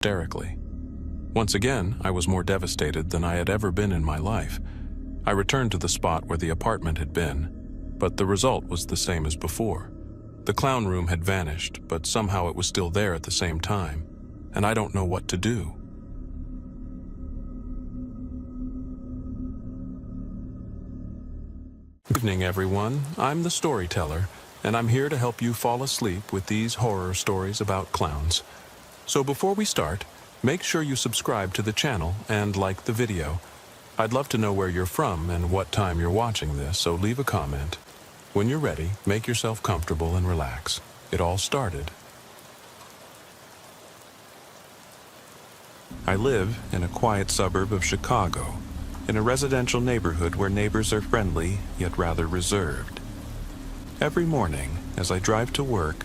hysterically. Once again, I was more devastated than I had ever been in my life. I returned to the spot where the apartment had been, but the result was the same as before. The clown room had vanished, but somehow it was still there at the same time, and I don't know what to do. Good evening, everyone. I'm the storyteller, and I'm here to help you fall asleep with these horror stories about clowns. So before we start, make sure you subscribe to the channel and like the video. I'd love to know where you're from and what time you're watching this, so leave a comment. When you're ready, make yourself comfortable and relax. It all started. I live in a quiet suburb of Chicago, in a residential neighborhood where neighbors are friendly, yet rather reserved. Every morning, as I drive to work,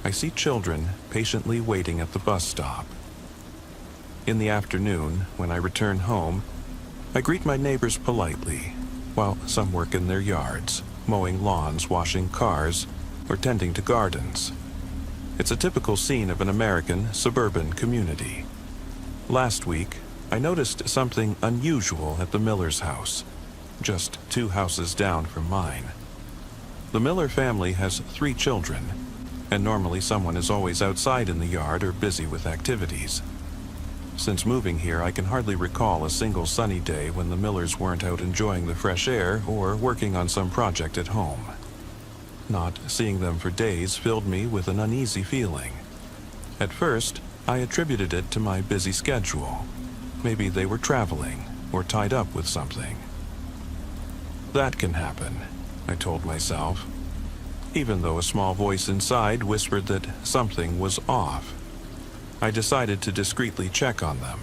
I see children patiently waiting at the bus stop. In the afternoon, when I return home, I greet my neighbors politely, while some work in their yards, mowing lawns, washing cars, or tending to gardens. It's a typical scene of an American suburban community. Last week, I noticed something unusual at the Miller's house, just 2 houses down from mine. The Miller family has 3 children, and normally someone is always outside in the yard or busy with activities. Since moving here, I can hardly recall a single sunny day when the Millers weren't out enjoying the fresh air or working on some project at home. Not seeing them for days filled me with an uneasy feeling. At first, I attributed it to my busy schedule. Maybe they were traveling or tied up with something. That can happen, I told myself, even though a small voice inside whispered that something was off. I decided to discreetly check on them.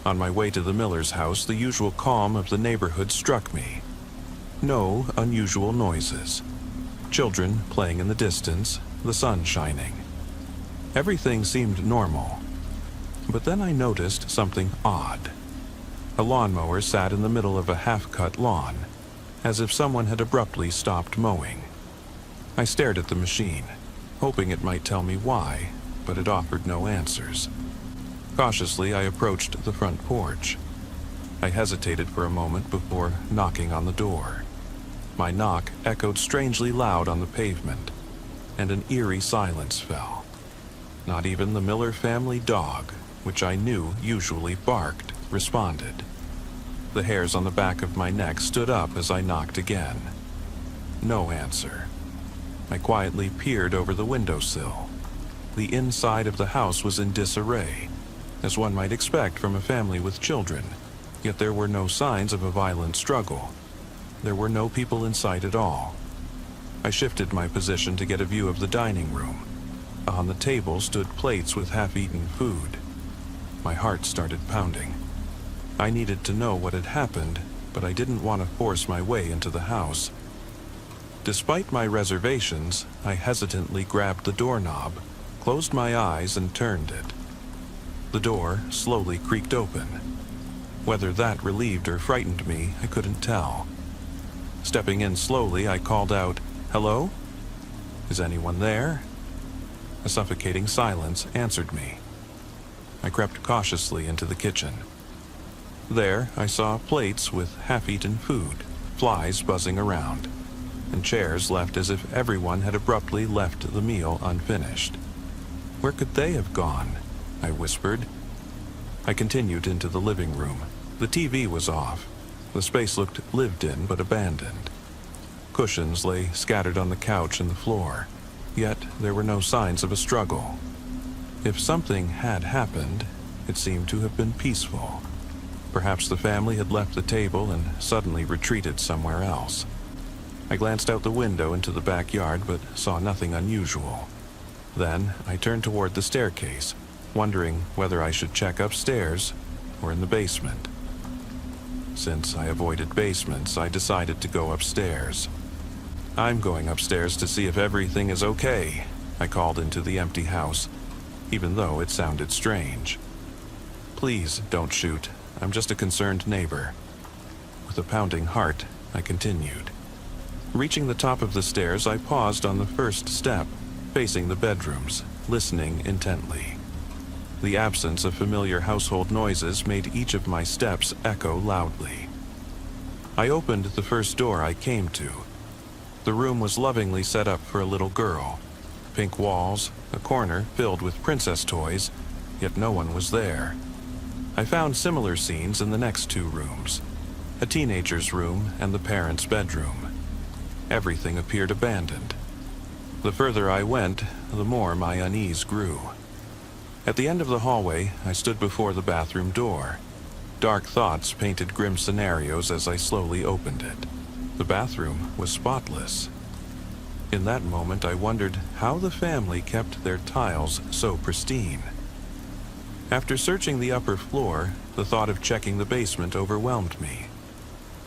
On my way to the Miller's house, the usual calm of the neighborhood struck me. No unusual noises. Children playing in the distance, the sun shining. Everything seemed normal. But then I noticed something odd. A lawnmower sat in the middle of a half-cut lawn, as if someone had abruptly stopped mowing. I stared at the machine, hoping it might tell me why, but it offered no answers. Cautiously, I approached the front porch. I hesitated for a moment before knocking on the door. My knock echoed strangely loud on the pavement, and an eerie silence fell. Not even the Miller family dog, which I knew usually barked, responded. The hairs on the back of my neck stood up as I knocked again. No answer. I quietly peered over the windowsill. The inside of the house was in disarray, as one might expect from a family with children, yet there were no signs of a violent struggle. There were no people in sight at all. I shifted my position to get a view of the dining room. On the table stood plates with half-eaten food. My heart started pounding. I needed to know what had happened, but I didn't want to force my way into the house. Despite my reservations, I hesitantly grabbed the doorknob, closed my eyes, and turned it. The door slowly creaked open. Whether that relieved or frightened me, I couldn't tell. Stepping in slowly, I called out, "Hello? Is anyone there?" A suffocating silence answered me. I crept cautiously into the kitchen. There, I saw plates with half-eaten food, flies buzzing around, and chairs left as if everyone had abruptly left the meal unfinished. Where could they have gone? I whispered. I continued into the living room. The TV was off. The space looked lived in but abandoned. Cushions lay scattered on the couch and the floor, yet there were no signs of a struggle. If something had happened, it seemed to have been peaceful. Perhaps the family had left the table and suddenly retreated somewhere else. I glanced out the window into the backyard but saw nothing unusual. Then I turned toward the staircase, wondering whether I should check upstairs or in the basement. Since I avoided basements, I decided to go upstairs. "I'm going upstairs to see if everything is okay," I called into the empty house, even though it sounded strange. "Please don't shoot. I'm just a concerned neighbor." With a pounding heart, I continued. Reaching the top of the stairs, I paused on the first step, facing the bedrooms, listening intently. The absence of familiar household noises made each of my steps echo loudly. I opened the first door I came to. The room was lovingly set up for a little girl. Pink walls, a corner filled with princess toys, yet no one was there. I found similar scenes in the next two rooms, a teenager's room and the parents' bedroom. Everything appeared abandoned. The further I went, the more my unease grew. At the end of the hallway, I stood before the bathroom door. Dark thoughts painted grim scenarios as I slowly opened it. The bathroom was spotless. In that moment, I wondered how the family kept their tiles so pristine. After searching the upper floor, the thought of checking the basement overwhelmed me.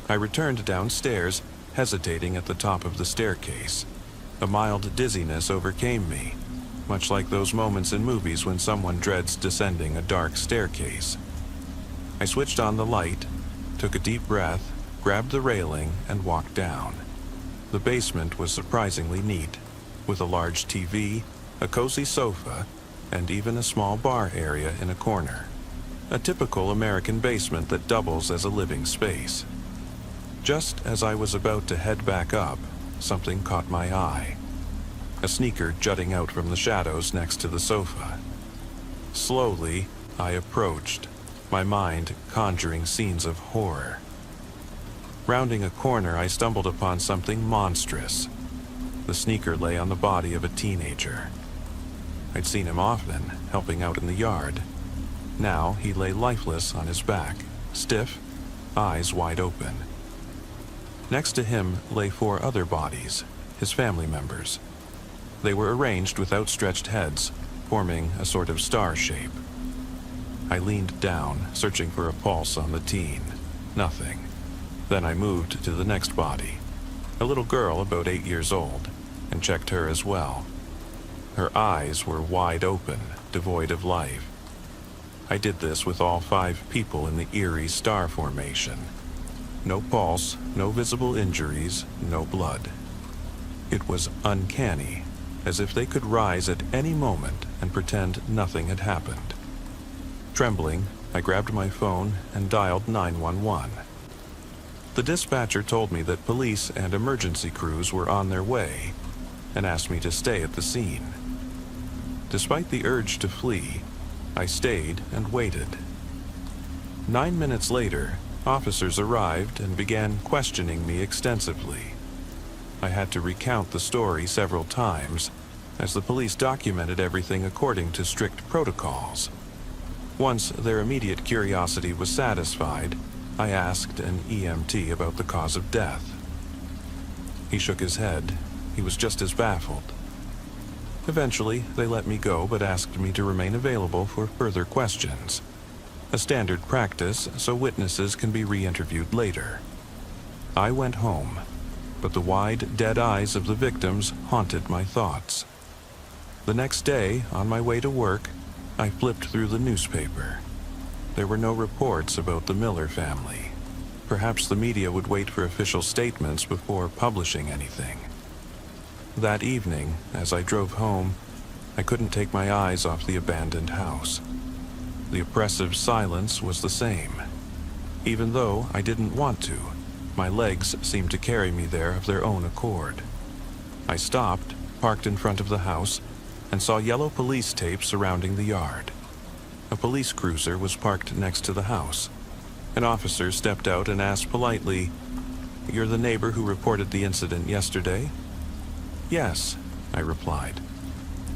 I returned downstairs, hesitating at the top of the staircase. A mild dizziness overcame me, much like those moments in movies when someone dreads descending a dark staircase. I switched on the light, took a deep breath, grabbed the railing, and walked down. The basement was surprisingly neat, with a large TV, a cozy sofa, and even a small bar area in a corner. A typical American basement that doubles as a living space. Just as I was about to head back up, something caught my eye. A sneaker jutting out from the shadows next to the sofa. Slowly, I approached, my mind conjuring scenes of horror. Rounding a corner, I stumbled upon something monstrous. The sneaker lay on the body of a teenager. I'd seen him often, helping out in the yard. Now he lay lifeless on his back, stiff, eyes wide open. Next to him lay 4 other bodies, his family members. They were arranged with outstretched heads, forming a sort of star shape. I leaned down, searching for a pulse on the teen. Nothing. Then I moved to the next body, a little girl about 8 years old, and checked her as well. Her eyes were wide open, devoid of life. I did this with all 5 people in the eerie star formation. No pulse, no visible injuries, no blood. It was uncanny, as if they could rise at any moment and pretend nothing had happened. Trembling, I grabbed my phone and dialed 911. The dispatcher told me that police and emergency crews were on their way and asked me to stay at the scene. Despite the urge to flee, I stayed and waited. 9 minutes later, officers arrived and began questioning me extensively. I had to recount the story several times, as the police documented everything according to strict protocols. Once their immediate curiosity was satisfied, I asked an EMT about the cause of death. He shook his head. He was just as baffled. Eventually, they let me go but asked me to remain available for further questions. A standard practice, so witnesses can be re-interviewed later. I went home, but the wide, dead eyes of the victims haunted my thoughts. The next day, on my way to work, I flipped through the newspaper. There were no reports about the Miller family. Perhaps the media would wait for official statements before publishing anything. That evening, as I drove home, I couldn't take my eyes off the abandoned house. The oppressive silence was the same. Even though I didn't want to, my legs seemed to carry me there of their own accord. I stopped, parked in front of the house, and saw yellow police tape surrounding the yard. A police cruiser was parked next to the house. An officer stepped out and asked politely, "You're the neighbor who reported the incident yesterday?" "Yes," I replied.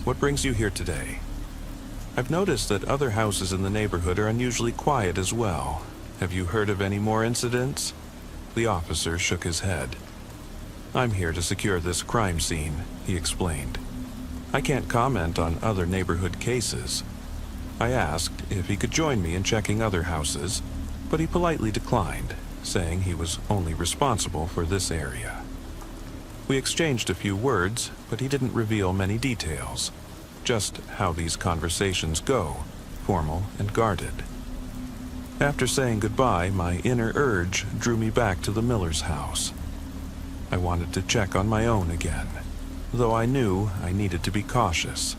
"What brings you here today?" "I've noticed that other houses in the neighborhood are unusually quiet as well. Have you heard of any more incidents?" The officer shook his head. "I'm here to secure this crime scene," he explained. "I can't comment on other neighborhood cases." I asked if he could join me in checking other houses, but he politely declined, saying he was only responsible for this area. We exchanged a few words, but he didn't reveal many details, just how these conversations go, formal and guarded. After saying goodbye, my inner urge drew me back to the Miller's house. I wanted to check on my own again, though I knew I needed to be cautious.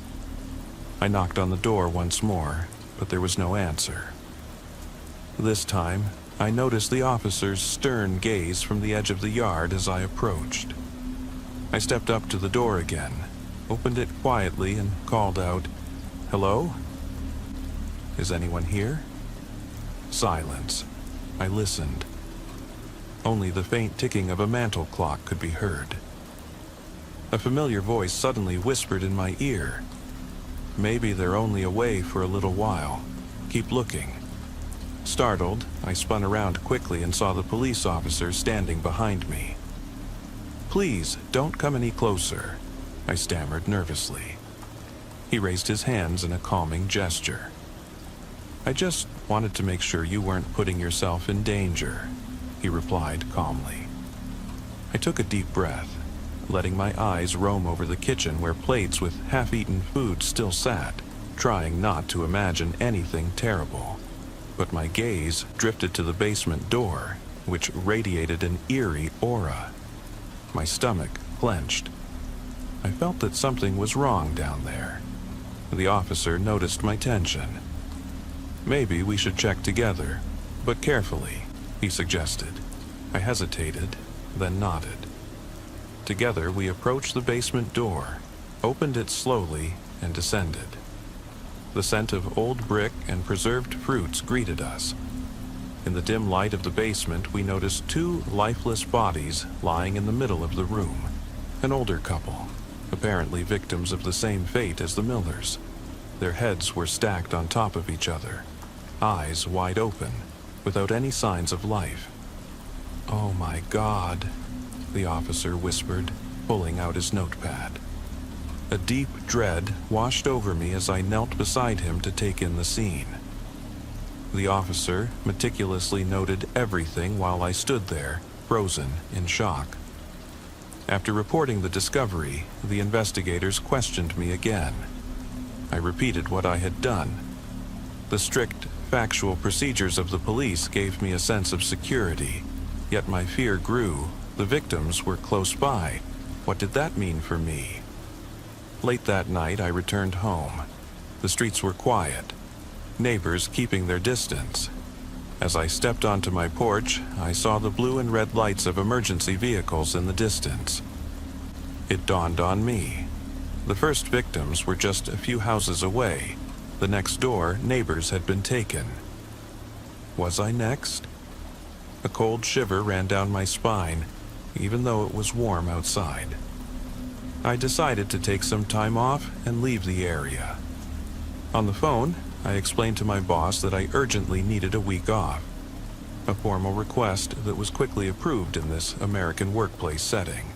I knocked on the door once more, but there was no answer. This time, I noticed the officer's stern gaze from the edge of the yard as I approached. I stepped up to the door again, opened it quietly, and called out, "Hello? Is anyone here?" Silence. I listened. Only the faint ticking of a mantel clock could be heard. A familiar voice suddenly whispered in my ear, "Maybe they're only away for a little while. Keep looking." Startled, I spun around quickly and saw the police officer standing behind me. "Please, don't come any closer," I stammered nervously. He raised his hands in a calming gesture. "I just wanted to make sure you weren't putting yourself in danger," he replied calmly. I took a deep breath, letting my eyes roam over the kitchen where plates with half-eaten food still sat, trying not to imagine anything terrible. But my gaze drifted to the basement door, which radiated an eerie aura. My stomach clenched. I felt that something was wrong down there. The officer noticed my tension. "Maybe we should check together, but carefully," he suggested. I hesitated, then nodded. Together we approached the basement door, opened it slowly, and descended. The scent of old brick and preserved fruits greeted us. In the dim light of the basement, we noticed two lifeless bodies lying in the middle of the room. An older couple, apparently victims of the same fate as the Millers. Their heads were stacked on top of each other, eyes wide open, without any signs of life. "Oh my God," the officer whispered, pulling out his notepad. A deep dread washed over me as I knelt beside him to take in the scene. The officer meticulously noted everything while I stood there, frozen in shock. After reporting the discovery, the investigators questioned me again. I repeated what I had done. The strict, factual procedures of the police gave me a sense of security, yet my fear grew. The victims were close by. What did that mean for me? Late that night, I returned home. The streets were quiet, neighbors keeping their distance. As I stepped onto my porch, I saw the blue and red lights of emergency vehicles in the distance. It dawned on me. The first victims were just a few houses away. The next door, neighbors had been taken. Was I next? A cold shiver ran down my spine, even though it was warm outside. I decided to take some time off and leave the area. On the phone, I explained to my boss that I urgently needed a week off, a formal request that was quickly approved in this American workplace setting.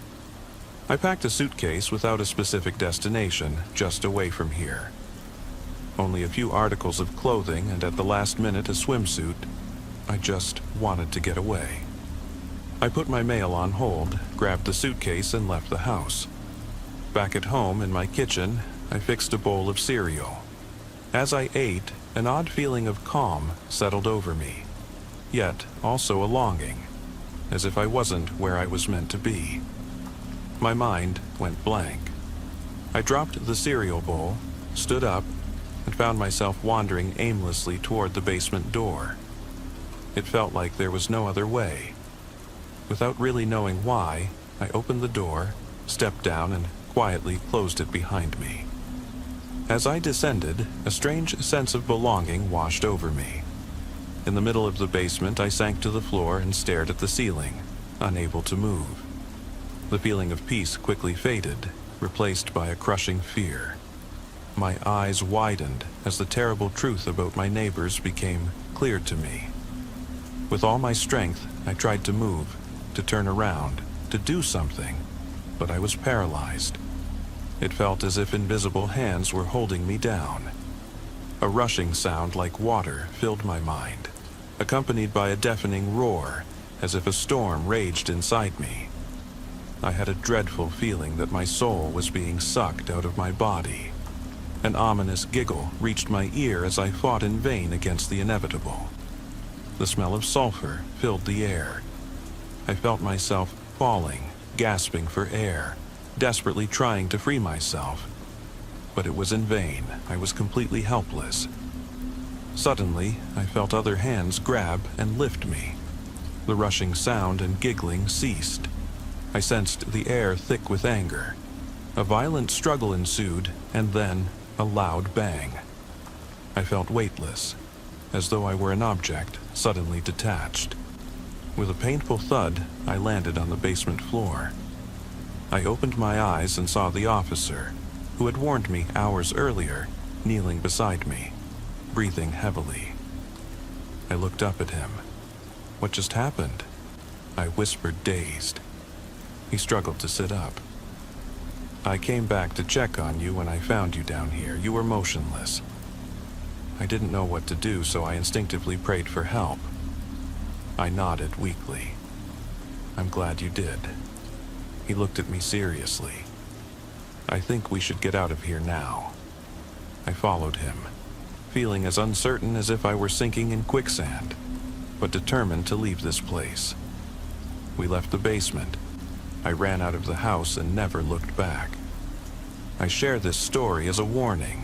I packed a suitcase without a specific destination, just away from here. Only a few articles of clothing, and at the last minute a swimsuit. I just wanted to get away. I put my mail on hold, grabbed the suitcase, and left the house. Back at home in my kitchen, I fixed a bowl of cereal. As I ate, an odd feeling of calm settled over me, yet also a longing, as if I wasn't where I was meant to be. My mind went blank. I dropped the cereal bowl, stood up, and found myself wandering aimlessly toward the basement door. It felt like there was no other way. Without really knowing why, I opened the door, stepped down, and quietly closed it behind me. As I descended, a strange sense of belonging washed over me. In the middle of the basement, I sank to the floor and stared at the ceiling, unable to move. The feeling of peace quickly faded, replaced by a crushing fear. My eyes widened as the terrible truth about my neighbors became clear to me. With all my strength, I tried to move, to turn around, to do something, but I was paralyzed. It felt as if invisible hands were holding me down. A rushing sound like water filled my mind, accompanied by a deafening roar, as if a storm raged inside me. I had a dreadful feeling that my soul was being sucked out of my body. An ominous giggle reached my ear as I fought in vain against the inevitable. The smell of sulfur filled the air. I felt myself falling, gasping for air, desperately trying to free myself. But it was in vain. I was completely helpless. Suddenly, I felt other hands grab and lift me. The rushing sound and giggling ceased. I sensed the air thick with anger. A violent struggle ensued, and then a loud bang. I felt weightless, as though I were an object suddenly detached. With a painful thud, I landed on the basement floor. I opened my eyes and saw the officer, who had warned me hours earlier, kneeling beside me, breathing heavily. I looked up at him. What just happened? I whispered, dazed. He struggled to sit up. I came back to check on you when I found you down here. You were motionless. I didn't know what to do, so I instinctively prayed for help. I nodded weakly. I'm glad you did. He looked at me seriously. I think we should get out of here now. I followed him, feeling as uncertain as if I were sinking in quicksand, but determined to leave this place. We left the basement. I ran out of the house and never looked back. I share this story as a warning.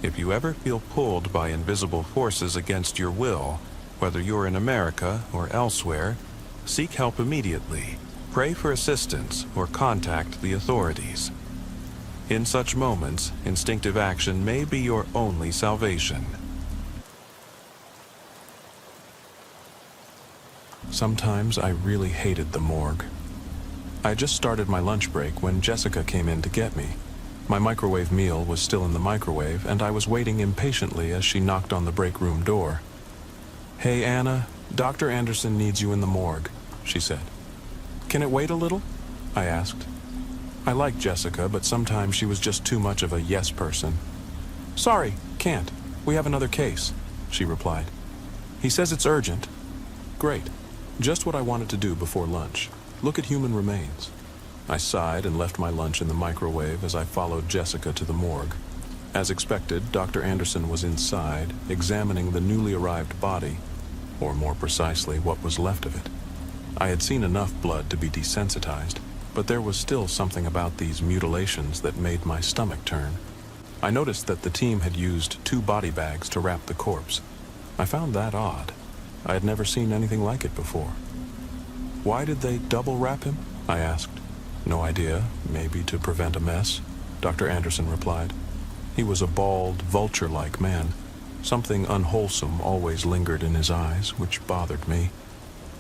If you ever feel pulled by invisible forces against your will, whether you're in America or elsewhere, seek help immediately, pray for assistance, or contact the authorities. In such moments, instinctive action may be your only salvation. Sometimes I really hated the morgue. I just started my lunch break when Jessica came in to get me. My microwave meal was still in the microwave, and I was waiting impatiently as she knocked on the break room door. "Hey, Anna, Dr. Anderson needs you in the morgue," she said. "Can it wait a little?" I asked. I liked Jessica, but sometimes she was just too much of a yes person. "Sorry, can't. We have another case," she replied. "He says it's urgent." "Great. Just what I wanted to do before lunch. Look at human remains." I sighed and left my lunch in the microwave as I followed Jessica to the morgue. As expected, Dr. Anderson was inside, examining the newly arrived body, or more precisely, what was left of it. I had seen enough blood to be desensitized, but there was still something about these mutilations that made my stomach turn. I noticed that the team had used 2 body bags to wrap the corpse. I found that odd. I had never seen anything like it before. "Why did they double wrap him?" I asked. "No idea. Maybe to prevent a mess," Dr. Anderson replied. He was a bald, vulture-like man. Something unwholesome always lingered in his eyes, which bothered me.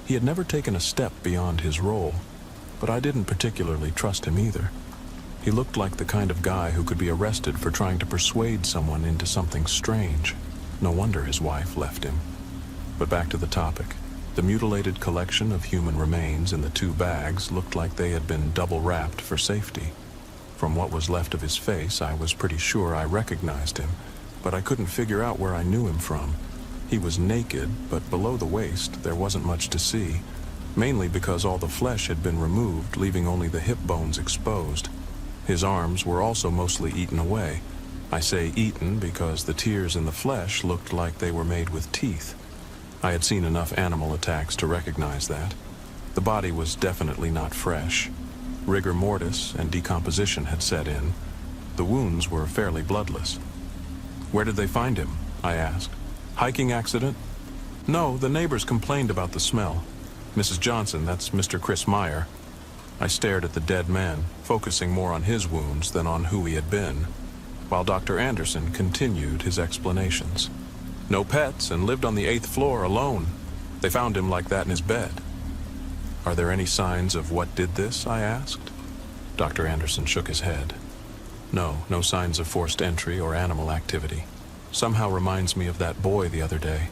He had never taken a step beyond his role, but I didn't particularly trust him either. He looked like the kind of guy who could be arrested for trying to persuade someone into something strange. No wonder his wife left him. But back to the topic. The mutilated collection of human remains in the 2 bags looked like they had been double wrapped for safety. From what was left of his face, I was pretty sure I recognized him, but I couldn't figure out where I knew him from. He was naked, but below the waist there wasn't much to see, mainly because all the flesh had been removed, leaving only the hip bones exposed. His arms were also mostly eaten away. I say eaten because the tears in the flesh looked like they were made with teeth. I had seen enough animal attacks to recognize that. The body was definitely not fresh. Rigor mortis and decomposition had set in. The wounds were fairly bloodless. "Where did they find him?" I asked. "Hiking accident?" "No, the neighbors complained about the smell. Mrs. Johnson, that's Mr. Chris Meyer." I stared at the dead man, focusing more on his wounds than on who he had been, while Dr. Anderson continued his explanations. "No pets and lived on the 8th floor alone. They found him like that in his bed." "Are there any signs of what did this?" I asked. Dr. Anderson shook his head. No signs of forced entry or animal activity. Somehow reminds me of that boy the other day.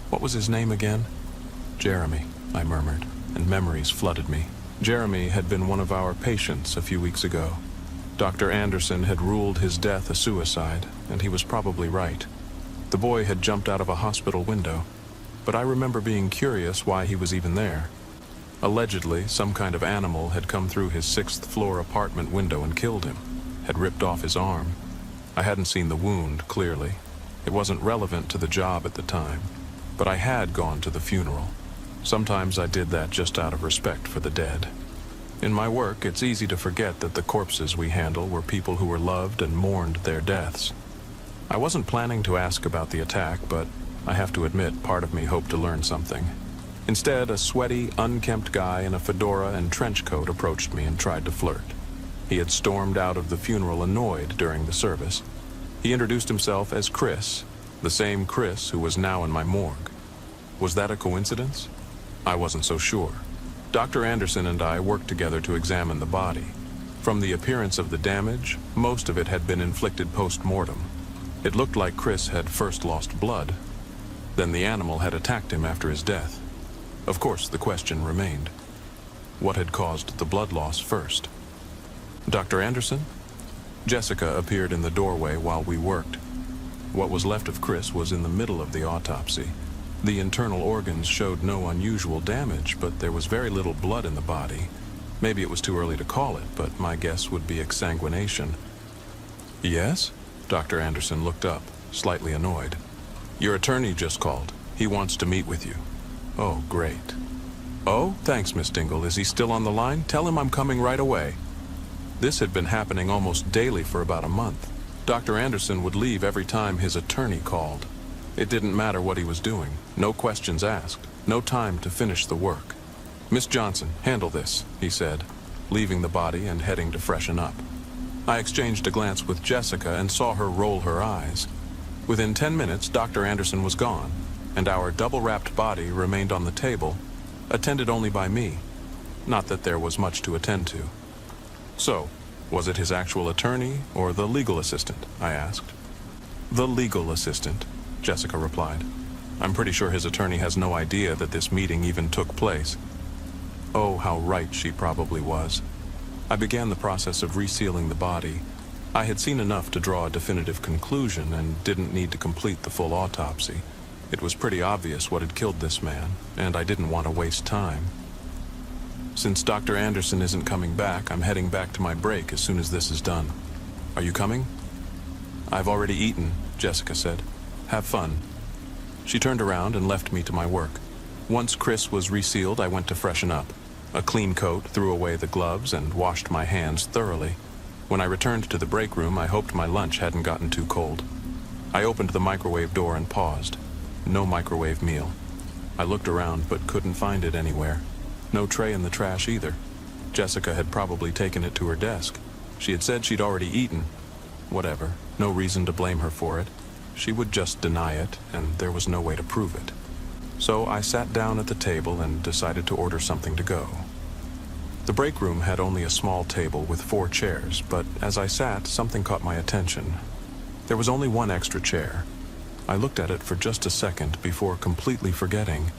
What was his name again? "Jeremy," I murmured, and memories flooded me. Jeremy had been one of our patients a few weeks ago. Dr. Anderson had ruled his death a suicide, and he was probably right. The boy had jumped out of a hospital window, but I remember being curious why he was even there. Allegedly, some kind of animal had come through his 6th floor apartment window and killed him, had ripped off his arm. I hadn't seen the wound clearly. It wasn't relevant to the job at the time, but I had gone to the funeral. Sometimes I did that just out of respect for the dead. In my work, it's easy to forget that the corpses we handle were people who were loved and mourned their deaths. I wasn't planning to ask about the attack, but I have to admit part of me hoped to learn something. Instead, a sweaty, unkempt guy in a fedora and trench coat approached me and tried to flirt. He had stormed out of the funeral annoyed during the service. He introduced himself as Chris, the same Chris who was now in my morgue. Was that a coincidence? I wasn't so sure. Dr. Anderson and I worked together to examine the body. From the appearance of the damage, most of it had been inflicted post-mortem. It looked like Chris had first lost blood. Then the animal had attacked him after his death. Of course, the question remained. What had caused the blood loss first? Dr. Anderson? Jessica appeared in the doorway while we worked. What was left of Chris was in the middle of the autopsy. The internal organs showed no unusual damage, but there was very little blood in the body. Maybe it was too early to call it, but my guess would be exsanguination. Yes? Dr. Anderson looked up, slightly annoyed. Your attorney just called. He wants to meet with you. Oh, great. Oh, thanks, Miss Dingle. Is he still on the line? Tell him I'm coming right away. This had been happening almost daily for about a month. Dr. Anderson would leave every time his attorney called. It didn't matter what he was doing. No questions asked. No time to finish the work. Miss Johnson, handle this, he said, leaving the body and heading to freshen up. I exchanged a glance with Jessica and saw her roll her eyes. Within 10 minutes, Dr. Anderson was gone, and our double-wrapped body remained on the table, attended only by me. Not that there was much to attend to. So, was it his actual attorney or the legal assistant? I asked. The legal assistant, Jessica replied. I'm pretty sure his attorney has no idea that this meeting even took place. Oh, how right she probably was. I began the process of resealing the body. I had seen enough to draw a definitive conclusion and didn't need to complete the full autopsy. It was pretty obvious what had killed this man, and I didn't want to waste time. Since Dr. Anderson isn't coming back, I'm heading back to my break as soon as this is done. Are you coming? I've already eaten, Jessica said. Have fun. She turned around and left me to my work. Once Chris was resealed, I went to freshen up. A clean coat, threw away the gloves, and washed my hands thoroughly. When I returned to the break room, I hoped my lunch hadn't gotten too cold. I opened the microwave door and paused. No microwave meal. I looked around but couldn't find it anywhere. No tray in the trash either. Jessica had probably taken it to her desk. She had said she'd already eaten. Whatever, no reason to blame her for it. She would just deny it, and there was no way to prove it. So I sat down at the table and decided to order something to go. The break room had only a small table with 4 chairs, but as I sat, something caught my attention. There was only one extra chair. I looked at it for just a second before completely forgetting.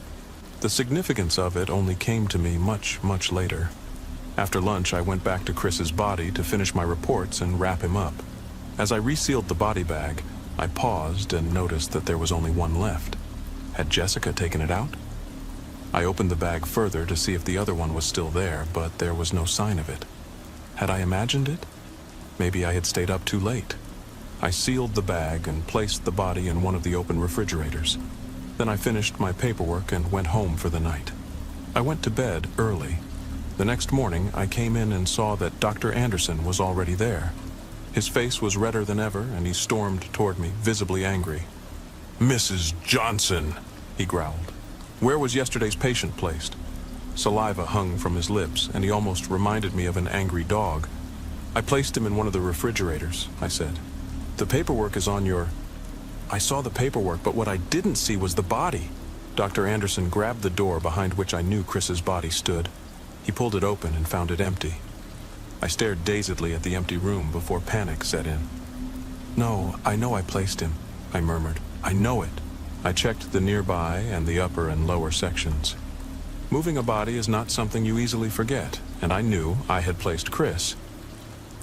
The significance of it only came to me much, much later. After lunch, I went back to Chris's body to finish my reports and wrap him up. As I resealed the body bag, I paused and noticed that there was only one left. Had Jessica taken it out? I opened the bag further to see if the other one was still there, but there was no sign of it. Had I imagined it? Maybe I had stayed up too late. I sealed the bag and placed the body in one of the open refrigerators. Then I finished my paperwork and went home for the night. I went to bed early. The next morning, I came in and saw that Dr. Anderson was already there. His face was redder than ever, and he stormed toward me, visibly angry. Mrs. Johnson, he growled. Where was yesterday's patient placed? Saliva hung from his lips, and he almost reminded me of an angry dog. I placed him in one of the refrigerators, I said. The paperwork is on your... I saw the paperwork, but what I didn't see was the body. Dr. Anderson grabbed the door behind which I knew Chris's body stood. He pulled it open and found it empty. I stared dazedly at the empty room before panic set in. No, I know I placed him, I murmured. I know it. I checked the nearby and the upper and lower sections. Moving a body is not something you easily forget, and I knew I had placed Chris.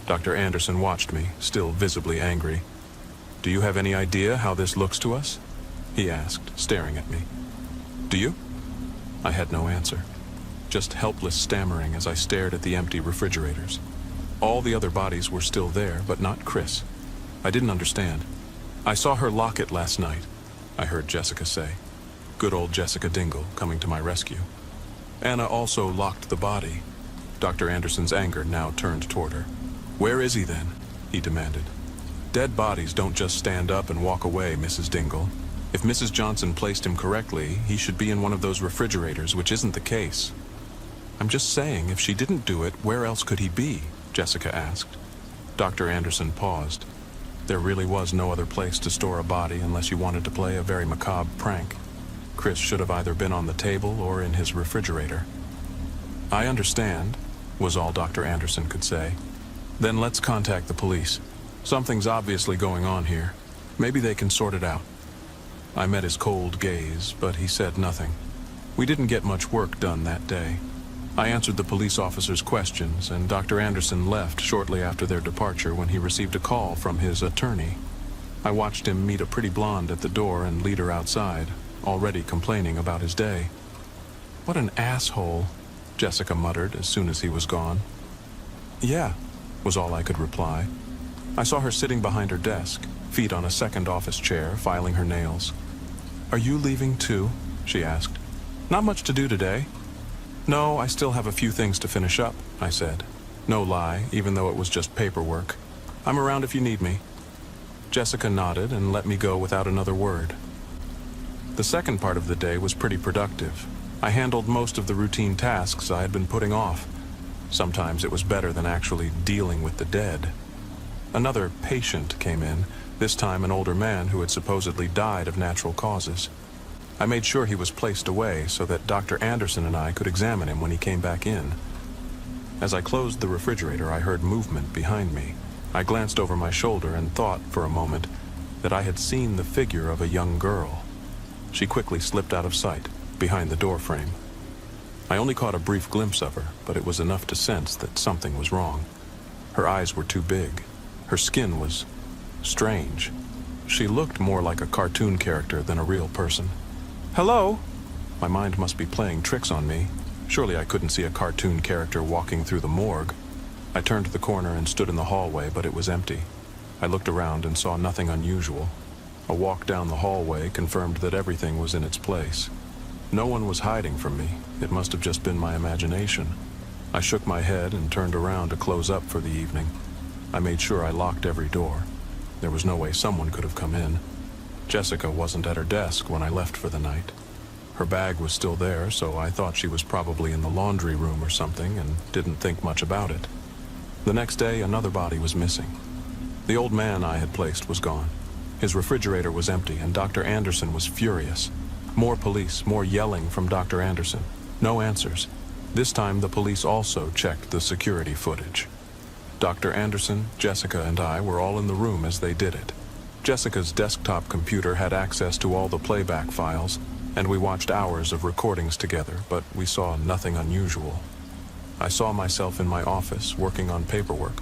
Dr. Anderson watched me, still visibly angry. Do you have any idea how this looks to us? He asked, staring at me. Do you? I had no answer. Just helpless stammering as I stared at the empty refrigerators. All the other bodies were still there, but not Chris. I didn't understand. I saw her lock it last night, I heard Jessica say. Good old Jessica Dingle coming to my rescue. Anna also locked the body. Dr. Anderson's anger now turned toward her. Where is he then? He demanded. Dead bodies don't just stand up and walk away, Mrs. Dingle. If Mrs. Johnson placed him correctly, he should be in one of those refrigerators, which isn't the case. I'm just saying, if she didn't do it, where else could he be? Jessica asked. Dr. Anderson paused. There really was no other place to store a body unless you wanted to play a very macabre prank. Chris should have either been on the table or in his refrigerator. I understand, was all Dr. Anderson could say. Then let's contact the police. Something's obviously going on here. Maybe they can sort it out. I met his cold gaze, but he said nothing. We didn't get much work done that day. I answered the police officer's questions, and Dr. Anderson left shortly after their departure when he received a call from his attorney. I watched him meet a pretty blonde at the door and lead her outside, already complaining about his day. What an asshole, Jessica muttered as soon as he was gone. Yeah, was all I could reply. I saw her sitting behind her desk, feet on a second office chair, filing her nails. Are you leaving too? She asked. Not much to do today. No, I still have a few things to finish up, I said. No lie, even though it was just paperwork. I'm around if you need me. Jessica nodded and let me go without another word. The second part of the day was pretty productive. I handled most of the routine tasks I had been putting off. Sometimes it was better than actually dealing with the dead. Another patient came in, this time an older man who had supposedly died of natural causes. I made sure he was placed away so that Dr. Anderson and I could examine him when he came back in. As I closed the refrigerator, I heard movement behind me. I glanced over my shoulder and thought for a moment that I had seen the figure of a young girl. She quickly slipped out of sight, behind the door frame. I only caught a brief glimpse of her, but it was enough to sense that something was wrong. Her eyes were too big. Her skin was strange. She looked more like a cartoon character than a real person. Hello? My mind must be playing tricks on me. Surely I couldn't see a cartoon character walking through the morgue. I turned the corner and stood in the hallway, but it was empty. I looked around and saw nothing unusual. A walk down the hallway confirmed that everything was in its place. No one was hiding from me. It must have just been my imagination. I shook my head and turned around to close up for the evening. I made sure I locked every door. There was no way someone could have come in. Jessica wasn't at her desk when I left for the night. Her bag was still there, so I thought she was probably in the laundry room or something and didn't think much about it. The next day, another body was missing. The old man I had placed was gone. His refrigerator was empty, and Dr. Anderson was furious. More police, more yelling from Dr. Anderson. No answers. This time, the police also checked the security footage. Dr. Anderson, Jessica, and I were all in the room as they did it. Jessica's desktop computer had access to all the playback files, and we watched hours of recordings together, but we saw nothing unusual. I saw myself in my office working on paperwork.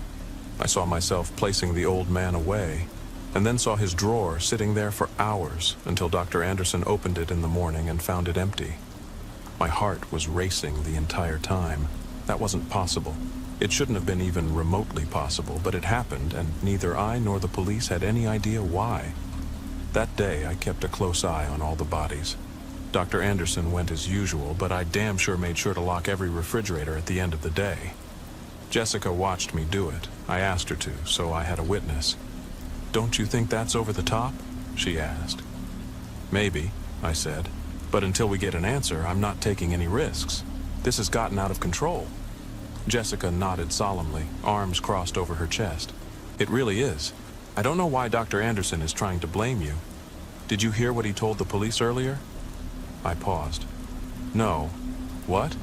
I saw myself placing the old man away, and then saw his drawer sitting there for hours until Dr. Anderson opened it in the morning and found it empty. My heart was racing the entire time. That wasn't possible. It shouldn't have been even remotely possible, but it happened, and neither I nor the police had any idea why. That day, I kept a close eye on all the bodies. Dr. Anderson went as usual, but I damn sure made sure to lock every refrigerator at the end of the day. Jessica watched me do it. I asked her to, so I had a witness. "Don't you think that's over the top?" she asked. "Maybe," I said. "But until we get an answer, I'm not taking any risks. This has gotten out of control." Jessica nodded solemnly, arms crossed over her chest. "It really is. I don't know why Dr. Anderson is trying to blame you. Did you hear what he told the police earlier?" I paused. "No. What?"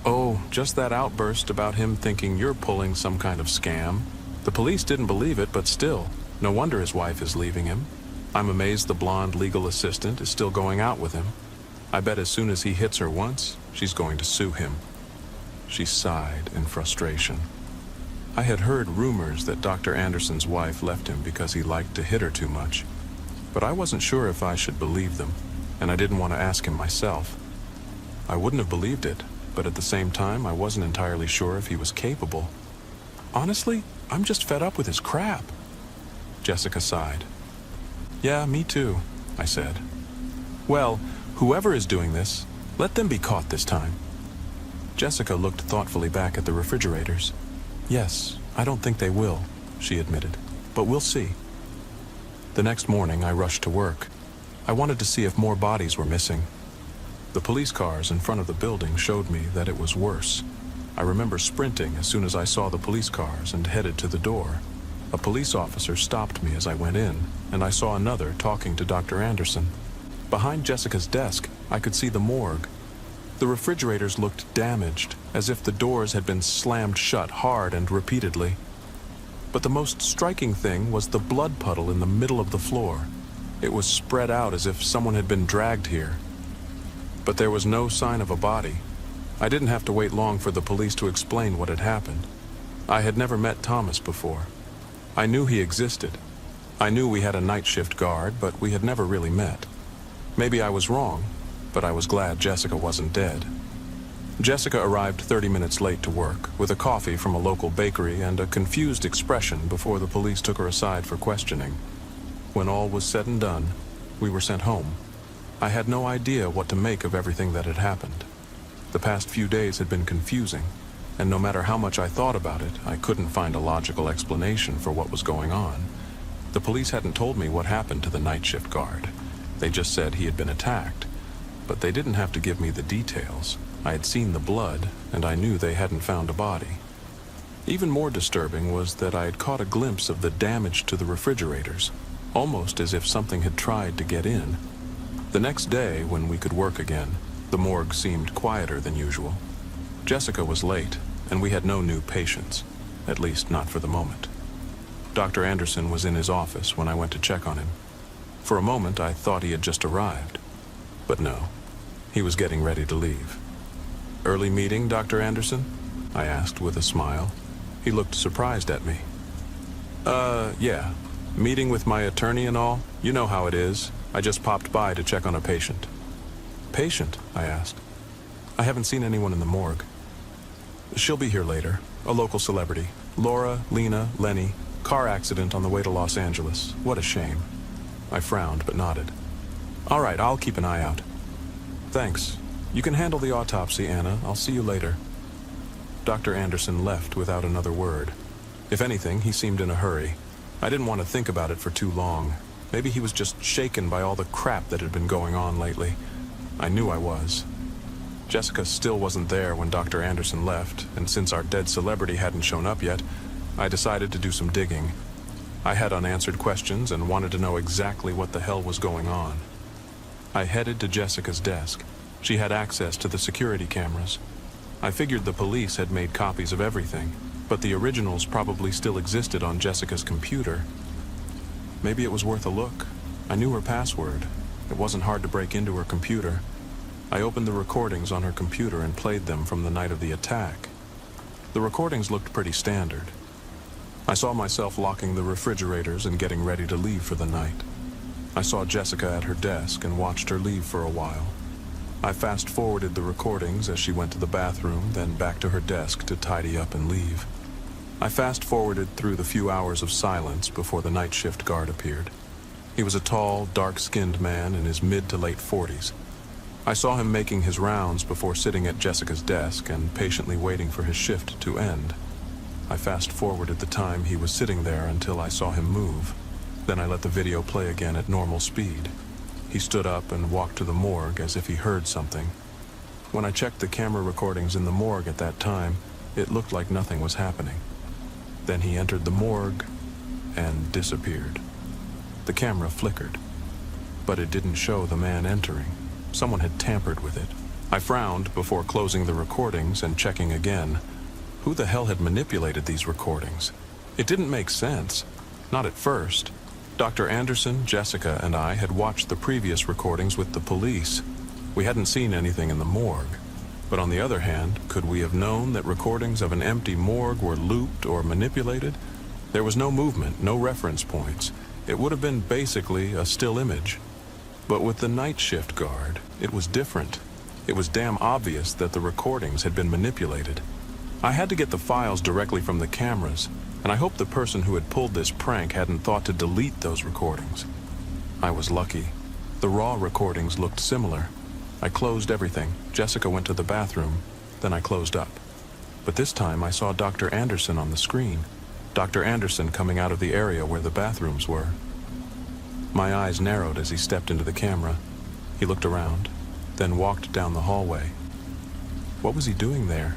"Oh, just that outburst about him thinking you're pulling some kind of scam. The police didn't believe it, but still, no wonder his wife is leaving him. I'm amazed the blonde legal assistant is still going out with him. I bet as soon as he hits her once, she's going to sue him." She sighed in frustration. I had heard rumors that Dr. Anderson's wife left him because he liked to hit her too much, but I wasn't sure if I should believe them, and I didn't want to ask him myself. I wouldn't have believed it, but at the same time, I wasn't entirely sure if he was capable. Honestly, I'm just fed up with his crap. Jessica sighed. "Yeah, me too," I said. "Well, whoever is doing this, let them be caught this time." Jessica looked thoughtfully back at the refrigerators. "Yes, I don't think they will," she admitted, "but we'll see. The next morning, I rushed to work. I wanted to see if more bodies were missing. The police cars in front of the building showed me that it was worse. I remember sprinting as soon as I saw the police cars and headed to the door. A police officer stopped me as I went in, and I saw another talking to Dr. Anderson. Behind Jessica's desk, I could see the morgue. The refrigerators looked damaged, as if the doors had been slammed shut hard and repeatedly. But the most striking thing was the blood puddle in the middle of the floor. It was spread out as if someone had been dragged here. But there was no sign of a body. I didn't have to wait long for the police to explain what had happened. I had never met Thomas before. I knew he existed. I knew we had a night shift guard, but we had never really met. Maybe I was wrong, but I was glad Jessica wasn't dead. Jessica arrived 30 minutes late to work, with a coffee from a local bakery and a confused expression before the police took her aside for questioning. When all was said and done, we were sent home. I had no idea what to make of everything that had happened. The past few days had been confusing, and no matter how much I thought about it, I couldn't find a logical explanation for what was going on. The police hadn't told me what happened to the night shift guard. They just said he had been attacked, but they didn't have to give me the details. I had seen the blood, and I knew they hadn't found a body. Even more disturbing was that I had caught a glimpse of the damage to the refrigerators, almost as if something had tried to get in. The next day, when we could work again, the morgue seemed quieter than usual. Jessica was late, and we had no new patients, at least not for the moment. Dr. Anderson was in his office when I went to check on him. For a moment, I thought he had just arrived. But no, he was getting ready to leave. "Early meeting, Dr. Anderson?" I asked with a smile. He looked surprised at me. Yeah. Meeting with my attorney and all? You know how it is. I just popped by to check on a patient." "Patient?" I asked. "I haven't seen anyone in the morgue." "She'll be here later. A local celebrity. Laura, Lena, Lenny. Car accident on the way to Los Angeles. What a shame." I frowned but nodded. "All right, I'll keep an eye out." "Thanks. You can handle the autopsy, Anna. I'll see you later." Dr. Anderson left without another word. If anything, he seemed in a hurry. I didn't want to think about it for too long. Maybe he was just shaken by all the crap that had been going on lately. I knew I was. Jessica still wasn't there when Dr. Anderson left, and since our dead celebrity hadn't shown up yet, I decided to do some digging. I had unanswered questions and wanted to know exactly what the hell was going on. I headed to Jessica's desk. She had access to the security cameras. I figured the police had made copies of everything, but the originals probably still existed on Jessica's computer. Maybe it was worth a look. I knew her password. It wasn't hard to break into her computer. I opened the recordings on her computer and played them from the night of the attack. The recordings looked pretty standard. I saw myself locking the refrigerators and getting ready to leave for the night. I saw Jessica at her desk and watched her leave for a while. I fast-forwarded the recordings as she went to the bathroom, then back to her desk to tidy up and leave. I fast-forwarded through the few hours of silence before the night shift guard appeared. He was a tall, dark-skinned man in his mid to late 40s. I saw him making his rounds before sitting at Jessica's desk and patiently waiting for his shift to end. I fast-forwarded the time he was sitting there until I saw him move. Then I let the video play again at normal speed. He stood up and walked to the morgue as if he heard something. When I checked the camera recordings in the morgue at that time, it looked like nothing was happening. Then he entered the morgue and disappeared. The camera flickered, but it didn't show the man entering. Someone had tampered with it. I frowned before closing the recordings and checking again. Who the hell had manipulated these recordings? It didn't make sense. Not at first. Dr. Anderson, Jessica, and I had watched the previous recordings with the police. We hadn't seen anything in the morgue. But on the other hand, could we have known that recordings of an empty morgue were looped or manipulated? There was no movement, no reference points. It would have been basically a still image. But with the night shift guard, it was different. It was damn obvious that the recordings had been manipulated. I had to get the files directly from the cameras, and I hoped the person who had pulled this prank hadn't thought to delete those recordings. I was lucky. The raw recordings looked similar. I closed everything. Jessica went to the bathroom, then I closed up. But this time I saw Dr. Anderson on the screen. Dr. Anderson coming out of the area where the bathrooms were. My eyes narrowed as he stepped into the camera. He looked around, then walked down the hallway. What was he doing there?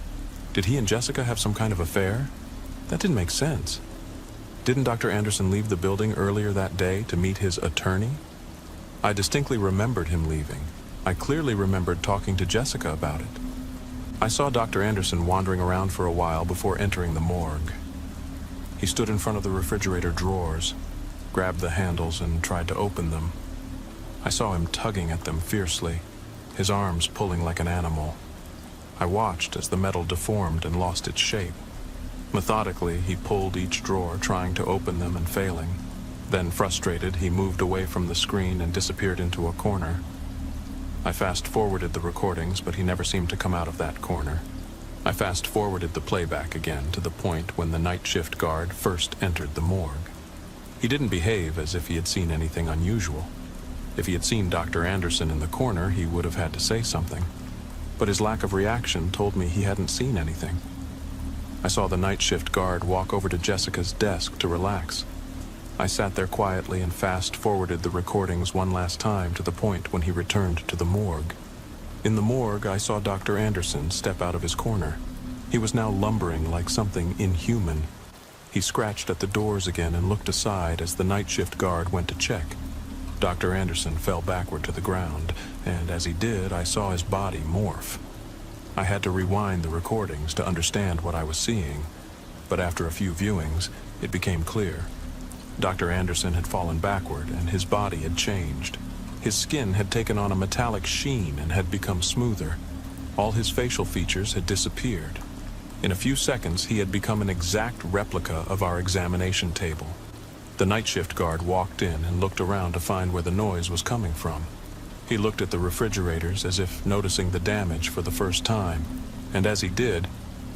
Did he and Jessica have some kind of affair? That didn't make sense. Didn't Dr. Anderson leave the building earlier that day to meet his attorney? I distinctly remembered him leaving. I clearly remembered talking to Jessica about it. I saw Dr. Anderson wandering around for a while before entering the morgue. He stood in front of the refrigerator drawers, grabbed the handles, and tried to open them. I saw him tugging at them fiercely, his arms pulling like an animal. I watched as the metal deformed and lost its shape. Methodically, he pulled each drawer, trying to open them and failing. Then, frustrated, he moved away from the screen and disappeared into a corner. I fast-forwarded the recordings, but he never seemed to come out of that corner. I fast-forwarded the playback again to the point when the night shift guard first entered the morgue. He didn't behave as if he had seen anything unusual. If he had seen Dr. Anderson in the corner, he would have had to say something. But his lack of reaction told me he hadn't seen anything. I saw the night shift guard walk over to Jessica's desk to relax. I sat there quietly and fast-forwarded the recordings one last time to the point when he returned to the morgue. In the morgue, I saw Dr. Anderson step out of his corner. He was now lumbering like something inhuman. He scratched at the doors again and looked aside as the night shift guard went to check. Dr. Anderson fell backward to the ground, and as he did, I saw his body morph. I had to rewind the recordings to understand what I was seeing, but after a few viewings, it became clear. Dr. Anderson had fallen backward, and his body had changed. His skin had taken on a metallic sheen and had become smoother. All his facial features had disappeared. In a few seconds, he had become an exact replica of our examination table. The night shift guard walked in and looked around to find where the noise was coming from. He looked at the refrigerators as if noticing the damage for the first time, and as he did,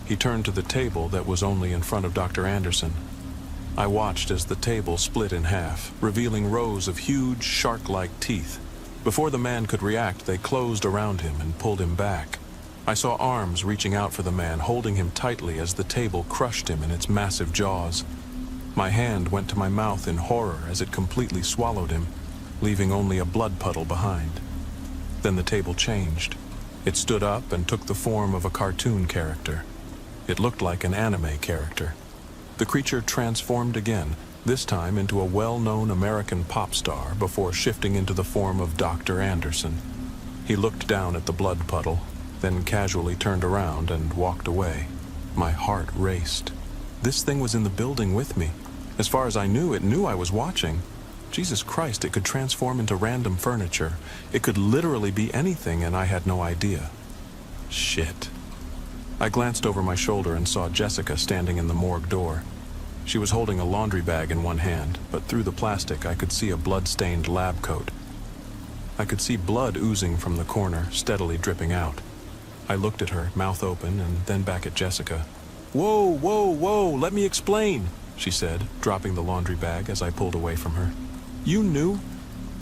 he turned to the table that was only in front of Dr. Anderson. I watched as the table split in half, revealing rows of huge, shark-like teeth. Before the man could react, they closed around him and pulled him back. I saw arms reaching out for the man, holding him tightly as the table crushed him in its massive jaws. My hand went to my mouth in horror as it completely swallowed him, leaving only a blood puddle behind. Then the table changed. It stood up and took the form of a cartoon character. It looked like an anime character. The creature transformed again, this time into a well-known American pop star before shifting into the form of Dr. Anderson. He looked down at the blood puddle, then casually turned around and walked away. My heart raced. This thing was in the building with me. As far as I knew, it knew I was watching. Jesus Christ, it could transform into random furniture. It could literally be anything, and I had no idea. Shit. I glanced over my shoulder and saw Jessica standing in the morgue door. She was holding a laundry bag in one hand, but through the plastic I could see a blood-stained lab coat. I could see blood oozing from the corner, steadily dripping out. I looked at her, mouth open, and then back at Jessica. "Whoa, whoa, whoa, let me explain," she said, dropping the laundry bag as I pulled away from her. "You knew?"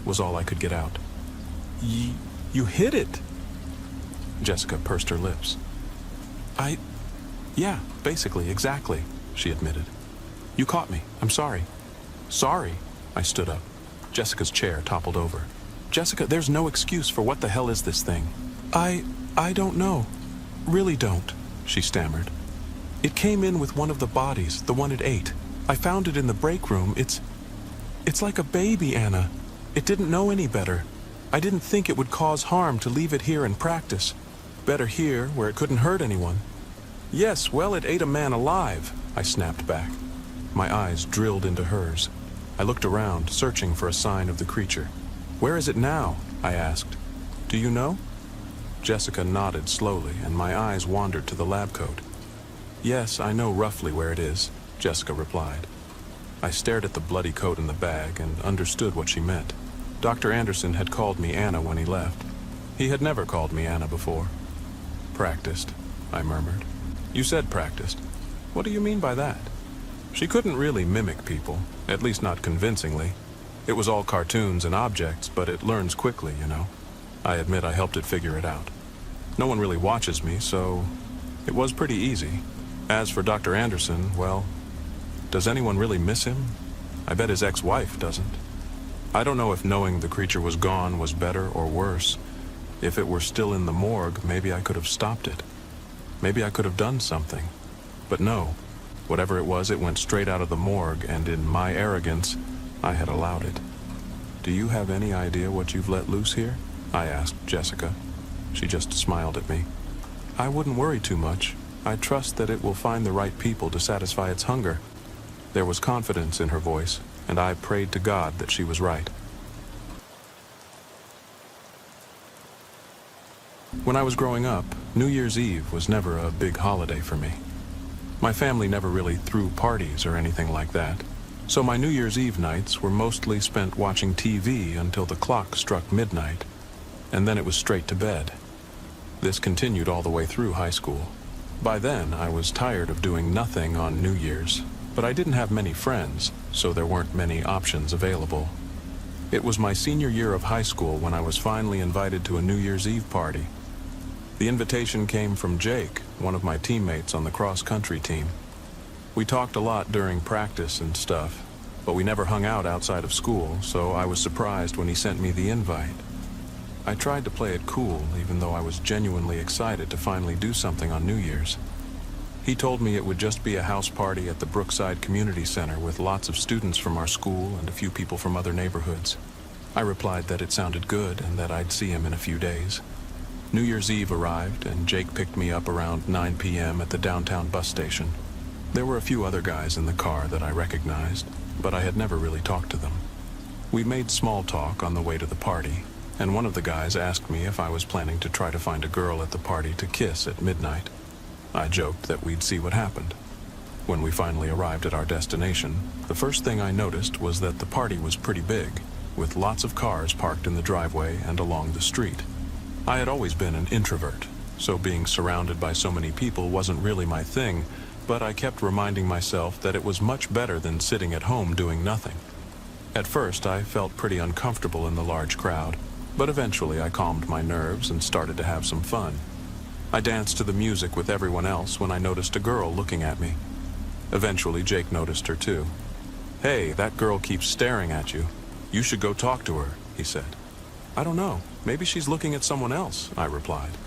was all I could get out. You hid it." Jessica pursed her lips. Yeah, basically, exactly," she admitted. "You caught me. I'm sorry." "Sorry?" I stood up. Jessica's chair toppled over. "Jessica, there's no excuse for what the hell is this thing?" I don't know. Really don't," she stammered. "It came in with one of the bodies, the one it ate. I found it in the break room. It's like a baby, Anna. It didn't know any better. I didn't think it would cause harm to leave it here and practice. Better here, where it couldn't hurt anyone." "Yes, well, it ate a man alive," I snapped back. My eyes drilled into hers. I looked around, searching for a sign of the creature. "Where is it now?" I asked. "Do you know?" Jessica nodded slowly, and my eyes wandered to the lab coat. "Yes, I know roughly where it is," Jessica replied. I stared at the bloody coat in the bag and understood what she meant. Dr. Anderson had called me Anna when he left. He had never called me Anna before. "Practiced," I murmured. "You said practiced. What do you mean by that?" She couldn't really mimic people, at least not convincingly. It was all cartoons and objects, but it learns quickly, you know. I admit I helped it figure it out. No one really watches me, so it was pretty easy. As for Dr. Anderson, well, does anyone really miss him? I bet his ex-wife doesn't. I don't know if knowing the creature was gone was better or worse. If it were still in the morgue, maybe I could have stopped it. Maybe I could have done something. But no, whatever it was, it went straight out of the morgue, and in my arrogance, I had allowed it. Do you have any idea what you've let loose here? I asked Jessica. She just smiled at me. I wouldn't worry too much. I trust that it will find the right people to satisfy its hunger. There was confidence in her voice, and I prayed to God that she was right. When I was growing up, New Year's Eve was never a big holiday for me. My family never really threw parties or anything like that, so my New Year's Eve nights were mostly spent watching TV until the clock struck midnight, and then it was straight to bed. This continued all the way through high school. By then, I was tired of doing nothing on New Year's, but I didn't have many friends, so there weren't many options available. It was my senior year of high school when I was finally invited to a New Year's Eve party. The invitation came from Jake, one of my teammates on the cross-country team. We talked a lot during practice and stuff, but we never hung out outside of school, so I was surprised when he sent me the invite. I tried to play it cool, even though I was genuinely excited to finally do something on New Year's. He told me it would just be a house party at the Brookside Community Center with lots of students from our school and a few people from other neighborhoods. I replied that it sounded good and that I'd see him in a few days. New Year's Eve arrived, and Jake picked me up around 9 p.m. at the downtown bus station. There were a few other guys in the car that I recognized, but I had never really talked to them. We made small talk on the way to the party, and one of the guys asked me if I was planning to try to find a girl at the party to kiss at midnight. I joked that we'd see what happened. When we finally arrived at our destination, the first thing I noticed was that the party was pretty big, with lots of cars parked in the driveway and along the street. I had always been an introvert, so being surrounded by so many people wasn't really my thing, but I kept reminding myself that it was much better than sitting at home doing nothing. At first, I felt pretty uncomfortable in the large crowd, but eventually I calmed my nerves and started to have some fun. I danced to the music with everyone else when I noticed a girl looking at me. Eventually, Jake noticed her too. "Hey, that girl keeps staring at you. You should go talk to her," he said. "I don't know. Maybe she's looking at someone else," I replied.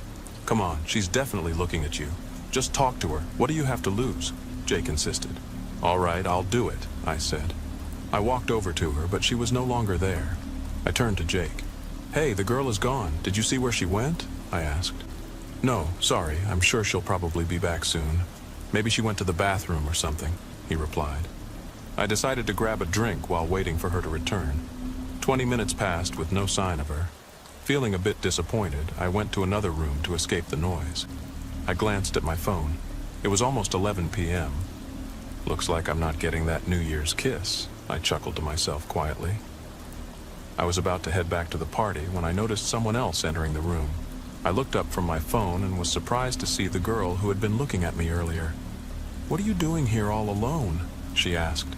"Come on, she's definitely looking at you. Just talk to her. What do you have to lose?" Jake insisted. "All right, I'll do it," I said. I walked over to her, but she was no longer there. I turned to Jake. "Hey, the girl is gone. Did you see where she went?" I asked. "No, sorry. I'm sure she'll probably be back soon. Maybe she went to the bathroom or something," he replied. I decided to grab a drink while waiting for her to return. 20 minutes passed with no sign of her. Feeling a bit disappointed, I went to another room to escape the noise. I glanced at my phone. It was almost 11 p.m. Looks like I'm not getting that New Year's kiss, I chuckled to myself quietly. I was about to head back to the party when I noticed someone else entering the room. I looked up from my phone and was surprised to see the girl who had been looking at me earlier. "What are you doing here all alone?" she asked.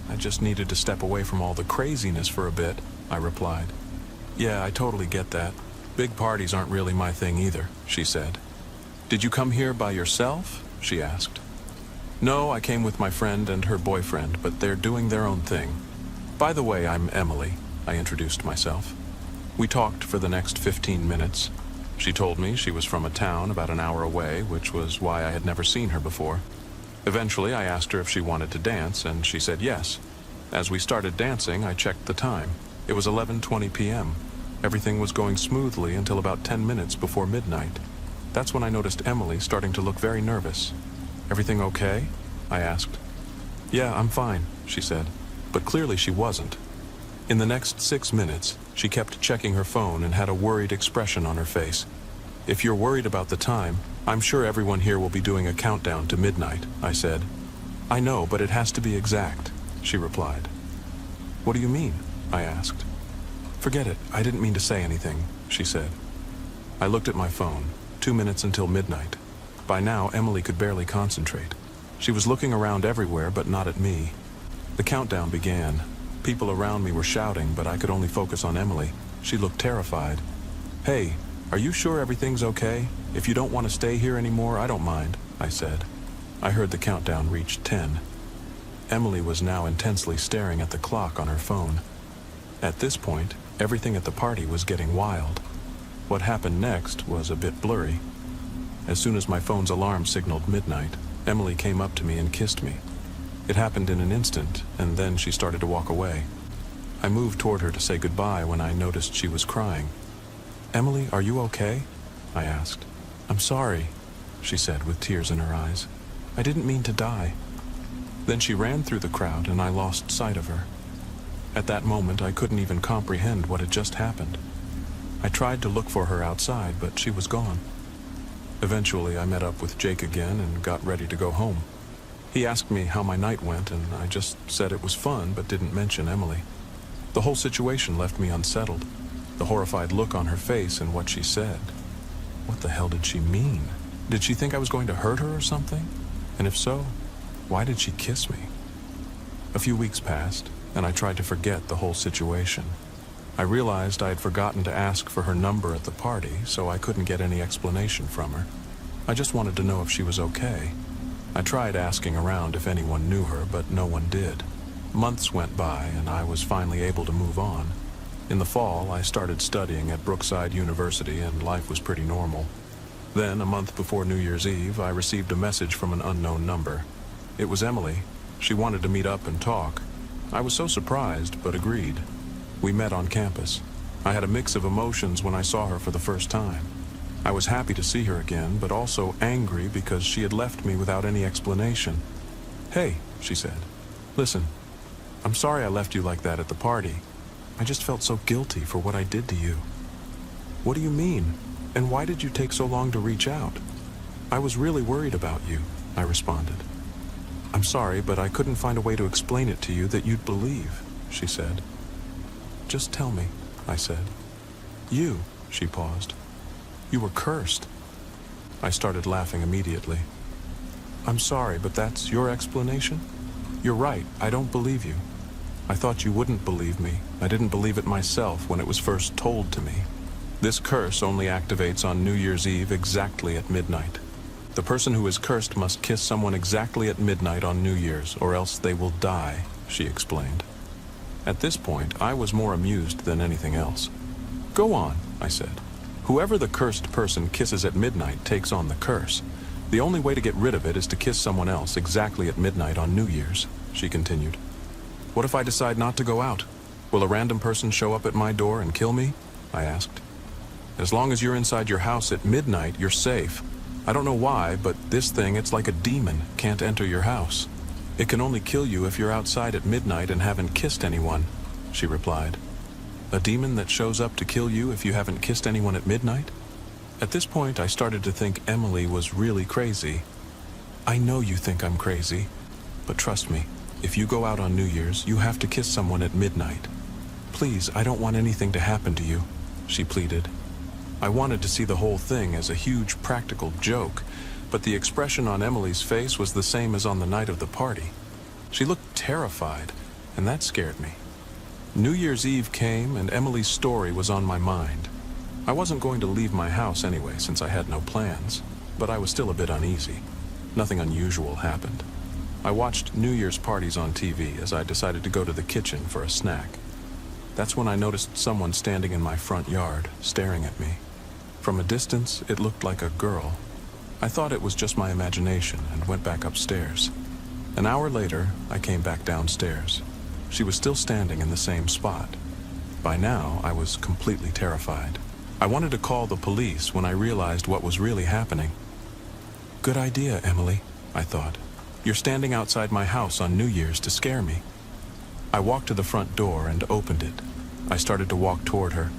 "I just needed to step away from all the craziness for a bit," I replied. "Yeah, I totally get that. Big parties aren't really my thing either," she said. "Did you come here by yourself?" she asked. "No, I came with my friend and her boyfriend, but they're doing their own thing. By the way, I'm Emily," I introduced myself. We talked for the next 15 minutes. She told me she was from a town about an hour away, which was why I had never seen her before. Eventually, I asked her if she wanted to dance, and she said yes. As we started dancing, I checked the time. It was 11:20 p.m. Everything was going smoothly until about 10 minutes before midnight. That's when I noticed Emily starting to look very nervous. "Everything okay?" I asked. "Yeah, I'm fine," she said, but clearly she wasn't. In the next 6 minutes, she kept checking her phone and had a worried expression on her face. "If you're worried about the time, I'm sure everyone here will be doing a countdown to midnight," I said. "I know, but it has to be exact," she replied. "What do you mean?" I asked. "Forget it, I didn't mean to say anything," she said. I looked at my phone. 2 minutes until midnight. By now, Emily could barely concentrate. She was looking around everywhere, but not at me. The countdown began. People around me were shouting, but I could only focus on Emily. She looked terrified. "Hey, are you sure everything's okay? If you don't want to stay here anymore, I don't mind," I said. I heard the countdown reach 10. Emily was now intensely staring at the clock on her phone. At this point, everything at the party was getting wild. What happened next was a bit blurry. As soon as my phone's alarm signaled midnight, Emily came up to me and kissed me. It happened in an instant, and then she started to walk away. I moved toward her to say goodbye when I noticed she was crying. "Emily, are you okay?" I asked. "I'm sorry," she said with tears in her eyes. "I didn't mean to die." Then she ran through the crowd and I lost sight of her. At that moment, I couldn't even comprehend what had just happened. I tried to look for her outside, but she was gone. Eventually, I met up with Jake again and got ready to go home. He asked me how my night went, and I just said it was fun, but didn't mention Emily. The whole situation left me unsettled, the horrified look on her face and what she said. What the hell did she mean? Did she think I was going to hurt her or something? And if so, why did she kiss me? A few weeks passed, and I tried to forget the whole situation. I realized I had forgotten to ask for her number at the party, so I couldn't get any explanation from her. I just wanted to know if she was okay. I tried asking around if anyone knew her, but no one did. Months went by, and I was finally able to move on. In the fall, I started studying at Brookside University, and life was pretty normal. Then, a month before New Year's Eve, I received a message from an unknown number. It was Emily. She wanted to meet up and talk. I was so surprised, but agreed. We met on campus. I had a mix of emotions when I saw her for the first time. I was happy to see her again, but also angry because she had left me without any explanation. "Hey," she said. "Listen, I'm sorry I left you like that at the party. I just felt so guilty for what I did to you." "What do you mean? And why did you take so long to reach out?" "I was really worried about you," I responded. "I'm sorry, but I couldn't find a way to explain it to you that you'd believe," she said. "Just tell me," I said. "You," she paused. "You were cursed." I started laughing immediately. "I'm sorry, but that's your explanation? You're right, I don't believe you. I thought you wouldn't believe me. I didn't believe it myself when it was first told to me. This curse only activates on New Year's Eve exactly at midnight. The person who is cursed must kiss someone exactly at midnight on New Year's, or else they will die," she explained. At this point, I was more amused than anything else. "Go on," I said. "Whoever the cursed person kisses at midnight takes on the curse. The only way to get rid of it is to kiss someone else exactly at midnight on New Year's," she continued. "What if I decide not to go out? Will a random person show up at my door and kill me?" I asked. "As long as you're inside your house at midnight, you're safe. I don't know why, but this thing, it's like a demon, can't enter your house. It can only kill you if you're outside at midnight and haven't kissed anyone," she replied. "A demon that shows up to kill you if you haven't kissed anyone at midnight?" At this point, I started to think Emily was really crazy. "I know you think I'm crazy, but trust me, if you go out on New Year's, you have to kiss someone at midnight. Please, I don't want anything to happen to you," she pleaded. I wanted to see the whole thing as a huge practical joke, but the expression on Emily's face was the same as on the night of the party. She looked terrified, and that scared me. New Year's Eve came, and Emily's story was on my mind. I wasn't going to leave my house anyway, since I had no plans, but I was still a bit uneasy. Nothing unusual happened. I watched New Year's parties on TV as I decided to go to the kitchen for a snack. That's when I noticed someone standing in my front yard, staring at me. From a distance, it looked like a girl. I thought it was just my imagination and went back upstairs. An hour later, I came back downstairs. She was still standing in the same spot. By now, I was completely terrified. I wanted to call the police when I realized what was really happening. "Good idea, Emily," I thought. "You're standing outside my house on New Year's to scare me." I walked to the front door and opened it. I started to walk toward her.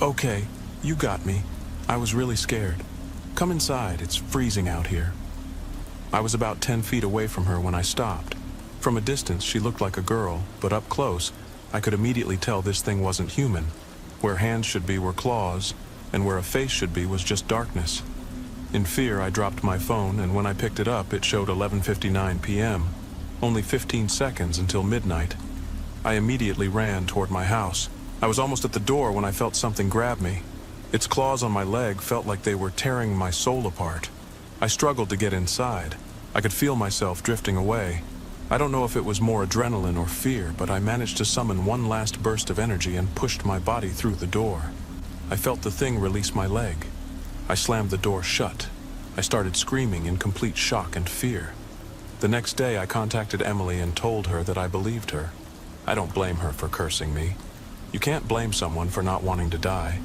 "Okay, you got me. I was really scared. Come inside, it's freezing out here." I was about 10 feet away from her when I stopped. From a distance, she looked like a girl, but up close, I could immediately tell this thing wasn't human. Where hands should be were claws, and where a face should be was just darkness. In fear, I dropped my phone, and when I picked it up, it showed 11:59 p.m., only 15 seconds until midnight. I immediately ran toward my house. I was almost at the door when I felt something grab me. Its claws on my leg felt like they were tearing my soul apart. I struggled to get inside. I could feel myself drifting away. I don't know if it was more adrenaline or fear, but I managed to summon one last burst of energy and pushed my body through the door. I felt the thing release my leg. I slammed the door shut. I started screaming in complete shock and fear. The next day, I contacted Emily and told her that I believed her. I don't blame her for cursing me. You can't blame someone for not wanting to die.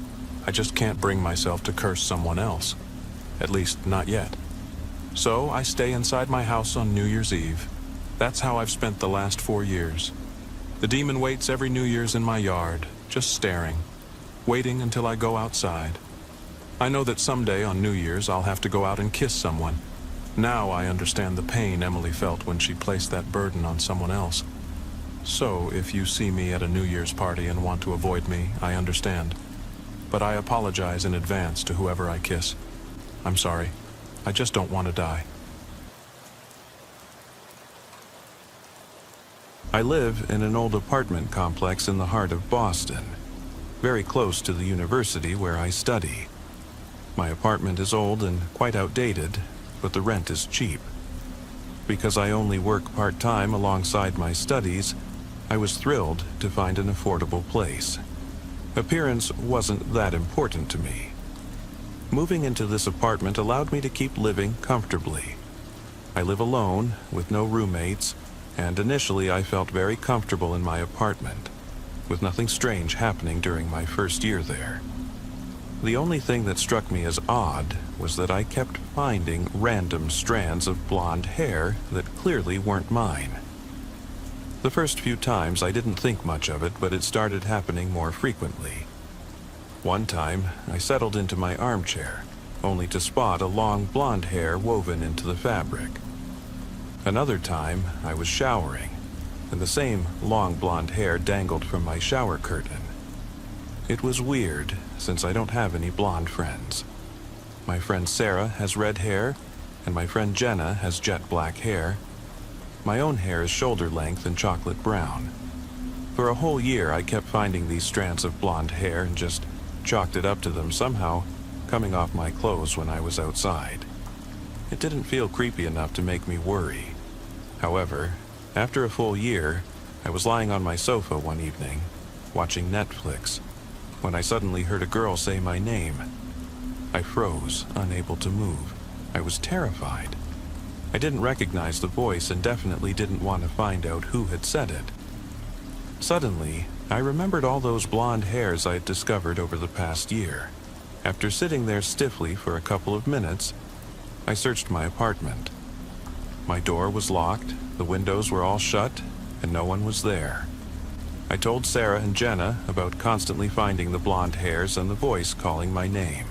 I just can't bring myself to curse someone else. At least, not yet. So, I stay inside my house on New Year's Eve. That's how I've spent the last 4 years. The demon waits every New Year's in my yard, just staring, waiting until I go outside. I know that someday on New Year's I'll have to go out and kiss someone. Now I understand the pain Emily felt when she placed that burden on someone else. So, if you see me at a New Year's party and want to avoid me, I understand. But I apologize in advance to whoever I kiss. I'm sorry. I just don't want to die. I live in an old apartment complex in the heart of Boston, very close to the university where I study. My apartment is old and quite outdated, but the rent is cheap. Because I only work part-time alongside my studies, I was thrilled to find an affordable place. Appearance wasn't that important to me. Moving into this apartment allowed me to keep living comfortably. I live alone, with no roommates, and initially I felt very comfortable in my apartment, with nothing strange happening during my first year there. The only thing that struck me as odd was that I kept finding random strands of blonde hair that clearly weren't mine. The first few times I didn't think much of it, but it started happening more frequently. One time, I settled into my armchair, only to spot a long blonde hair woven into the fabric. Another time, I was showering, and the same long blonde hair dangled from my shower curtain. It was weird, since I don't have any blonde friends. My friend Sarah has red hair, and my friend Jenna has jet black hair. My own hair is shoulder length and chocolate brown. For a whole year, I kept finding these strands of blonde hair and just chalked it up to them somehow coming off my clothes when I was outside. It didn't feel creepy enough to make me worry. However, after a full year, I was lying on my sofa one evening, watching Netflix, when I suddenly heard a girl say my name. I froze, unable to move. I was terrified. I didn't recognize the voice and definitely didn't want to find out who had said it. Suddenly, I remembered all those blonde hairs I had discovered over the past year. After sitting there stiffly for a couple of minutes, I searched my apartment. My door was locked, the windows were all shut, and no one was there. I told Sarah and Jenna about constantly finding the blonde hairs and the voice calling my name.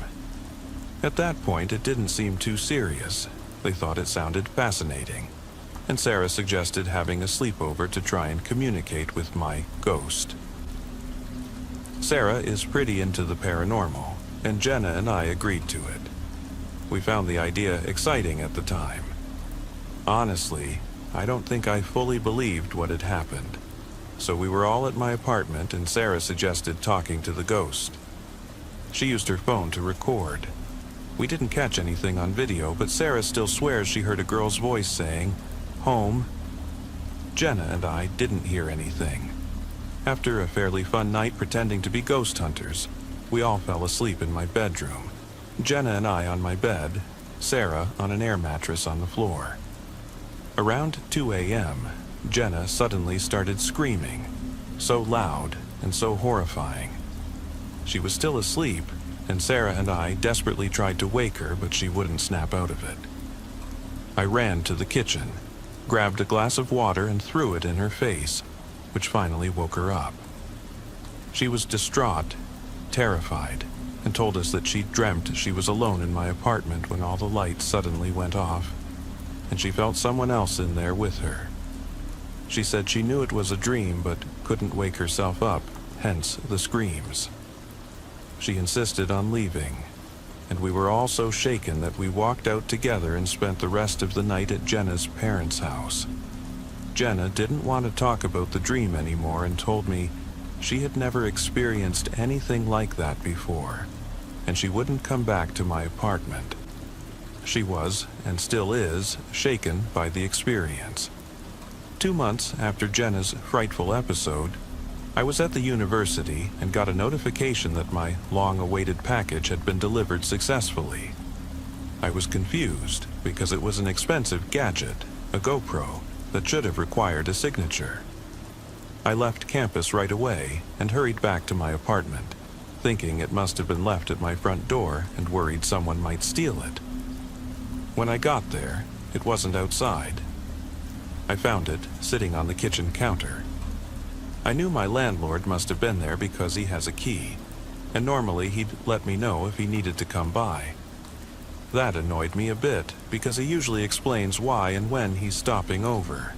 At that point, it didn't seem too serious. They thought it sounded fascinating, and Sarah suggested having a sleepover to try and communicate with my ghost. Sarah is pretty into the paranormal, and Jenna and I agreed to it. We found the idea exciting at the time. Honestly, I don't think I fully believed what had happened. So we were all at my apartment and Sarah suggested talking to the ghost. She used her phone to record. We didn't catch anything on video, but Sarah still swears she heard a girl's voice saying, "Home." Jenna and I didn't hear anything. After a fairly fun night pretending to be ghost hunters, we all fell asleep in my bedroom. Jenna and I on my bed, Sarah on an air mattress on the floor. Around 2 a.m., Jenna suddenly started screaming, so loud and so horrifying. She was still asleep, and Sarah and I desperately tried to wake her, but she wouldn't snap out of it. I ran to the kitchen, grabbed a glass of water and threw it in her face, which finally woke her up. She was distraught, terrified, and told us that she dreamt she was alone in my apartment when all the lights suddenly went off, and she felt someone else in there with her. She said she knew it was a dream but couldn't wake herself up, hence the screams. She insisted on leaving, and we were all so shaken that we walked out together and spent the rest of the night at Jenna's parents' house. Jenna didn't want to talk about the dream anymore and told me she had never experienced anything like that before, and she wouldn't come back to my apartment. She was, and still is, shaken by the experience. 2 months after Jenna's frightful episode, I was at the university and got a notification that my long-awaited package had been delivered successfully. I was confused because it was an expensive gadget, a GoPro, that should have required a signature. I left campus right away and hurried back to my apartment, thinking it must have been left at my front door and worried someone might steal it. When I got there, it wasn't outside. I found it sitting on the kitchen counter. I knew my landlord must have been there because he has a key, and normally he'd let me know if he needed to come by. That annoyed me a bit because he usually explains why and when he's stopping over.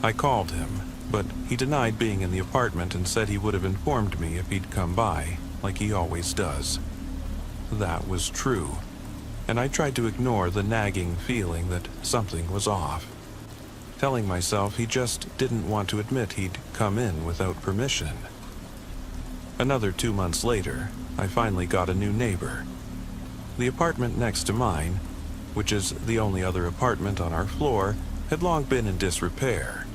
I called him, but he denied being in the apartment and said he would have informed me if he'd come by, like he always does. That was true, and I tried to ignore the nagging feeling that something was off, telling myself he just didn't want to admit he'd come in without permission. Another 2 months later, I finally got a new neighbor. The apartment next to mine, which is the only other apartment on our floor, had long been in disrepair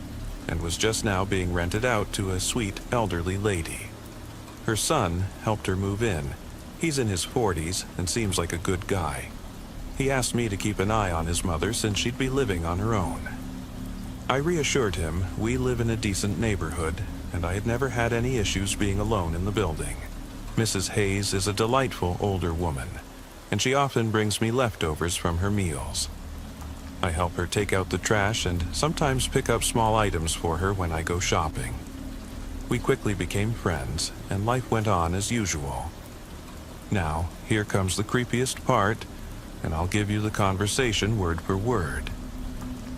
and was just now being rented out to a sweet elderly lady. Her son helped her move in. He's in his 40s and seems like a good guy. He asked me to keep an eye on his mother since she'd be living on her own. I reassured him we live in a decent neighborhood, and I had never had any issues being alone in the building. Mrs. Hayes is a delightful older woman, and she often brings me leftovers from her meals. I help her take out the trash and sometimes pick up small items for her when I go shopping. We quickly became friends, and life went on as usual. Now, here comes the creepiest part, and I'll give you the conversation word for word.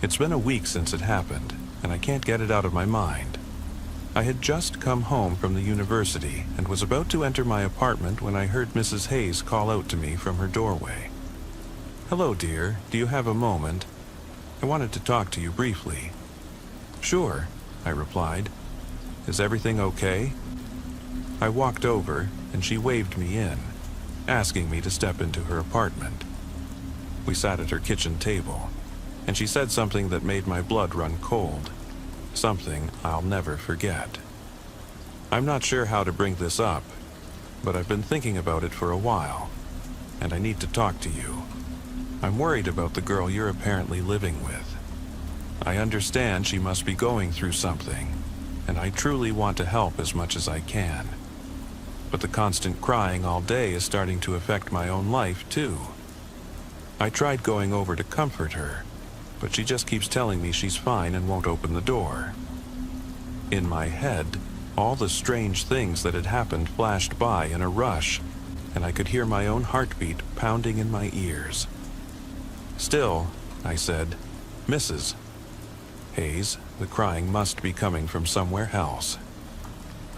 It's been a week since it happened, and I can't get it out of my mind. I had just come home from the university and was about to enter my apartment when I heard Mrs. Hayes call out to me from her doorway. "Hello, dear. Do you have a moment? I wanted to talk to you briefly." "Sure," I replied. "Is everything okay?" I walked over, and she waved me in, asking me to step into her apartment. We sat at her kitchen table, and she said something that made my blood run cold, something I'll never forget. I'm not sure how to bring this up, but I've been thinking about it for a while, and I need to talk to you. I'm worried about the girl you're apparently living with. I understand she must be going through something, and I truly want to help as much as I can. But the constant crying all day is starting to affect my own life, too. I tried going over to comfort her, but she just keeps telling me she's fine and won't open the door. In my head, all the strange things that had happened flashed by in a rush, and I could hear my own heartbeat pounding in my ears. "Still," I said, "Mrs. Hayes, the crying must be coming from somewhere else.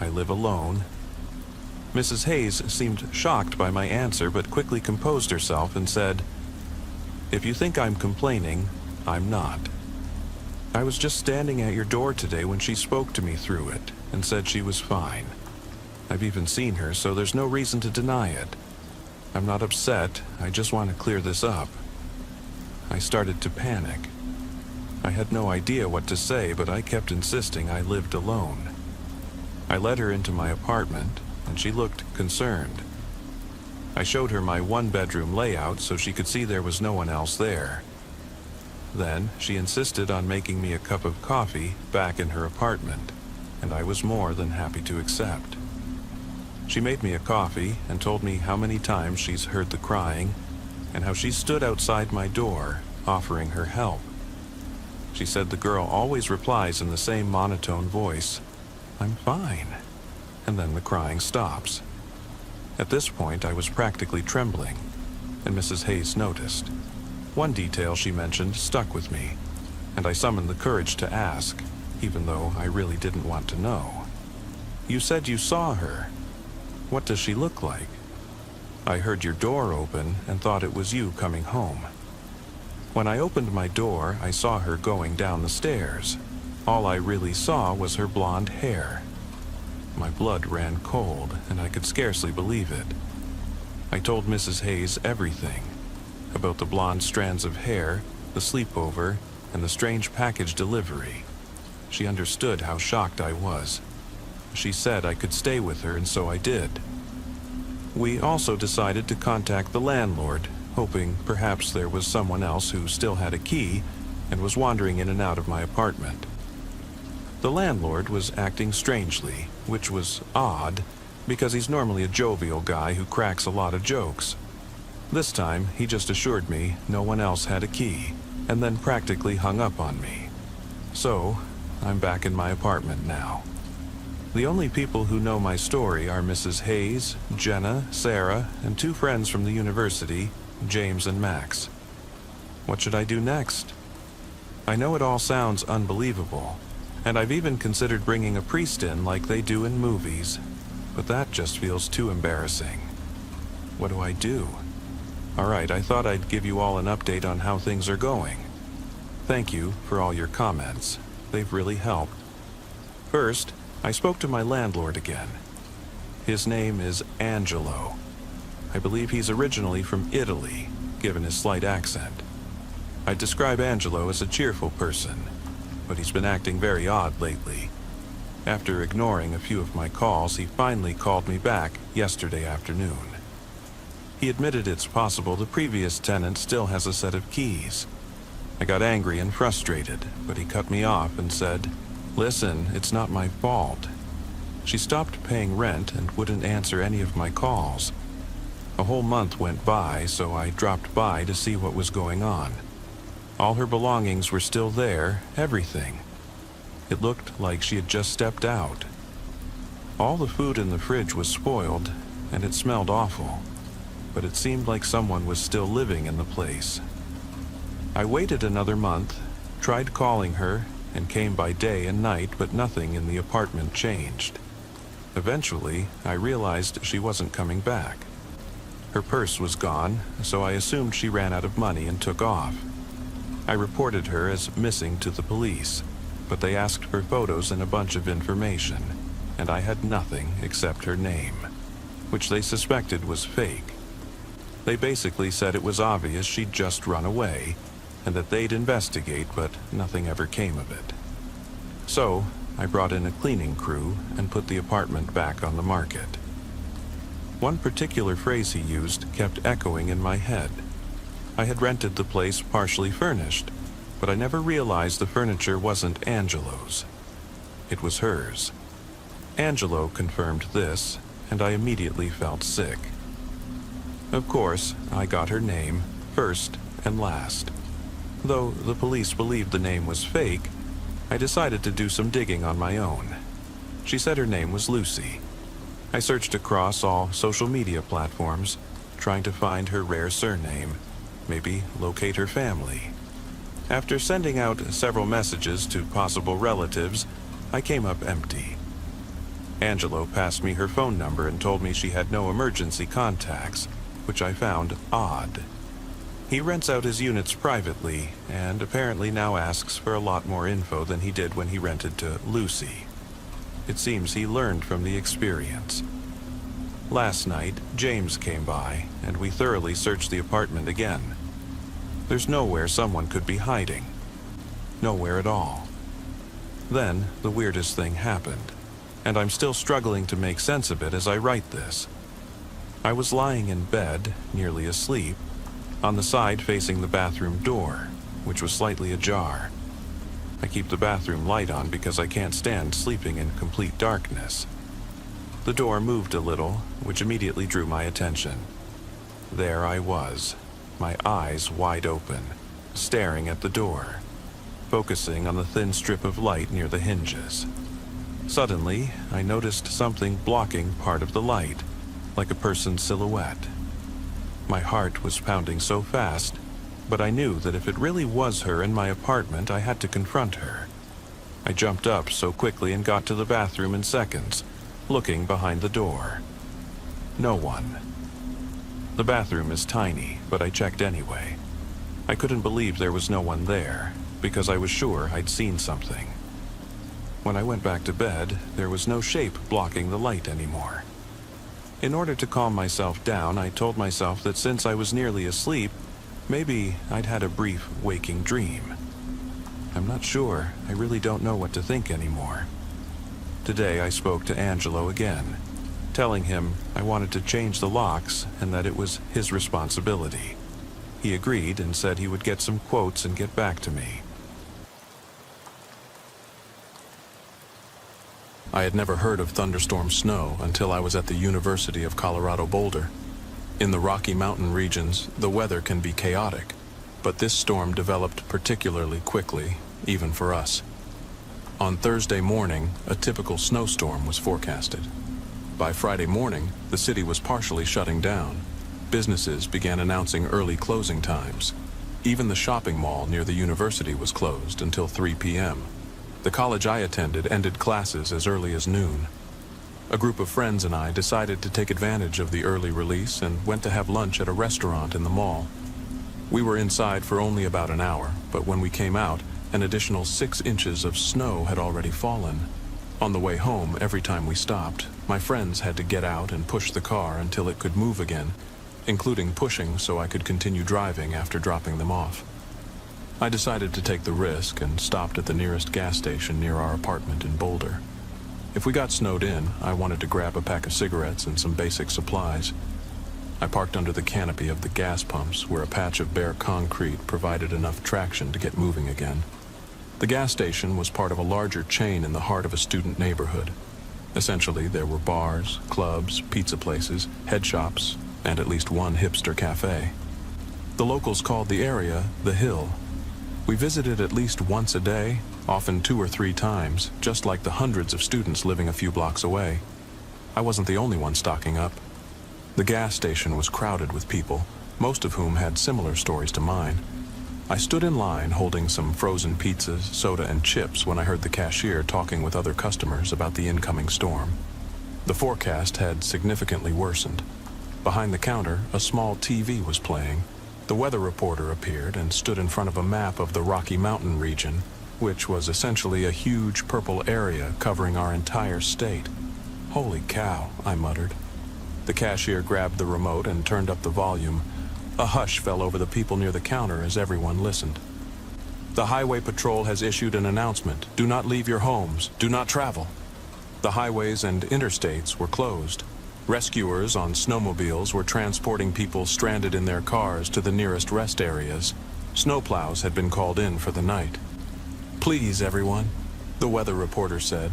I live alone." Mrs. Hayes seemed shocked by my answer, but quickly composed herself and said, "If you think I'm complaining, I'm not. I was just standing at your door today when she spoke to me through it and said she was fine. I've even seen her, so there's no reason to deny it. I'm not upset, I just want to clear this up." I started to panic. I had no idea what to say, but I kept insisting I lived alone. I led her into my apartment, and she looked concerned. I showed her my one-bedroom layout so she could see there was no one else there. Then she insisted on making me a cup of coffee back in her apartment, and I was more than happy to accept. She made me a coffee and told me how many times she's heard the crying and how she stood outside my door offering her help. She said the girl always replies in the same monotone voice, "I'm fine," and then the crying stops. At this point, I was practically trembling, and Mrs. Hayes noticed. One detail she mentioned stuck with me, and I summoned the courage to ask, even though I really didn't want to know. "You said you saw her. What does she look like? I heard your door open and thought it was you coming home." When I opened my door, I saw her going down the stairs. All I really saw was her blonde hair. My blood ran cold, and I could scarcely believe it. I told Mrs. Hayes everything, about the blonde strands of hair, the sleepover, and the strange package delivery. She understood how shocked I was. She said I could stay with her, and so I did. We also decided to contact the landlord, hoping perhaps there was someone else who still had a key and was wandering in and out of my apartment. The landlord was acting strangely, which was odd, because he's normally a jovial guy who cracks a lot of jokes. This time, he just assured me no one else had a key, and then practically hung up on me. So, I'm back in my apartment now. The only people who know my story are Mrs. Hayes, Jenna, Sarah, and 2 friends from the university, James and Max. What should I do next? I know it all sounds unbelievable, and I've even considered bringing a priest in like they do in movies, but that just feels too embarrassing. What do I do? Alright, I thought I'd give you all an update on how things are going. Thank you for all your comments. They've really helped. First, I spoke to my landlord again. His name is Angelo. I believe he's originally from Italy, given his slight accent. I'd describe Angelo as a cheerful person, but he's been acting very odd lately. After ignoring a few of my calls, he finally called me back yesterday afternoon. He admitted it's possible the previous tenant still has a set of keys. I got angry and frustrated, but he cut me off and said, "Listen, it's not my fault." She stopped paying rent and wouldn't answer any of my calls. A whole month went by, so I dropped by to see what was going on. All her belongings were still there, everything. It looked like she had just stepped out. All the food in the fridge was spoiled, and it smelled awful, but it seemed like someone was still living in the place. I waited another month, tried calling her, and came by day and night, but nothing in the apartment changed. Eventually, I realized she wasn't coming back. Her purse was gone, so I assumed she ran out of money and took off. I reported her as missing to the police, but they asked for photos and a bunch of information, and I had nothing except her name, which they suspected was fake. They basically said it was obvious she'd just run away, and that they'd investigate, but nothing ever came of it. So, I brought in a cleaning crew and put the apartment back on the market. One particular phrase he used kept echoing in my head. I had rented the place partially furnished, but I never realized the furniture wasn't Angelo's. It was hers. Angelo confirmed this, and I immediately felt sick. Of course, I got her name, first and last. Though the police believed the name was fake, I decided to do some digging on my own. She said her name was Lucy. I searched across all social media platforms, trying to find her rare surname, maybe locate her family. After sending out several messages to possible relatives, I came up empty. Angelo passed me her phone number and told me she had no emergency contacts, which I found odd. He rents out his units privately, and apparently now asks for a lot more info than he did when he rented to Lucy. It seems he learned from the experience. Last night, James came by, and we thoroughly searched the apartment again. There's nowhere someone could be hiding. Nowhere at all. Then, the weirdest thing happened, and I'm still struggling to make sense of it as I write this. I was lying in bed, nearly asleep, on the side facing the bathroom door, which was slightly ajar. I keep the bathroom light on because I can't stand sleeping in complete darkness. The door moved a little, which immediately drew my attention. There I was, my eyes wide open, staring at the door, focusing on the thin strip of light near the hinges. Suddenly, I noticed something blocking part of the light, like a person's silhouette. My heart was pounding so fast, but I knew that if it really was her in my apartment, I had to confront her. I jumped up so quickly and got to the bathroom in seconds, looking behind the door. No one. The bathroom is tiny, but I checked anyway. I couldn't believe there was no one there, because I was sure I'd seen something. When I went back to bed, there was no shape blocking the light anymore. In order to calm myself down, I told myself that since I was nearly asleep, maybe I'd had a brief waking dream. I'm not sure. I really don't know what to think anymore. Today I spoke to Angelo again, telling him I wanted to change the locks and that it was his responsibility. He agreed and said he would get some quotes and get back to me. I had never heard of thunderstorm snow until I was at the University of Colorado Boulder. In the Rocky Mountain regions, the weather can be chaotic, but this storm developed particularly quickly, even for us. On Thursday morning, a typical snowstorm was forecasted. By Friday morning, the city was partially shutting down. Businesses began announcing early closing times. Even the shopping mall near the university was closed until 3 p.m. The college I attended ended classes as early as noon. A group of friends and I decided to take advantage of the early release and went to have lunch at a restaurant in the mall. We were inside for only about an hour, but when we came out, an additional 6 inches of snow had already fallen. On the way home, every time we stopped, my friends had to get out and push the car until it could move again, including pushing so I could continue driving after dropping them off. I decided to take the risk and stopped at the nearest gas station near our apartment in Boulder. If we got snowed in, I wanted to grab a pack of cigarettes and some basic supplies. I parked under the canopy of the gas pumps where a patch of bare concrete provided enough traction to get moving again. The gas station was part of a larger chain in the heart of a student neighborhood. Essentially, there were bars, clubs, pizza places, head shops, and at least one hipster cafe. The locals called the area the Hill. We visited at least once a day, often 2 or 3 times, just like the hundreds of students living a few blocks away. I wasn't the only one stocking up. The gas station was crowded with people, most of whom had similar stories to mine. I stood in line holding some frozen pizzas, soda, and chips when I heard the cashier talking with other customers about the incoming storm. The forecast had significantly worsened. Behind the counter, a small TV was playing. The weather reporter appeared and stood in front of a map of the Rocky Mountain region, which was essentially a huge purple area covering our entire state. "Holy cow," I muttered. The cashier grabbed the remote and turned up the volume. A hush fell over the people near the counter as everyone listened. "The Highway Patrol has issued an announcement. Do not leave your homes. Do not travel." The highways and interstates were closed. Rescuers on snowmobiles were transporting people stranded in their cars to the nearest rest areas. Snowplows had been called in for the night. "Please, everyone," the weather reporter said.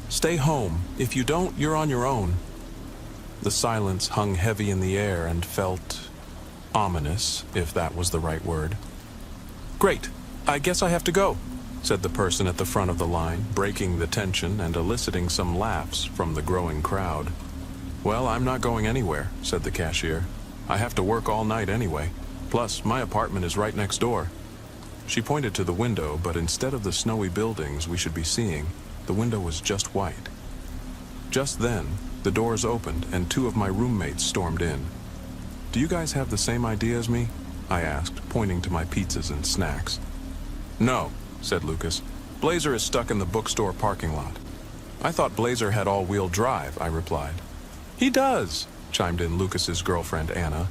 "Stay home. If you don't, you're on your own." The silence hung heavy in the air and felt ominous, if that was the right word. "Great. I guess I have to go," said the person at the front of the line, breaking the tension and eliciting some laughs from the growing crowd. "Well, I'm not going anywhere," said the cashier. "I have to work all night anyway. Plus, my apartment is right next door." She pointed to the window, but instead of the snowy buildings we should be seeing, the window was just white. Just then, the doors opened and 2 of my roommates stormed in. "Do you guys have the same idea as me?" I asked, pointing to my pizzas and snacks. "No," said Lucas. "Blazer is stuck in the bookstore parking lot." "I thought Blazer had all-wheel drive," I replied. "He does," chimed in Lucas's girlfriend Anna.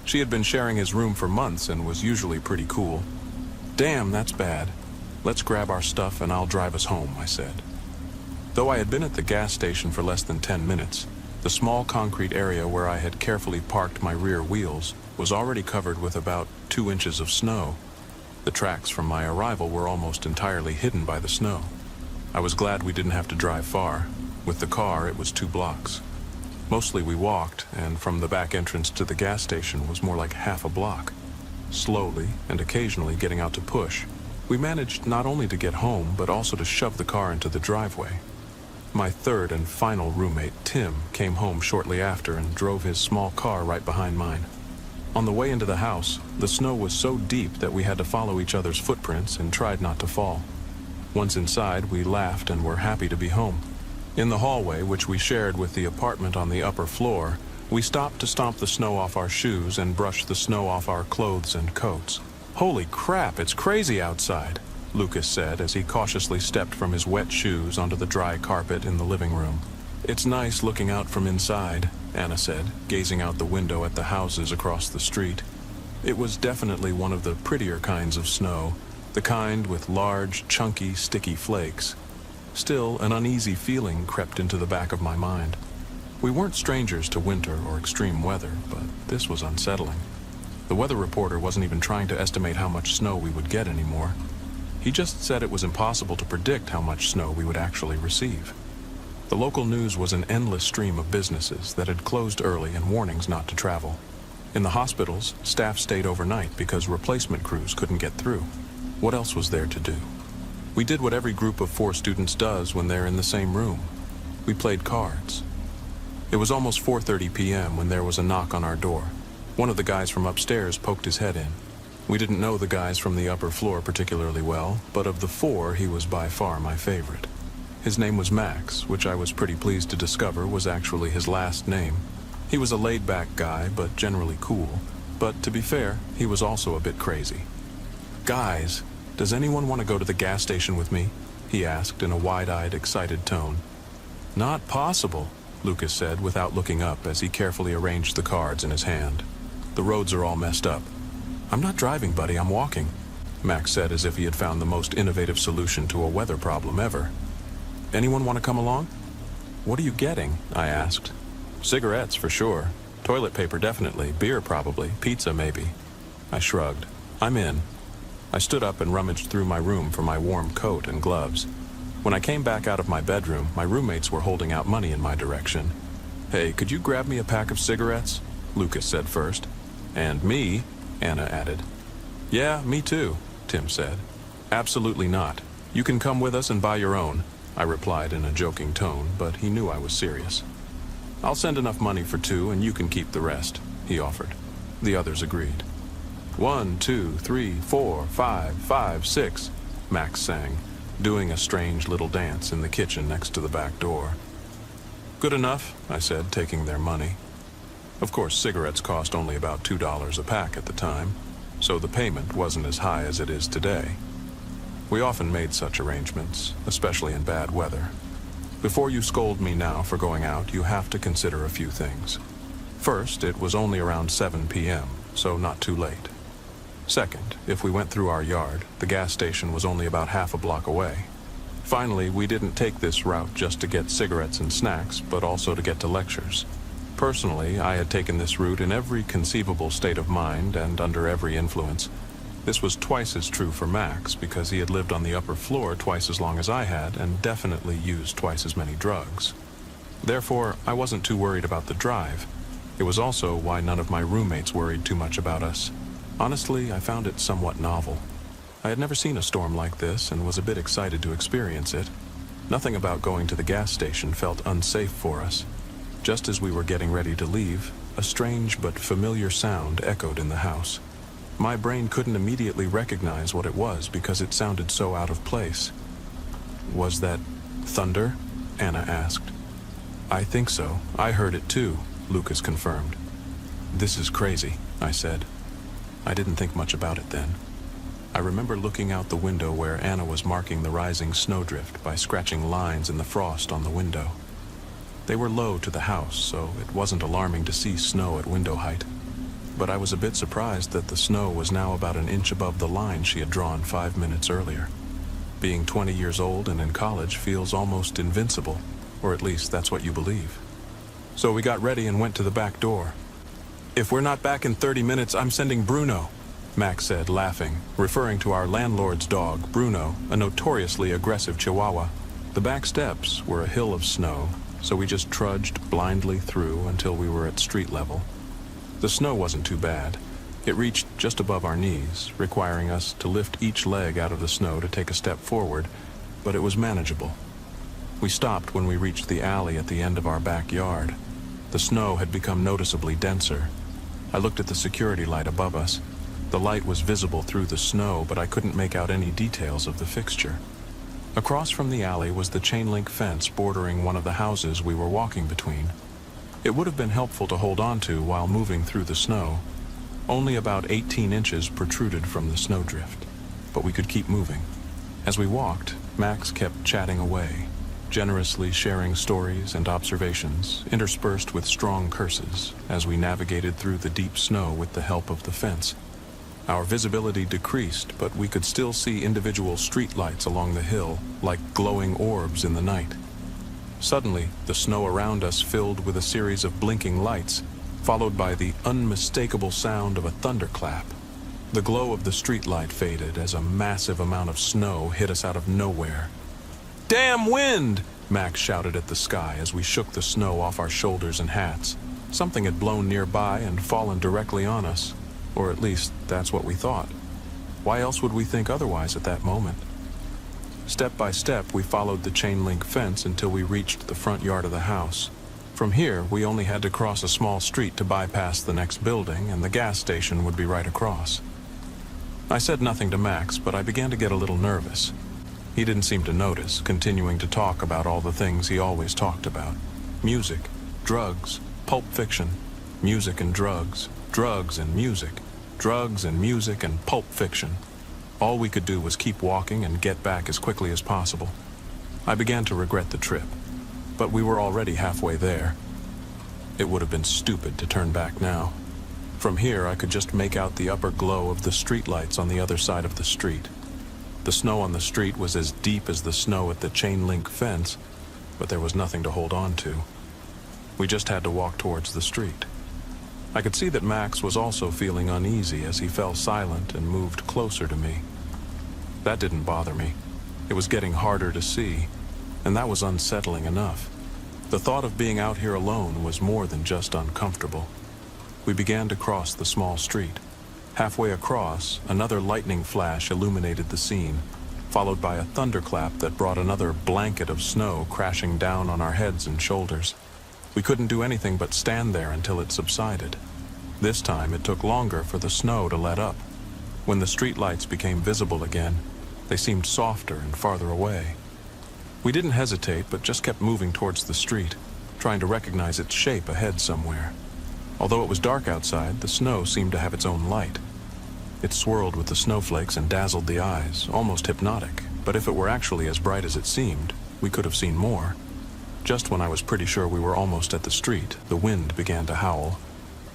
She had been sharing his room for months and was usually pretty cool. "Damn, that's bad. Let's grab our stuff and I'll drive us home," I said. Though I had been at the gas station for less than 10 minutes, the small concrete area where I had carefully parked my rear wheels was already covered with about 2 inches of snow. The tracks from my arrival were almost entirely hidden by the snow. I was glad we didn't have to drive far. With the car, it was 2 blocks. Mostly we walked, and from the back entrance to the gas station was more like half a block. Slowly, and occasionally getting out to push, we managed not only to get home, but also to shove the car into the driveway. My third and final roommate, Tim, came home shortly after and drove his small car right behind mine. On the way into the house, the snow was so deep that we had to follow each other's footprints and tried not to fall. Once inside, we laughed and were happy to be home. In the hallway, which we shared with the apartment on the upper floor, we stopped to stomp the snow off our shoes and brush the snow off our clothes and coats. "Holy crap, it's crazy outside," Lucas said as he cautiously stepped from his wet shoes onto the dry carpet in the living room. "It's nice looking out from inside," Anna said, gazing out the window at the houses across the street. It was definitely one of the prettier kinds of snow, the kind with large, chunky, sticky flakes. Still, an uneasy feeling crept into the back of my mind. We weren't strangers to winter or extreme weather, but this was unsettling. The weather reporter wasn't even trying to estimate how much snow we would get anymore. He just said it was impossible to predict how much snow we would actually receive. The local news was an endless stream of businesses that had closed early and warnings not to travel. In the hospitals, staff stayed overnight because replacement crews couldn't get through. What else was there to do? We did what every group of 4 students does when they're in the same room. We played cards. It was almost 4:30 p.m. when there was a knock on our door. One of the guys from upstairs poked his head in. We didn't know the guys from the upper floor particularly well, but of the 4, he was by far my favorite. His name was Max, which I was pretty pleased to discover was actually his last name. He was a laid-back guy, but generally cool. But to be fair, he was also a bit crazy. "Guys, does anyone want to go to the gas station with me?" he asked in a wide-eyed, excited tone. "Not possible," Lucas said without looking up as he carefully arranged the cards in his hand. "The roads are all messed up." "I'm not driving, buddy, I'm walking," Max said as if he had found the most innovative solution to a weather problem ever. "Anyone want to come along?" "What are you getting?" I asked. "Cigarettes, for sure. Toilet paper, definitely. Beer, probably. Pizza, maybe." I shrugged. "I'm in." I stood up and rummaged through my room for my warm coat and gloves. When I came back out of my bedroom, my roommates were holding out money in my direction. "Hey, could you grab me a pack of cigarettes?" Lucas said first. "And me," Anna added. "Yeah, me too," Tim said. "Absolutely not. You can come with us and buy your own," I replied in a joking tone, but he knew I was serious. "I'll send enough money for 2 and you can keep the rest," he offered. The others agreed. 1, 2, 3, 4, 5, 5, 6, Max sang, doing a strange little dance in the kitchen next to the back door. "Good enough," I said, taking their money. Of course, cigarettes cost only about $2 a pack at the time, so the payment wasn't as high as it is today. We often made such arrangements, especially in bad weather. Before you scold me now for going out, you have to consider a few things. First, it was only around 7 p.m., so not too late. Second, if we went through our yard, the gas station was only about half a block away. Finally, we didn't take this route just to get cigarettes and snacks, but also to get to lectures. Personally, I had taken this route in every conceivable state of mind and under every influence. This was twice as true for Max because he had lived on the upper floor twice as long as I had and definitely used twice as many drugs. Therefore, I wasn't too worried about the drive. It was also why none of my roommates worried too much about us. Honestly, I found it somewhat novel. I had never seen a storm like this and was a bit excited to experience it. Nothing about going to the gas station felt unsafe for us. Just as we were getting ready to leave, a strange but familiar sound echoed in the house. My brain couldn't immediately recognize what it was because it sounded so out of place. "Was that thunder?" Anna asked. "I think so. I heard it too," Lucas confirmed. "This is crazy," I said. I didn't think much about it then. I remember looking out the window where Anna was marking the rising snowdrift by scratching lines in the frost on the window. They were low to the house, so it wasn't alarming to see snow at window height. But I was a bit surprised that the snow was now about an inch above the line she had drawn 5 minutes earlier. Being 20 years old and in college feels almost invincible, or at least that's what you believe. So we got ready and went to the back door. "If we're not back in 30 minutes, I'm sending Bruno," Max said, laughing, referring to our landlord's dog, Bruno, a notoriously aggressive Chihuahua. The back steps were a hill of snow, so we just trudged blindly through until we were at street level. The snow wasn't too bad. It reached just above our knees, requiring us to lift each leg out of the snow to take a step forward, but it was manageable. We stopped when we reached the alley at the end of our backyard. The snow had become noticeably denser. I looked at the security light above us. The light was visible through the snow, but I couldn't make out any details of the fixture. Across from the alley was the chain-link fence bordering one of the houses we were walking between. It would have been helpful to hold on to while moving through the snow. Only about 18 inches protruded from the snowdrift, but we could keep moving. As we walked, Max kept chatting away, generously sharing stories and observations, interspersed with strong curses, as we navigated through the deep snow with the help of the fence. Our visibility decreased, but we could still see individual streetlights along the hill, like glowing orbs in the night. Suddenly, the snow around us filled with a series of blinking lights, followed by the unmistakable sound of a thunderclap. The glow of the streetlight faded as a massive amount of snow hit us out of nowhere. "Damn wind!" Max shouted at the sky as we shook the snow off our shoulders and hats. Something had blown nearby and fallen directly on us, or at least that's what we thought. Why else would we think otherwise at that moment? Step by step, we followed the chain-link fence until we reached the front yard of the house. From here, we only had to cross a small street to bypass the next building, and the gas station would be right across. I said nothing to Max, but I began to get a little nervous. He didn't seem to notice, continuing to talk about all the things he always talked about. Music, drugs, pulp fiction, music and drugs, drugs and music, drugs and music and pulp fiction. All we could do was keep walking and get back as quickly as possible. I began to regret the trip, but we were already halfway there. It would have been stupid to turn back now. From here, I could just make out the upper glow of the streetlights on the other side of the street. The snow on the street was as deep as the snow at the chain-link fence, but there was nothing to hold on to. We just had to walk towards the street. I could see that Max was also feeling uneasy as he fell silent and moved closer to me. That didn't bother me. It was getting harder to see, and that was unsettling enough. The thought of being out here alone was more than just uncomfortable. We began to cross the small street. Halfway across, another lightning flash illuminated the scene, followed by a thunderclap that brought another blanket of snow crashing down on our heads and shoulders. We couldn't do anything but stand there until it subsided. This time, it took longer for the snow to let up. When the streetlights became visible again, they seemed softer and farther away. We didn't hesitate, but just kept moving towards the street, trying to recognize its shape ahead somewhere. Although it was dark outside, the snow seemed to have its own light. It swirled with the snowflakes and dazzled the eyes, almost hypnotic, but if it were actually as bright as it seemed, we could have seen more. Just when I was pretty sure we were almost at the street, the wind began to howl.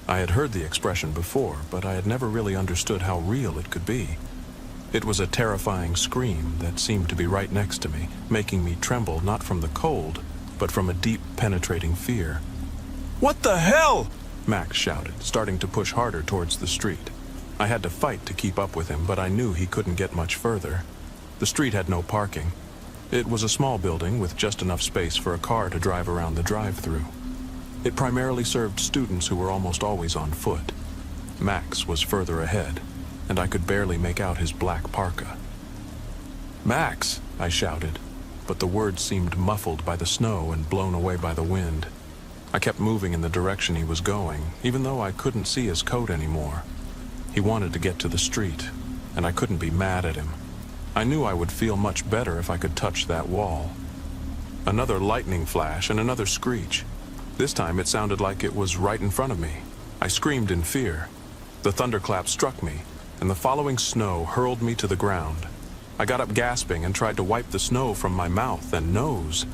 I had heard the expression before, but I had never really understood how real it could be. It was a terrifying scream that seemed to be right next to me, making me tremble not from the cold, but from a deep, penetrating fear. "What the hell?" Max shouted, starting to push harder towards the street. I had to fight to keep up with him, but I knew he couldn't get much further. The street had no parking. It was a small building with just enough space for a car to drive around the drive-thru. It primarily served students who were almost always on foot. Max was further ahead, and I could barely make out his black parka. "Max!" I shouted, but the words seemed muffled by the snow and blown away by the wind. I kept moving in the direction he was going, even though I couldn't see his coat anymore. He wanted to get to the street, and I couldn't be mad at him. I knew I would feel much better if I could touch that wall. Another lightning flash and another screech. This time it sounded like it was right in front of me. I screamed in fear. The thunderclap struck me, and the following snow hurled me to the ground. I got up gasping and tried to wipe the snow from my mouth and nose.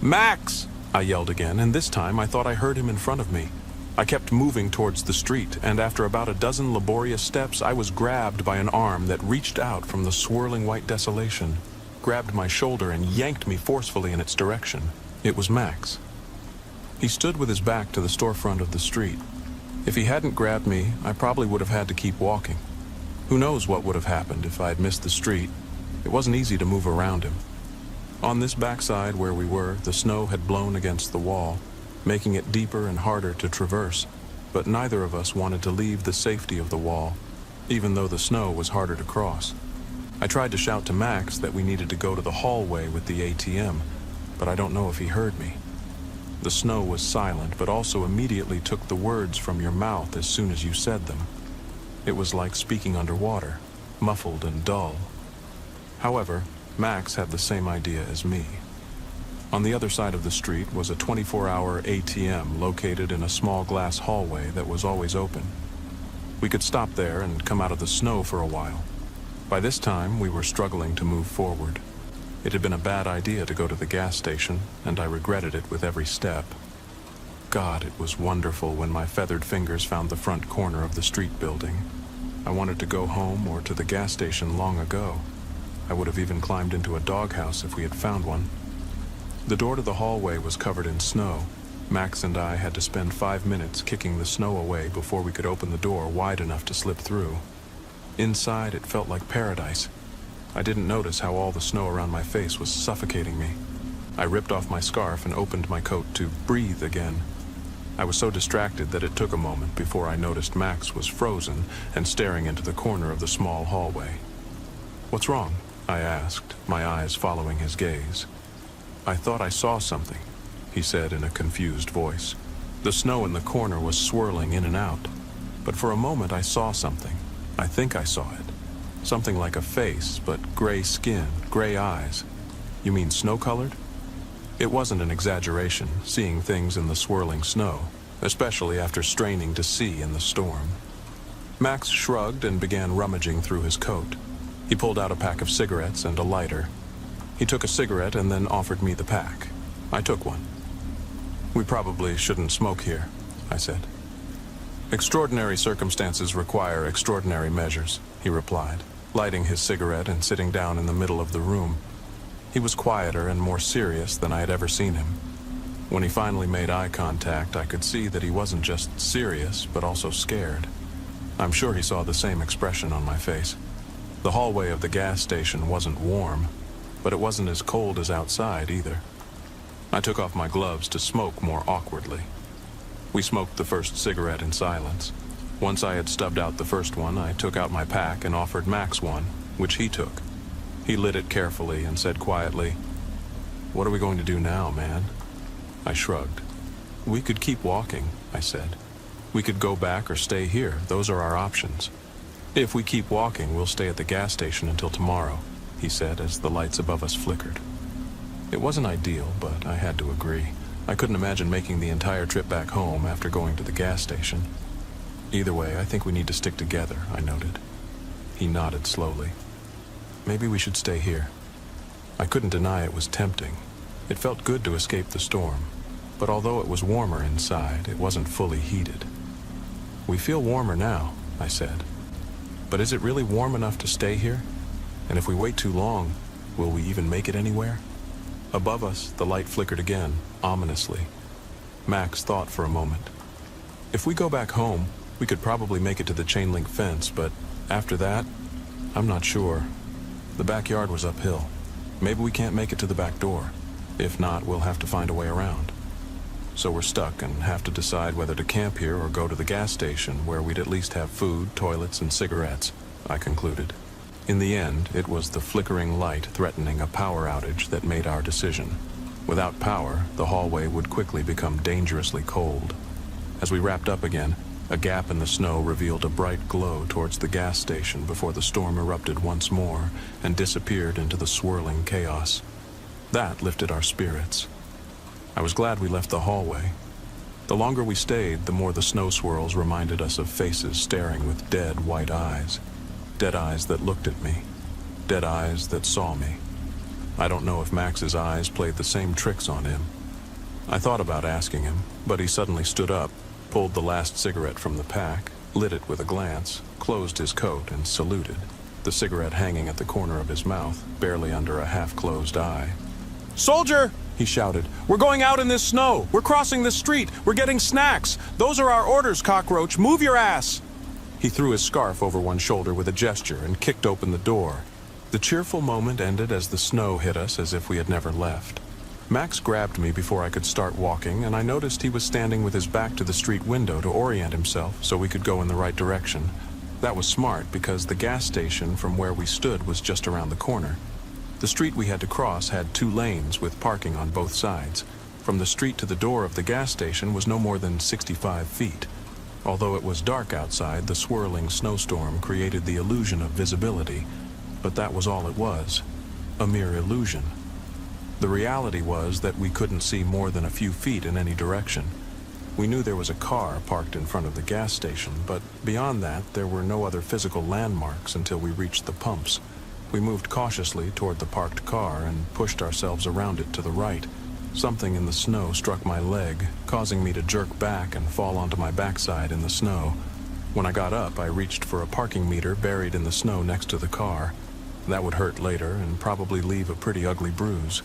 "Max!" I yelled again, and this time I thought I heard him in front of me. I kept moving towards the street, and after about a dozen laborious steps, I was grabbed by an arm that reached out from the swirling white desolation, grabbed my shoulder and yanked me forcefully in its direction. It was Max. He stood with his back to the storefront of the street. If he hadn't grabbed me, I probably would have had to keep walking. Who knows what would have happened if I had missed the street. It wasn't easy to move around him. On this backside where we were, the snow had blown against the wall, making it deeper and harder to traverse, but neither of us wanted to leave the safety of the wall, even though the snow was harder to cross. I tried to shout to Max that we needed to go to the hallway with the ATM, but I don't know if he heard me. The snow was silent, but also immediately took the words from your mouth as soon as you said them. It was like speaking underwater, muffled and dull. However, Max had the same idea as me. On the other side of the street was a 24-hour ATM located in a small glass hallway that was always open. We could stop there and come out of the snow for a while. By this time, we were struggling to move forward. It had been a bad idea to go to the gas station, and I regretted it with every step. God, it was wonderful when my feathered fingers found the front corner of the street building. I wanted to go home or to the gas station long ago. I would have even climbed into a doghouse if we had found one. The door to the hallway was covered in snow. Max and I had to spend 5 minutes kicking the snow away before we could open the door wide enough to slip through. Inside, it felt like paradise. I didn't notice how all the snow around my face was suffocating me. I ripped off my scarf and opened my coat to breathe again. I was so distracted that it took a moment before I noticed Max was frozen and staring into the corner of the small hallway. "What's wrong?" I asked, my eyes following his gaze. "I thought I saw something," he said in a confused voice. The snow in the corner was swirling in and out, but for a moment I saw something. I think I saw it. Something like a face, but gray skin, gray eyes. "You mean snow-colored?" It wasn't an exaggeration, seeing things in the swirling snow, especially after straining to see in the storm. Max shrugged and began rummaging through his coat. He pulled out a pack of cigarettes and a lighter. He took a cigarette and then offered me the pack. I took one. "We probably shouldn't smoke here," I said. "Extraordinary circumstances require extraordinary measures," he replied, lighting his cigarette and sitting down in the middle of the room. He was quieter and more serious than I had ever seen him. When he finally made eye contact, I could see that he wasn't just serious, but also scared. I'm sure he saw the same expression on my face. The hallway of the gas station wasn't warm, but it wasn't as cold as outside either. I took off my gloves to smoke more awkwardly. We smoked the first cigarette in silence. Once I had stubbed out the first one, I took out my pack and offered Max one, which he took. He lit it carefully and said quietly, "What are we going to do now, man?" I shrugged. "We could keep walking," I said. "We could go back or stay here. Those are our options. If we keep walking, we'll stay at the gas station until tomorrow," he said as the lights above us flickered. It wasn't ideal, but I had to agree. I couldn't imagine making the entire trip back home after going to the gas station. "Either way, I think we need to stick together," I noted. He nodded slowly. "Maybe we should stay here." I couldn't deny it was tempting. It felt good to escape the storm, but although it was warmer inside, it wasn't fully heated. "We feel warmer now," I said. "But is it really warm enough to stay here? And if we wait too long, will we even make it anywhere?" Above us, the light flickered again, ominously. Max thought for a moment. "If we go back home, we could probably make it to the chain-link fence, but after that, I'm not sure. The backyard was uphill. Maybe we can't make it to the back door. If not, we'll have to find a way around. So we're stuck and have to decide whether to camp here or go to the gas station where we'd at least have food, toilets, and cigarettes," I concluded. In the end, it was the flickering light threatening a power outage that made our decision. Without power, the hallway would quickly become dangerously cold. As we wrapped up again, a gap in the snow revealed a bright glow towards the gas station before the storm erupted once more and disappeared into the swirling chaos. That lifted our spirits. I was glad we left the hallway. The longer we stayed, the more the snow swirls reminded us of faces staring with dead white eyes. Dead eyes that looked at me. Dead eyes that saw me. I don't know if Max's eyes played the same tricks on him. I thought about asking him, but he suddenly stood up, pulled the last cigarette from the pack, lit it with a glance, closed his coat, and saluted, the cigarette hanging at the corner of his mouth, barely under a half-closed eye. "Soldier!" he shouted. "We're going out in this snow! We're crossing the street! We're getting snacks! Those are our orders, cockroach! Move your ass!" He threw his scarf over one shoulder with a gesture and kicked open the door. The cheerful moment ended as the snow hit us as if we had never left. Max grabbed me before I could start walking, and I noticed he was standing with his back to the street window to orient himself so we could go in the right direction. That was smart because the gas station from where we stood was just around the corner. The street we had to cross had 2 lanes with parking on both sides. From the street to the door of the gas station was no more than 65 feet. Although it was dark outside, the swirling snowstorm created the illusion of visibility, but that was all it was, a mere illusion. The reality was that we couldn't see more than a few feet in any direction. We knew there was a car parked in front of the gas station, but beyond that, there were no other physical landmarks until we reached the pumps. We moved cautiously toward the parked car and pushed ourselves around it to the right. Something in the snow struck my leg, causing me to jerk back and fall onto my backside in the snow. When I got up, I reached for a parking meter buried in the snow next to the car. That would hurt later and probably leave a pretty ugly bruise.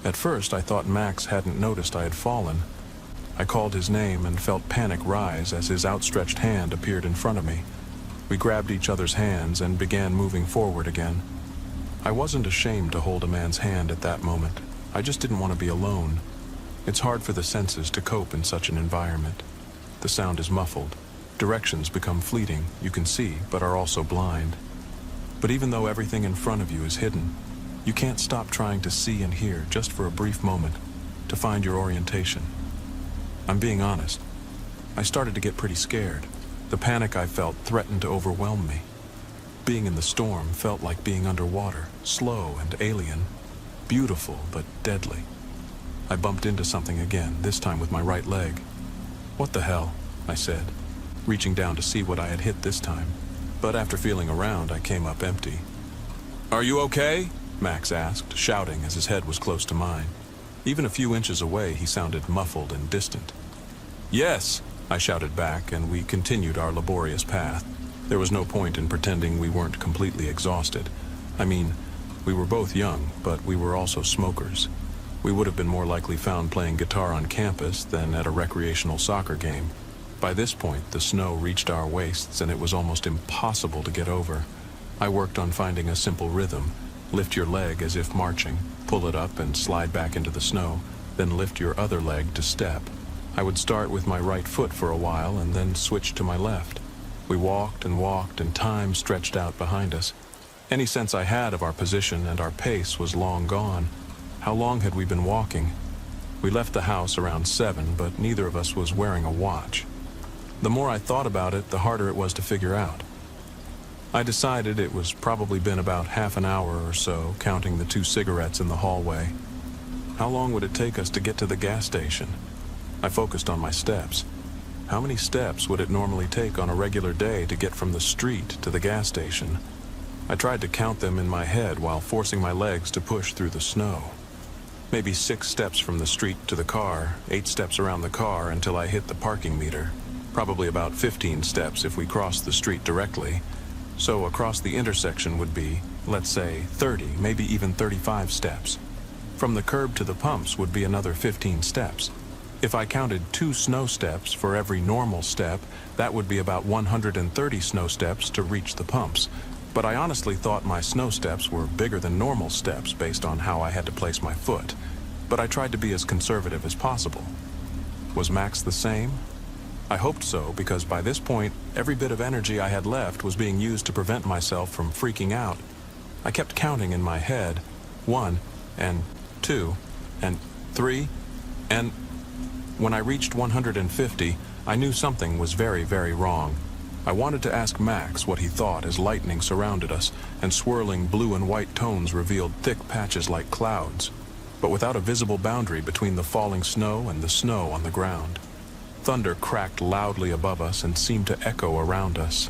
At first, I thought Max hadn't noticed I had fallen. I called his name and felt panic rise as his outstretched hand appeared in front of me. We grabbed each other's hands and began moving forward again. I wasn't ashamed to hold a man's hand at that moment. I just didn't want to be alone. It's hard for the senses to cope in such an environment. The sound is muffled. Directions become fleeting, you can see, but are also blind. But even though everything in front of you is hidden, you can't stop trying to see and hear just for a brief moment, to find your orientation. I'm being honest. I started to get pretty scared. The panic I felt threatened to overwhelm me. Being in the storm felt like being underwater, slow and alien, beautiful but deadly. I bumped into something again, this time with my right leg. "What the hell?" I said, reaching down to see what I had hit this time. But after feeling around, I came up empty. "Are you okay?" Max asked, shouting as his head was close to mine. Even a few inches away, he sounded muffled and distant. "Yes," I shouted back, and we continued our laborious path. There was no point in pretending we weren't completely exhausted. I mean, we were both young, but we were also smokers. We would have been more likely found playing guitar on campus than at a recreational soccer game. By this point, the snow reached our waists, and it was almost impossible to get over. I worked on finding a simple rhythm. Lift your leg as if marching, pull it up and slide back into the snow, then lift your other leg to step. I would start with my right foot for a while and then switch to my left. We walked, and time stretched out behind us. Any sense I had of our position and our pace was long gone. How long had we been walking? We left the house around 7, but neither of us was wearing a watch. The more I thought about it, the harder it was to figure out. I decided it was probably been about half an hour or so, counting the 2 cigarettes in the hallway. How long would it take us to get to the gas station? I focused on my steps. How many steps would it normally take on a regular day to get from the street to the gas station? I tried to count them in my head while forcing my legs to push through the snow. Maybe 6 steps from the street to the car, 8 steps around the car until I hit the parking meter. Probably about 15 steps if we crossed the street directly. So across the intersection would be, let's say, 30, maybe even 35 steps. From the curb to the pumps would be another 15 steps. If I counted 2 snow steps for every normal step, that would be about 130 snow steps to reach the pumps. But I honestly thought my snow steps were bigger than normal steps based on how I had to place my foot. But I tried to be as conservative as possible. Was Max the same? I hoped so, because by this point, every bit of energy I had left was being used to prevent myself from freaking out. I kept counting in my head, 1, and 2, and 3, and when I reached 150, I knew something was very, very wrong. I wanted to ask Max what he thought as lightning surrounded us, and swirling blue and white tones revealed thick patches like clouds, but without a visible boundary between the falling snow and the snow on the ground. Thunder cracked loudly above us and seemed to echo around us.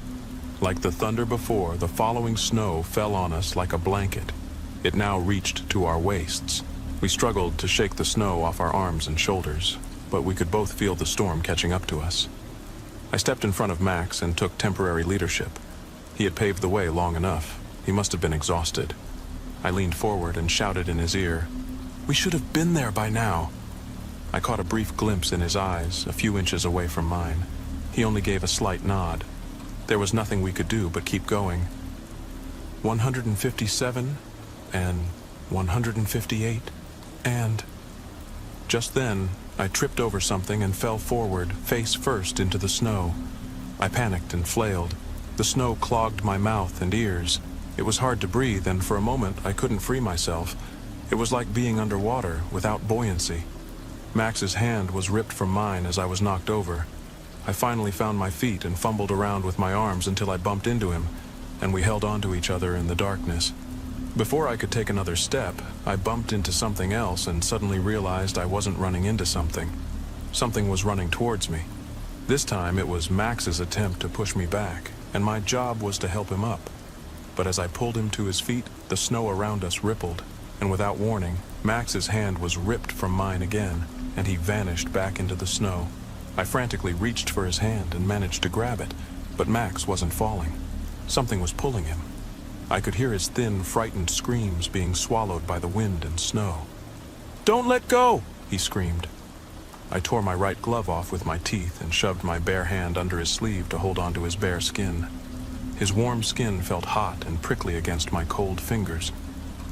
Like the thunder before, the following snow fell on us like a blanket. It now reached to our waists. We struggled to shake the snow off our arms and shoulders, but we could both feel the storm catching up to us. I stepped in front of Max and took temporary leadership. He had paved the way long enough. He must have been exhausted. I leaned forward and shouted in his ear, "We should have been there by now." I caught a brief glimpse in his eyes, a few inches away from mine. He only gave a slight nod. There was nothing we could do but keep going. 157, and 158, and... Just then, I tripped over something and fell forward, face first, into the snow. I panicked and flailed. The snow clogged my mouth and ears. It was hard to breathe, and for a moment I couldn't free myself. It was like being underwater, without buoyancy. Max's hand was ripped from mine as I was knocked over. I finally found my feet and fumbled around with my arms until I bumped into him, and we held onto each other in the darkness. Before I could take another step, I bumped into something else and suddenly realized I wasn't running into something. Something was running towards me. This time it was Max's attempt to push me back, and my job was to help him up. But as I pulled him to his feet, the snow around us rippled, and without warning, Max's hand was ripped from mine again, and he vanished back into the snow. I frantically reached for his hand and managed to grab it, but Max wasn't falling. Something was pulling him. I could hear his thin, frightened screams being swallowed by the wind and snow. "Don't let go!" he screamed. I tore my right glove off with my teeth and shoved my bare hand under his sleeve to hold onto his bare skin. His warm skin felt hot and prickly against my cold fingers,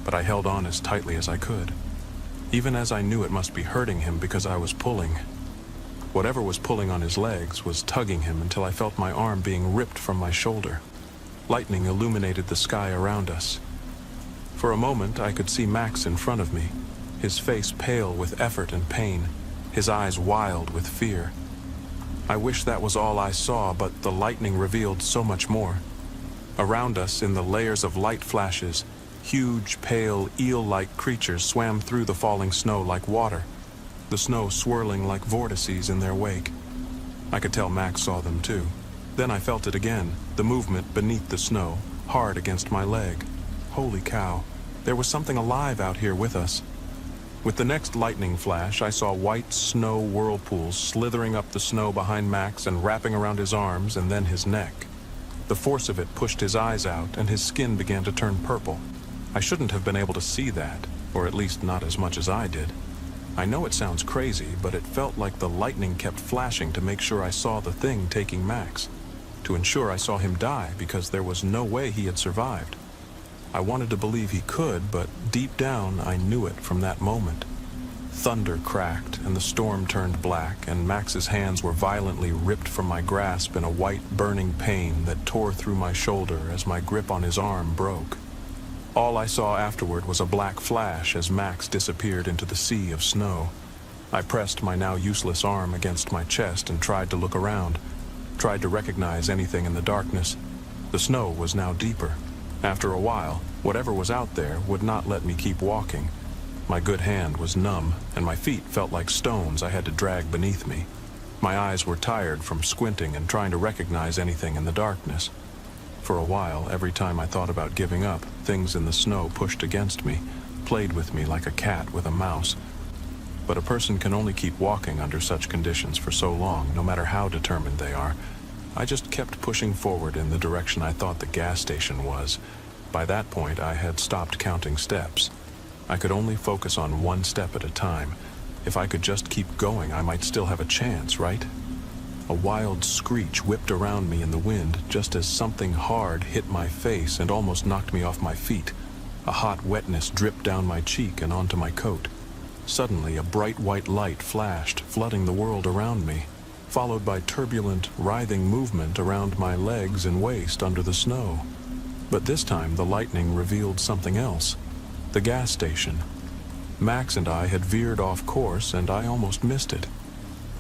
but I held on as tightly as I could, even as I knew it must be hurting him because I was pulling. Whatever was pulling on his legs was tugging him until I felt my arm being ripped from my shoulder. Lightning illuminated the sky around us. For a moment, I could see Max in front of me, his face pale with effort and pain, his eyes wild with fear. I wish that was all I saw, but the lightning revealed so much more. Around us, in the layers of light flashes, huge, pale, eel-like creatures swam through the falling snow like water, the snow swirling like vortices in their wake. I could tell Max saw them too. Then I felt it again, the movement beneath the snow, hard against my leg. Holy cow, there was something alive out here with us. With the next lightning flash, I saw white snow whirlpools slithering up the snow behind Max and wrapping around his arms and then his neck. The force of it pushed his eyes out and his skin began to turn purple. I shouldn't have been able to see that, or at least not as much as I did. I know it sounds crazy, but it felt like the lightning kept flashing to make sure I saw the thing taking Max, to ensure I saw him die because there was no way he had survived. I wanted to believe he could, but deep down I knew it from that moment. Thunder cracked and the storm turned black, and Max's hands were violently ripped from my grasp in a white burning pain that tore through my shoulder as my grip on his arm broke. All I saw afterward was a black flash as Max disappeared into the sea of snow. I pressed my now useless arm against my chest and tried to look around, tried to recognize anything in the darkness. The snow was now deeper. After a while, whatever was out there would not let me keep walking. My good hand was numb, and my feet felt like stones I had to drag beneath me. My eyes were tired from squinting and trying to recognize anything in the darkness. For a while, every time I thought about giving up, things in the snow pushed against me, played with me like a cat with a mouse. But a person can only keep walking under such conditions for so long, no matter how determined they are. I just kept pushing forward in the direction I thought the gas station was. By that point, I had stopped counting steps. I could only focus on one step at a time. If I could just keep going, I might still have a chance, right? A wild screech whipped around me in the wind just as something hard hit my face and almost knocked me off my feet. A hot wetness dripped down my cheek and onto my coat. Suddenly, a bright white light flashed, flooding the world around me, followed by turbulent, writhing movement around my legs and waist under the snow. But this time, the lightning revealed something else. The gas station. Max and I had veered off course, and I almost missed it.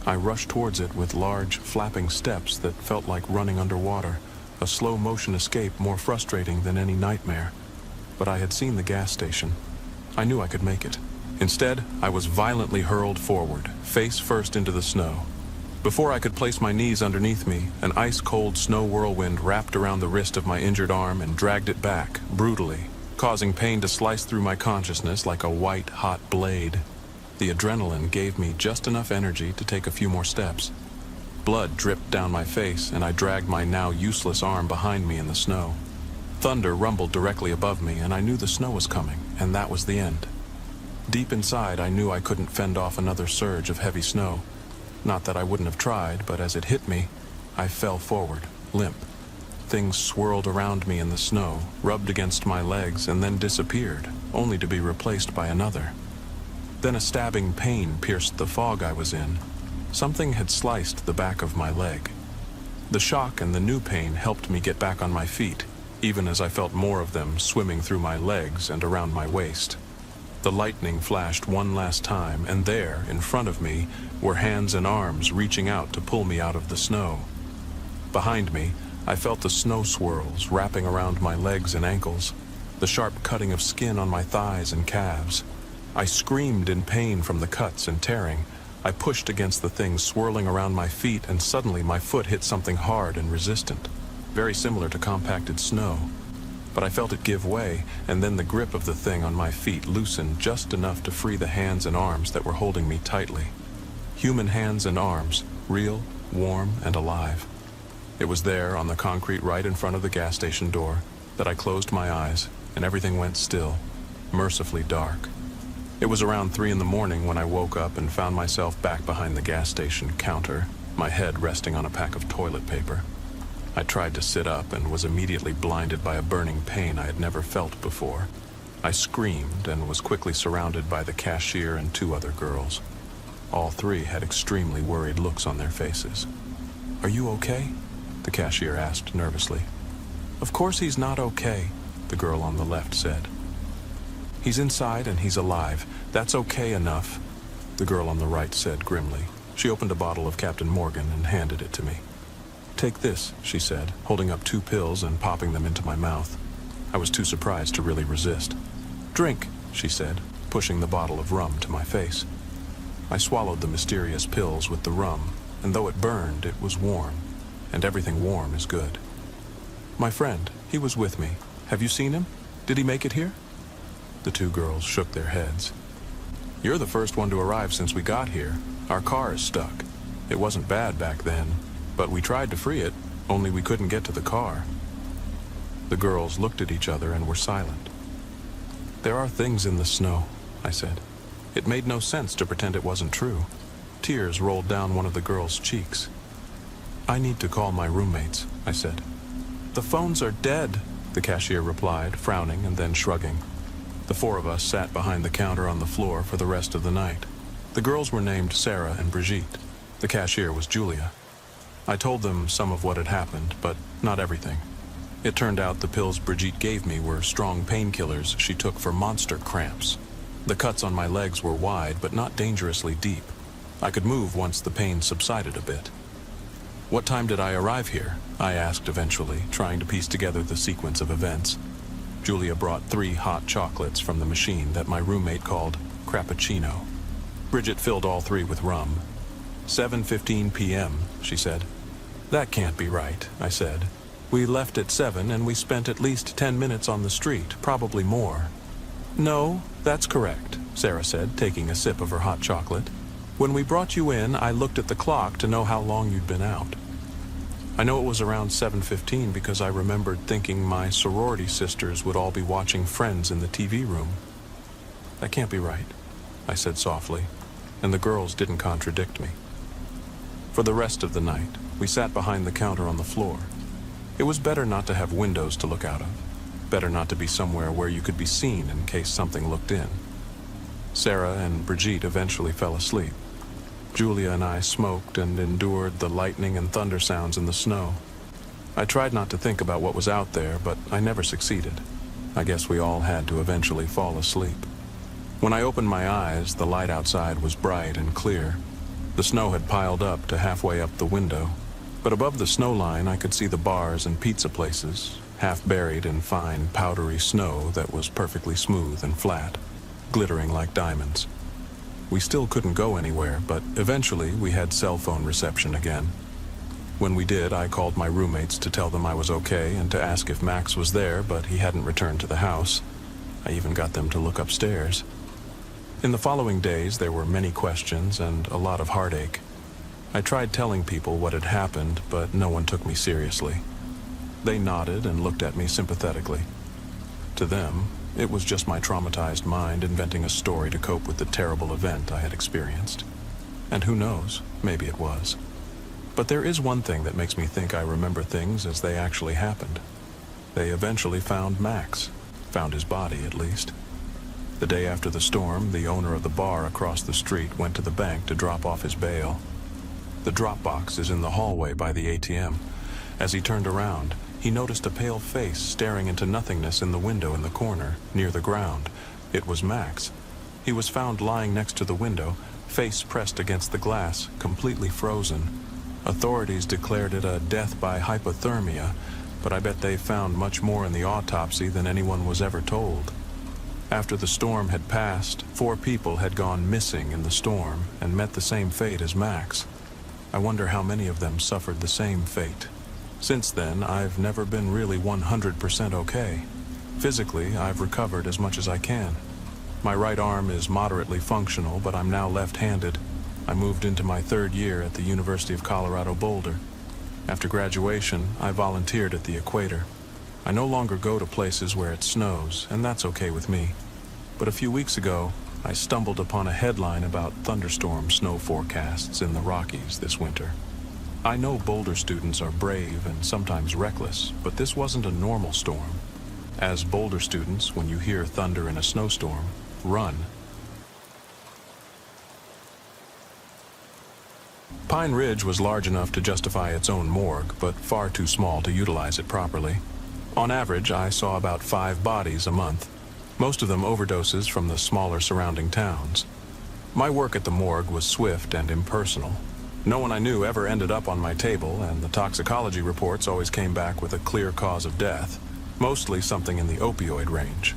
I rushed towards it with large, flapping steps that felt like running underwater, a slow-motion escape more frustrating than any nightmare. But I had seen the gas station. I knew I could make it. Instead, I was violently hurled forward, face first into the snow. Before I could place my knees underneath me, an ice-cold snow whirlwind wrapped around the wrist of my injured arm and dragged it back, brutally, causing pain to slice through my consciousness like a white, hot blade. The adrenaline gave me just enough energy to take a few more steps. Blood dripped down my face, and I dragged my now useless arm behind me in the snow. Thunder rumbled directly above me, and I knew the snow was coming, and that was the end. Deep inside, I knew I couldn't fend off another surge of heavy snow. Not that I wouldn't have tried, but as it hit me, I fell forward, limp. Things swirled around me in the snow, rubbed against my legs, and then disappeared, only to be replaced by another. Then a stabbing pain pierced the fog I was in. Something had sliced the back of my leg. The shock and the new pain helped me get back on my feet, even as I felt more of them swimming through my legs and around my waist. The lightning flashed one last time, and there, in front of me, were hands and arms reaching out to pull me out of the snow. Behind me, I felt the snow swirls wrapping around my legs and ankles, the sharp cutting of skin on my thighs and calves. I screamed in pain from the cuts and tearing. I pushed against the thing swirling around my feet, and suddenly my foot hit something hard and resistant, very similar to compacted snow. But I felt it give way, and then the grip of the thing on my feet loosened just enough to free the hands and arms that were holding me tightly. Human hands and arms, real, warm, and alive. It was there on the concrete right in front of the gas station door that I closed my eyes and everything went still, mercifully dark. It was around 3 in the morning when I woke up and found myself back behind the gas station counter, my head resting on a pack of toilet paper. I tried to sit up and was immediately blinded by a burning pain I had never felt before. I screamed and was quickly surrounded by the cashier and 2 other girls. All 3 had extremely worried looks on their faces. "Are you okay?" the cashier asked nervously. "Of course he's not okay," the girl on the left said. "He's inside and he's alive. That's okay enough," the girl on the right said grimly. She opened a bottle of Captain Morgan and handed it to me. "Take this," she said, holding up 2 pills and popping them into my mouth. I was too surprised to really resist. "Drink," she said, pushing the bottle of rum to my face. I swallowed the mysterious pills with the rum, and though it burned, it was warm, and everything warm is good. "My friend, he was with me. Have you seen him? Did he make it here?" The 2 girls shook their heads. "You're the first one to arrive since we got here. Our car is stuck. It wasn't bad back then, but we tried to free it, only we couldn't get to the car." The girls looked at each other and were silent. "There are things in the snow," I said. It made no sense to pretend it wasn't true. Tears rolled down one of the girls' cheeks. "I need to call my roommates," I said. "The phones are dead," the cashier replied, frowning and then shrugging. The 4 of us sat behind the counter on the floor for the rest of the night. The girls were named Sarah and Brigitte. The cashier was Julia. I told them some of what had happened, but not everything. It turned out the pills Brigitte gave me were strong painkillers she took for monster cramps. The cuts on my legs were wide, but not dangerously deep. I could move once the pain subsided a bit. "What time did I arrive here?" I asked eventually, trying to piece together the sequence of events. Julia brought 3 hot chocolates from the machine that my roommate called Crappuccino. Bridget filled all 3 with rum. 7:15 p.m., she said. "That can't be right," I said. "We left at 7 and we spent at least 10 minutes on the street, probably more." "No, that's correct," Sarah said, taking a sip of her hot chocolate. "When we brought you in, I looked at the clock to know how long you'd been out. I know it was around 7:15 because I remembered thinking my sorority sisters would all be watching Friends in the TV room." "That can't be right," I said softly, and the girls didn't contradict me. For the rest of the night, we sat behind the counter on the floor. It was better not to have windows to look out of. Better not to be somewhere where you could be seen in case something looked in. Sarah and Brigitte eventually fell asleep. Julia and I smoked and endured the lightning and thunder sounds in the snow. I tried not to think about what was out there, but I never succeeded. I guess we all had to eventually fall asleep. When I opened my eyes, the light outside was bright and clear. The snow had piled up to halfway up the window, but above the snow line I could see the bars and pizza places, half buried in fine, powdery snow that was perfectly smooth and flat, glittering like diamonds. We still couldn't go anywhere, but eventually we had cell phone reception again. When we did, I called my roommates to tell them I was okay and to ask if Max was there, but he hadn't returned to the house. I even got them to look upstairs. In the following days, there were many questions and a lot of heartache. I tried telling people what had happened, but no one took me seriously. They nodded and looked at me sympathetically. To them, it was just my traumatized mind inventing a story to cope with the terrible event I had experienced. And who knows, maybe it was. But there is one thing that makes me think I remember things as they actually happened. They eventually found Max. Found his body, at least. The day after the storm, the owner of the bar across the street went to the bank to drop off his bail. The drop box is in the hallway by the ATM. As he turned around, he noticed a pale face staring into nothingness in the window in the corner, near the ground. It was Max. He was found lying next to the window, face pressed against the glass, completely frozen. Authorities declared it a death by hypothermia, but I bet they found much more in the autopsy than anyone was ever told. After the storm had passed, 4 people had gone missing in the storm and met the same fate as Max. I wonder how many of them suffered the same fate. Since then, I've never been really 100% okay. Physically, I've recovered as much as I can. My right arm is moderately functional, but I'm now left-handed. I moved into my third year at the University of Colorado Boulder. After graduation, I volunteered at the equator. I no longer go to places where it snows, and that's okay with me. But a few weeks ago, I stumbled upon a headline about thunderstorm snow forecasts in the Rockies this winter. I know Boulder students are brave and sometimes reckless, but this wasn't a normal storm. As Boulder students, when you hear thunder in a snowstorm, run. Pine Ridge was large enough to justify its own morgue, but far too small to utilize it properly. On average, I saw about 5 bodies a month, most of them overdoses from the smaller surrounding towns. My work at the morgue was swift and impersonal. No one I knew ever ended up on my table, and the toxicology reports always came back with a clear cause of death, mostly something in the opioid range.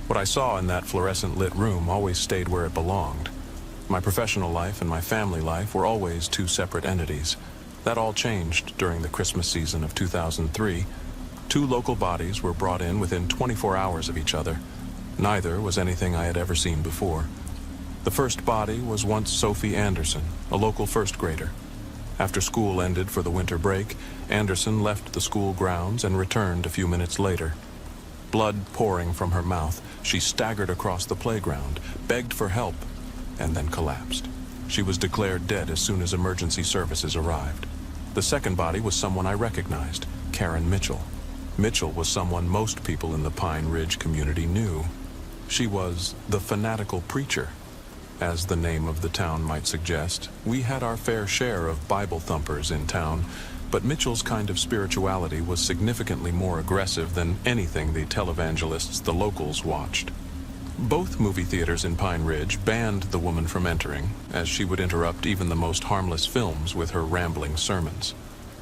What I saw in that fluorescent-lit room always stayed where it belonged. My professional life and my family life were always 2 separate entities. That all changed during the Christmas season of 2003. 2 local bodies were brought in within 24 hours of each other. Neither was anything I had ever seen before. The first body was once Sophie Anderson, a local first grader. After school ended for the winter break, Anderson left the school grounds and returned a few minutes later. Blood pouring from her mouth, she staggered across the playground, begged for help, and then collapsed. She was declared dead as soon as emergency services arrived. The second body was someone I recognized, Karen Mitchell. Mitchell was someone most people in the Pine Ridge community knew. She was the fanatical preacher. As the name of the town might suggest, we had our fair share of Bible thumpers in town, but Mitchell's kind of spirituality was significantly more aggressive than anything the televangelists the locals watched. Both movie theaters in Pine Ridge banned the woman from entering, as she would interrupt even the most harmless films with her rambling sermons.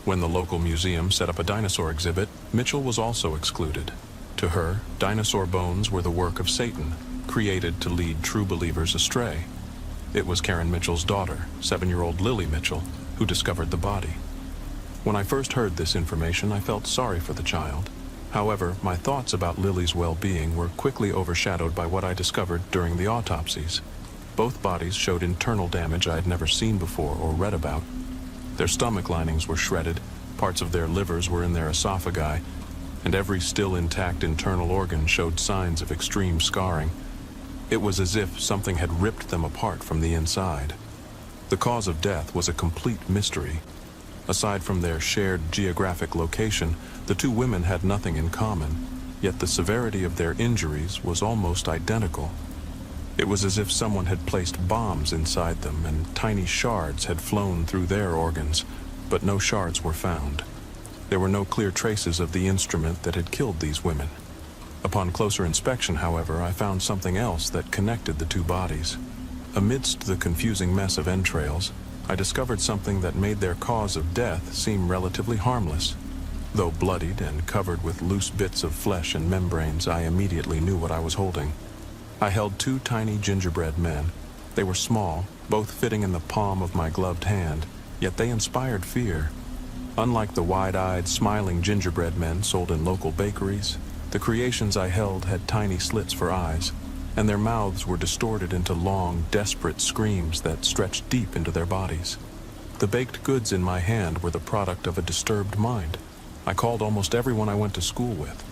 When the local museum set up a dinosaur exhibit, Mitchell was also excluded. To her, dinosaur bones were the work of Satan, created to lead true believers astray. It was Karen Mitchell's daughter, 7-year-old Lily Mitchell, who discovered the body. When I first heard this information, I felt sorry for the child. However, my thoughts about Lily's well-being were quickly overshadowed by what I discovered during the autopsies. Both bodies showed internal damage I had never seen before or read about. Their stomach linings were shredded, parts of their livers were in their esophagi, and every still intact internal organ showed signs of extreme scarring. It was as if something had ripped them apart from the inside. The cause of death was a complete mystery. Aside from their shared geographic location, the 2 women had nothing in common, yet the severity of their injuries was almost identical. It was as if someone had placed bombs inside them and tiny shards had flown through their organs, but no shards were found. There were no clear traces of the instrument that had killed these women. Upon closer inspection, however, I found something else that connected the 2 bodies. Amidst the confusing mess of entrails, I discovered something that made their cause of death seem relatively harmless. Though bloodied and covered with loose bits of flesh and membranes, I immediately knew what I was holding. I held 2 tiny gingerbread men. They were small, both fitting in the palm of my gloved hand, yet they inspired fear. Unlike the wide-eyed, smiling gingerbread men sold in local bakeries, the creations I held had tiny slits for eyes, and their mouths were distorted into long, desperate screams that stretched deep into their bodies. The baked goods in my hand were the product of a disturbed mind. I called almost everyone I went to school with.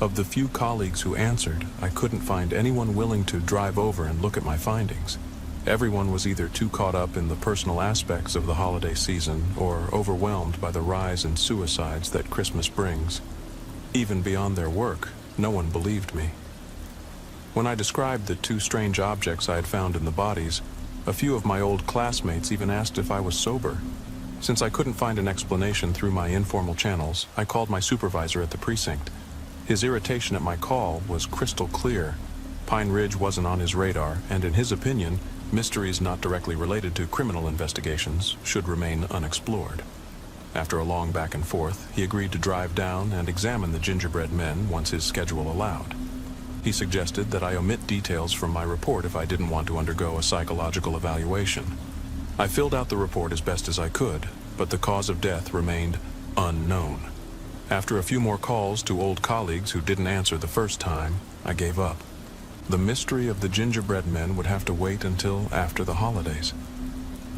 Of the few colleagues who answered, I couldn't find anyone willing to drive over and look at my findings. Everyone was either too caught up in the personal aspects of the holiday season or overwhelmed by the rise in suicides that Christmas brings. Even beyond their work, no one believed me. When I described the 2 strange objects I had found in the bodies, a few of my old classmates even asked if I was sober. Since I couldn't find an explanation through my informal channels, I called my supervisor at the precinct. His irritation at my call was crystal clear. Pine Ridge wasn't on his radar, and in his opinion, mysteries not directly related to criminal investigations should remain unexplored. After a long back and forth, he agreed to drive down and examine the gingerbread men once his schedule allowed. He suggested that I omit details from my report if I didn't want to undergo a psychological evaluation. I filled out the report as best as I could, but the cause of death remained unknown. After a few more calls to old colleagues who didn't answer the first time, I gave up. The mystery of the gingerbread men would have to wait until after the holidays.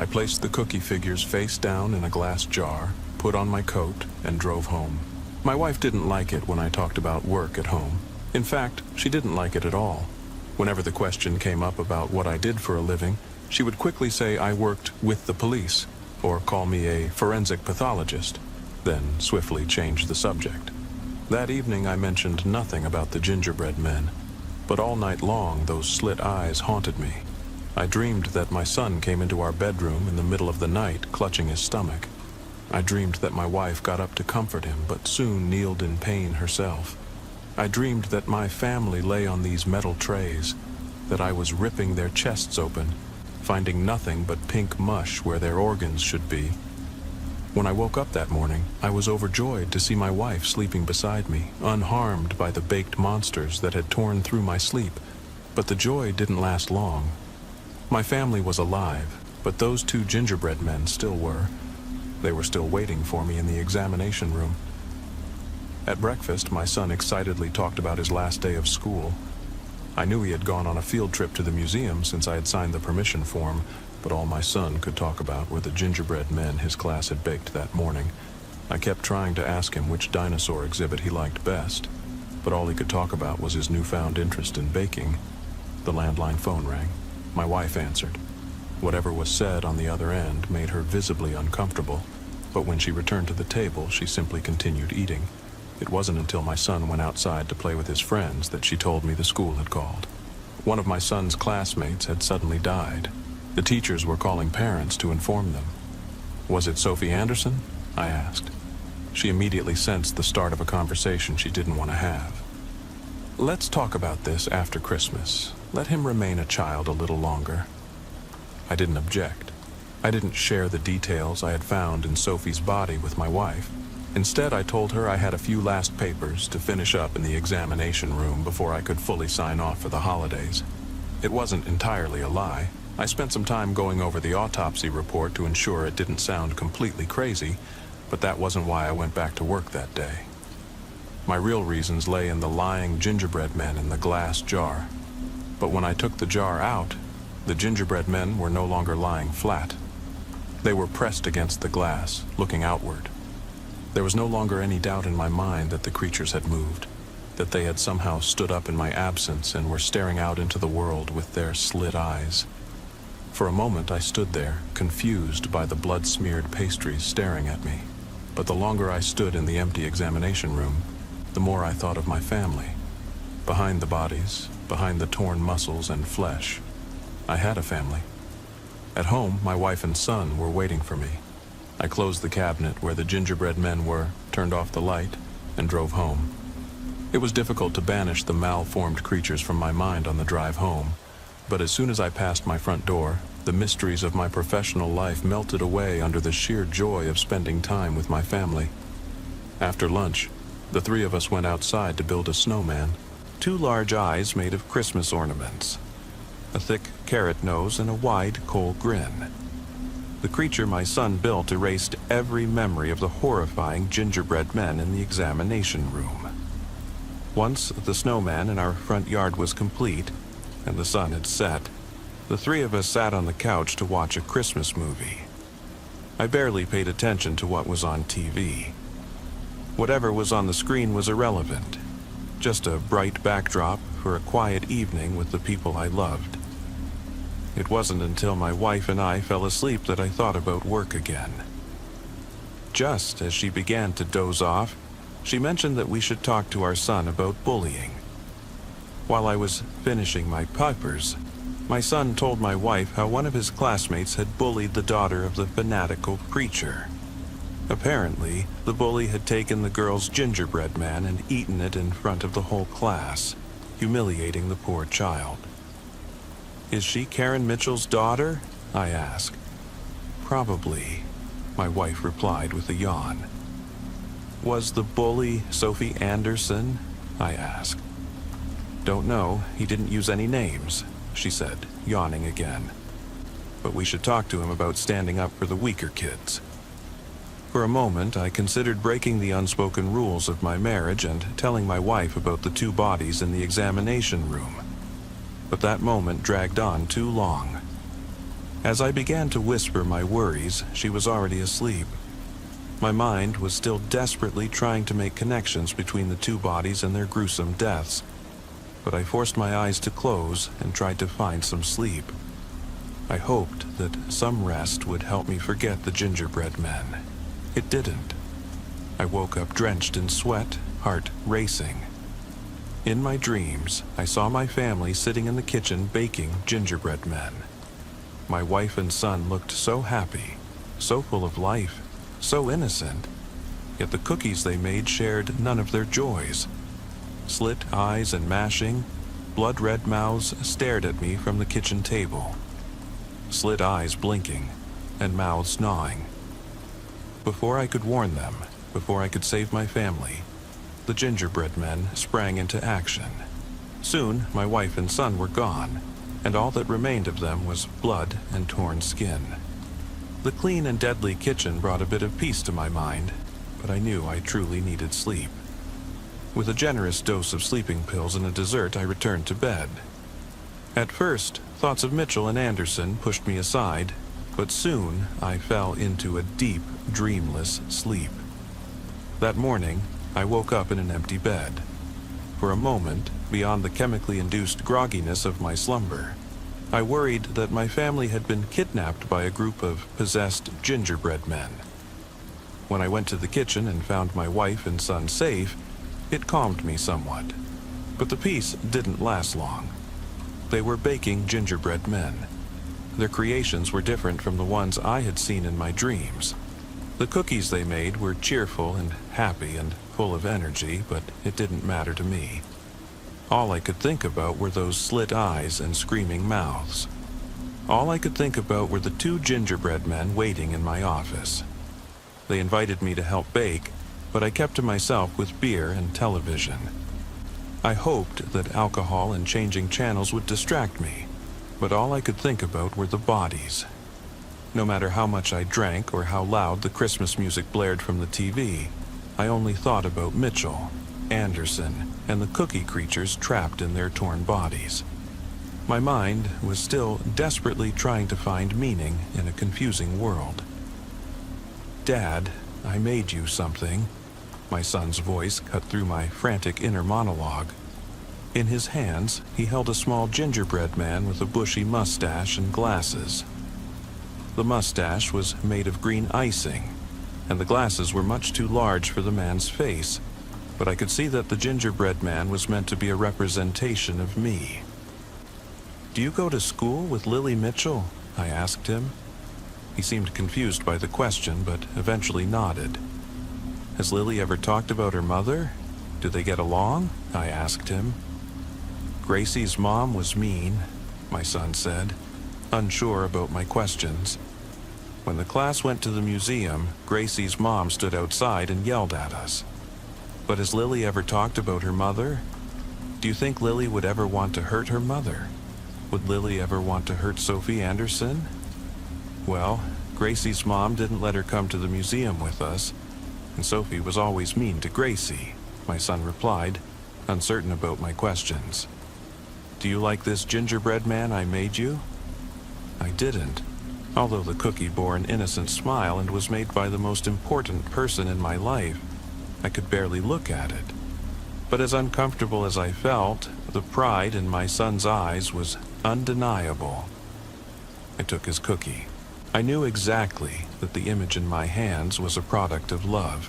I placed the cookie figures face down in a glass jar, put on my coat, and drove home. My wife didn't like it when I talked about work at home. In fact, she didn't like it at all. Whenever the question came up about what I did for a living, she would quickly say I worked with the police, or call me a forensic pathologist, then swiftly change the subject. That evening I mentioned nothing about the gingerbread men, but all night long those slit eyes haunted me. I dreamed that my son came into our bedroom in the middle of the night, clutching his stomach. I dreamed that my wife got up to comfort him, but soon kneeled in pain herself. I dreamed that my family lay on these metal trays, that I was ripping their chests open, finding nothing but pink mush where their organs should be. When I woke up that morning, I was overjoyed to see my wife sleeping beside me, unharmed by the baked monsters that had torn through my sleep. But the joy didn't last long. My family was alive, but those two gingerbread men still were. They were still waiting for me in the examination room. At breakfast, my son excitedly talked about his last day of school. I knew he had gone on a field trip to the museum since I had signed the permission form, but all my son could talk about were the gingerbread men his class had baked that morning. I kept trying to ask him which dinosaur exhibit he liked best, but all he could talk about was his newfound interest in baking. The landline phone rang. My wife answered. Whatever was said on the other end made her visibly uncomfortable, but when she returned to the table, she simply continued eating. It wasn't until my son went outside to play with his friends that she told me the school had called. One of my son's classmates had suddenly died. The teachers were calling parents to inform them. Was it Sophie Anderson? I asked. She immediately sensed the start of a conversation she didn't want to have. Let's talk about this after Christmas. Let him remain a child a little longer. I didn't object. I didn't share the details I had found in Sophie's body with my wife. Instead, I told her I had a few last papers to finish up in the examination room before I could fully sign off for the holidays. It wasn't entirely a lie. I spent some time going over the autopsy report to ensure it didn't sound completely crazy, but that wasn't why I went back to work that day. My real reasons lay in the lying gingerbread men in the glass jar. But when I took the jar out, the gingerbread men were no longer lying flat. They were pressed against the glass, looking outward. There was no longer any doubt in my mind that the creatures had moved, that they had somehow stood up in my absence and were staring out into the world with their slit eyes. For a moment I stood there, confused by the blood-smeared pastries staring at me. But the longer I stood in the empty examination room, the more I thought of my family. Behind the bodies, behind the torn muscles and flesh, I had a family. At home, my wife and son were waiting for me. I closed the cabinet where the gingerbread men were, turned off the light, and drove home. It was difficult to banish the malformed creatures from my mind on the drive home, but as soon as I passed my front door, the mysteries of my professional life melted away under the sheer joy of spending time with my family. After lunch, the three of us went outside to build a snowman. 2 large eyes made of Christmas ornaments, a thick carrot nose, and a wide coal grin. The creature my son built erased every memory of the horrifying gingerbread men in the examination room. Once the snowman in our front yard was complete, and the sun had set, the three of us sat on the couch to watch a Christmas movie. I barely paid attention to what was on TV. Whatever was on the screen was irrelevant, just a bright backdrop for a quiet evening with the people I loved. It wasn't until my wife and I fell asleep that I thought about work again. Just as she began to doze off, she mentioned that we should talk to our son about bullying. While I was finishing my papers, my son told my wife how one of his classmates had bullied the daughter of the fanatical preacher. Apparently, the bully had taken the girl's gingerbread man and eaten it in front of the whole class, humiliating the poor child. Is she Karen Mitchell's daughter? I asked. Probably, my wife replied with a yawn. Was the bully Sophie Anderson? I asked. Don't know, he didn't use any names, she said, yawning again. But we should talk to him about standing up for the weaker kids. For a moment, I considered breaking the unspoken rules of my marriage and telling my wife about the 2 bodies in the examination room. But that moment dragged on too long. As I began to whisper my worries, she was already asleep. My mind was still desperately trying to make connections between the two bodies and their gruesome deaths, but I forced my eyes to close and tried to find some sleep. I hoped that some rest would help me forget the gingerbread men. It didn't. I woke up drenched in sweat, heart racing. In my dreams, I saw my family sitting in the kitchen baking gingerbread men. My wife and son looked so happy, so full of life, so innocent, yet the cookies they made shared none of their joys. Slit eyes and mashing, blood-red mouths stared at me from the kitchen table. Slit eyes blinking, and mouths gnawing. Before I could warn them, before I could save my family, the gingerbread men sprang into action. Soon, my wife and son were gone, and all that remained of them was blood and torn skin. The clean and deadly kitchen brought a bit of peace to my mind, but I knew I truly needed sleep. With a generous dose of sleeping pills and a dessert, I returned to bed. At first, thoughts of Mitchell and Anderson pushed me aside, but soon I fell into a deep, dreamless sleep. That morning, I woke up in an empty bed. For a moment, beyond the chemically induced grogginess of my slumber, I worried that my family had been kidnapped by a group of possessed gingerbread men. When I went to the kitchen and found my wife and son safe, it calmed me somewhat. But the peace didn't last long. They were baking gingerbread men. Their creations were different from the ones I had seen in my dreams. The cookies they made were cheerful and happy and full of energy, but it didn't matter to me. All I could think about were those slit eyes and screaming mouths. All I could think about were the two gingerbread men waiting in my office. They invited me to help bake, but I kept to myself with beer and television. I hoped that alcohol and changing channels would distract me, but all I could think about were the bodies. No matter how much I drank or how loud the Christmas music blared from the TV, I only thought about Mitchell, Anderson, and the cookie creatures trapped in their torn bodies. My mind was still desperately trying to find meaning in a confusing world. "Dad, I made you something." My son's voice cut through my frantic inner monologue. In his hands, he held a small gingerbread man with a bushy mustache and glasses. The mustache was made of green icing, and the glasses were much too large for the man's face, but I could see that the gingerbread man was meant to be a representation of me. "Do you go to school with Lily Mitchell?" I asked him. He seemed confused by the question, but eventually nodded. "Has Lily ever talked about her mother? Do they get along?" I asked him. "Gracie's mom was mean," my son said, unsure about my questions. When the class went to the museum, Gracie's mom stood outside and yelled at us. "But has Lily ever talked about her mother? Do you think Lily would ever want to hurt her mother? Would Lily ever want to hurt Sophie Anderson?" "Well, Gracie's mom didn't let her come to the museum with us, and Sophie was always mean to Gracie," my son replied, uncertain about my questions. "Do you like this gingerbread man I made you?" I didn't, although the cookie bore an innocent smile and was made by the most important person in my life. I could barely look at it. But as uncomfortable as I felt, the pride in my son's eyes was undeniable. I took his cookie. I knew exactly that the image in my hands was a product of love,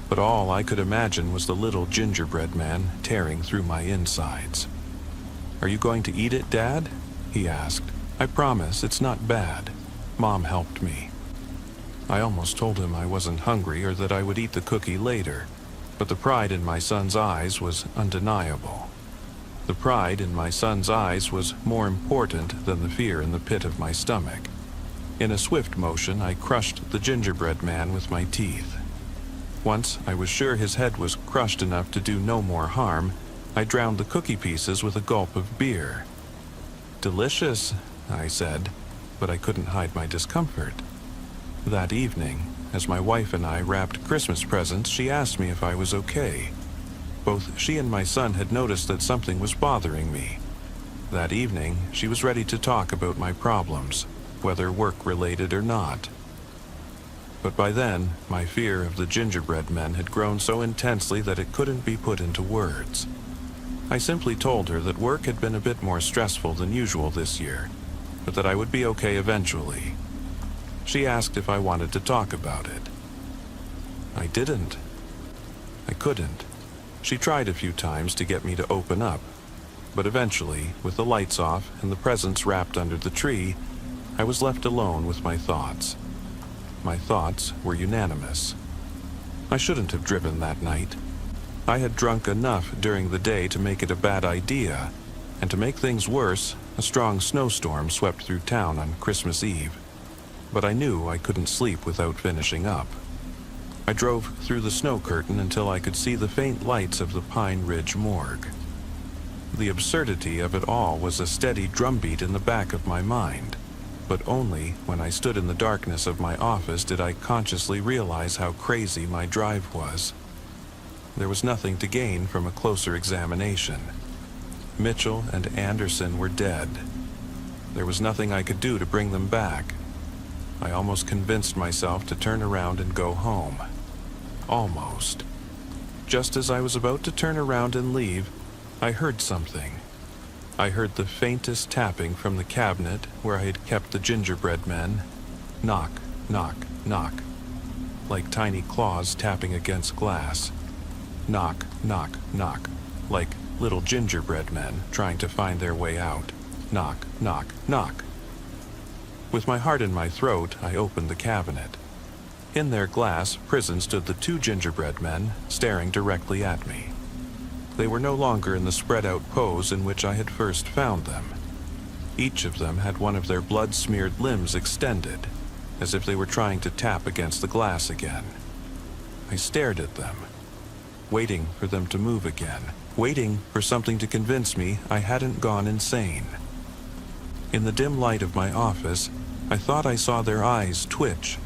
but all I could imagine was the little gingerbread man tearing through my insides. "Are you going to eat it, Dad?" he asked. "I promise it's not bad. Mom helped me." I almost told him I wasn't hungry or that I would eat the cookie later, but the pride in my son's eyes was undeniable. The pride in my son's eyes was more important than the fear in the pit of my stomach. In a swift motion, I crushed the gingerbread man with my teeth. Once I was sure his head was crushed enough to do no more harm, I drowned the cookie pieces with a gulp of beer. "Delicious," I said, but I couldn't hide my discomfort. That evening, as my wife and I wrapped Christmas presents, she asked me if I was okay. Both she and my son had noticed that something was bothering me. That evening, she was ready to talk about my problems. whether work-related or not. But by then, my fear of the gingerbread men had grown so intensely that it couldn't be put into words. I simply told her that work had been a bit more stressful than usual this year, but that I would be okay eventually. She asked if I wanted to talk about it. I didn't. I couldn't. She tried a few times to get me to open up, but eventually, with the lights off and the presents wrapped under the tree, I was left alone with my thoughts. My thoughts were unanimous. I shouldn't have driven that night. I had drunk enough during the day to make it a bad idea, and to make things worse, a strong snowstorm swept through town on Christmas Eve. But I knew I couldn't sleep without finishing up. I drove through the snow curtain until I could see the faint lights of the Pine Ridge morgue. The absurdity of it all was a steady drumbeat in the back of my mind. But only when I stood in the darkness of my office did I consciously realize how crazy my drive was. There was nothing to gain from a closer examination. Mitchell and Anderson were dead. There was nothing I could do to bring them back. I almost convinced myself to turn around and go home. Almost. Just as I was about to turn around and leave, I heard something. I heard the faintest tapping from the cabinet where I had kept the gingerbread men. Knock, knock, knock. Like tiny claws tapping against glass. Knock, knock, knock. Like little gingerbread men trying to find their way out. Knock, knock, knock. With my heart in my throat, I opened the cabinet. In their glass prison stood the two gingerbread men, staring directly at me. They were no longer in the spread-out pose in which I had first found them. Each of them had one of their blood-smeared limbs extended, as if they were trying to tap against the glass again. I stared at them, waiting for them to move again, waiting for something to convince me I hadn't gone insane. In the dim light of my office, I thought I saw their eyes twitch.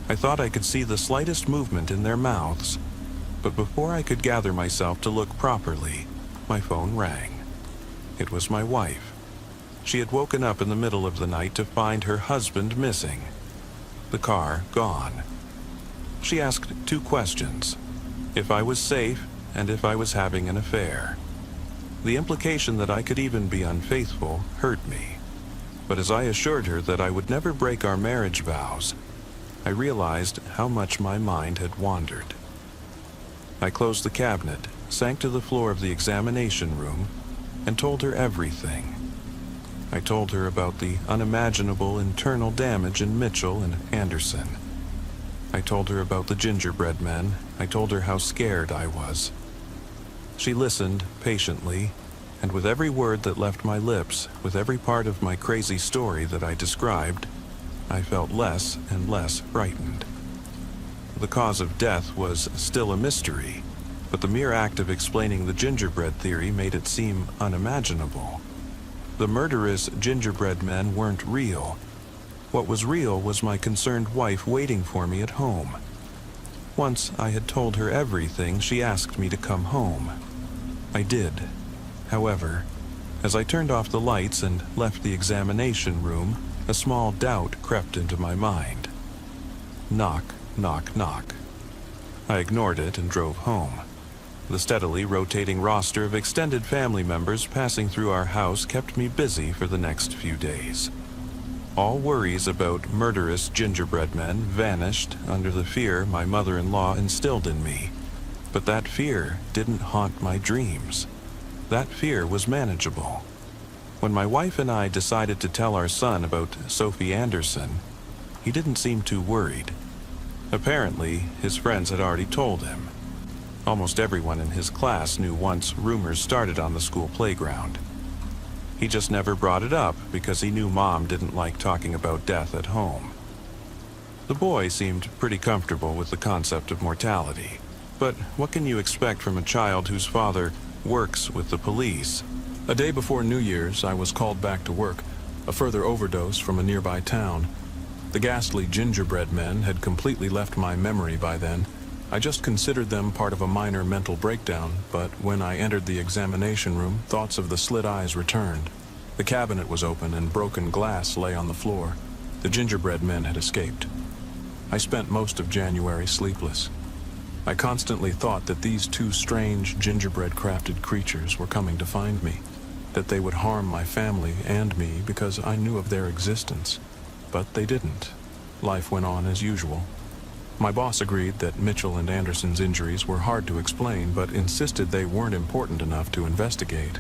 I thought I could see the slightest movement in their mouths. But before I could gather myself to look properly, my phone rang. It was my wife. She had woken up in the middle of the night to find her husband missing. The car gone. She asked two questions: if I was safe and if I was having an affair. The implication that I could even be unfaithful hurt me. But as I assured her that I would never break our marriage vows, I realized how much my mind had wandered. I closed the cabinet, sank to the floor of the examination room, and told her everything. I told her about the unimaginable internal damage in Mitchell and Anderson. I told her about the gingerbread men. I told her how scared I was. She listened patiently, and with every word that left my lips, with every part of my crazy story that I described, I felt less and less frightened. The cause of death was still a mystery, but the mere act of explaining the gingerbread theory made it seem unimaginable. The murderous gingerbread men weren't real. What was real was my concerned wife waiting for me at home. Once I had told her everything, she asked me to come home. I did. However, as I turned off the lights and left the examination room, a small doubt crept into my mind. Knock, knock, knock. I ignored it and drove home. The steadily rotating roster of extended family members passing through our house kept me busy for the next few days. All worries about murderous gingerbread men vanished under the fear my mother-in-law instilled in me. But that fear didn't haunt my dreams. That fear was manageable. When my wife and I decided to tell our son about Sophie Anderson, he didn't seem too worried. Apparently, his friends had already told him. Almost everyone in his class knew once rumors started on the school playground. He just never brought it up because he knew Mom didn't like talking about death at home. The boy seemed pretty comfortable with the concept of mortality. But what can you expect from a child whose father works with the police? A day before New Year's, I was called back to work, a further overdose from a nearby town. The ghastly gingerbread men had completely left my memory by then. I just considered them part of a minor mental breakdown, but when I entered the examination room, thoughts of the slit eyes returned. The cabinet was open and broken glass lay on the floor. The gingerbread men had escaped. I spent most of January sleepless. I constantly thought that these two strange gingerbread-crafted creatures were coming to find me, that they would harm my family and me because I knew of their existence. But they didn't. Life went on as usual. My boss agreed that Mitchell and Anderson's injuries were hard to explain, but insisted they weren't important enough to investigate.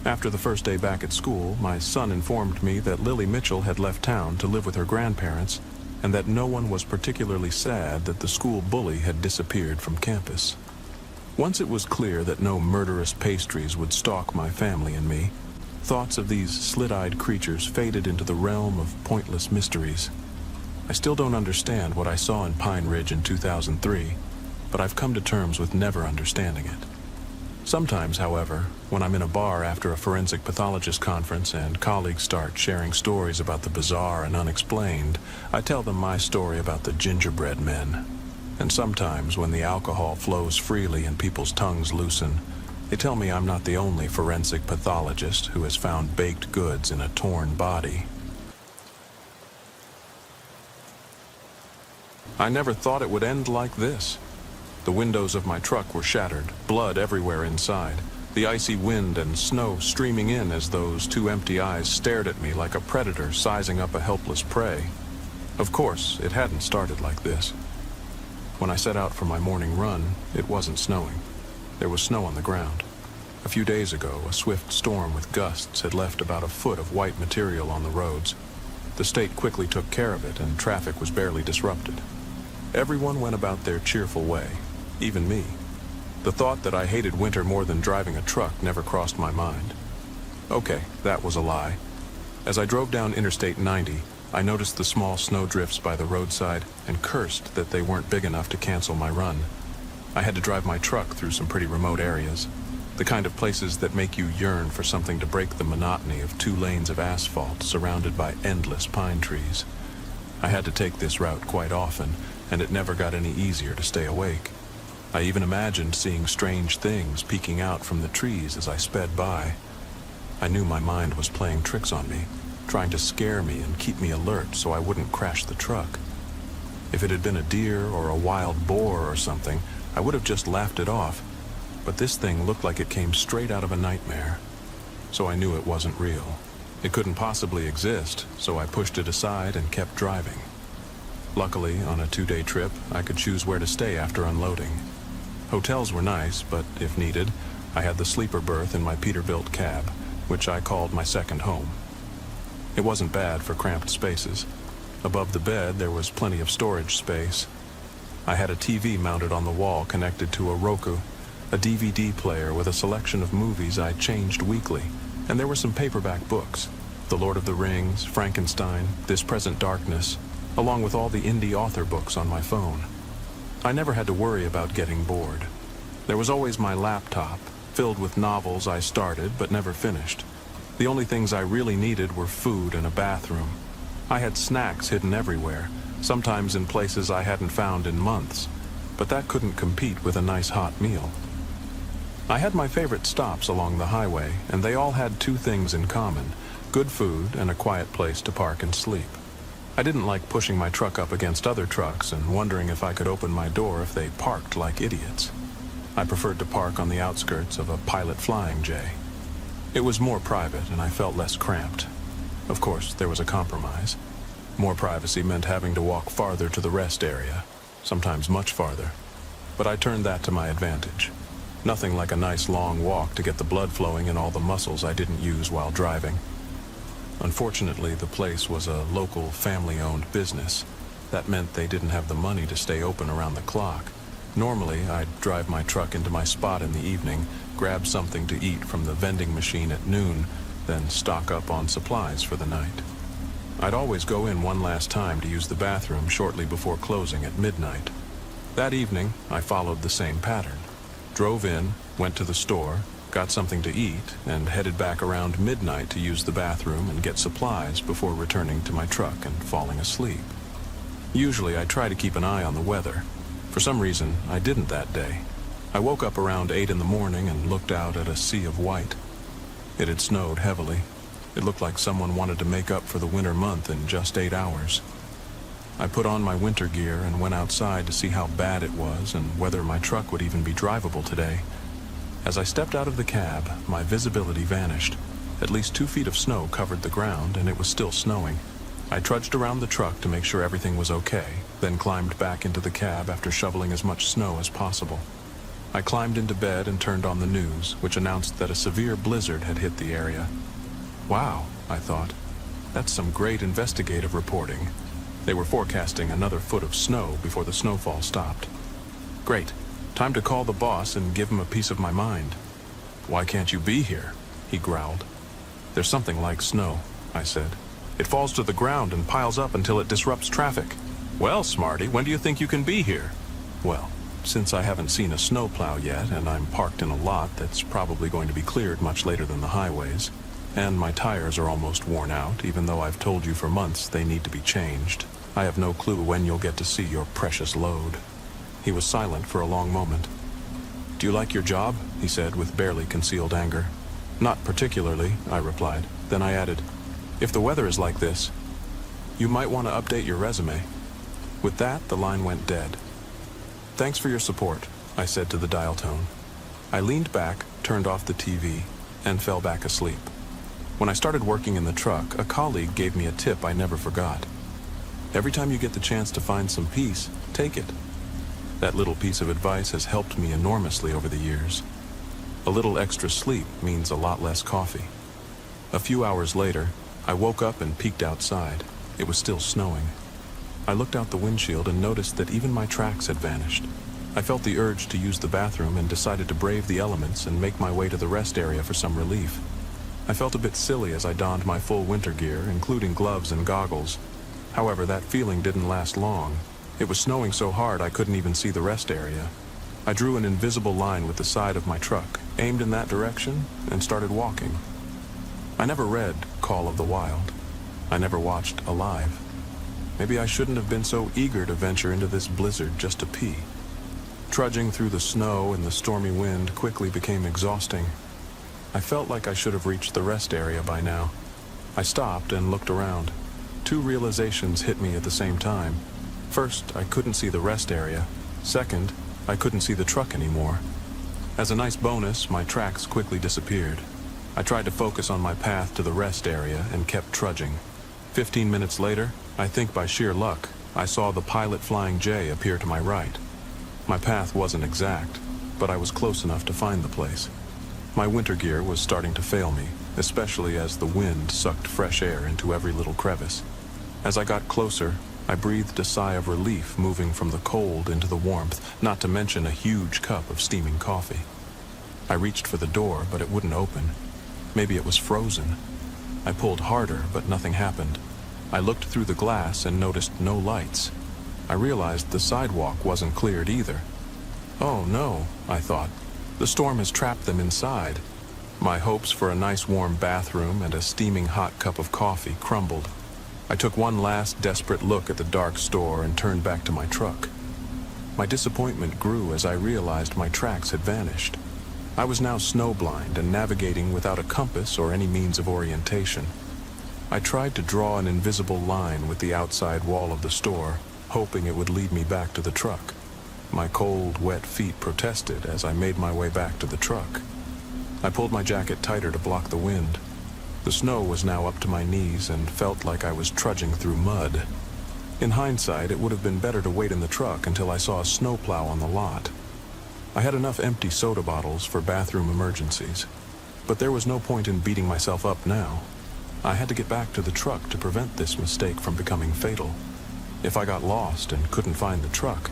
After the first day back at school, my son informed me that Lily Mitchell had left town to live with her grandparents, and that no one was particularly sad that the school bully had disappeared from campus. Once it was clear that no murderous pastries would stalk my family and me, thoughts of these slit-eyed creatures faded into the realm of pointless mysteries. I still don't understand what I saw in Pine Ridge in 2003, but I've come to terms with never understanding it. Sometimes, however, when I'm in a bar after a forensic pathologist conference and colleagues start sharing stories about the bizarre and unexplained, I tell them my story about the gingerbread men. And sometimes, when the alcohol flows freely and people's tongues loosen, they tell me I'm not the only forensic pathologist who has found baked goods in a torn body. I never thought it would end like this. The windows of my truck were shattered, blood everywhere inside, the icy wind and snow streaming in as those two empty eyes stared at me like a predator sizing up a helpless prey. Of course, it hadn't started like this. When I set out for my morning run, it wasn't snowing. There was snow on the ground. A few days ago, a swift storm with gusts had left about a foot of white material on the roads. The state quickly took care of it, and traffic was barely disrupted. Everyone went about their cheerful way, even me. The thought that I hated winter more than driving a truck never crossed my mind. Okay, that was a lie. As I drove down Interstate 90, I noticed the small snowdrifts by the roadside and cursed that they weren't big enough to cancel my run. I had to drive my truck through some pretty remote areas, the kind of places that make you yearn for something to break the monotony of 2 lanes of asphalt surrounded by endless pine trees. I had to take this route quite often, and it never got any easier to stay awake. I even imagined seeing strange things peeking out from the trees as I sped by. I knew my mind was playing tricks on me, trying to scare me and keep me alert so I wouldn't crash the truck. If it had been a deer or a wild boar or something, I would have just laughed it off, but this thing looked like it came straight out of a nightmare. So I knew it wasn't real. It couldn't possibly exist, so I pushed it aside and kept driving. Luckily, on a 2-day trip, I could choose where to stay after unloading. Hotels were nice, but if needed, I had the sleeper berth in my Peterbilt cab, which I called my second home. It wasn't bad for cramped spaces. Above the bed, there was plenty of storage space. I had a TV mounted on the wall connected to a Roku, a DVD player with a selection of movies I changed weekly, and there were some paperback books, The Lord of the Rings, Frankenstein, This Present Darkness, along with all the indie author books on my phone. I never had to worry about getting bored. There was always my laptop, filled with novels I started but never finished. The only things I really needed were food and a bathroom. I had snacks hidden everywhere, sometimes in places I hadn't found in months, but that couldn't compete with a nice hot meal. I had my favorite stops along the highway, and they all had 2 things in common: good food and a quiet place to park and sleep. I didn't like pushing my truck up against other trucks and wondering if I could open my door if they parked like idiots. I preferred to park on the outskirts of a Pilot Flying J. It was more private and I felt less cramped. Of course, there was a compromise. More privacy meant having to walk farther to the rest area, sometimes much farther. But I turned that to my advantage. Nothing like a nice long walk to get the blood flowing in all the muscles I didn't use while driving. Unfortunately, the place was a local family-owned business. That meant they didn't have the money to stay open around the clock. Normally, I'd drive my truck into my spot in the evening, grab something to eat from the vending machine at noon, then stock up on supplies for the night. I'd always go in one last time to use the bathroom shortly before closing at midnight. That evening, I followed the same pattern. Drove in, went to the store, got something to eat, and headed back around midnight to use the bathroom and get supplies before returning to my truck and falling asleep. Usually I try to keep an eye on the weather. For some reason, I didn't that day. I woke up around 8 in the morning and looked out at a sea of white. It had snowed heavily. It looked like someone wanted to make up for the winter month in just 8 hours. I put on my winter gear and went outside to see how bad it was and whether my truck would even be drivable today. As I stepped out of the cab, my visibility vanished. At least 2 feet of snow covered the ground, and it was still snowing. I trudged around the truck to make sure everything was okay, then climbed back into the cab after shoveling as much snow as possible. I climbed into bed and turned on the news, which announced that a severe blizzard had hit the area. Wow, I thought. That's some great investigative reporting. They were forecasting another foot of snow before the snowfall stopped. Great. Time to call the boss and give him a piece of my mind. Why can't you be here? He growled. There's something like snow, I said. It falls to the ground and piles up until it disrupts traffic. Well, Smarty, when do you think you can be here? Well, since I haven't seen a snowplow yet, and I'm parked in a lot that's probably going to be cleared much later than the highways, and my tires are almost worn out, even though I've told you for months they need to be changed, I have no clue when you'll get to see your precious load. He was silent for a long moment. Do you like your job? He said with barely concealed anger. Not particularly, I replied. Then I added, if the weather is like this, you might want to update your resume. With that, the line went dead. Thanks for your support, I said to the dial tone. I leaned back, turned off the TV, and fell back asleep. When I started working in the truck, a colleague gave me a tip I never forgot. Every time you get the chance to find some peace, take it. That little piece of advice has helped me enormously over the years. A little extra sleep means a lot less coffee. A few hours later, I woke up and peeked outside. It was still snowing. I looked out the windshield and noticed that even my tracks had vanished. I felt the urge to use the bathroom and decided to brave the elements and make my way to the rest area for some relief. I felt a bit silly as I donned my full winter gear, including gloves and goggles. However, that feeling didn't last long. It was snowing so hard I couldn't even see the rest area. I drew an invisible line with the side of my truck, aimed in that direction, and started walking. I never read Call of the Wild. I never watched Alive. Maybe I shouldn't have been so eager to venture into this blizzard just to pee. Trudging through the snow and the stormy wind quickly became exhausting. I felt like I should have reached the rest area by now. I stopped and looked around. 2 realizations hit me at the same time. First, I couldn't see the rest area. Second, I couldn't see the truck anymore. As a nice bonus, my tracks quickly disappeared. I tried to focus on my path to the rest area and kept trudging. 15 minutes later, I think by sheer luck, I saw the Pilot Flying J appear to my right. My path wasn't exact, but I was close enough to find the place. My winter gear was starting to fail me, especially as the wind sucked fresh air into every little crevice. As I got closer, I breathed a sigh of relief moving from the cold into the warmth, not to mention a huge cup of steaming coffee. I reached for the door, but it wouldn't open. Maybe it was frozen. I pulled harder, but nothing happened. I looked through the glass and noticed no lights. I realized the sidewalk wasn't cleared either. Oh no, I thought. The storm has trapped them inside. My hopes for a nice warm bathroom and a steaming hot cup of coffee crumbled. I took one last desperate look at the dark store and turned back to my truck. My disappointment grew as I realized my tracks had vanished. I was now snowblind and navigating without a compass or any means of orientation. I tried to draw an invisible line with the outside wall of the store, hoping it would lead me back to the truck. My cold, wet feet protested as I made my way back to the truck. I pulled my jacket tighter to block the wind. The snow was now up to my knees and felt like I was trudging through mud. In hindsight, it would have been better to wait in the truck until I saw a snowplow on the lot. I had enough empty soda bottles for bathroom emergencies, but there was no point in beating myself up now. I had to get back to the truck to prevent this mistake from becoming fatal. If I got lost and couldn't find the truck,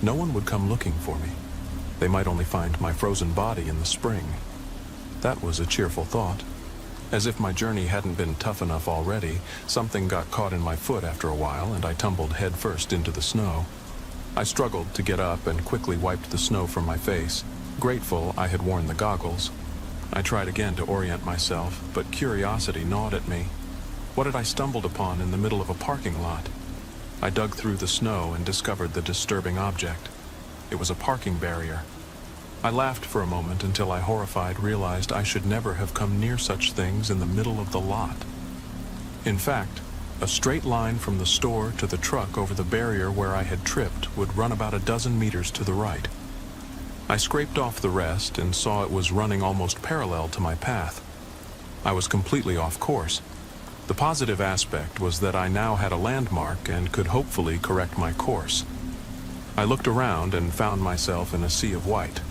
no one would come looking for me. They might only find my frozen body in the spring. That was a cheerful thought. As if my journey hadn't been tough enough already, something got caught in my foot after a while and I tumbled headfirst into the snow. I struggled to get up and quickly wiped the snow from my face, grateful I had worn the goggles. I tried again to orient myself, but curiosity gnawed at me. What had I stumbled upon in the middle of a parking lot? I dug through the snow and discovered the disturbing object. It was a parking barrier. I laughed for a moment until I, horrified, realized I should never have come near such things in the middle of the lot. In fact, a straight line from the store to the truck over the barrier where I had tripped would run about a dozen meters to the right. I scraped off the rest and saw it was running almost parallel to my path. I was completely off course. The positive aspect was that I now had a landmark and could hopefully correct my course. I looked around and found myself in a sea of white.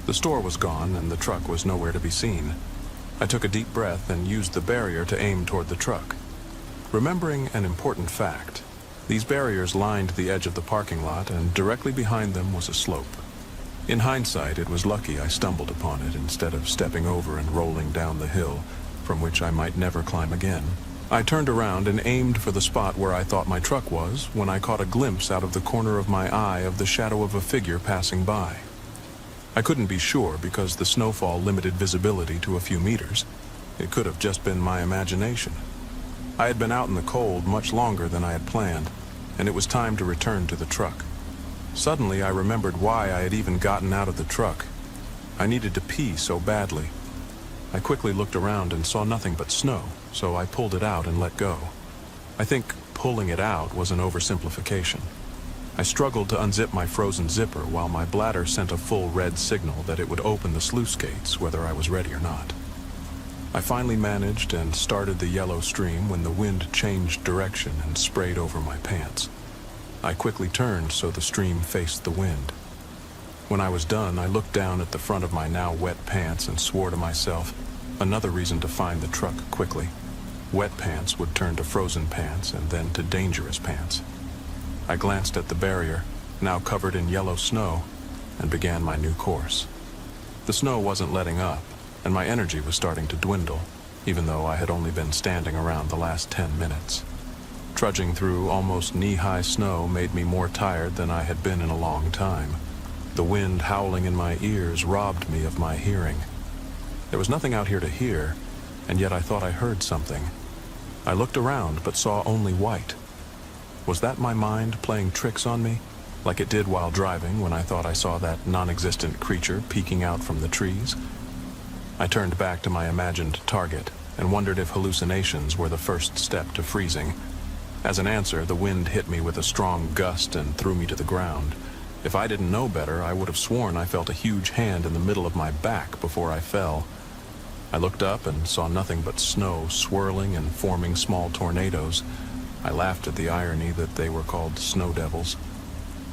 The store was gone and the truck was nowhere to be seen. I took a deep breath and used the barrier to aim toward the truck. Remembering an important fact, these barriers lined the edge of the parking lot and directly behind them was a slope. In hindsight, it was lucky I stumbled upon it instead of stepping over and rolling down the hill, from which I might never climb again. I turned around and aimed for the spot where I thought my truck was when I caught a glimpse out of the corner of my eye of the shadow of a figure passing by. I couldn't be sure because the snowfall limited visibility to a few meters. It could have just been my imagination. I had been out in the cold much longer than I had planned, and it was time to return to the truck. Suddenly I remembered why I had even gotten out of the truck. I needed to pee so badly. I quickly looked around and saw nothing but snow, so I pulled it out and let go. I think pulling it out was an oversimplification. I struggled to unzip my frozen zipper while my bladder sent a full red signal that it would open the sluice gates whether I was ready or not. I finally managed and started the yellow stream when the wind changed direction and sprayed over my pants. I quickly turned so the stream faced the wind. When I was done, I looked down at the front of my now wet pants and swore to myself, another reason to find the truck quickly. Wet pants would turn to frozen pants and then to dangerous pants. I glanced at the barrier, now covered in yellow snow, and began my new course. The snow wasn't letting up, and my energy was starting to dwindle, even though I had only been standing around the last 10 minutes. Trudging through almost knee-high snow made me more tired than I had been in a long time. The wind howling in my ears robbed me of my hearing. There was nothing out here to hear, and yet I thought I heard something. I looked around but saw only white. Was that my mind playing tricks on me, like it did while driving when I thought I saw that non-existent creature peeking out from the trees? I turned back to my imagined target and wondered if hallucinations were the first step to freezing. As an answer, the wind hit me with a strong gust and threw me to the ground. If I didn't know better, I would have sworn I felt a huge hand in the middle of my back before I fell. I looked up and saw nothing but snow swirling and forming small tornadoes. I laughed at the irony that they were called snow devils.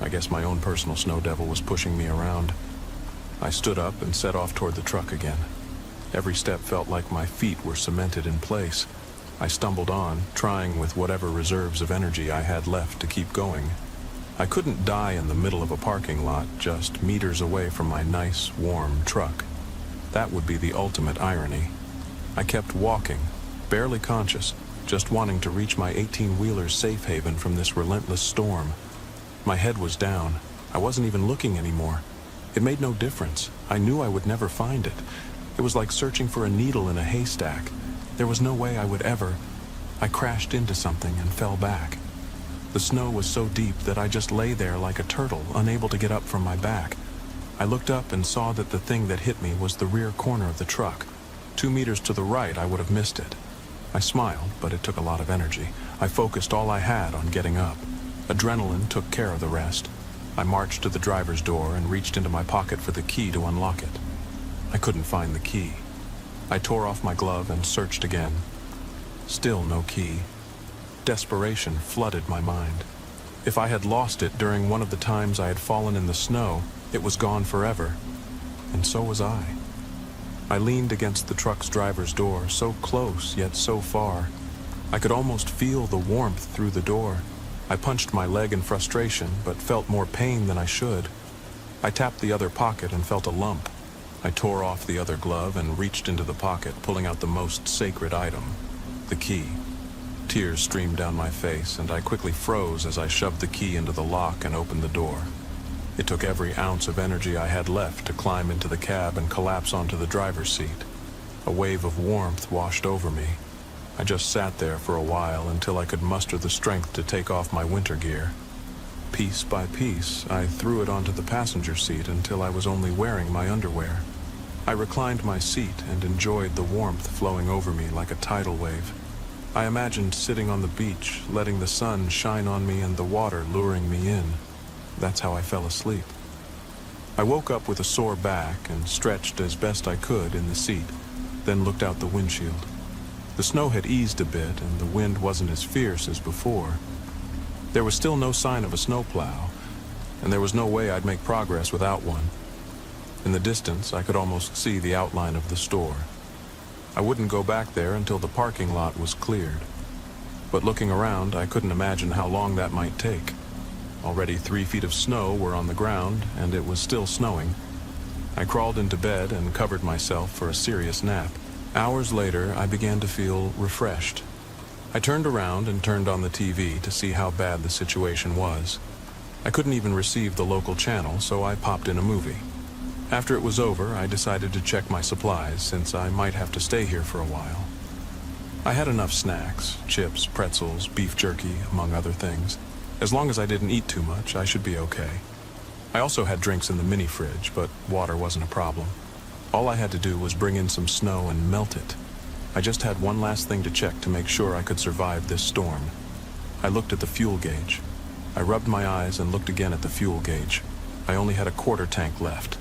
I guess my own personal snow devil was pushing me around. I stood up and set off toward the truck again. Every step felt like my feet were cemented in place. I stumbled on, trying with whatever reserves of energy I had left to keep going. I couldn't die in the middle of a parking lot just meters away from my nice, warm truck. That would be the ultimate irony. I kept walking, barely conscious, just wanting to reach my 18-wheeler's safe haven from this relentless storm. My head was down. I wasn't even looking anymore. It made no difference. I knew I would never find it. It was like searching for a needle in a haystack. There was no way I would ever. I crashed into something and fell back. The snow was so deep that I just lay there like a turtle, unable to get up from my back. I looked up and saw that the thing that hit me was the rear corner of the truck. 2 meters to the right, I would have missed it. I smiled, but it took a lot of energy. I focused all I had on getting up. Adrenaline took care of the rest. I marched to the driver's door and reached into my pocket for the key to unlock it. I couldn't find the key. I tore off my glove and searched again. Still no key. Desperation flooded my mind. If I had lost it during one of the times I had fallen in the snow, it was gone forever. And so was I. I leaned against the truck's driver's door, so close yet so far. I could almost feel the warmth through the door. I punched my leg in frustration, but felt more pain than I should. I tapped the other pocket and felt a lump. I tore off the other glove and reached into the pocket, pulling out the most sacred item, the key. Tears streamed down my face, and I quickly froze as I shoved the key into the lock and opened the door. It took every ounce of energy I had left to climb into the cab and collapse onto the driver's seat. A wave of warmth washed over me. I just sat there for a while until I could muster the strength to take off my winter gear. Piece by piece, I threw it onto the passenger seat until I was only wearing my underwear. I reclined my seat and enjoyed the warmth flowing over me like a tidal wave. I imagined sitting on the beach, letting the sun shine on me and the water luring me in. That's how I fell asleep. I woke up with a sore back and stretched as best I could in the seat, then looked out the windshield. The snow had eased a bit and the wind wasn't as fierce as before. There was still no sign of a snowplow, and there was no way I'd make progress without one. In the distance, I could almost see the outline of the store. I wouldn't go back there until the parking lot was cleared. But looking around, I couldn't imagine how long that might take. Already 3 feet of snow were on the ground, and it was still snowing. I crawled into bed and covered myself for a serious nap. Hours later, I began to feel refreshed. I turned around and turned on the TV to see how bad the situation was. I couldn't even receive the local channel, so I popped in a movie. After it was over, I decided to check my supplies, since I might have to stay here for a while. I had enough snacks, chips, pretzels, beef jerky, among other things. As long as I didn't eat too much, I should be okay. I also had drinks in the mini fridge, but water wasn't a problem. All I had to do was bring in some snow and melt it. I just had one last thing to check to make sure I could survive this storm. I looked at the fuel gauge. I rubbed my eyes and looked again at the fuel gauge. I only had a quarter tank left.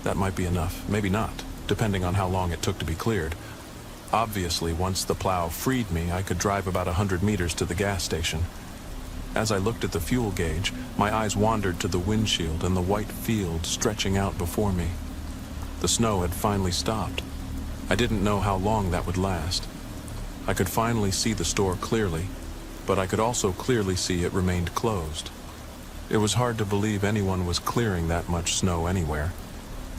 That might be enough, maybe not, depending on how long it took to be cleared. Obviously, once the plow freed me, I could drive about 100 meters to the gas station. As I looked at the fuel gauge, my eyes wandered to the windshield and the white field stretching out before me. The snow had finally stopped. I didn't know how long that would last. I could finally see the store clearly, but I could also clearly see it remained closed. It was hard to believe anyone was clearing that much snow anywhere.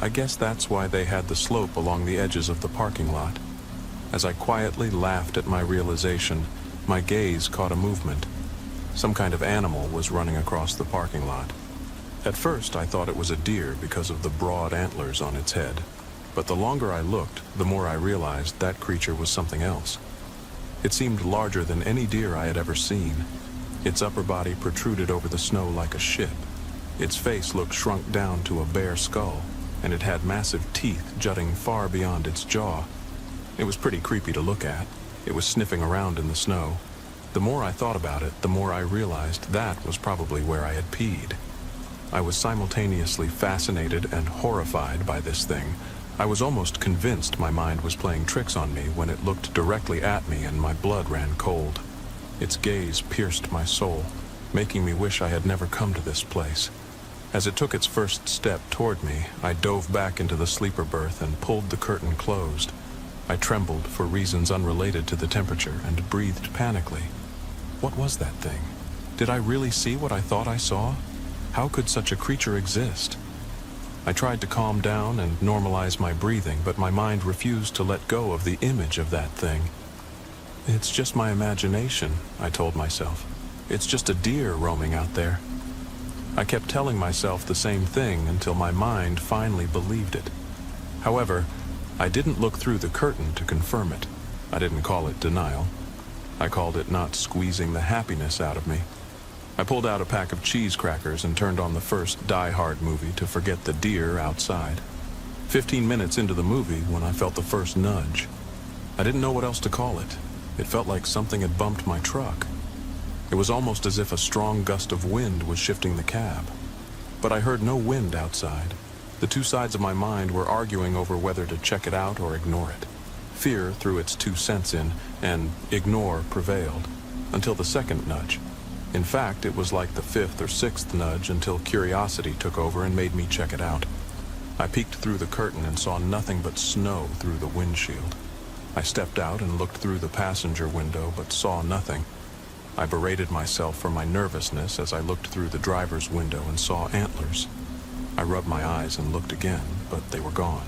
I guess that's why they had the slope along the edges of the parking lot. As I quietly laughed at my realization, my gaze caught a movement. Some kind of animal was running across the parking lot. At first, I thought it was a deer because of the broad antlers on its head. But the longer I looked, the more I realized that creature was something else. It seemed larger than any deer I had ever seen. Its upper body protruded over the snow like a ship. Its face looked shrunk down to a bare skull, and it had massive teeth jutting far beyond its jaw. It was pretty creepy to look at. It was sniffing around in the snow. The more I thought about it, the more I realized that was probably where I had peed. I was simultaneously fascinated and horrified by this thing. I was almost convinced my mind was playing tricks on me when it looked directly at me and my blood ran cold. Its gaze pierced my soul, making me wish I had never come to this place. As it took its first step toward me, I dove back into the sleeper berth and pulled the curtain closed. I trembled for reasons unrelated to the temperature and breathed panically. What was that thing? Did I really see what I thought I saw? How could such a creature exist? I tried to calm down and normalize my breathing, but my mind refused to let go of the image of that thing. It's just my imagination, I told myself. It's just a deer roaming out there. I kept telling myself the same thing until my mind finally believed it. However, I didn't look through the curtain to confirm it. I didn't call it denial. I called it not squeezing the happiness out of me. I pulled out a pack of cheese crackers and turned on the first Die Hard movie to forget the deer outside. 15 minutes into the movie when I felt the first nudge. I didn't know what else to call it. It felt like something had bumped my truck. It was almost as if a strong gust of wind was shifting the cab. But I heard no wind outside. The two sides of my mind were arguing over whether to check it out or ignore it. Fear threw its 2 cents in, and ignore prevailed, until the second nudge. In fact, it was like the 5th or 6th nudge until curiosity took over and made me check it out. I peeked through the curtain and saw nothing but snow through the windshield. I stepped out and looked through the passenger window, but saw nothing. I berated myself for my nervousness as I looked through the driver's window and saw antlers. I rubbed my eyes and looked again, but they were gone.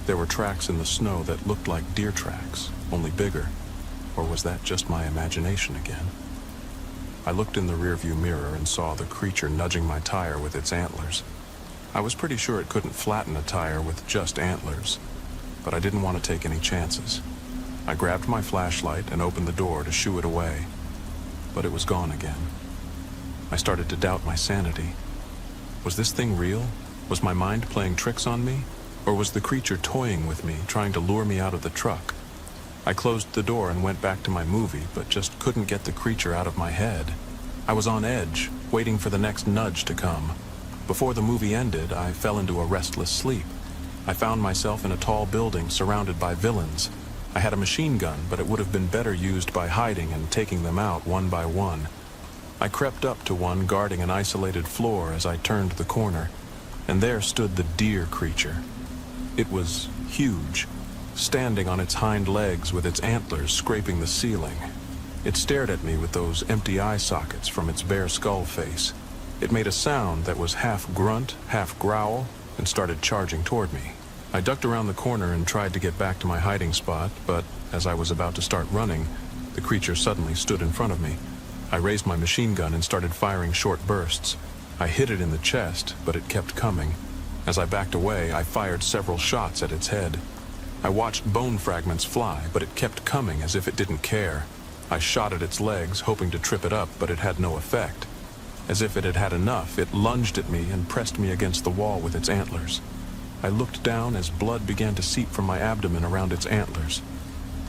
There were tracks in the snow that looked like deer tracks, only bigger. Or was that just my imagination again? I looked in the rearview mirror and saw the creature nudging my tire with its antlers. I was pretty sure it couldn't flatten a tire with just antlers, but I didn't want to take any chances. I grabbed my flashlight and opened the door to shoo it away, but it was gone again. I started to doubt my sanity. Was this thing real? Was my mind playing tricks on me? Or was the creature toying with me, trying to lure me out of the truck? I closed the door and went back to my movie, but just couldn't get the creature out of my head. I was on edge, waiting for the next nudge to come. Before the movie ended, I fell into a restless sleep. I found myself in a tall building surrounded by villains. I had a machine gun, but it would have been better used by hiding and taking them out one by one. I crept up to one guarding an isolated floor as I turned the corner, and there stood the deer creature. It was huge, standing on its hind legs with its antlers scraping the ceiling. It stared at me with those empty eye sockets from its bare skull face. It made a sound that was half grunt, half growl, and started charging toward me. I ducked around the corner and tried to get back to my hiding spot, but as I was about to start running, the creature suddenly stood in front of me. I raised my machine gun and started firing short bursts. I hit it in the chest, but it kept coming. As I backed away, I fired several shots at its head. I watched bone fragments fly, but it kept coming as if it didn't care. I shot at its legs, hoping to trip it up, but it had no effect. As if it had had enough, it lunged at me and pressed me against the wall with its antlers. I looked down as blood began to seep from my abdomen around its antlers.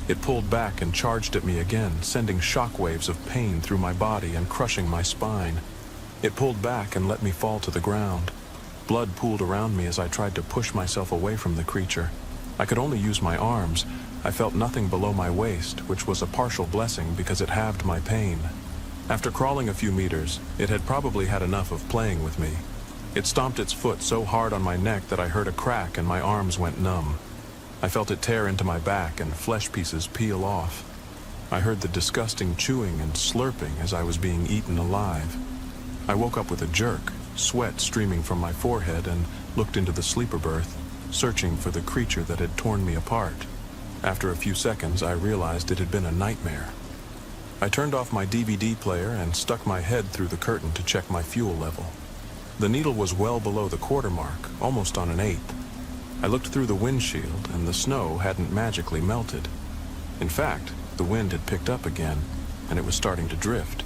It pulled back and charged at me again, sending shockwaves of pain through my body and crushing my spine. It pulled back and let me fall to the ground. Blood pooled around me as I tried to push myself away from the creature. I could only use my arms. I felt nothing below my waist, which was a partial blessing because it halved my pain. After crawling a few meters, it had probably had enough of playing with me. It stomped its foot so hard on my neck that I heard a crack and my arms went numb. I felt it tear into my back and flesh pieces peel off. I heard the disgusting chewing and slurping as I was being eaten alive. I woke up with a jerk, sweat streaming from my forehead, and looked into the sleeper berth, searching for the creature that had torn me apart. After a few seconds, I realized it had been a nightmare. I turned off my DVD player and stuck my head through the curtain to check my fuel level. The needle was well below the quarter mark, almost on an eighth. I looked through the windshield, and the snow hadn't magically melted. In fact, the wind had picked up again, and it was starting to drift.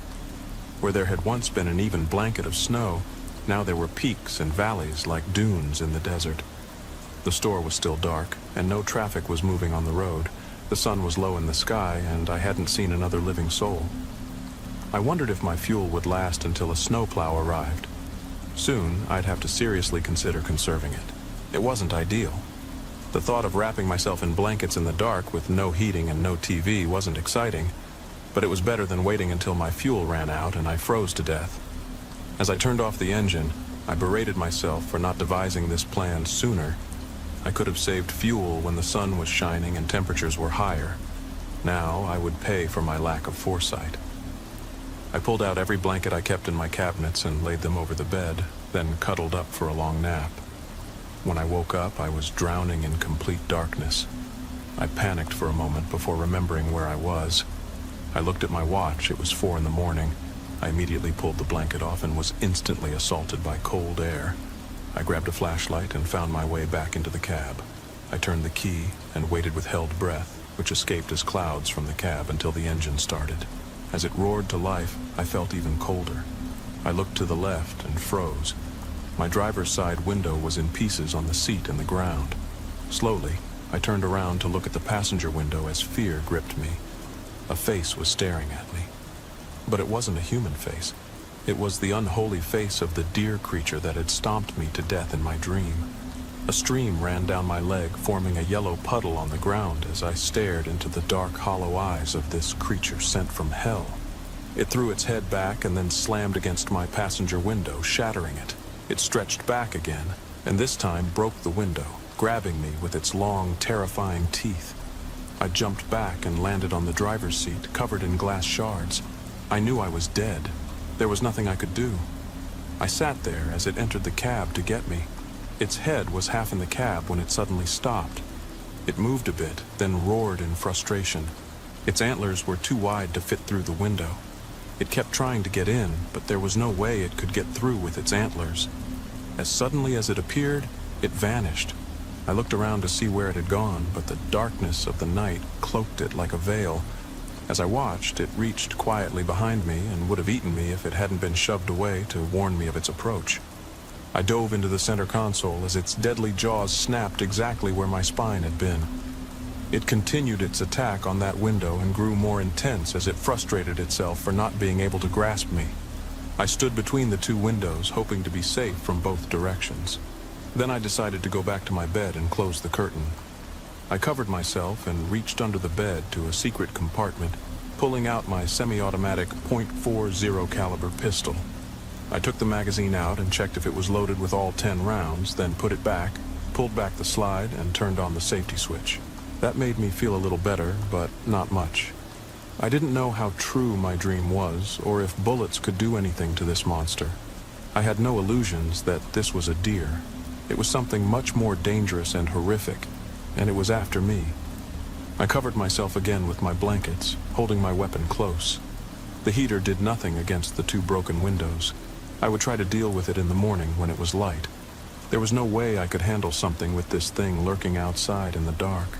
Where there had once been an even blanket of snow, now there were peaks and valleys like dunes in the desert. The store was still dark, and no traffic was moving on the road. The sun was low in the sky, and I hadn't seen another living soul. I wondered if my fuel would last until a snowplow arrived. Soon, I'd have to seriously consider conserving it. It wasn't ideal. The thought of wrapping myself in blankets in the dark with no heating and no TV wasn't exciting, but it was better than waiting until my fuel ran out and I froze to death. As I turned off the engine, I berated myself for not devising this plan sooner. I could have saved fuel when the sun was shining and temperatures were higher. Now I would pay for my lack of foresight. I pulled out every blanket I kept in my cabinets and laid them over the bed, then cuddled up for a long nap. When I woke up, I was drowning in complete darkness. I panicked for a moment before remembering where I was. I looked at my watch. It was 4 a.m. I immediately pulled the blanket off and was instantly assaulted by cold air. I grabbed a flashlight and found my way back into the cab. I turned the key and waited with held breath, which escaped as clouds from the cab until the engine started. As it roared to life, I felt even colder. I looked to the left and froze. My driver's side window was in pieces on the seat and the ground. Slowly, I turned around to look at the passenger window as fear gripped me. A face was staring at me. But it wasn't a human face. It was the unholy face of the deer creature that had stomped me to death in my dream. A stream ran down my leg, forming a yellow puddle on the ground as I stared into the dark, hollow eyes of this creature sent from hell. It threw its head back and then slammed against my passenger window, shattering it. It stretched back again, and this time broke the window, grabbing me with its long, terrifying teeth. I jumped back and landed on the driver's seat, covered in glass shards. I knew I was dead. There was nothing I could do. I sat there as it entered the cab to get me. Its head was half in the cab when it suddenly stopped. It moved a bit, then roared in frustration. Its antlers were too wide to fit through the window. It kept trying to get in, but there was no way it could get through with its antlers. As suddenly as it appeared, it vanished. I looked around to see where it had gone, but the darkness of the night cloaked it like a veil. As I watched, it reached quietly behind me and would have eaten me if it hadn't been shoved away to warn me of its approach. I dove into the center console as its deadly jaws snapped exactly where my spine had been. It continued its attack on that window and grew more intense as it frustrated itself for not being able to grasp me. I stood between the two windows, hoping to be safe from both directions. Then I decided to go back to my bed and close the curtain. I covered myself and reached under the bed to a secret compartment, pulling out my semi-automatic .40 caliber pistol. I took the magazine out and checked if it was loaded with all 10 rounds, then put it back, pulled back the slide, and turned on the safety switch. That made me feel a little better, but not much. I didn't know how true my dream was, or if bullets could do anything to this monster. I had no illusions that this was a deer. It was something much more dangerous and horrific, and it was after me. I covered myself again with my blankets, holding my weapon close. The heater did nothing against the 2 broken windows. I would try to deal with it in the morning when it was light. There was no way I could handle something with this thing lurking outside in the dark.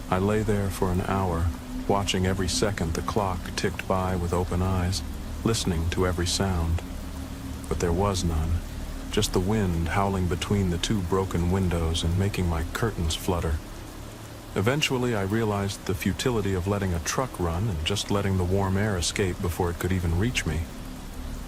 I lay there for an hour, watching every second the clock ticked by with open eyes, listening to every sound. But there was none, just the wind howling between the 2 broken windows and making my curtains flutter. Eventually, I realized the futility of letting a truck run and just letting the warm air escape before it could even reach me.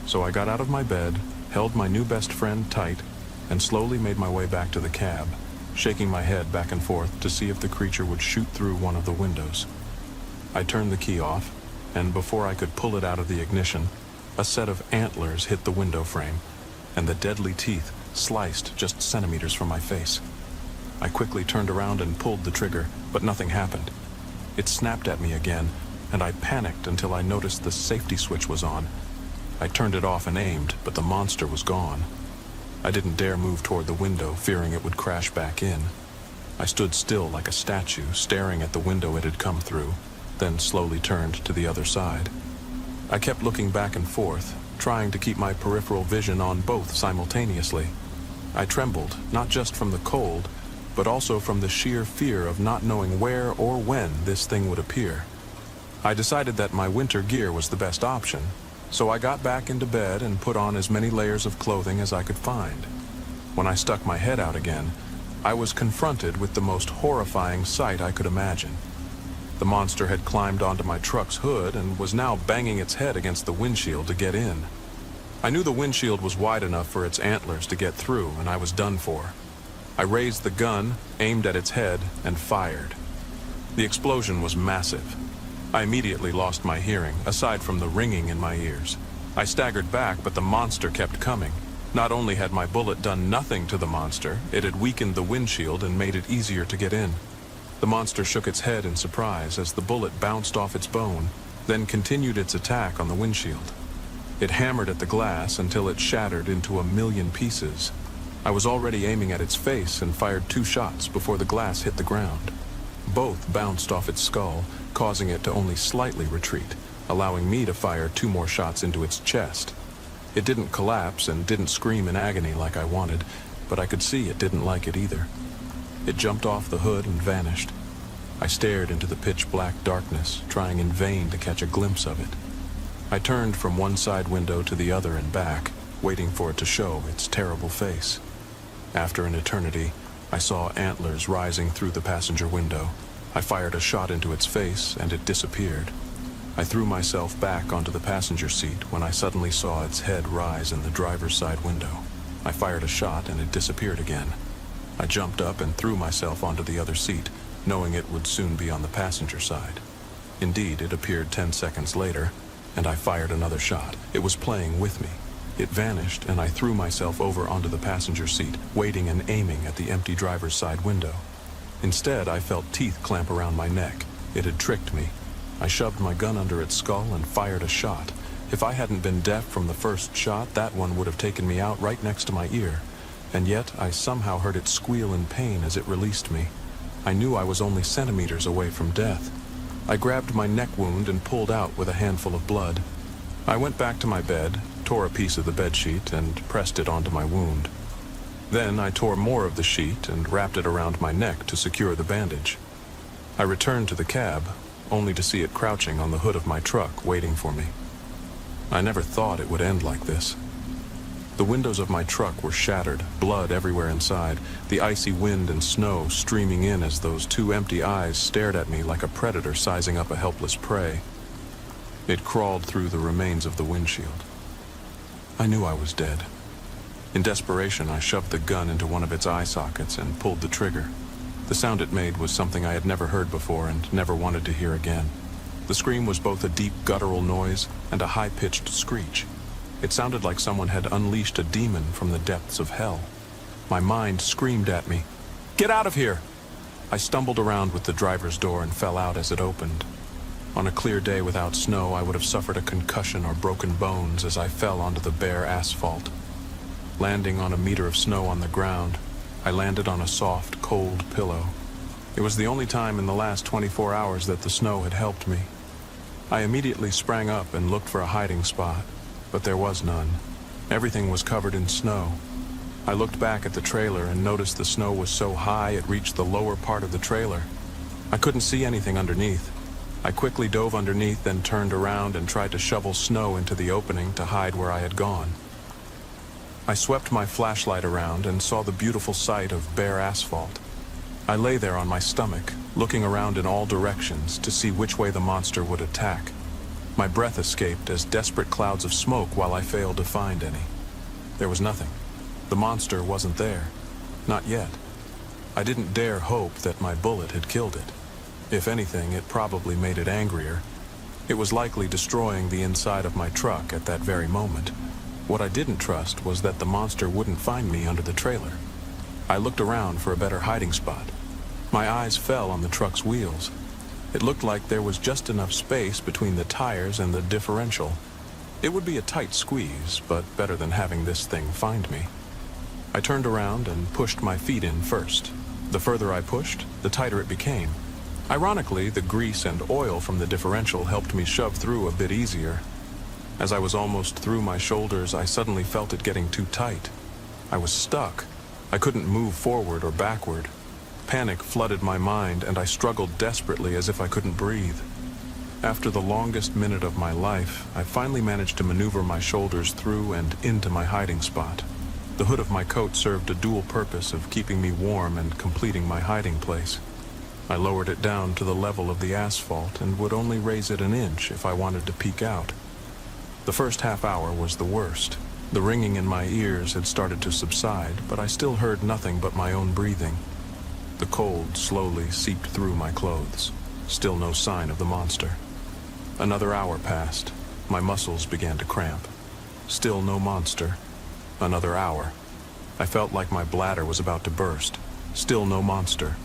So I got out of my bed, held my new best friend tight, and slowly made my way back to the cab, shaking my head back and forth to see if the creature would shoot through one of the windows. I turned the key off, and before I could pull it out of the ignition, a set of antlers hit the window frame, and the deadly teeth sliced just centimeters from my face. I quickly turned around and pulled the trigger, but nothing happened. It snapped at me again, and I panicked until I noticed the safety switch was on. I turned it off and aimed, but the monster was gone. I didn't dare move toward the window, fearing it would crash back in. I stood still like a statue, staring at the window it had come through, then slowly turned to the other side. I kept looking back and forth, trying to keep my peripheral vision on both simultaneously. I trembled, not just from the cold, but also from the sheer fear of not knowing where or when this thing would appear. I decided that my winter gear was the best option, so I got back into bed and put on as many layers of clothing as I could find. When I stuck my head out again, I was confronted with the most horrifying sight I could imagine. The monster had climbed onto my truck's hood and was now banging its head against the windshield to get in. I knew the windshield was wide enough for its antlers to get through, and I was done for. I raised the gun, aimed at its head, and fired. The explosion was massive. I immediately lost my hearing, aside from the ringing in my ears. I staggered back, but the monster kept coming. Not only had my bullet done nothing to the monster, it had weakened the windshield and made it easier to get in. The monster shook its head in surprise as the bullet bounced off its bone, then continued its attack on the windshield. It hammered at the glass until it shattered into a million pieces. I was already aiming at its face and fired 2 shots before the glass hit the ground. Both bounced off its skull, causing it to only slightly retreat, allowing me to fire 2 more shots into its chest. It didn't collapse and didn't scream in agony like I wanted, but I could see it didn't like it either. It jumped off the hood and vanished. I stared into the pitch-black darkness, trying in vain to catch a glimpse of it. I turned from one side window to the other and back, waiting for it to show its terrible face. After an eternity, I saw antlers rising through the passenger window. I fired a shot into its face, and it disappeared. I threw myself back onto the passenger seat when I suddenly saw its head rise in the driver's side window. I fired a shot, and it disappeared again. I jumped up and threw myself onto the other seat, knowing it would soon be on the passenger side. Indeed, it appeared 10 seconds later, and I fired another shot. It was playing with me. It vanished, and I threw myself over onto the passenger seat, waiting and aiming at the empty driver's side window. Instead, I felt teeth clamp around my neck. It had tricked me. I shoved my gun under its skull and fired a shot. If I hadn't been deaf from the first shot, that one would have taken me out right next to my ear. And yet, I somehow heard it squeal in pain as it released me. I knew I was only centimeters away from death. I grabbed my neck wound and pulled out with a handful of blood. I went back to my bed, tore a piece of the bedsheet, and pressed it onto my wound. Then I tore more of the sheet and wrapped it around my neck to secure the bandage. I returned to the cab, only to see it crouching on the hood of my truck, waiting for me. I never thought it would end like this. The windows of my truck were shattered, blood everywhere inside, the icy wind and snow streaming in as those two empty eyes stared at me like a predator sizing up a helpless prey. It crawled through the remains of the windshield. I knew I was dead. In desperation, I shoved the gun into one of its eye sockets and pulled the trigger. The sound it made was something I had never heard before and never wanted to hear again. The scream was both a deep guttural noise and a high-pitched screech. It sounded like someone had unleashed a demon from the depths of hell. My mind screamed at me, "Get out of here!" I stumbled around with the driver's door and fell out as it opened. On a clear day without snow, I would have suffered a concussion or broken bones as I fell onto the bare asphalt. Landing on a meter of snow on the ground, I landed on a soft, cold pillow. It was the only time in the last 24 hours that the snow had helped me. I immediately sprang up and looked for a hiding spot, but there was none. Everything was covered in snow. I looked back at the trailer and noticed the snow was so high it reached the lower part of the trailer. I couldn't see anything underneath. I quickly dove underneath, then turned around and tried to shovel snow into the opening to hide where I had gone. I swept my flashlight around and saw the beautiful sight of bare asphalt. I lay there on my stomach, looking around in all directions to see which way the monster would attack. My breath escaped as desperate clouds of smoke while I failed to find any. There was nothing. The monster wasn't there. Not yet. I didn't dare hope that my bullet had killed it. If anything, it probably made it angrier. It was likely destroying the inside of my truck at that very moment. What I didn't trust was that the monster wouldn't find me under the trailer. I looked around for a better hiding spot. My eyes fell on the truck's wheels. It looked like there was just enough space between the tires and the differential. It would be a tight squeeze, but better than having this thing find me. I turned around and pushed my feet in first. The further I pushed, the tighter it became. Ironically, the grease and oil from the differential helped me shove through a bit easier. As I was almost through my shoulders, I suddenly felt it getting too tight. I was stuck. I couldn't move forward or backward. Panic flooded my mind, and I struggled desperately as if I couldn't breathe. After the longest minute of my life, I finally managed to maneuver my shoulders through and into my hiding spot. The hood of my coat served a dual purpose of keeping me warm and completing my hiding place. I lowered it down to the level of the asphalt and would only raise it an inch if I wanted to peek out. The first half hour was the worst. The ringing in my ears had started to subside, but I still heard nothing but my own breathing. The cold slowly seeped through my clothes. Still no sign of the monster. Another hour passed. My muscles began to cramp. Still no monster. Another hour. I felt like my bladder was about to burst. Still no monster.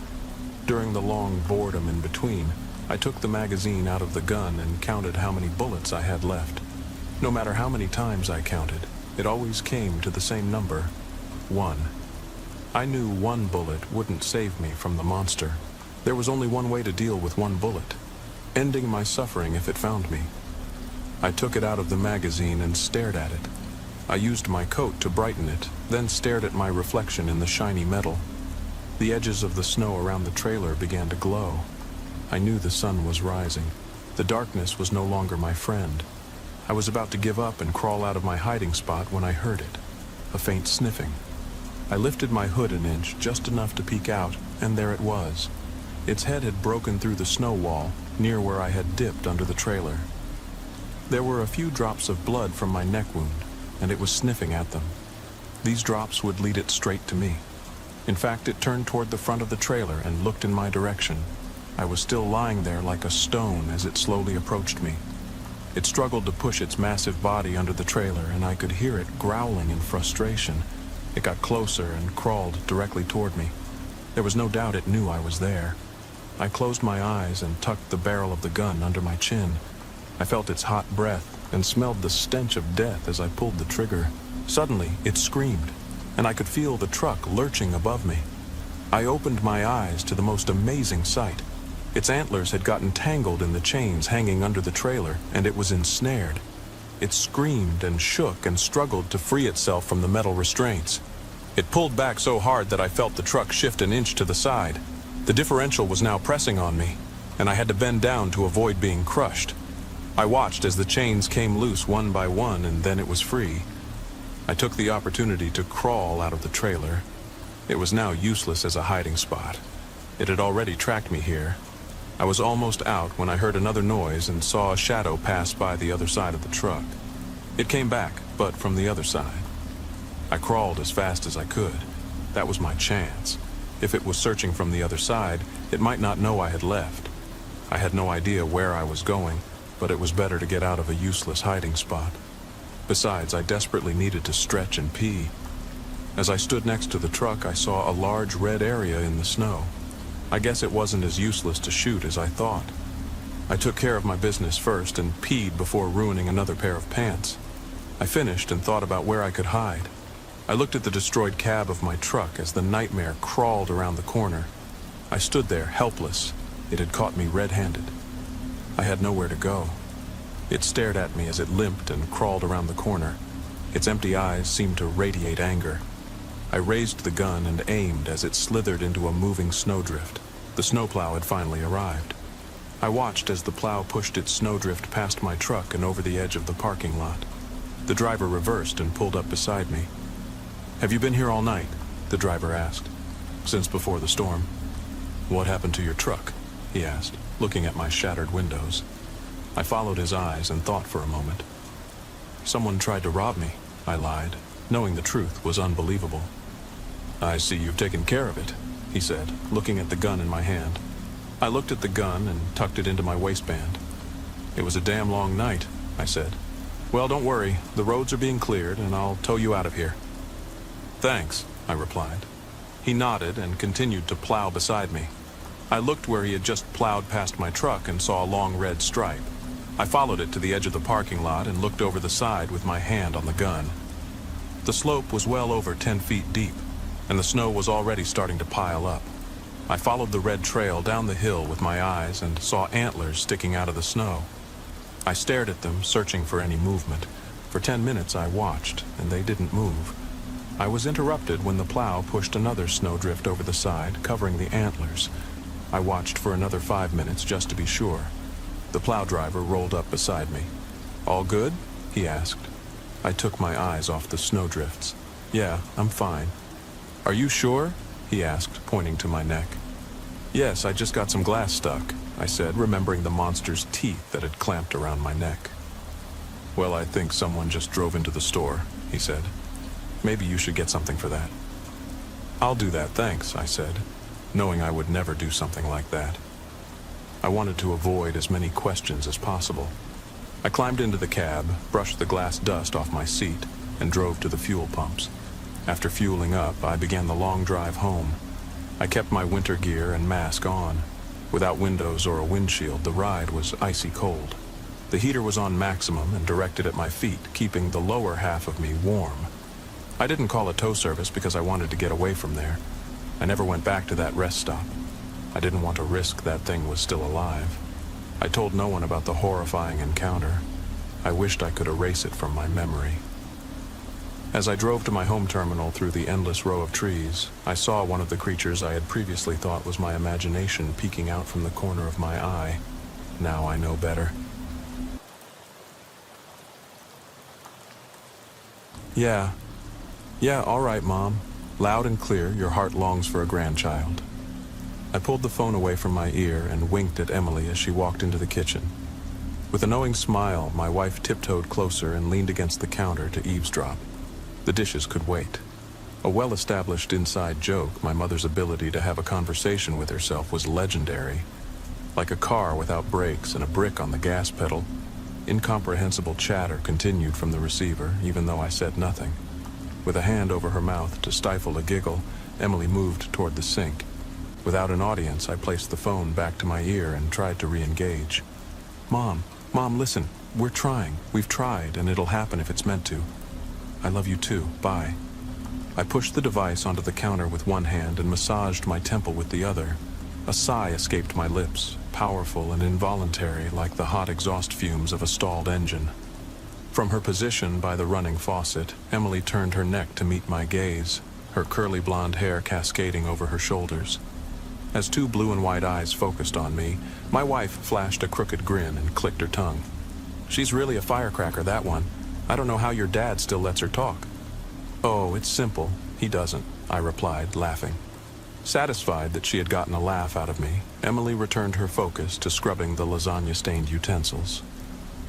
During the long boredom in between, I took the magazine out of the gun and counted how many bullets I had left. No matter how many times I counted, it always came to the same number, 1. I knew one bullet wouldn't save me from the monster. There was only one way to deal with one bullet, ending my suffering if it found me. I took it out of the magazine and stared at it. I used my coat to brighten it, then stared at my reflection in the shiny metal. The edges of the snow around the trailer began to glow. I knew the sun was rising. The darkness was no longer my friend. I was about to give up and crawl out of my hiding spot when I heard it, a faint sniffing. I lifted my hood an inch, just enough to peek out, and there it was. Its head had broken through the snow wall, near where I had dipped under the trailer. There were a few drops of blood from my neck wound, and it was sniffing at them. These drops would lead it straight to me. In fact, it turned toward the front of the trailer and looked in my direction. I was still lying there like a stone as it slowly approached me. It struggled to push its massive body under the trailer, and I could hear it growling in frustration. It got closer and crawled directly toward me. There was no doubt it knew I was there. I closed my eyes and tucked the barrel of the gun under my chin. I felt its hot breath and smelled the stench of death as I pulled the trigger. Suddenly, it screamed, and I could feel the truck lurching above me. I opened my eyes to the most amazing sight. Its antlers had gotten tangled in the chains hanging under the trailer, and it was ensnared. It screamed and shook and struggled to free itself from the metal restraints. It pulled back so hard that I felt the truck shift an inch to the side. The differential was now pressing on me, and I had to bend down to avoid being crushed. I watched as the chains came loose one by one, and then it was free. I took the opportunity to crawl out of the trailer. It was now useless as a hiding spot. It had already tracked me here. I was almost out when I heard another noise and saw a shadow pass by the other side of the truck. It came back, but from the other side. I crawled as fast as I could. That was my chance. If it was searching from the other side, it might not know I had left. I had no idea where I was going, but it was better to get out of a useless hiding spot. Besides, I desperately needed to stretch and pee. As I stood next to the truck, I saw a large red area in the snow. I guess it wasn't as useless to shoot as I thought. I took care of my business first and peed before ruining another pair of pants. I finished and thought about where I could hide. I looked at the destroyed cab of my truck as the nightmare crawled around the corner. I stood there, helpless. It had caught me red-handed. I had nowhere to go. It stared at me as it limped and crawled around the corner. Its empty eyes seemed to radiate anger. I raised the gun and aimed as it slithered into a moving snowdrift. The snowplow had finally arrived. I watched as the plow pushed its snowdrift past my truck and over the edge of the parking lot. The driver reversed and pulled up beside me. "Have you been here all night?" the driver asked. "Since before the storm." "What happened to your truck?" he asked, looking at my shattered windows. I followed his eyes and thought for a moment. "Someone tried to rob me," I lied, knowing the truth was unbelievable. "I see you've taken care of it," he said, looking at the gun in my hand. I looked at the gun and tucked it into my waistband. "It was a damn long night," I said. "Well, don't worry. The roads are being cleared, and I'll tow you out of here." "Thanks," I replied. He nodded and continued to plow beside me. I looked where he had just plowed past my truck and saw a long red stripe. I followed it to the edge of the parking lot and looked over the side with my hand on the gun. The slope was well over 10 feet deep, and the snow was already starting to pile up. I followed the red trail down the hill with my eyes and saw antlers sticking out of the snow. I stared at them, searching for any movement. For 10 minutes I watched, and they didn't move. I was interrupted when the plow pushed another snowdrift over the side, covering the antlers. I watched for another 5 minutes just to be sure. The plow driver rolled up beside me. "All good?" he asked. I took my eyes off the snowdrifts. "Yeah, I'm fine." "Are you sure?" he asked, pointing to my neck. "Yes, I just got some glass stuck," I said, remembering the monster's teeth that had clamped around my neck. "Well, I think someone just drove into the store," he said. "Maybe you should get something for that." "I'll do that, thanks," I said, knowing I would never do something like that. I wanted to avoid as many questions as possible. I climbed into the cab, brushed the glass dust off my seat, and drove to the fuel pumps. After fueling up, I began the long drive home. I kept my winter gear and mask on. Without windows or a windshield, the ride was icy cold. The heater was on maximum and directed at my feet, keeping the lower half of me warm. I didn't call a tow service because I wanted to get away from there. I never went back to that rest stop. I didn't want to risk that thing was still alive. I told no one about the horrifying encounter. I wished I could erase it from my memory. As I drove to my home terminal through the endless row of trees, I saw one of the creatures I had previously thought was my imagination peeking out from the corner of my eye. Now I know better. Yeah, all right, Mom. Loud and clear, your heart longs for a grandchild." I pulled the phone away from my ear and winked at Emily as she walked into the kitchen. With a knowing smile, my wife tiptoed closer and leaned against the counter to eavesdrop. The dishes could wait. A well-established inside joke, my mother's ability to have a conversation with herself was legendary. Like a car without brakes and a brick on the gas pedal, incomprehensible chatter continued from the receiver, even though I said nothing. With a hand over her mouth to stifle a giggle, Emily moved toward the sink. Without an audience, I placed the phone back to my ear and tried to re-engage. Mom, listen. We're trying. We've tried, and it'll happen if it's meant to. I love you too. Bye." I pushed the device onto the counter with one hand and massaged my temple with the other. A sigh escaped my lips, powerful and involuntary like the hot exhaust fumes of a stalled engine. From her position by the running faucet, Emily turned her neck to meet my gaze, her curly blonde hair cascading over her shoulders. As two blue and white eyes focused on me, my wife flashed a crooked grin and clicked her tongue. "She's really a firecracker, that one. I don't know how your dad still lets her talk." "Oh, it's simple. He doesn't," I replied, laughing. Satisfied that she had gotten a laugh out of me, Emily returned her focus to scrubbing the lasagna-stained utensils.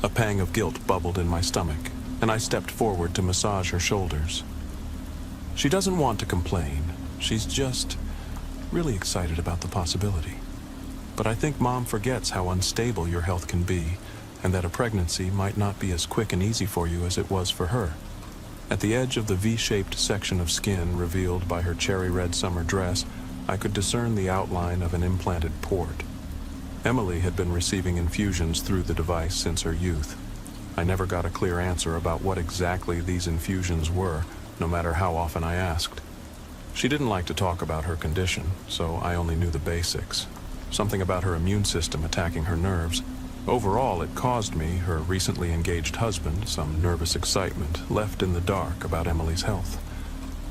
A pang of guilt bubbled in my stomach, and I stepped forward to massage her shoulders. She doesn't want to complain. She's just really excited about the possibility. But I think Mom forgets how unstable your health can be, and that a pregnancy might not be as quick and easy for you as it was for her. At the edge of the V-shaped section of skin revealed by her cherry-red summer dress, I could discern the outline of an implanted port. Emily had been receiving infusions through the device since her youth. I never got a clear answer about what exactly these infusions were, no matter how often I asked. She didn't like to talk about her condition, so I only knew the basics. Something about her immune system attacking her nerves. Overall, it caused me, her recently engaged husband, some nervous excitement, left in the dark about Emily's health.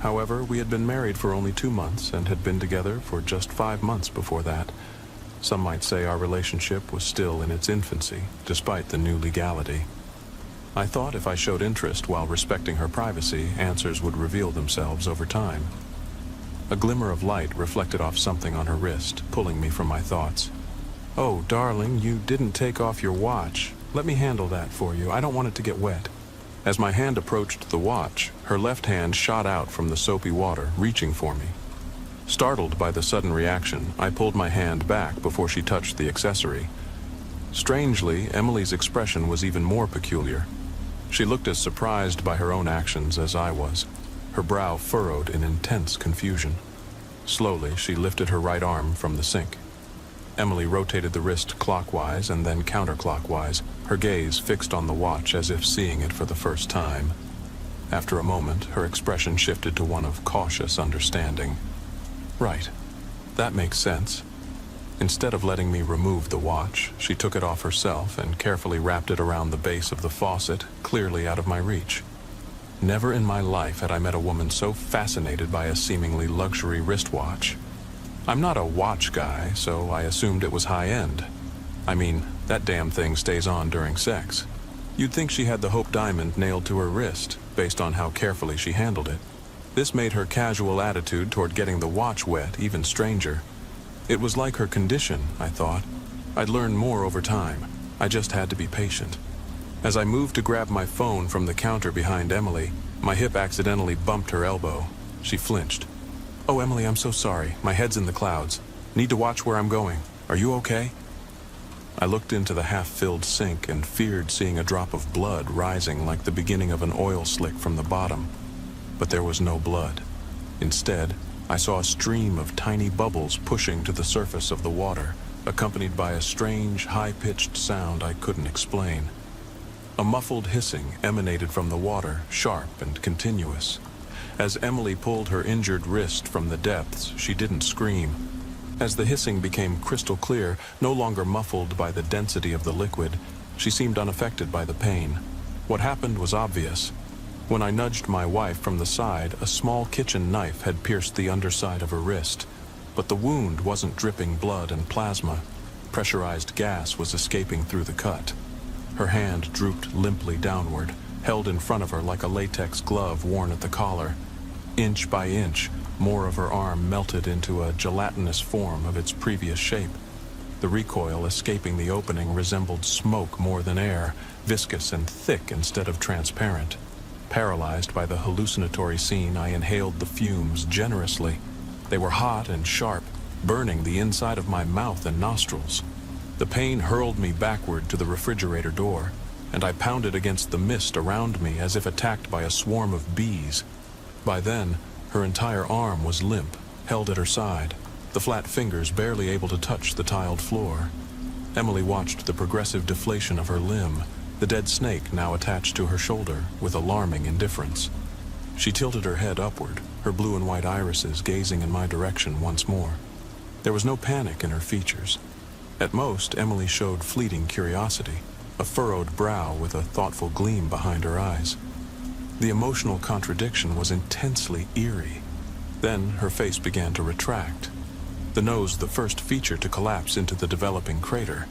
However, we had been married for only 2 months and had been together for just 5 months before that. Some might say our relationship was still in its infancy, despite the new legality. I thought if I showed interest while respecting her privacy, answers would reveal themselves over time. A glimmer of light reflected off something on her wrist, pulling me from my thoughts. "Oh, darling, you didn't take off your watch. Let me handle that for you. I don't want it to get wet." As my hand approached the watch, her left hand shot out from the soapy water, reaching for me. Startled by the sudden reaction, I pulled my hand back before she touched the accessory. Strangely, Emily's expression was even more peculiar. She looked as surprised by her own actions as I was, her brow furrowed in intense confusion. Slowly, she lifted her right arm from the sink. Emily rotated the wrist clockwise and then counterclockwise, her gaze fixed on the watch as if seeing it for the first time. After a moment, her expression shifted to one of cautious understanding. "Right. That makes sense." Instead of letting me remove the watch, she took it off herself and carefully wrapped it around the base of the faucet, clearly out of my reach. Never in my life had I met a woman so fascinated by a seemingly luxury wristwatch. I'm not a watch guy, so I assumed it was high-end. I mean, that damn thing stays on during sex. You'd think she had the Hope Diamond nailed to her wrist, based on how carefully she handled it. This made her casual attitude toward getting the watch wet even stranger. It was like her condition, I thought. I'd learn more over time. I just had to be patient. As I moved to grab my phone from the counter behind Emily, my hip accidentally bumped her elbow. She flinched. "Oh, Emily, I'm so sorry. My head's in the clouds. Need to watch where I'm going. Are you okay?" I looked into the half-filled sink and feared seeing a drop of blood rising like the beginning of an oil slick from the bottom. But there was no blood. Instead, I saw a stream of tiny bubbles pushing to the surface of the water, accompanied by a strange, high-pitched sound I couldn't explain. A muffled hissing emanated from the water, sharp and continuous. As Emily pulled her injured wrist from the depths, she didn't scream. As the hissing became crystal clear, no longer muffled by the density of the liquid, she seemed unaffected by the pain. What happened was obvious. When I nudged my wife from the side, a small kitchen knife had pierced the underside of her wrist. But the wound wasn't dripping blood and plasma. Pressurized gas was escaping through the cut. Her hand drooped limply downward, held in front of her like a latex glove worn at the collar. Inch by inch, more of her arm melted into a gelatinous form of its previous shape. The recoil escaping the opening resembled smoke more than air, viscous and thick instead of transparent. Paralyzed by the hallucinatory scene, I inhaled the fumes generously. They were hot and sharp, burning the inside of my mouth and nostrils. The pain hurled me backward to the refrigerator door, and I pounded against the mist around me as if attacked by a swarm of bees. By then, her entire arm was limp, held at her side, the flat fingers barely able to touch the tiled floor. Emily watched the progressive deflation of her limb, the dead snake now attached to her shoulder, with alarming indifference. She tilted her head upward, her blue and white irises gazing in my direction once more. There was no panic in her features. At most, Emily showed fleeting curiosity, a furrowed brow with a thoughtful gleam behind her eyes. The emotional contradiction was intensely eerie. Then her face began to retract. the nose the first feature to collapse into the developing crater.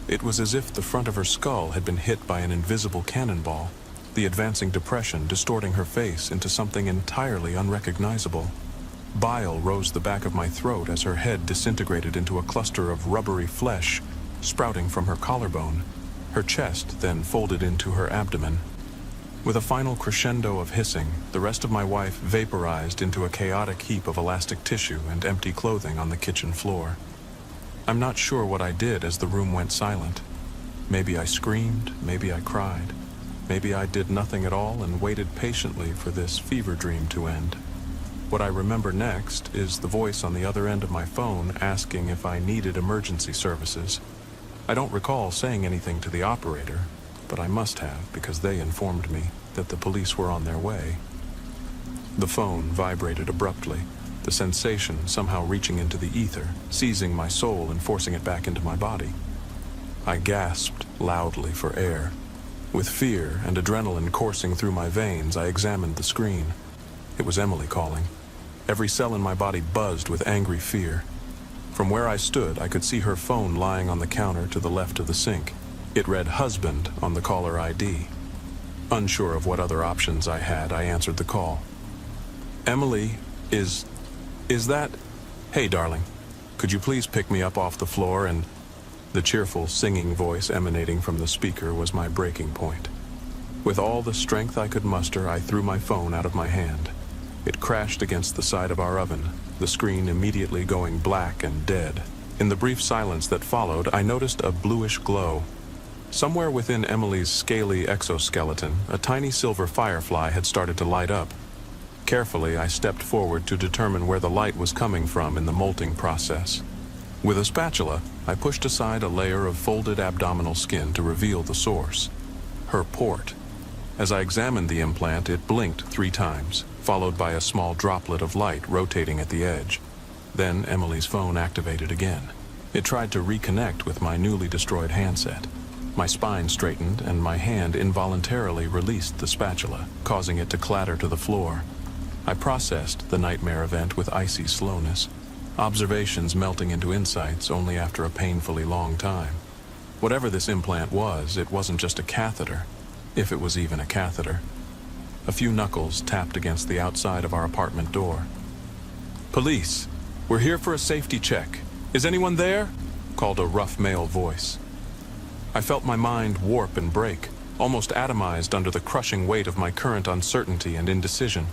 It was as if the front of her skull had been hit by an invisible cannonball, the advancing depression distorting her face into something entirely unrecognizable. Bile rose the back of my throat as her head disintegrated into a cluster of rubbery flesh sprouting from her collarbone. Her chest then folded into her abdomen. With a final crescendo of hissing, the rest of my wife vaporized into a chaotic heap of elastic tissue and empty clothing on the kitchen floor. I'm not sure what I did as the room went silent. Maybe I screamed, maybe I cried. Maybe I did nothing at all and waited patiently for this fever dream to end. What I remember next is the voice on the other end of my phone asking if I needed emergency services. I don't recall saying anything to the operator, but I must have because they informed me that the police were on their way. The phone vibrated abruptly, the sensation somehow reaching into the ether, seizing my soul and forcing it back into my body. I gasped loudly for air. With fear and adrenaline coursing through my veins, I examined the screen. It was Emily calling. Every cell in my body buzzed with angry fear. From where I stood, I could see her phone lying on the counter to the left of the sink. It read husband on the caller ID. Unsure of what other options I had, I answered the call. Emily, is that... Hey, darling, could you please pick me up off the floor and... The cheerful, singing voice emanating from the speaker was my breaking point. With all the strength I could muster, I threw my phone out of my hand. It crashed against the side of our oven, the screen immediately going black and dead. In the brief silence that followed, I noticed a bluish glow. Somewhere within Emily's scaly exoskeleton, a tiny silver firefly had started to light up. Carefully, I stepped forward to determine where the light was coming from in the molting process. With a spatula, I pushed aside a layer of folded abdominal skin to reveal the source. Her port. As I examined the implant, it blinked 3 times, followed by a small droplet of light rotating at the edge. Then Emily's phone activated again. It tried to reconnect with my newly destroyed handset. My spine straightened and my hand involuntarily released the spatula, causing it to clatter to the floor. I processed the nightmare event with icy slowness. Observations melting into insights only after a painfully long time. Whatever this implant was, it wasn't just a catheter, if it was even a catheter. A few knuckles tapped against the outside of our apartment door. "Police, we're here for a safety check. Is anyone there?" called a rough male voice. I felt my mind warp and break, almost atomized under the crushing weight of my current uncertainty and indecision.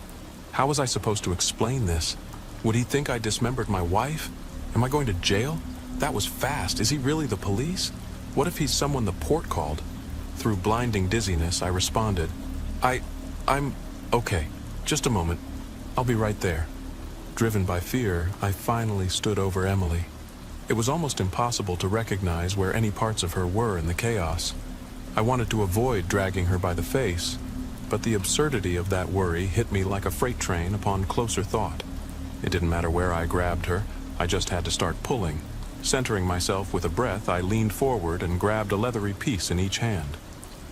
How was I supposed to explain this? Would he think I dismembered my wife? Am I going to jail? That was fast. Is he really the police? What if he's someone the port called? Through blinding dizziness, I responded, I'm okay. Just a moment. I'll be right there. Driven by fear, I finally stood over Emily. It was almost impossible to recognize where any parts of her were in the chaos. I wanted to avoid dragging her by the face, but the absurdity of that worry hit me like a freight train upon closer thought. It didn't matter where I grabbed her, I just had to start pulling. Centering myself with a breath, I leaned forward and grabbed a leathery piece in each hand.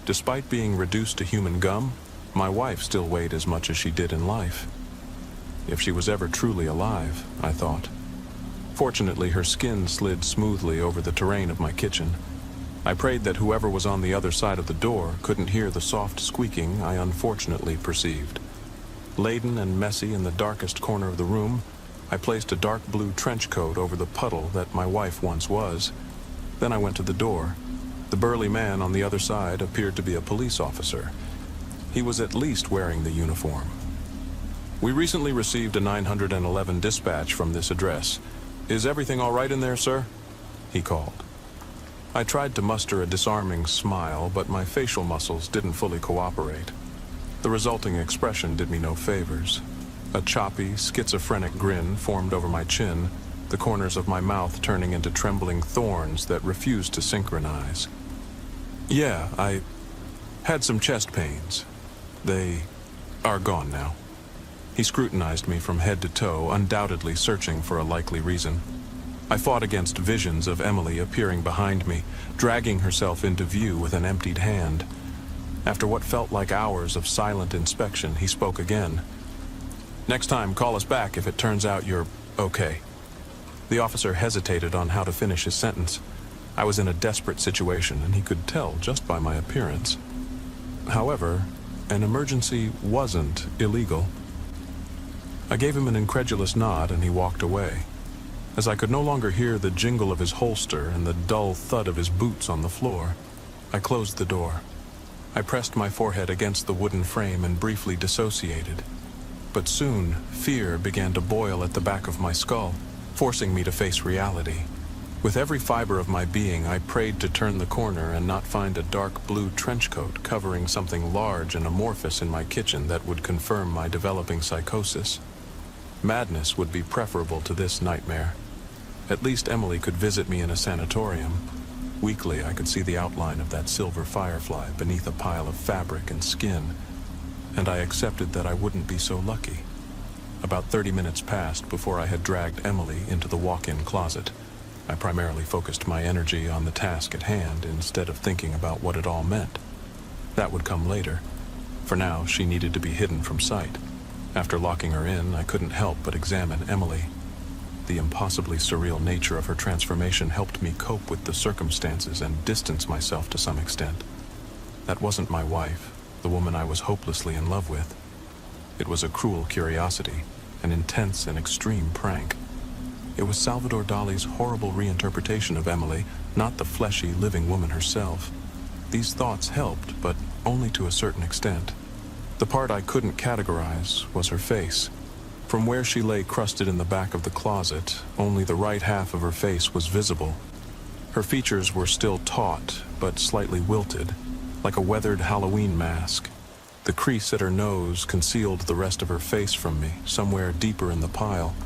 Despite being reduced to human gum, my wife still weighed as much as she did in life. If she was ever truly alive, I thought. Fortunately, her skin slid smoothly over the terrain of my kitchen. I prayed that whoever was on the other side of the door couldn't hear the soft squeaking I unfortunately perceived. Laden and messy in the darkest corner of the room, I placed a dark blue trench coat over the puddle that my wife once was. Then I went to the door. The burly man on the other side appeared to be a police officer. He was at least wearing the uniform. "We recently received a 911 dispatch from this address. Is everything all right in there, sir?" he called. I tried to muster a disarming smile, but my facial muscles didn't fully cooperate. The resulting expression did me no favors. A choppy, schizophrenic grin formed over my chin, the corners of my mouth turning into trembling thorns that refused to synchronize. "Yeah, I had some chest pains. They are gone now." He scrutinized me from head to toe, undoubtedly searching for a likely reason. I fought against visions of Emily appearing behind me, dragging herself into view with an emptied hand. After what felt like hours of silent inspection, he spoke again. "Next time, call us back if it turns out you're okay." The officer hesitated on how to finish his sentence. I was in a desperate situation, and he could tell just by my appearance. However, an emergency wasn't illegal. I gave him an incredulous nod, and he walked away. As I could no longer hear the jingle of his holster and the dull thud of his boots on the floor, I closed the door. I pressed my forehead against the wooden frame and briefly dissociated. But soon, fear began to boil at the back of my skull, forcing me to face reality. With every fiber of my being, I prayed to turn the corner and not find a dark blue trench coat covering something large and amorphous in my kitchen that would confirm my developing psychosis. Madness would be preferable to this nightmare. At least Emily could visit me in a sanatorium. Weakly, I could see the outline of that silver firefly beneath a pile of fabric and skin, and I accepted that I wouldn't be so lucky. About 30 minutes passed before I had dragged Emily into the walk-in closet. I primarily focused my energy on the task at hand instead of thinking about what it all meant. That would come later. For now, she needed to be hidden from sight. After locking her in, I couldn't help but examine Emily. The impossibly surreal nature of her transformation helped me cope with the circumstances and distance myself to some extent. That wasn't my wife, the woman I was hopelessly in love with. It was a cruel curiosity, an intense and extreme prank. It was Salvador Dali's horrible reinterpretation of Emily, not the fleshy, living woman herself. These thoughts helped, but only to a certain extent. The part I couldn't categorize was her face. From where she lay crusted in the back of the closet, only the right half of her face was visible. Her features were still taut, but slightly wilted, like a weathered Halloween mask. The crease at her nose concealed the rest of her face from me, somewhere deeper in the pile.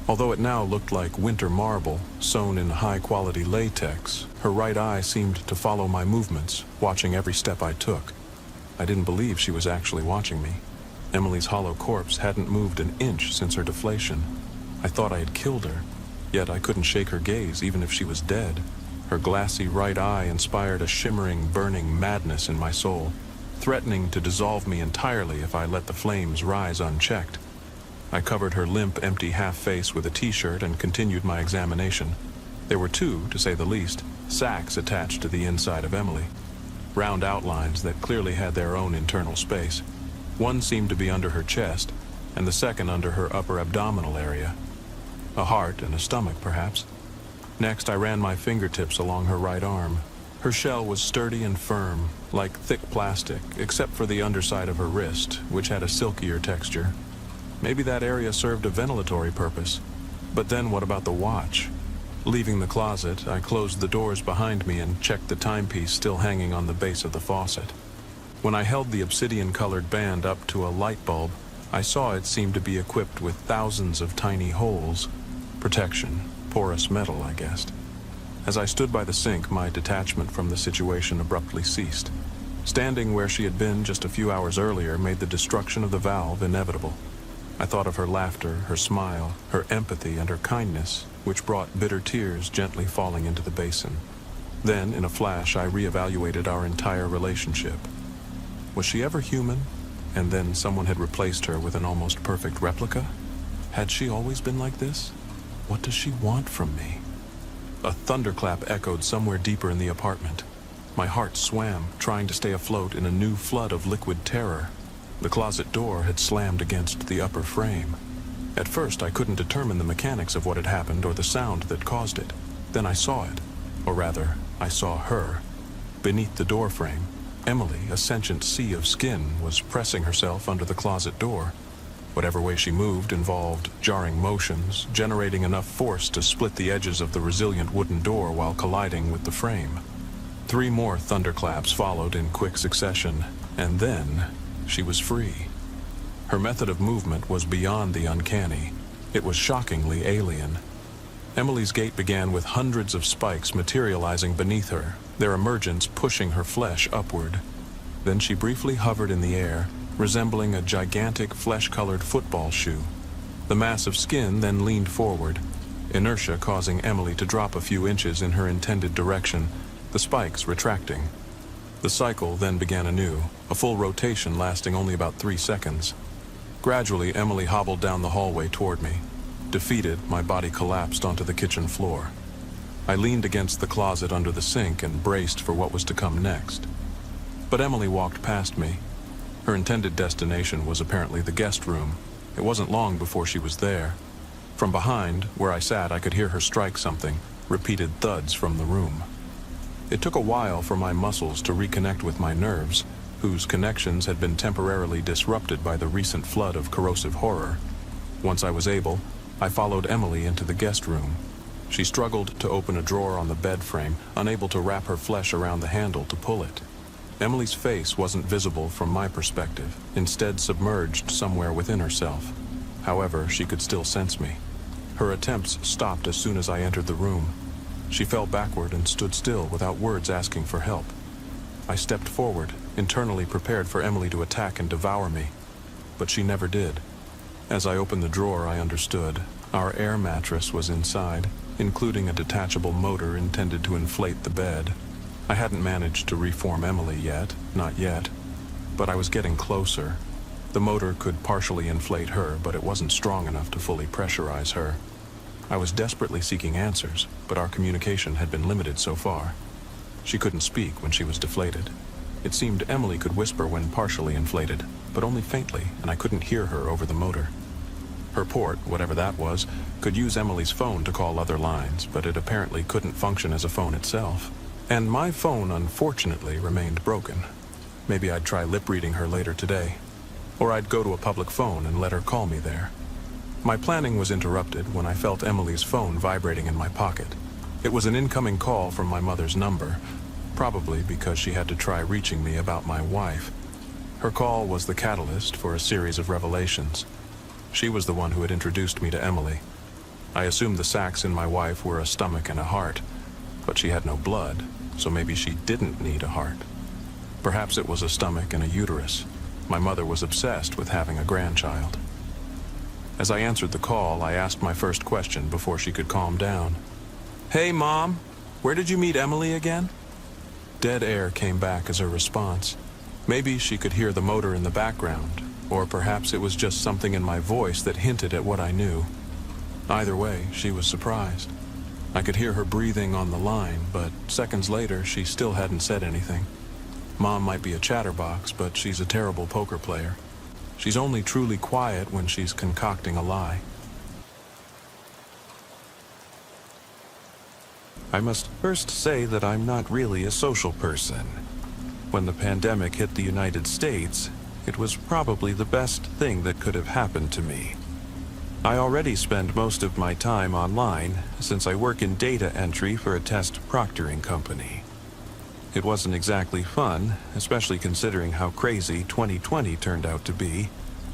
Although it now looked like winter marble, sewn in high-quality latex, her right eye seemed to follow my movements, watching every step I took. I didn't believe she was actually watching me. Emily's hollow corpse hadn't moved an inch since her deflation. I thought I had killed her, yet I couldn't shake her gaze even if she was dead. Her glassy right eye inspired a shimmering, burning madness in my soul, threatening to dissolve me entirely if I let the flames rise unchecked. I covered her limp, empty half-face with a t-shirt and continued my examination. There were two, to say the least, sacks attached to the inside of Emily. Round outlines that clearly had their own internal space. One seemed to be under her chest, and the second under her upper abdominal area. A heart and a stomach, perhaps. Next, I ran my fingertips along her right arm. Her shell was sturdy and firm, like thick plastic, except for the underside of her wrist, which had a silkier texture. Maybe that area served a ventilatory purpose. But then what about the watch? Leaving the closet, I closed the doors behind me and checked the timepiece still hanging on the base of the faucet. When I held the obsidian-colored band up to a light bulb, I saw it seemed to be equipped with thousands of tiny holes. Protection. Porous metal, I guessed. As I stood by the sink, my detachment from the situation abruptly ceased. Standing where she had been just a few hours earlier made the destruction of the valve inevitable. I thought of her laughter, her smile, her empathy, and her kindness, which brought bitter tears gently falling into the basin. Then, in a flash, I reevaluated our entire relationship. Was she ever human? And then someone had replaced her with an almost perfect replica? Had she always been like this? What does she want from me? A thunderclap echoed somewhere deeper in the apartment. My heart swam, trying to stay afloat in a new flood of liquid terror. The closet door had slammed against the upper frame. At first, I couldn't determine the mechanics of what had happened or the sound that caused it. Then I saw it. Or rather, I saw her. Beneath the door frame, Emily, a sentient sea of skin, was pressing herself under the closet door. Whatever way she moved involved jarring motions, generating enough force to split the edges of the resilient wooden door while colliding with the frame. 3 more thunderclaps followed in quick succession, and then she was free. Her method of movement was beyond the uncanny. It was shockingly alien. Emily's gait began with hundreds of spikes materializing beneath her, their emergence pushing her flesh upward. Then she briefly hovered in the air, resembling a gigantic flesh-colored football shoe. The mass of skin then leaned forward, inertia causing Emily to drop a few inches in her intended direction, the spikes retracting. The cycle then began anew, a full rotation lasting only about 3 seconds. Gradually, Emily hobbled down the hallway toward me. Defeated, my body collapsed onto the kitchen floor. I leaned against the closet under the sink and braced for what was to come next. But Emily walked past me. Her intended destination was apparently the guest room. It wasn't long before she was there. From behind, where I sat, I could hear her strike something, repeated thuds from the room. It took a while for my muscles to reconnect with my nerves, whose connections had been temporarily disrupted by the recent flood of corrosive horror. Once I was able, I followed Emily into the guest room. She struggled to open a drawer on the bed frame, unable to wrap her flesh around the handle to pull it. Emily's face wasn't visible from my perspective, instead submerged somewhere within herself. However, she could still sense me. Her attempts stopped as soon as I entered the room. She fell backward and stood still without words asking for help. I stepped forward, internally prepared for Emily to attack and devour me. But she never did. As I opened the drawer, I understood. Our air mattress was inside, including a detachable motor intended to inflate the bed. I hadn't managed to reform Emily yet, not yet. But I was getting closer. The motor could partially inflate her, but it wasn't strong enough to fully pressurize her. I was desperately seeking answers, but our communication had been limited so far. She couldn't speak when she was deflated. It seemed Emily could whisper when partially inflated, but only faintly, and I couldn't hear her over the motor. Her port, whatever that was, could use Emily's phone to call other lines, but it apparently couldn't function as a phone itself. And my phone, unfortunately, remained broken. Maybe I'd try lip-reading her later today. Or I'd go to a public phone and let her call me there. My planning was interrupted when I felt Emily's phone vibrating in my pocket. It was an incoming call from my mother's number, probably because she had to try reaching me about my wife. Her call was the catalyst for a series of revelations. She was the one who had introduced me to Emily. I assumed the sacs in my wife were a stomach and a heart, but she had no blood, so maybe she didn't need a heart. Perhaps it was a stomach and a uterus. My mother was obsessed with having a grandchild. As I answered the call, I asked my first question before she could calm down. "Hey, Mom, where did you meet Emily again?" Dead air came back as her response. Maybe she could hear the motor in the background, or perhaps it was just something in my voice that hinted at what I knew. Either way, she was surprised. I could hear her breathing on the line, but seconds later, she still hadn't said anything. Mom might be a chatterbox, but she's a terrible poker player. She's only truly quiet when she's concocting a lie. I must first say that I'm not really a social person. When the pandemic hit the United States, it was probably the best thing that could have happened to me. I already spend most of my time online since I work in data entry for a test proctoring company. It wasn't exactly fun, especially considering how crazy 2020 turned out to be,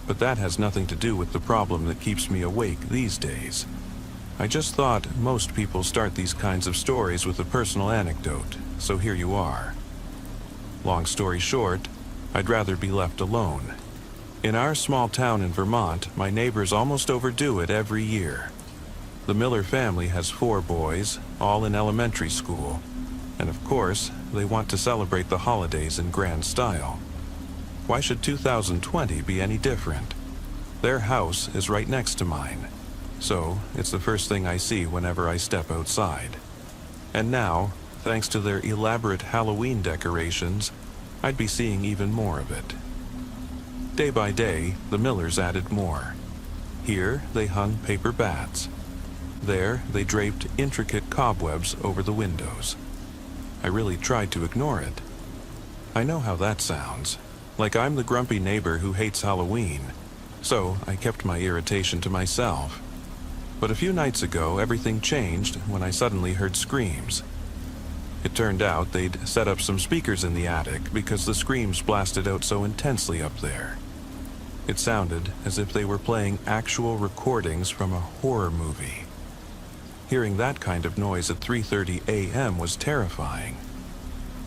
but that has nothing to do with the problem that keeps me awake these days. I just thought most people start these kinds of stories with a personal anecdote, so here you are. Long story short, I'd rather be left alone. In our small town in Vermont, my neighbors almost overdo it every year. The Miller family has 4 boys, all in elementary school, and of course, they want to celebrate the holidays in grand style. Why should 2020 be any different? Their house is right next to mine, so it's the first thing I see whenever I step outside. And now, thanks to their elaborate Halloween decorations, I'd be seeing even more of it. Day by day, the Millers added more. Here, they hung paper bats. There, they draped intricate cobwebs over the windows. I really tried to ignore it. I know how that sounds, like I'm the grumpy neighbor who hates Halloween, so I kept my irritation to myself. But a few nights ago, everything changed when I suddenly heard screams. It turned out they'd set up some speakers in the attic because the screams blasted out so intensely up there. It sounded as if they were playing actual recordings from a horror movie. Hearing that kind of noise at 3:30 a.m. was terrifying.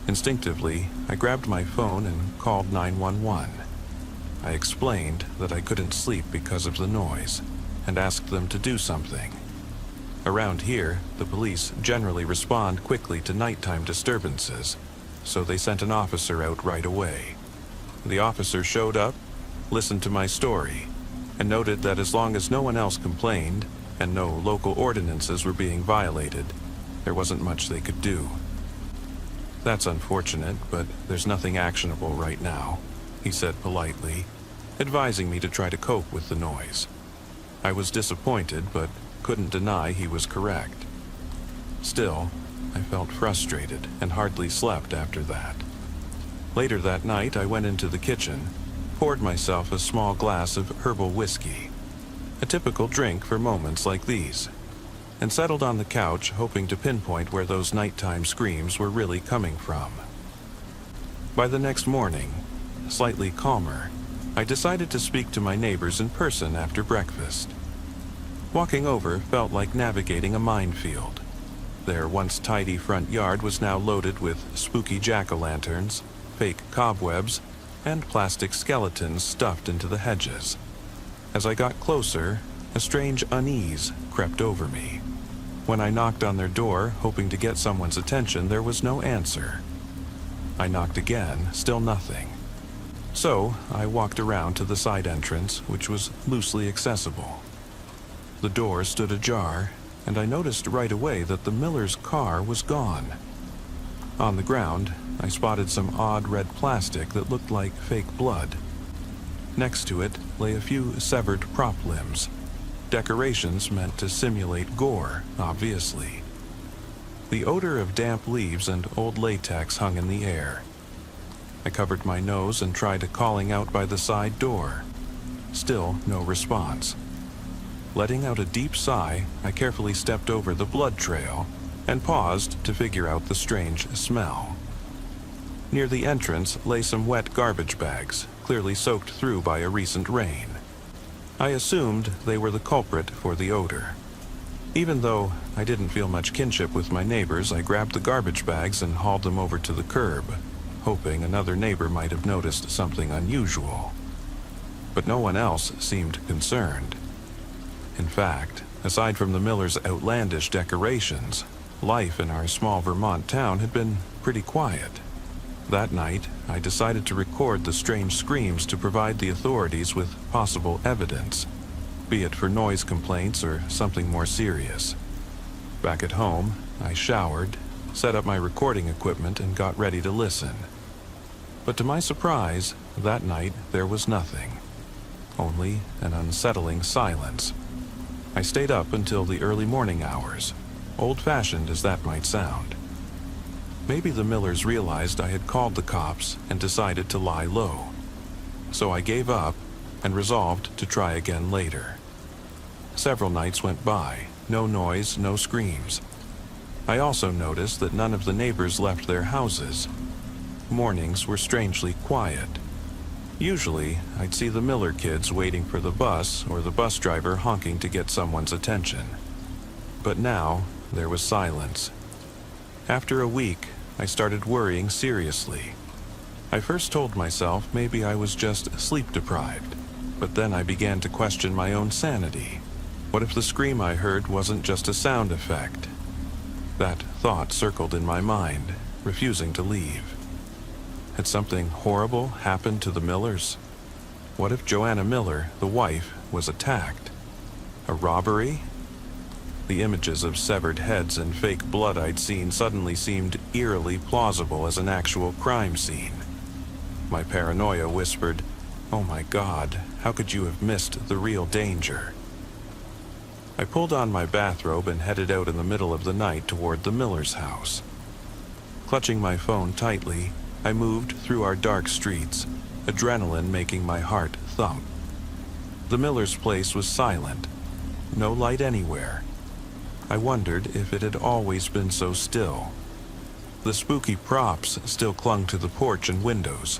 Instinctively, I grabbed my phone and called 911. I explained that I couldn't sleep because of the noise and asked them to do something. Around here, the police generally respond quickly to nighttime disturbances, so they sent an officer out right away. The officer showed up, listened to my story, and noted that as long as no one else complained, and no local ordinances were being violated. There wasn't much they could do. "That's unfortunate, but there's nothing actionable right now," he said politely, advising me to try to cope with the noise. I was disappointed, but couldn't deny he was correct. Still, I felt frustrated and hardly slept after that. Later that night, I went into the kitchen, poured myself a small glass of herbal whiskey, a typical drink for moments like these, and settled on the couch, hoping to pinpoint where those nighttime screams were really coming from. By the next morning, slightly calmer, I decided to speak to my neighbors in person after breakfast. Walking over felt like navigating a minefield. Their once tidy front yard was now loaded with spooky jack-o'-lanterns, fake cobwebs, and plastic skeletons stuffed into the hedges. As I got closer, a strange unease crept over me. When I knocked on their door, hoping to get someone's attention, there was no answer. I knocked again, still nothing. So I walked around to the side entrance, which was loosely accessible. The door stood ajar, and I noticed right away that the Miller's car was gone. On the ground, I spotted some odd red plastic that looked like fake blood. Next to it lay a few severed prop limbs, decorations meant to simulate gore, obviously. The odor of damp leaves and old latex hung in the air. I covered my nose and tried calling out by the side door. Still no response. Letting out a deep sigh, I carefully stepped over the blood trail and paused to figure out the strange smell. Near the entrance lay some wet garbage bags, clearly soaked through by a recent rain. I assumed they were the culprit for the odor. Even though I didn't feel much kinship with my neighbors, I grabbed the garbage bags and hauled them over to the curb, hoping another neighbor might have noticed something unusual. But no one else seemed concerned. In fact, aside from the Miller's outlandish decorations, life in our small Vermont town had been pretty quiet. That night, I decided to record the strange screams to provide the authorities with possible evidence, be it for noise complaints or something more serious. Back at home, I showered, set up my recording equipment, and got ready to listen. But to my surprise, that night there was nothing. Only an unsettling silence. I stayed up until the early morning hours, old-fashioned as that might sound. Maybe the Millers realized I had called the cops and decided to lie low. So I gave up and resolved to try again later. Several nights went by, no noise, no screams. I also noticed that none of the neighbors left their houses. Mornings were strangely quiet. Usually, I'd see the Miller kids waiting for the bus or the bus driver honking to get someone's attention. But now, there was silence. After a week, I started worrying seriously. I first told myself maybe I was just sleep-deprived, but then I began to question my own sanity. What if the scream I heard wasn't just a sound effect? That thought circled in my mind, refusing to leave. Had something horrible happened to the Millers? What if Joanna Miller, the wife, was attacked? A robbery? The images of severed heads and fake blood I'd seen suddenly seemed eerily plausible as an actual crime scene. My paranoia whispered, "Oh my God, how could you have missed the real danger?" I pulled on my bathrobe and headed out in the middle of the night toward the Miller's house. Clutching my phone tightly, I moved through our dark streets, adrenaline making my heart thump. The Miller's place was silent, no light anywhere. I wondered if it had always been so still. The spooky props still clung to the porch and windows,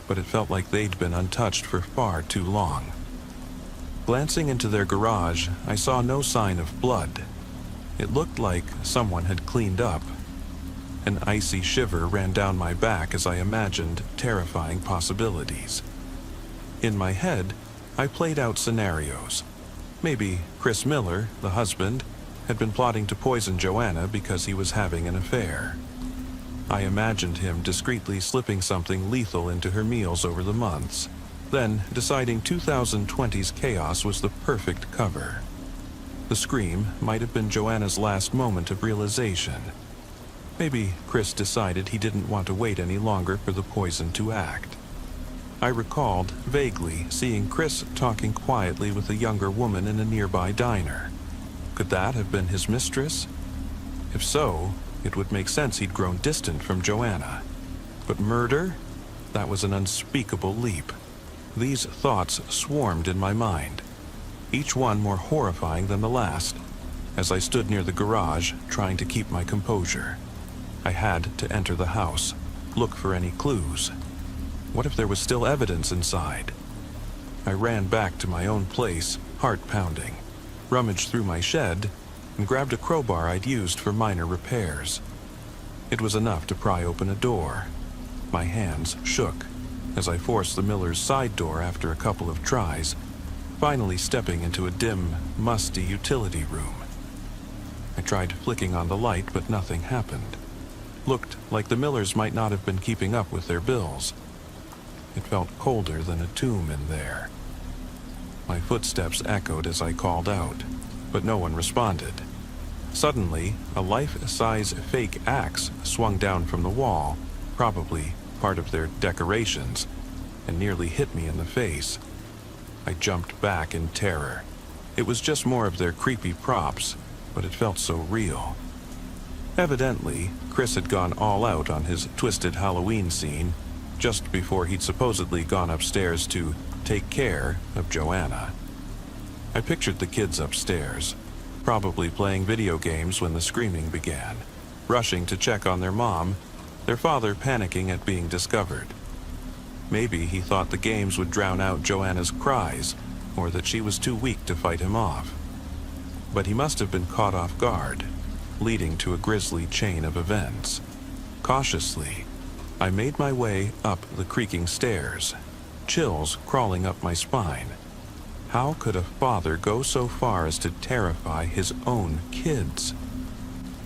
but it felt like they'd been untouched for far too long. Glancing into their garage, I saw no sign of blood. It looked like someone had cleaned up. An icy shiver ran down my back as I imagined terrifying possibilities. In my head, I played out scenarios. Maybe Chris Miller, the husband, had been plotting to poison Joanna because he was having an affair. I imagined him discreetly slipping something lethal into her meals over the months, then deciding 2020's chaos was the perfect cover. The scream might have been Joanna's last moment of realization. Maybe Chris decided he didn't want to wait any longer for the poison to act. I recalled vaguely seeing Chris talking quietly with a younger woman in a nearby diner. Could that have been his mistress? If so, it would make sense he'd grown distant from Joanna. But murder? That was an unspeakable leap. These thoughts swarmed in my mind, each one more horrifying than the last, as I stood near the garage trying to keep my composure. I had to enter the house, look for any clues. What if there was still evidence inside? I ran back to my own place, heart pounding, rummaged through my shed, and grabbed a crowbar I'd used for minor repairs. It was enough to pry open a door. My hands shook as I forced the miller's side door after a couple of tries, finally stepping into a dim, musty utility room. I tried flicking on the light, but nothing happened. Looked like the Millers might not have been keeping up with their bills. It felt colder than a tomb in there. My footsteps echoed as I called out, but no one responded. Suddenly, a life-size fake axe swung down from the wall, probably part of their decorations, and nearly hit me in the face. I jumped back in terror. It was just more of their creepy props, but it felt so real. Evidently, Chris had gone all out on his twisted Halloween scene just before he'd supposedly gone upstairs to take care of Joanna. I pictured the kids upstairs, probably playing video games when the screaming began, rushing to check on their mom, their father panicking at being discovered. Maybe he thought the games would drown out Joanna's cries, or that she was too weak to fight him off. But he must have been caught off guard, leading to a grisly chain of events. Cautiously, I made my way up the creaking stairs, chills crawling up my spine. How could a father go so far as to terrify his own kids?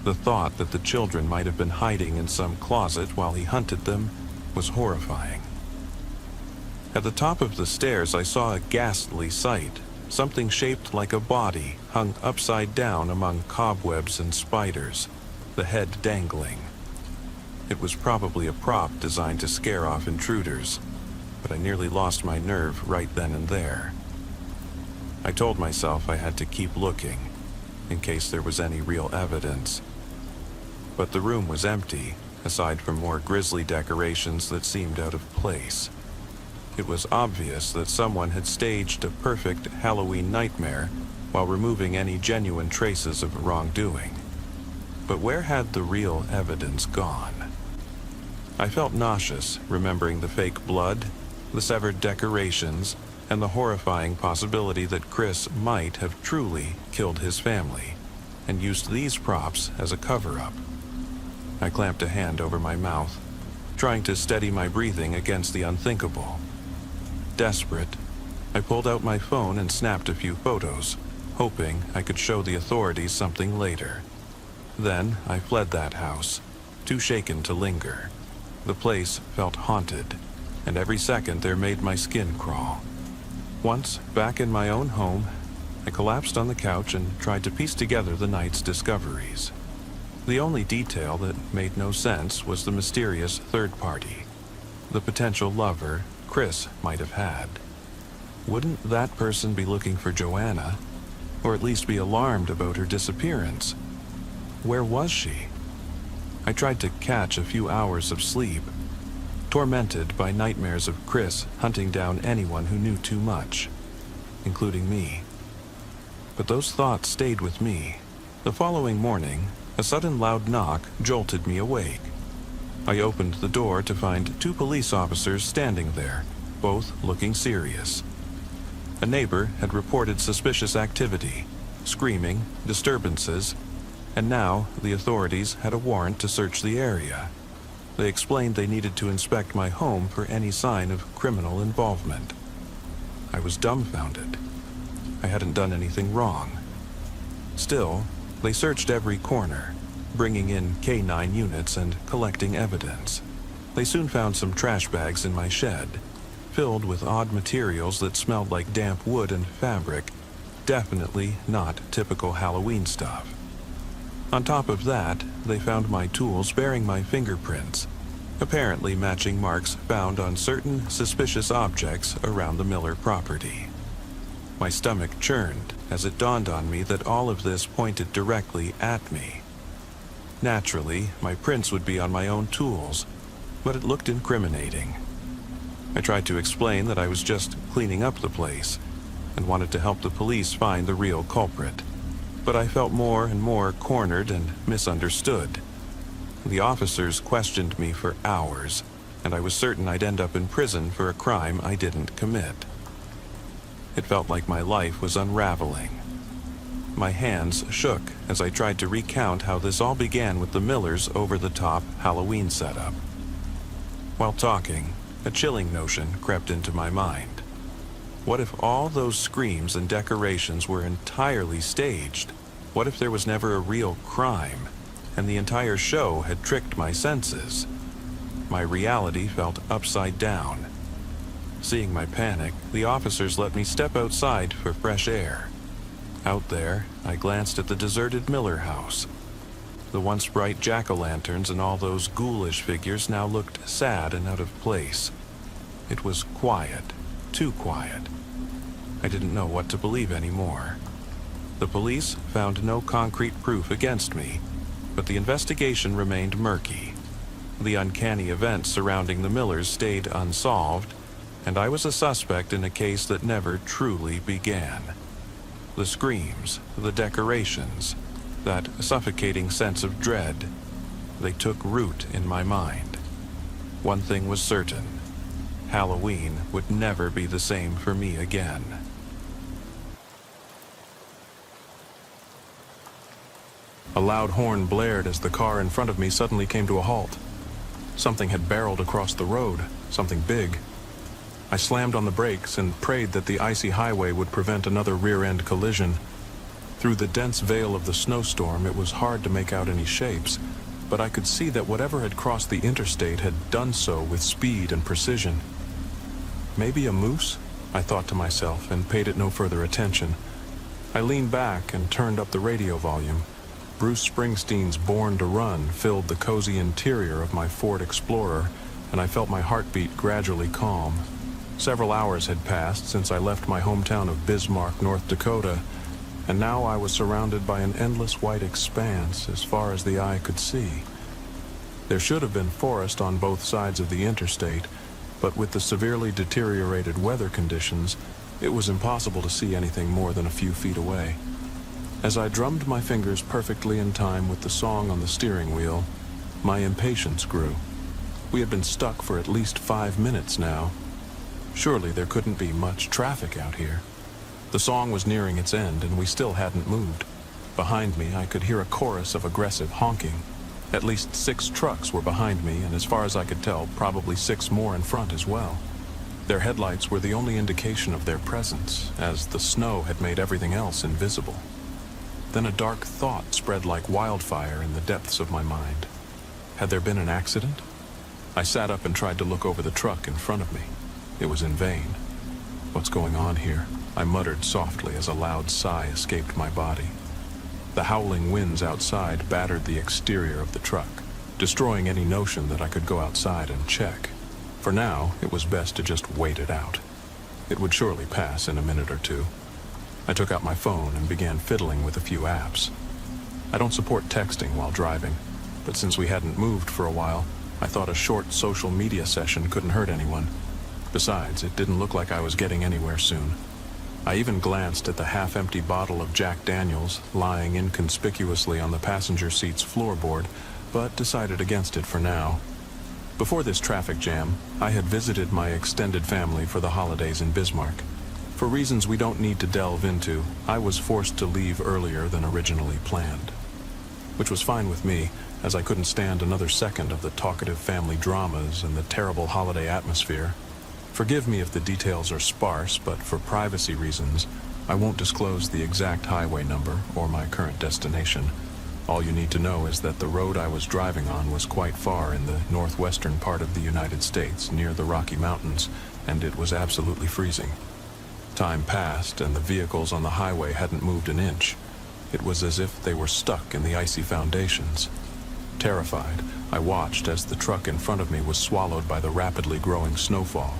The thought that the children might have been hiding in some closet while he hunted them was horrifying. At the top of the stairs, I saw a ghastly sight. Something shaped like a body hung upside down among cobwebs and spiders, the head dangling. It was probably a prop designed to scare off intruders, but I nearly lost my nerve right then and there. I told myself I had to keep looking, in case there was any real evidence. But the room was empty, aside from more grisly decorations that seemed out of place. It was obvious that someone had staged a perfect Halloween nightmare while removing any genuine traces of wrongdoing. But where had the real evidence gone? I felt nauseous, remembering the fake blood, the severed decorations, and the horrifying possibility that Chris might have truly killed his family and used these props as a cover-up. I clamped a hand over my mouth, trying to steady my breathing against the unthinkable. Desperate, I pulled out my phone and snapped a few photos, hoping I could show the authorities something later. Then I fled that house, too shaken to linger. The place felt haunted, and every second there made my skin crawl. Once back in my own home, I collapsed on the couch and tried to piece together the night's discoveries. The only detail that made no sense was the mysterious third party, the potential lover Chris might have had. Wouldn't that person be looking for Joanna, or at least be alarmed about her disappearance? Where was she? I tried to catch a few hours of sleep, tormented by nightmares of Chris hunting down anyone who knew too much, including me. But those thoughts stayed with me. The following morning, a sudden loud knock jolted me awake. I opened the door to find two police officers standing there, both looking serious. A neighbor had reported suspicious activity, screaming, disturbances, and now the authorities had a warrant to search the area. They explained they needed to inspect my home for any sign of criminal involvement. I was dumbfounded. I hadn't done anything wrong. Still, they searched every corner, bringing in K9 units and collecting evidence. They soon found some trash bags in my shed, filled with odd materials that smelled like damp wood and fabric, definitely not typical Halloween stuff. On top of that, they found my tools bearing my fingerprints, apparently matching marks found on certain suspicious objects around the Miller property. My stomach churned as it dawned on me that all of this pointed directly at me. Naturally, my prints would be on my own tools, but it looked incriminating. I tried to explain that I was just cleaning up the place and wanted to help the police find the real culprit, but I felt more and more cornered and misunderstood. The officers questioned me for hours, and I was certain I'd end up in prison for a crime I didn't commit. It felt like my life was unraveling. My hands shook as I tried to recount how this all began with the Millers' over-the-top Halloween setup. While talking, a chilling notion crept into my mind. What if all those screams and decorations were entirely staged? What if there was never a real crime, and the entire show had tricked my senses? My reality felt upside down. Seeing my panic, the officers let me step outside for fresh air. Out there, I glanced at the deserted Miller house. The once bright jack-o'-lanterns and all those ghoulish figures now looked sad and out of place. It was quiet, too quiet. I didn't know what to believe anymore. The police found no concrete proof against me, but the investigation remained murky. The uncanny events surrounding the Millers stayed unsolved, and I was a suspect in a case that never truly began. The screams, the decorations, that suffocating sense of dread, they took root in my mind. One thing was certain: Halloween would never be the same for me again. A loud horn blared as the car in front of me suddenly came to a halt. Something had barreled across the road, something big. I slammed on the brakes and prayed that the icy highway would prevent another rear-end collision. Through the dense veil of the snowstorm, it was hard to make out any shapes, but I could see that whatever had crossed the interstate had done so with speed and precision. Maybe a moose? I thought to myself, and paid it no further attention. I leaned back and turned up the radio volume. Bruce Springsteen's Born to Run filled the cozy interior of my Ford Explorer, and I felt my heartbeat gradually calm. Several hours had passed since I left my hometown of Bismarck, North Dakota, and now I was surrounded by an endless white expanse as far as the eye could see. There should have been forest on both sides of the interstate, but with the severely deteriorated weather conditions, it was impossible to see anything more than a few feet away. As I drummed my fingers perfectly in time with the song on the steering wheel, my impatience grew. We had been stuck for at least 5 minutes now. Surely there couldn't be much traffic out here. The song was nearing its end, and we still hadn't moved. Behind me, I could hear a chorus of aggressive honking. At least 6 trucks were behind me, and as far as I could tell, probably 6 more in front as well. Their headlights were the only indication of their presence, as the snow had made everything else invisible. Then a dark thought spread like wildfire in the depths of my mind. Had there been an accident? I sat up and tried to look over the truck in front of me. It was in vain. What's going on here? I muttered softly as a loud sigh escaped my body. The howling winds outside battered the exterior of the truck, destroying any notion that I could go outside and check. For now, it was best to just wait it out. It would surely pass in a minute or two. I took out my phone and began fiddling with a few apps. I don't support texting while driving, but since we hadn't moved for a while, I thought a short social media session couldn't hurt anyone. Besides, it didn't look like I was getting anywhere soon. I even glanced at the half-empty bottle of Jack Daniels lying inconspicuously on the passenger seat's floorboard, but decided against it for now. Before this traffic jam, I had visited my extended family for the holidays in Bismarck. For reasons we don't need to delve into, I was forced to leave earlier than originally planned. Which was fine with me, as I couldn't stand another second of the talkative family dramas and the terrible holiday atmosphere. Forgive me if the details are sparse, but for privacy reasons, I won't disclose the exact highway number or my current destination. All you need to know is that the road I was driving on was quite far in the northwestern part of the United States, near the Rocky Mountains, and it was absolutely freezing. Time passed, and the vehicles on the highway hadn't moved an inch. It was as if they were stuck in the icy foundations. Terrified, I watched as the truck in front of me was swallowed by the rapidly growing snowfall.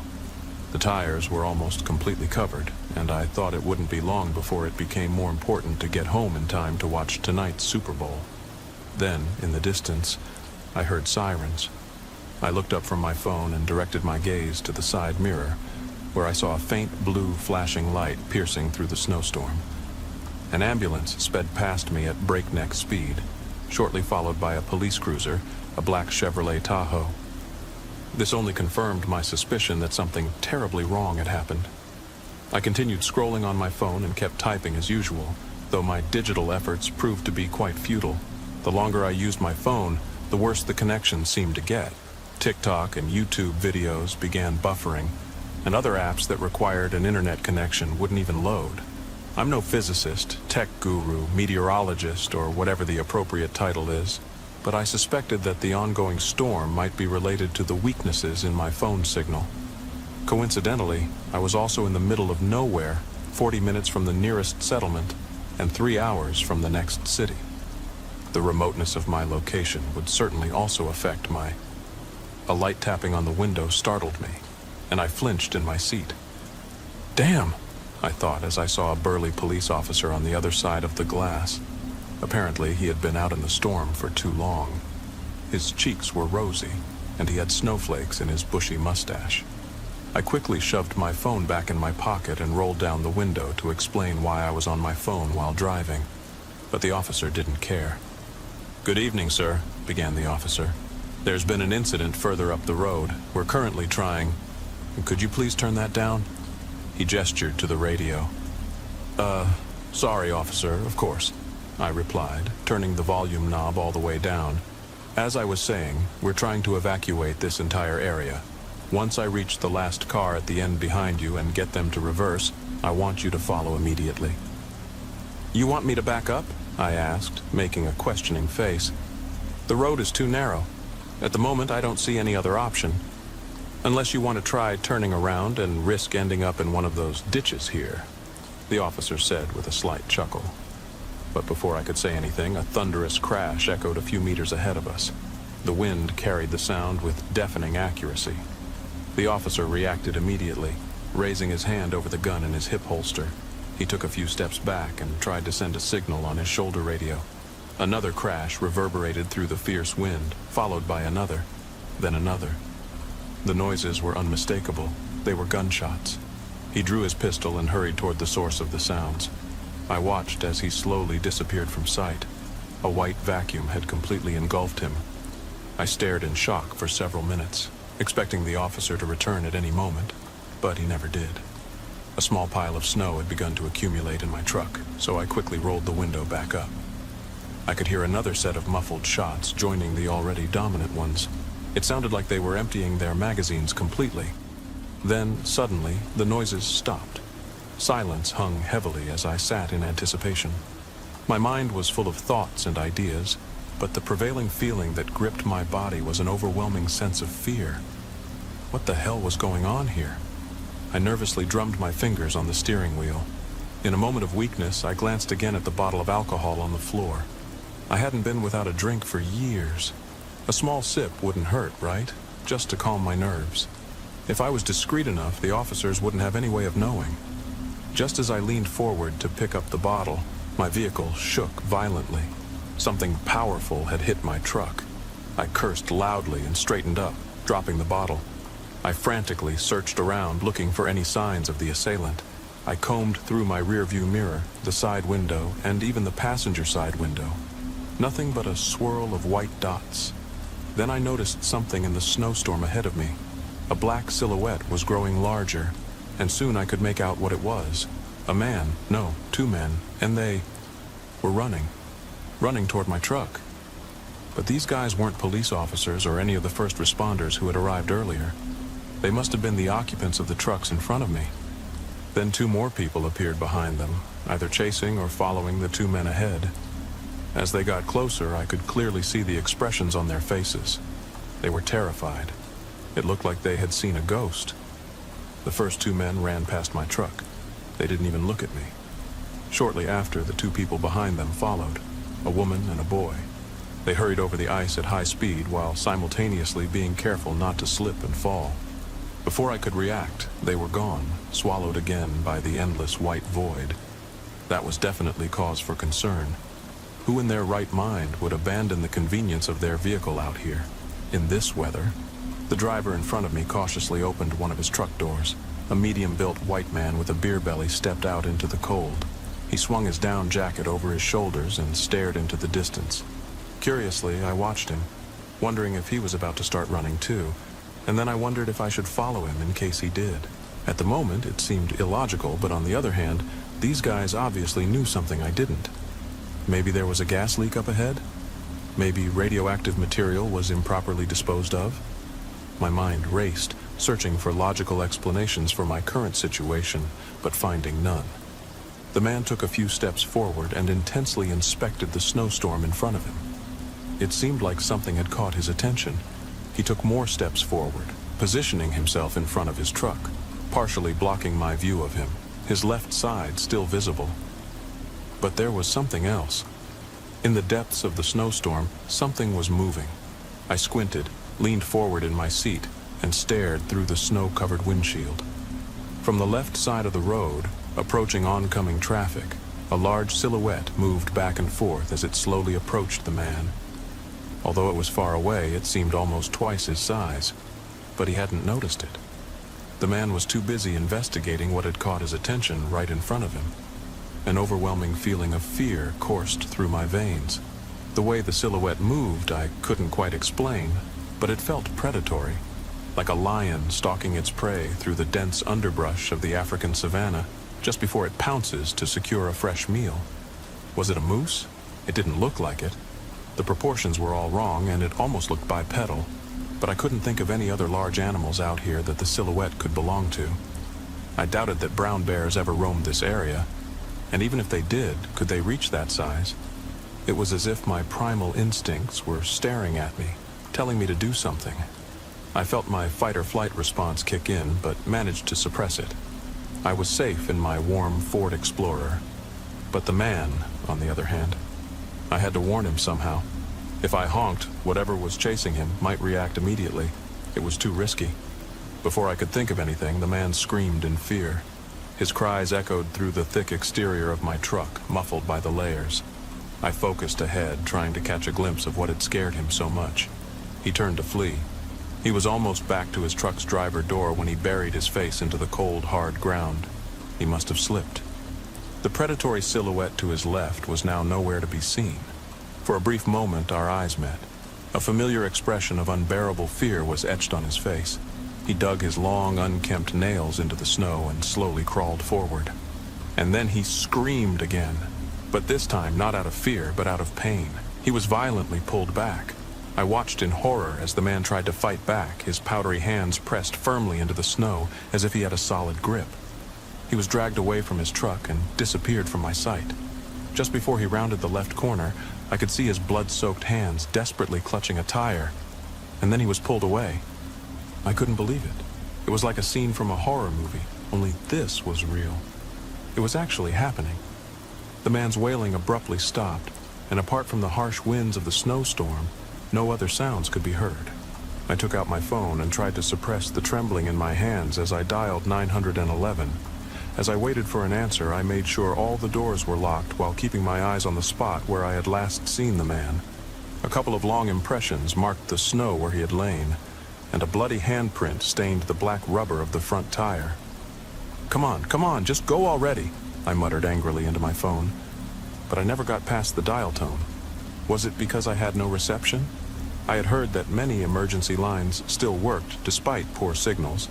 The tires were almost completely covered, and I thought it wouldn't be long before it became more important to get home in time to watch tonight's Super Bowl. Then, in the distance, I heard sirens. I looked up from my phone and directed my gaze to the side mirror, where I saw a faint blue flashing light piercing through the snowstorm. An ambulance sped past me at breakneck speed, shortly followed by a police cruiser, a black Chevrolet Tahoe. This only confirmed my suspicion that something terribly wrong had happened. I continued scrolling on my phone and kept typing as usual, though my digital efforts proved to be quite futile. The longer I used my phone, the worse the connection seemed to get. TikTok and YouTube videos began buffering, and other apps that required an internet connection wouldn't even load. I'm no physicist, tech guru, meteorologist, or whatever the appropriate title is, but I suspected that the ongoing storm might be related to the weaknesses in my phone signal. Coincidentally, I was also in the middle of nowhere, 40 minutes from the nearest settlement, and 3 hours from the next city. The remoteness of my location would certainly also affect my... A light tapping on the window startled me, and I flinched in my seat. Damn, I thought as I saw a burly police officer on the other side of the glass. Apparently, he had been out in the storm for too long. His cheeks were rosy, and he had snowflakes in his bushy mustache. I quickly shoved my phone back in my pocket and rolled down the window to explain why I was on my phone while driving. But the officer didn't care. "Good evening, sir," began the officer. "There's been an incident further up the road. We're currently trying... Could you please turn that down?" He gestured to the radio. Sorry, officer, of course," I replied, turning the volume knob all the way down. "As I was saying, we're trying to evacuate this entire area. Once I reach the last car at the end behind you and get them to reverse, I want you to follow immediately." "You want me to back up?" I asked, making a questioning face. "The road is too narrow. At the moment, I don't see any other option. Unless you want to try turning around and risk ending up in one of those ditches here," the officer said with a slight chuckle. But before I could say anything, a thunderous crash echoed a few meters ahead of us. The wind carried the sound with deafening accuracy. The officer reacted immediately, raising his hand over the gun in his hip holster. He took a few steps back and tried to send a signal on his shoulder radio. Another crash reverberated through the fierce wind, followed by another, then another. The noises were unmistakable. They were gunshots. He drew his pistol and hurried toward the source of the sounds. I watched as he slowly disappeared from sight. A white vacuum had completely engulfed him. I stared in shock for several minutes, expecting the officer to return at any moment, but he never did. A small pile of snow had begun to accumulate in my truck, so I quickly rolled the window back up. I could hear another set of muffled shots joining the already dominant ones. It sounded like they were emptying their magazines completely. Then, suddenly, the noises stopped. Silence hung heavily as I sat in anticipation. My mind was full of thoughts and ideas, but the prevailing feeling that gripped my body was an overwhelming sense of fear. What the hell was going on here? I nervously drummed my fingers on the steering wheel. In a moment of weakness, I glanced again at the bottle of alcohol on the floor. I hadn't been without a drink for years. A small sip wouldn't hurt, right? Just to calm my nerves. If I was discreet enough, the officers wouldn't have any way of knowing. Just as I leaned forward to pick up the bottle, my vehicle shook violently. Something powerful had hit my truck. I cursed loudly and straightened up, dropping the bottle. I frantically searched around, looking for any signs of the assailant. I combed through my rearview mirror, the side window, and even the passenger side window. Nothing but a swirl of white dots. Then I noticed something in the snowstorm ahead of me. A black silhouette was growing larger, and soon I could make out what it was. A man, no, 2 men, and they were running toward my truck. But these guys weren't police officers or any of the first responders who had arrived earlier. They must have been the occupants of the trucks in front of me. Then 2 more people appeared behind them, either chasing or following the 2 men ahead. As they got closer, I could clearly see the expressions on their faces. They were terrified. It looked like they had seen a ghost. The first 2 men ran past my truck. They didn't even look at me. Shortly after, the two people behind them followed, a woman and a boy. They hurried over the ice at high speed while simultaneously being careful not to slip and fall. Before I could react, they were gone, swallowed again by the endless white void. That was definitely cause for concern. Who in their right mind would abandon the convenience of their vehicle out here, in this weather? The driver in front of me cautiously opened one of his truck doors. A medium-built white man with a beer belly stepped out into the cold. He swung his down jacket over his shoulders and stared into the distance. Curiously, I watched him, wondering if he was about to start running too, and then I wondered if I should follow him in case he did. At the moment, it seemed illogical, but on the other hand, these guys obviously knew something I didn't. Maybe there was a gas leak up ahead? Maybe radioactive material was improperly disposed of? My mind raced, searching for logical explanations for my current situation, but finding none. The man took a few steps forward and intensely inspected the snowstorm in front of him. It seemed like something had caught his attention. He took more steps forward, positioning himself in front of his truck, partially blocking my view of him, his left side still visible. But there was something else. In the depths of the snowstorm, something was moving. I squinted, leaned forward in my seat, and stared through the snow-covered windshield. From the left side of the road, approaching oncoming traffic, a large silhouette moved back and forth as it slowly approached the man. Although it was far away, it seemed almost twice his size, but he hadn't noticed it. The man was too busy investigating what had caught his attention right in front of him. An overwhelming feeling of fear coursed through my veins. The way the silhouette moved, I couldn't quite explain, but it felt predatory, like a lion stalking its prey through the dense underbrush of the African savanna just before it pounces to secure a fresh meal. Was it a moose? It didn't look like it. The proportions were all wrong, and it almost looked bipedal, but I couldn't think of any other large animals out here that the silhouette could belong to. I doubted that brown bears ever roamed this area, and even if they did, could they reach that size? It was as if my primal instincts were staring at me, telling me to do something. I felt my fight-or-flight response kick in, but managed to suppress it. I was safe in my warm Ford Explorer. But the man, on the other hand, I had to warn him somehow. If I honked, whatever was chasing him might react immediately. It was too risky. Before I could think of anything, the man screamed in fear. His cries echoed through the thick exterior of my truck, muffled by the layers. I focused ahead, trying to catch a glimpse of what had scared him so much. He turned to flee. He was almost back to his truck's driver door when he buried his face into the cold, hard ground. He must have slipped. The predatory silhouette to his left was now nowhere to be seen. For a brief moment, our eyes met. A familiar expression of unbearable fear was etched on his face. He dug his long, unkempt nails into the snow and slowly crawled forward. And then he screamed again, but this time not out of fear, but out of pain. He was violently pulled back. I watched in horror as the man tried to fight back, his powdery hands pressed firmly into the snow as if he had a solid grip. He was dragged away from his truck and disappeared from my sight. Just before he rounded the left corner, I could see his blood-soaked hands desperately clutching a tire, and then he was pulled away. I couldn't believe it. It was like a scene from a horror movie, only this was real. It was actually happening. The man's wailing abruptly stopped, and apart from the harsh winds of the snowstorm, no other sounds could be heard. I took out my phone and tried to suppress the trembling in my hands as I dialed 911. As I waited for an answer, I made sure all the doors were locked while keeping my eyes on the spot where I had last seen the man. A couple of long impressions marked the snow where he had lain, and a bloody handprint stained the black rubber of the front tire. Come on, just go already," I muttered angrily into my phone. But I never got past the dial tone. Was it because I had no reception? I had heard that many emergency lines still worked despite poor signals,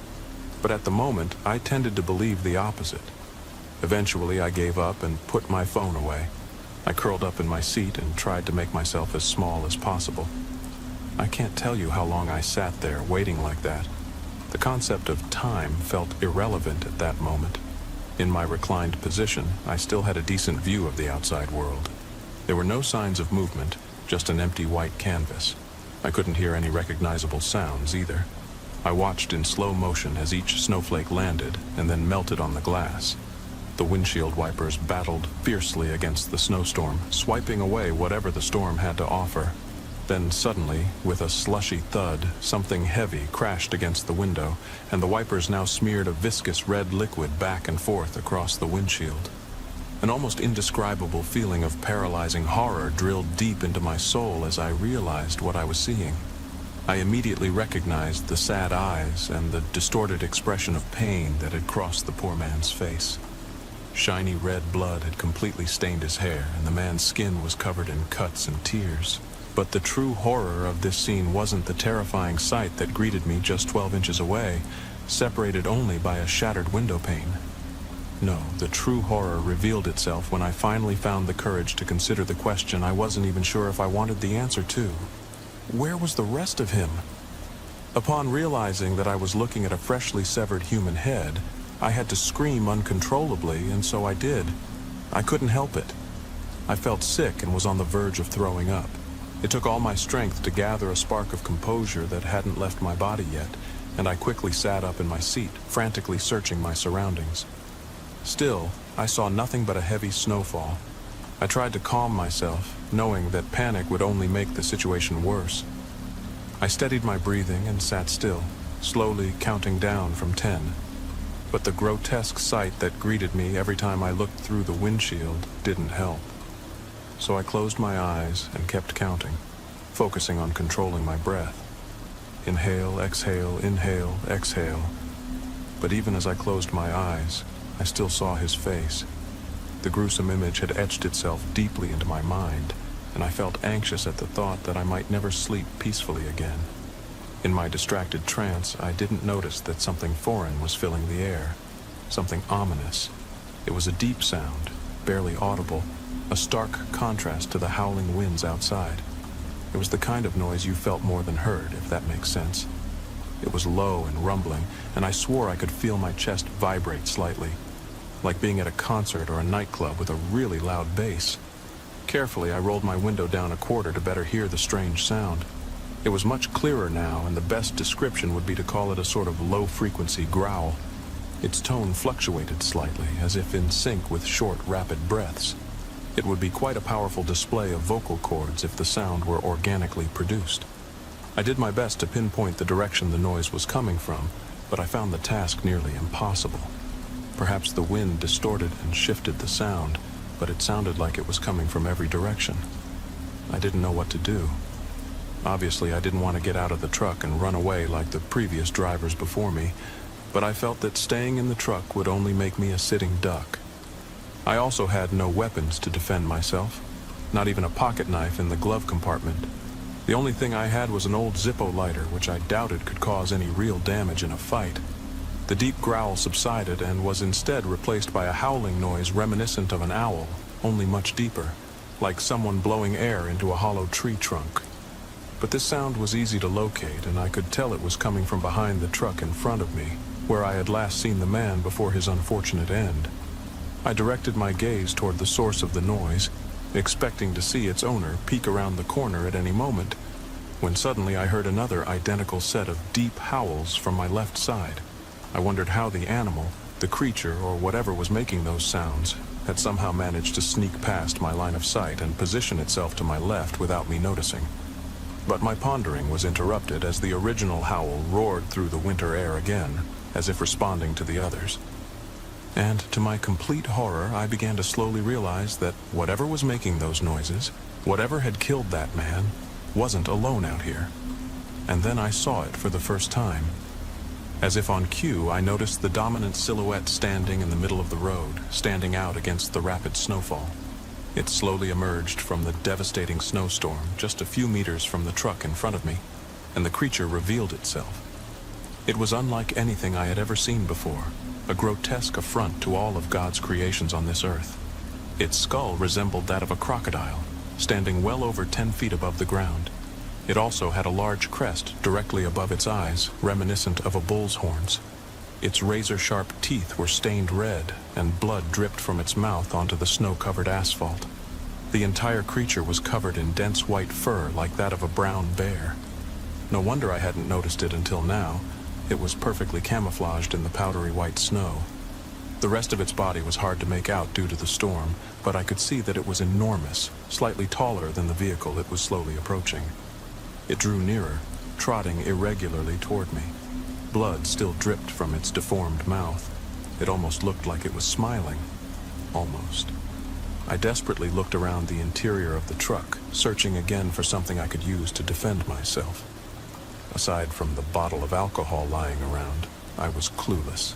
but at the moment I tended to believe the opposite. Eventually I gave up and put my phone away. I curled up in my seat and tried to make myself as small as possible. I can't tell you how long I sat there waiting like that. The concept of time felt irrelevant at that moment. In my reclined position, I still had a decent view of the outside world. There were no signs of movement, just an empty white canvas. I couldn't hear any recognizable sounds either. I watched in slow motion as each snowflake landed and then melted on the glass. The windshield wipers battled fiercely against the snowstorm, swiping away whatever the storm had to offer. Then suddenly, with a slushy thud, something heavy crashed against the window, and the wipers now smeared a viscous red liquid back and forth across the windshield. An almost indescribable feeling of paralyzing horror drilled deep into my soul as I realized what I was seeing. I immediately recognized the sad eyes and the distorted expression of pain that had crossed the poor man's face. Shiny red blood had completely stained his hair, and the man's skin was covered in cuts and tears. But the true horror of this scene wasn't the terrifying sight that greeted me just 12 inches away, separated only by a shattered window pane. No, the true horror revealed itself when I finally found the courage to consider the question I wasn't even sure if I wanted the answer to. Where was the rest of him? Upon realizing that I was looking at a freshly severed human head, I had to scream uncontrollably, and so I did. I couldn't help it. I felt sick and was on the verge of throwing up. It took all my strength to gather a spark of composure that hadn't left my body yet, and I quickly sat up in my seat, frantically searching my surroundings. Still, I saw nothing but a heavy snowfall. I tried to calm myself, knowing that panic would only make the situation worse. I steadied my breathing and sat still, slowly counting down from 10. But the grotesque sight that greeted me every time I looked through the windshield didn't help. So I closed my eyes and kept counting, focusing on controlling my breath. Inhale, exhale, inhale, exhale. But even as I closed my eyes, I still saw his face. The gruesome image had etched itself deeply into my mind, and I felt anxious at the thought that I might never sleep peacefully again. In my distracted trance, I didn't notice that something foreign was filling the air, something ominous. It was a deep sound, barely audible, a stark contrast to the howling winds outside. It was the kind of noise you felt more than heard, if that makes sense. It was low and rumbling, and I swore I could feel my chest vibrate slightly, like being at a concert or a nightclub with a really loud bass. Carefully, I rolled my window down a quarter to better hear the strange sound. It was much clearer now, and the best description would be to call it a sort of low-frequency growl. Its tone fluctuated slightly, as if in sync with short, rapid breaths. It would be quite a powerful display of vocal cords if the sound were organically produced. I did my best to pinpoint the direction the noise was coming from, but I found the task nearly impossible. Perhaps the wind distorted and shifted the sound, but it sounded like it was coming from every direction. I didn't know what to do. Obviously, I didn't want to get out of the truck and run away like the previous drivers before me, but I felt that staying in the truck would only make me a sitting duck. I also had no weapons to defend myself, not even a pocket knife in the glove compartment. The only thing I had was an old Zippo lighter, which I doubted could cause any real damage in a fight. The deep growl subsided and was instead replaced by a howling noise reminiscent of an owl, only much deeper, like someone blowing air into a hollow tree trunk. But this sound was easy to locate, and I could tell it was coming from behind the truck in front of me, where I had last seen the man before his unfortunate end. I directed my gaze toward the source of the noise, expecting to see its owner peek around the corner at any moment, when suddenly I heard another identical set of deep howls from my left side. I wondered how the animal, the creature, or whatever was making those sounds, had somehow managed to sneak past my line of sight and position itself to my left without me noticing. But my pondering was interrupted as the original howl roared through the winter air again, as if responding to the others. And to my complete horror, I began to slowly realize that whatever was making those noises, whatever had killed that man, wasn't alone out here. And then I saw it for the first time. As if on cue, I noticed the dominant silhouette standing in the middle of the road, standing out against the rapid snowfall. It slowly emerged from the devastating snowstorm just a few meters from the truck in front of me, and the creature revealed itself. It was unlike anything I had ever seen before, a grotesque affront to all of God's creations on this earth. Its skull resembled that of a crocodile, standing well over 10 feet above the ground. It also had a large crest directly above its eyes, reminiscent of a bull's horns. Its razor-sharp teeth were stained red, and blood dripped from its mouth onto the snow-covered asphalt. The entire creature was covered in dense white fur like that of a brown bear. No wonder I hadn't noticed it until now. It was perfectly camouflaged in the powdery white snow. The rest of its body was hard to make out due to the storm, but I could see that it was enormous, slightly taller than the vehicle it was slowly approaching. It drew nearer, trotting irregularly toward me. Blood still dripped from its deformed mouth. It almost looked like it was smiling. Almost. I desperately looked around the interior of the truck, searching again for something I could use to defend myself. Aside from the bottle of alcohol lying around, I was clueless.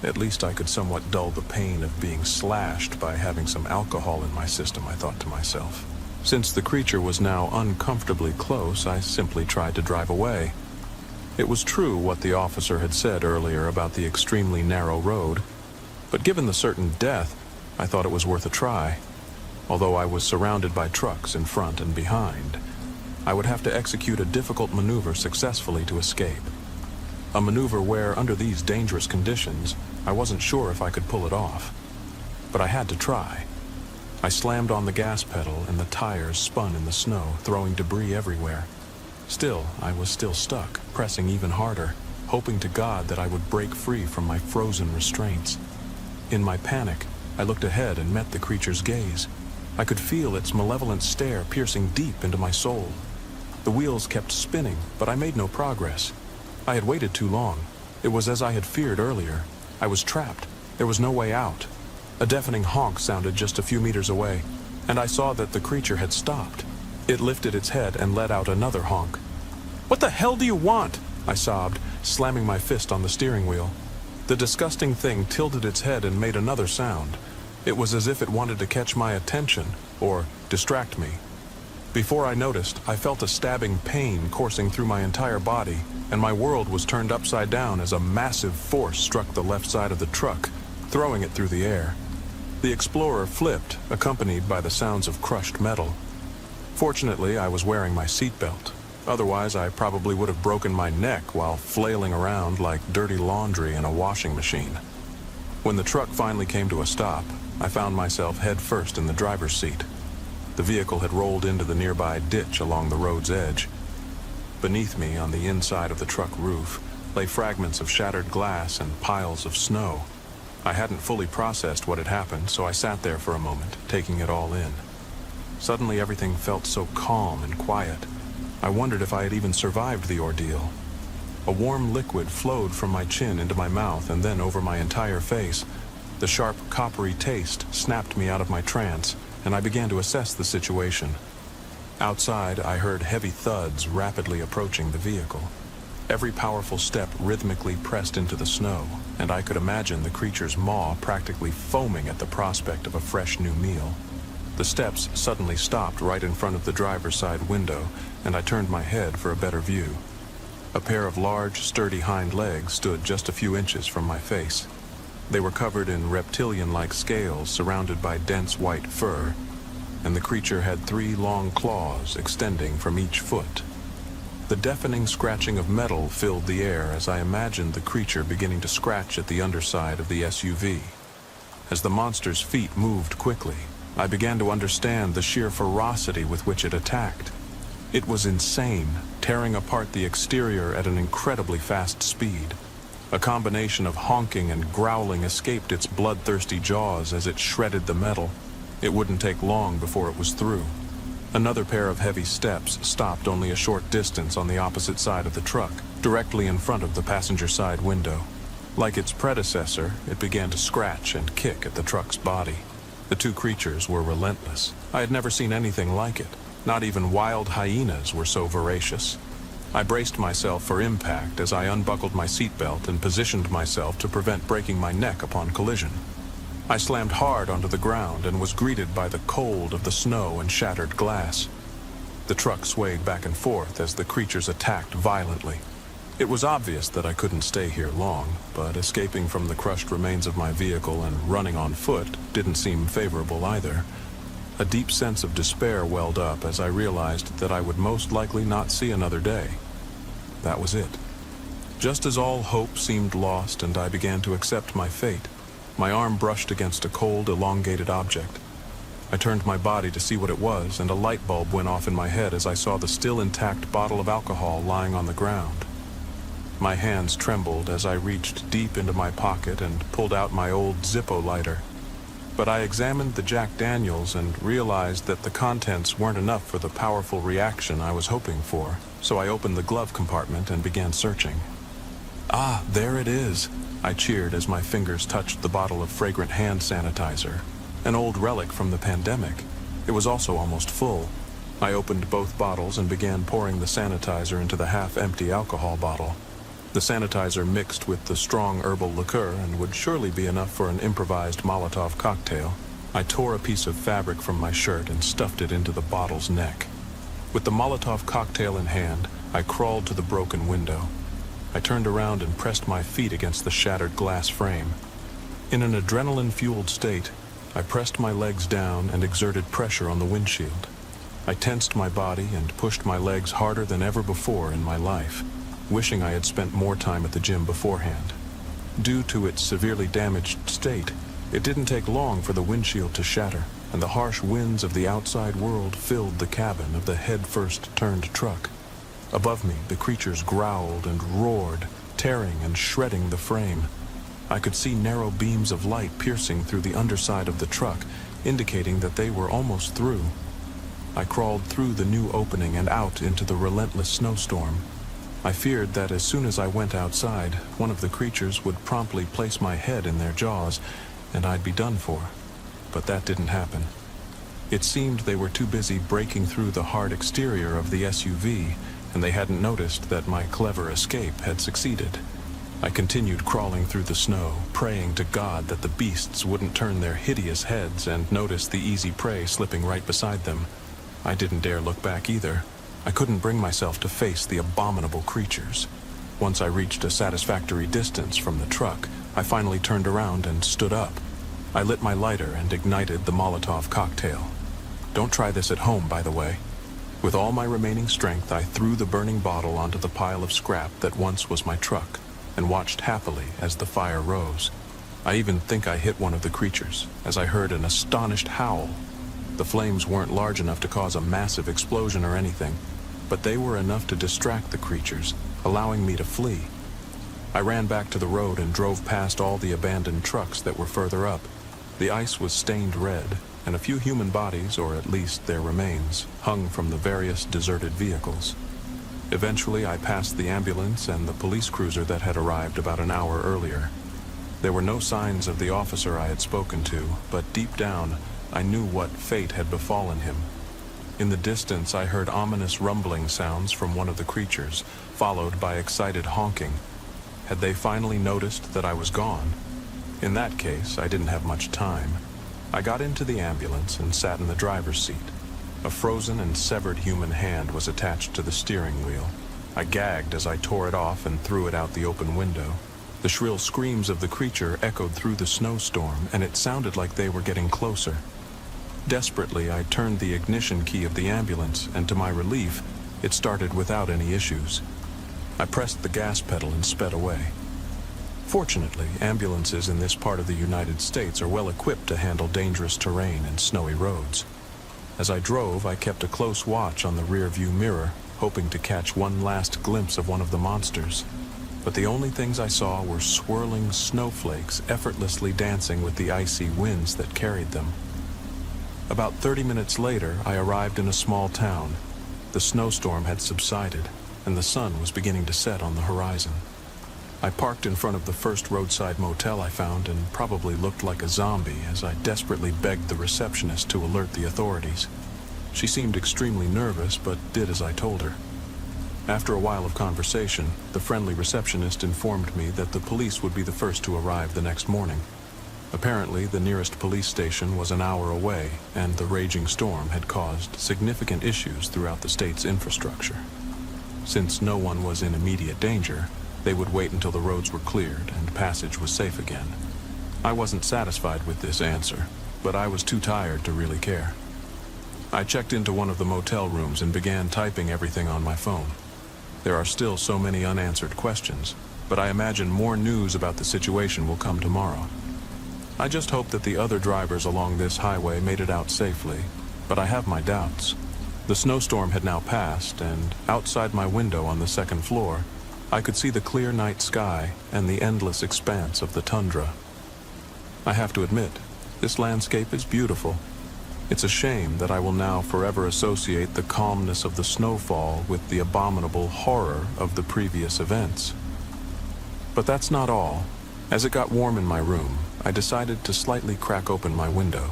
At least I could somewhat dull the pain of being slashed by having some alcohol in my system, I thought to myself. Since the creature was now uncomfortably close, I simply tried to drive away. It was true what the officer had said earlier about the extremely narrow road, but given the certain death, I thought it was worth a try. Although I was surrounded by trucks in front and behind, I would have to execute a difficult maneuver successfully to escape. A maneuver where, under these dangerous conditions, I wasn't sure if I could pull it off. But I had to try. I slammed on the gas pedal and the tires spun in the snow, throwing debris everywhere. Still, I was still stuck, pressing even harder, hoping to God that I would break free from my frozen restraints. In my panic, I looked ahead and met the creature's gaze. I could feel its malevolent stare piercing deep into my soul. The wheels kept spinning, but I made no progress. I had waited too long. It was as I had feared earlier. I was trapped. There was no way out. A deafening honk sounded just a few meters away, and I saw that the creature had stopped. It lifted its head and let out another honk. "What the hell do you want?" I sobbed, slamming my fist on the steering wheel. The disgusting thing tilted its head and made another sound. It was as if it wanted to catch my attention, or distract me. Before I noticed, I felt a stabbing pain coursing through my entire body, and my world was turned upside down as a massive force struck the left side of the truck, throwing it through the air. The Explorer flipped, accompanied by the sounds of crushed metal. Fortunately, I was wearing my seatbelt. Otherwise, I probably would have broken my neck while flailing around like dirty laundry in a washing machine. When the truck finally came to a stop, I found myself head first in the driver's seat. The vehicle had rolled into the nearby ditch along the road's edge. Beneath me, on the inside of the truck roof, lay fragments of shattered glass and piles of snow. I hadn't fully processed what had happened, so I sat there for a moment, taking it all in. Suddenly, everything felt so calm and quiet. I wondered if I had even survived the ordeal. A warm liquid flowed from my chin into my mouth and then over my entire face. The sharp, coppery taste snapped me out of my trance, and I began to assess the situation. Outside, I heard heavy thuds rapidly approaching the vehicle. Every powerful step rhythmically pressed into the snow, and I could imagine the creature's maw practically foaming at the prospect of a fresh new meal. The steps suddenly stopped right in front of the driver's side window, and I turned my head for a better view. A pair of large, sturdy hind legs stood just a few inches from my face. They were covered in reptilian-like scales surrounded by dense white fur, and the creature had 3 long claws extending from each foot. The deafening scratching of metal filled the air as I imagined the creature beginning to scratch at the underside of the SUV. As the monster's feet moved quickly, I began to understand the sheer ferocity with which it attacked. It was insane, tearing apart the exterior at an incredibly fast speed. A combination of honking and growling escaped its bloodthirsty jaws as it shredded the metal. It wouldn't take long before it was through. Another pair of heavy steps stopped only a short distance on the opposite side of the truck, directly in front of the passenger side window. Like its predecessor, it began to scratch and kick at the truck's body. The 2 creatures were relentless. I had never seen anything like it. Not even wild hyenas were so voracious. I braced myself for impact as I unbuckled my seatbelt and positioned myself to prevent breaking my neck upon collision. I slammed hard onto the ground and was greeted by the cold of the snow and shattered glass. The truck swayed back and forth as the creatures attacked violently. It was obvious that I couldn't stay here long, but escaping from the crushed remains of my vehicle and running on foot didn't seem favorable either. A deep sense of despair welled up as I realized that I would most likely not see another day. That was it. Just as all hope seemed lost and I began to accept my fate, my arm brushed against a cold, elongated object. I turned my body to see what it was, and a light bulb went off in my head as I saw the still intact bottle of alcohol lying on the ground. My hands trembled as I reached deep into my pocket and pulled out my old Zippo lighter. But I examined the Jack Daniels and realized that the contents weren't enough for the powerful reaction I was hoping for, so I opened the glove compartment and began searching. Ah, there it is! I cheered as my fingers touched the bottle of fragrant hand sanitizer, an old relic from the pandemic. It was also almost full. I opened both bottles and began pouring the sanitizer into the half-empty alcohol bottle. The sanitizer mixed with the strong herbal liqueur and would surely be enough for an improvised Molotov cocktail. I tore a piece of fabric from my shirt and stuffed it into the bottle's neck. With the Molotov cocktail in hand, I crawled to the broken window. I turned around and pressed my feet against the shattered glass frame. In an adrenaline-fueled state, I pressed my legs down and exerted pressure on the windshield. I tensed my body and pushed my legs harder than ever before in my life, wishing I had spent more time at the gym beforehand. Due to its severely damaged state, it didn't take long for the windshield to shatter, and the harsh winds of the outside world filled the cabin of the head-first turned truck. Above me, the creatures growled and roared, tearing and shredding the frame. I could see narrow beams of light piercing through the underside of the truck, indicating that they were almost through. I crawled through the new opening and out into the relentless snowstorm. I feared that as soon as I went outside, one of the creatures would promptly place my head in their jaws, and I'd be done for. But that didn't happen. It seemed they were too busy breaking through the hard exterior of the SUV, and they hadn't noticed that my clever escape had succeeded. I continued crawling through the snow, praying to God that the beasts wouldn't turn their hideous heads and notice the easy prey slipping right beside them. I didn't dare look back either. I couldn't bring myself to face the abominable creatures. Once I reached a satisfactory distance from the truck, I finally turned around and stood up. I lit my lighter and ignited the Molotov cocktail. Don't try this at home, by the way. With all my remaining strength, I threw the burning bottle onto the pile of scrap that once was my truck, and watched happily as the fire rose. I even think I hit one of the creatures, as I heard an astonished howl. The flames weren't large enough to cause a massive explosion or anything, but they were enough to distract the creatures, allowing me to flee. I ran back to the road and drove past all the abandoned trucks that were further up. The ice was stained red, and a few human bodies, or at least their remains, hung from the various deserted vehicles. Eventually, I passed the ambulance and the police cruiser that had arrived about an hour earlier. There were no signs of the officer I had spoken to, but deep down, I knew what fate had befallen him. In the distance, I heard ominous rumbling sounds from one of the creatures, followed by excited honking. Had they finally noticed that I was gone? In that case, I didn't have much time. I got into the ambulance and sat in the driver's seat. A frozen and severed human hand was attached to the steering wheel. I gagged as I tore it off and threw it out the open window. The shrill screams of the creature echoed through the snowstorm, and it sounded like they were getting closer. Desperately, I turned the ignition key of the ambulance, and to my relief, it started without any issues. I pressed the gas pedal and sped away. Fortunately, ambulances in this part of the United States are well equipped to handle dangerous terrain and snowy roads. As I drove, I kept a close watch on the rear-view mirror, hoping to catch one last glimpse of one of the monsters. But the only things I saw were swirling snowflakes effortlessly dancing with the icy winds that carried them. About 30 minutes later, I arrived in a small town. The snowstorm had subsided, and the sun was beginning to set on the horizon. I parked in front of the first roadside motel I found and probably looked like a zombie as I desperately begged the receptionist to alert the authorities. She seemed extremely nervous, but did as I told her. After a while of conversation, the friendly receptionist informed me that the police would be the first to arrive the next morning. Apparently, the nearest police station was an hour away, and the raging storm had caused significant issues throughout the state's infrastructure. Since no one was in immediate danger, they would wait until the roads were cleared and passage was safe again. I wasn't satisfied with this answer, but I was too tired to really care. I checked into one of the motel rooms and began typing everything on my phone. There are still so many unanswered questions, but I imagine more news about the situation will come tomorrow. I just hope that the other drivers along this highway made it out safely, but I have my doubts. The snowstorm had now passed, and outside my window on the second floor, I could see the clear night sky and the endless expanse of the tundra. I have to admit, this landscape is beautiful. It's a shame that I will now forever associate the calmness of the snowfall with the abominable horror of the previous events. But that's not all. As it got warm in my room, I decided to slightly crack open my window.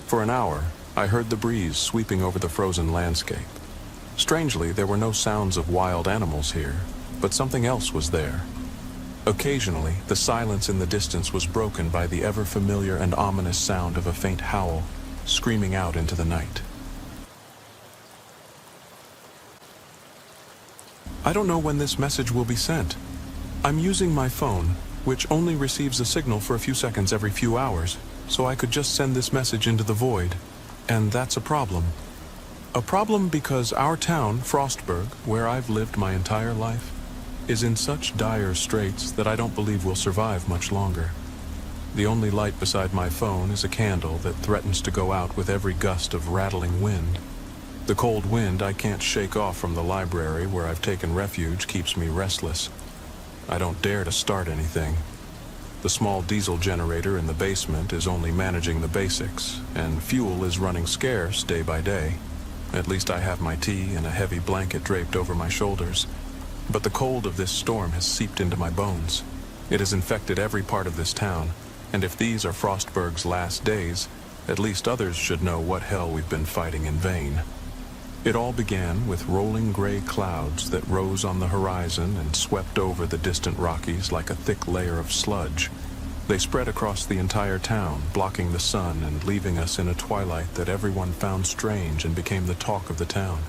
For an hour, I heard the breeze sweeping over the frozen landscape. Strangely, there were no sounds of wild animals here, but something else was there. Occasionally, the silence in the distance was broken by the ever-familiar and ominous sound of a faint howl, screaming out into the night. I don't know when this message will be sent. I'm using my phone, which only receives a signal for a few seconds every few hours, so I could just send this message into the void. And that's a problem. A problem because our town, Frostburg, where I've lived my entire life, is in such dire straits that I don't believe we'll survive much longer. The only light beside my phone is a candle that threatens to go out with every gust of rattling wind. The cold wind I can't shake off from the library where I've taken refuge keeps me restless. I don't dare to start anything. The small diesel generator in the basement is only managing the basics, and fuel is running scarce day by day. At least I have my tea and a heavy blanket draped over my shoulders. But the cold of this storm has seeped into my bones. It has infected every part of this town, and if these are Frostburg's last days, at least others should know what hell we've been fighting in vain. It all began with rolling gray clouds that rose on the horizon and swept over the distant Rockies like a thick layer of sludge. They spread across the entire town, blocking the sun and leaving us in a twilight that everyone found strange and became the talk of the town.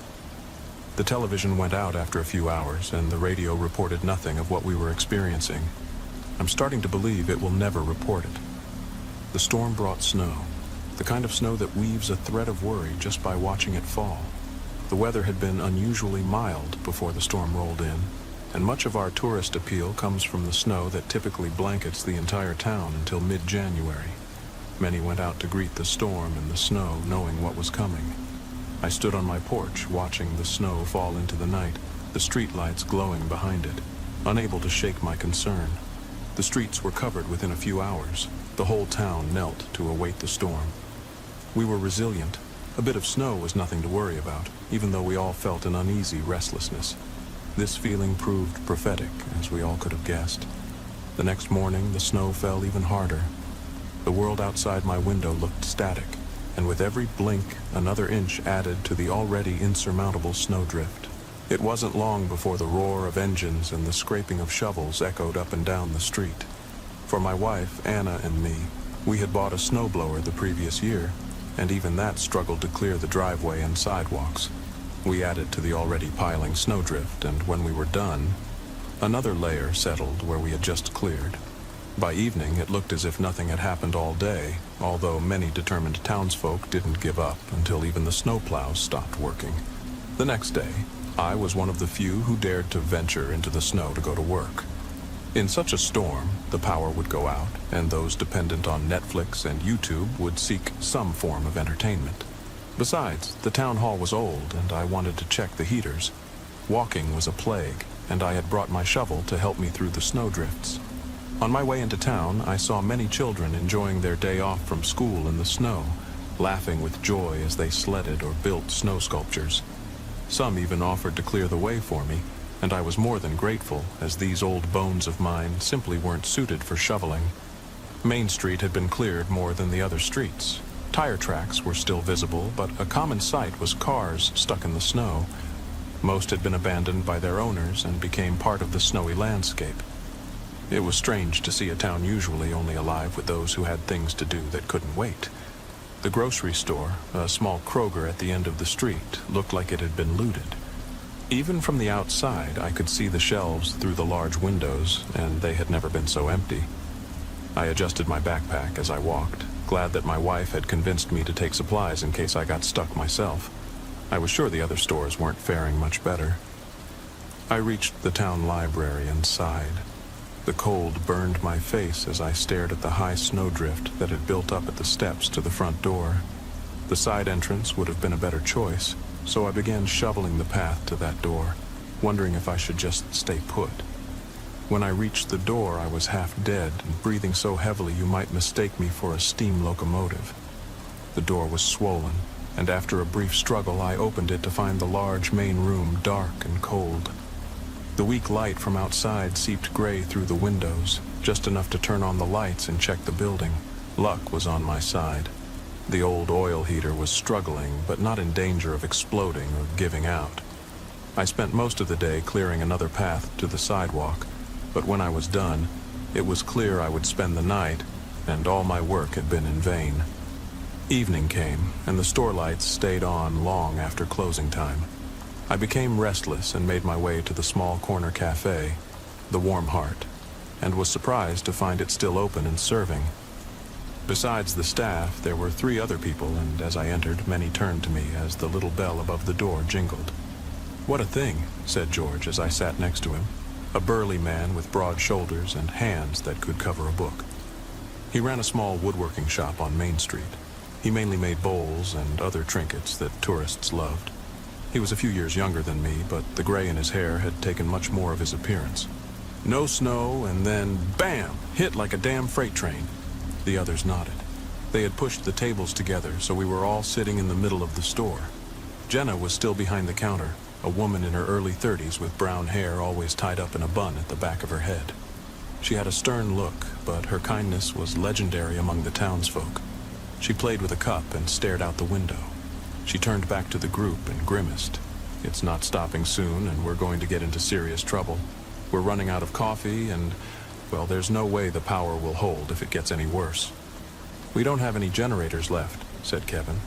The television went out after a few hours, and the radio reported nothing of what we were experiencing. I'm starting to believe it will never report it. The storm brought snow, the kind of snow that weaves a thread of worry just by watching it fall. The weather had been unusually mild before the storm rolled in, and much of our tourist appeal comes from the snow that typically blankets the entire town until mid-January. Many went out to greet the storm and the snow, knowing what was coming. I stood on my porch, watching the snow fall into the night, the streetlights glowing behind it, unable to shake my concern. The streets were covered within a few hours. The whole town knelt to await the storm. We were resilient. A bit of snow was nothing to worry about, even though we all felt an uneasy restlessness. This feeling proved prophetic, as we all could have guessed. The next morning, the snow fell even harder. The world outside my window looked static, and with every blink, another inch added to the already insurmountable snowdrift. It wasn't long before the roar of engines and the scraping of shovels echoed up and down the street. For my wife, Anna, and me, we had bought a snowblower the previous year, and even that struggled to clear the driveway and sidewalks. We added to the already piling snowdrift, and when we were done, another layer settled where we had just cleared. By evening, it looked as if nothing had happened all day, although many determined townsfolk didn't give up until even the snowplows stopped working. The next day, I was one of the few who dared to venture into the snow to go to work. In such a storm, the power would go out, and those dependent on Netflix and YouTube would seek some form of entertainment. Besides, the town hall was old, and I wanted to check the heaters. Walking was a plague, and I had brought my shovel to help me through the snowdrifts. On my way into town, I saw many children enjoying their day off from school in the snow, laughing with joy as they sledded or built snow sculptures. Some even offered to clear the way for me, and I was more than grateful, as these old bones of mine simply weren't suited for shoveling. Main Street had been cleared more than the other streets. Tire tracks were still visible, but a common sight was cars stuck in the snow. Most had been abandoned by their owners and became part of the snowy landscape. It was strange to see a town usually only alive with those who had things to do that couldn't wait. The grocery store, a small Kroger at the end of the street, looked like it had been looted. Even from the outside, I could see the shelves through the large windows, and they had never been so empty. I adjusted my backpack as I walked, glad that my wife had convinced me to take supplies in case I got stuck myself. I was sure the other stores weren't faring much better. I reached the town library and sighed. The cold burned my face as I stared at the high snowdrift that had built up at the steps to the front door. The side entrance would have been a better choice, so I began shoveling the path to that door, wondering if I should just stay put. When I reached the door, I was half dead and breathing so heavily you might mistake me for a steam locomotive. The door was swollen, and after a brief struggle, I opened it to find the large main room dark and cold. The weak light from outside seeped gray through the windows, just enough to turn on the lights and check the building. Luck was on my side. The old oil heater was struggling, but not in danger of exploding or giving out. I spent most of the day clearing another path to the sidewalk, but when I was done, it was clear I would spend the night, and all my work had been in vain. Evening came, and the store lights stayed on long after closing time. I became restless and made my way to the small corner cafe, the Warm Heart, and was surprised to find it still open and serving. Besides the staff, there were 3 other people, and as I entered, many turned to me as the little bell above the door jingled. "What a thing," said George as I sat next to him, a burly man with broad shoulders and hands that could cover a book. He ran a small woodworking shop on Main Street. He mainly made bowls and other trinkets that tourists loved. He was a few years younger than me, but the gray in his hair had taken much more of his appearance. No snow, and then, bam, hit like a damn freight train. The others nodded. They had pushed the tables together, so we were all sitting in the middle of the store. Jenna was still behind the counter, a woman in her early 30s with brown hair always tied up in a bun at the back of her head. She had a stern look, but her kindness was legendary among the townsfolk. She played with a cup and stared out the window. She turned back to the group and grimaced. "It's not stopping soon, and we're going to get into serious trouble. We're running out of coffee, and, well, there's no way the power will hold if it gets any worse." "We don't have any generators left," said Kevin.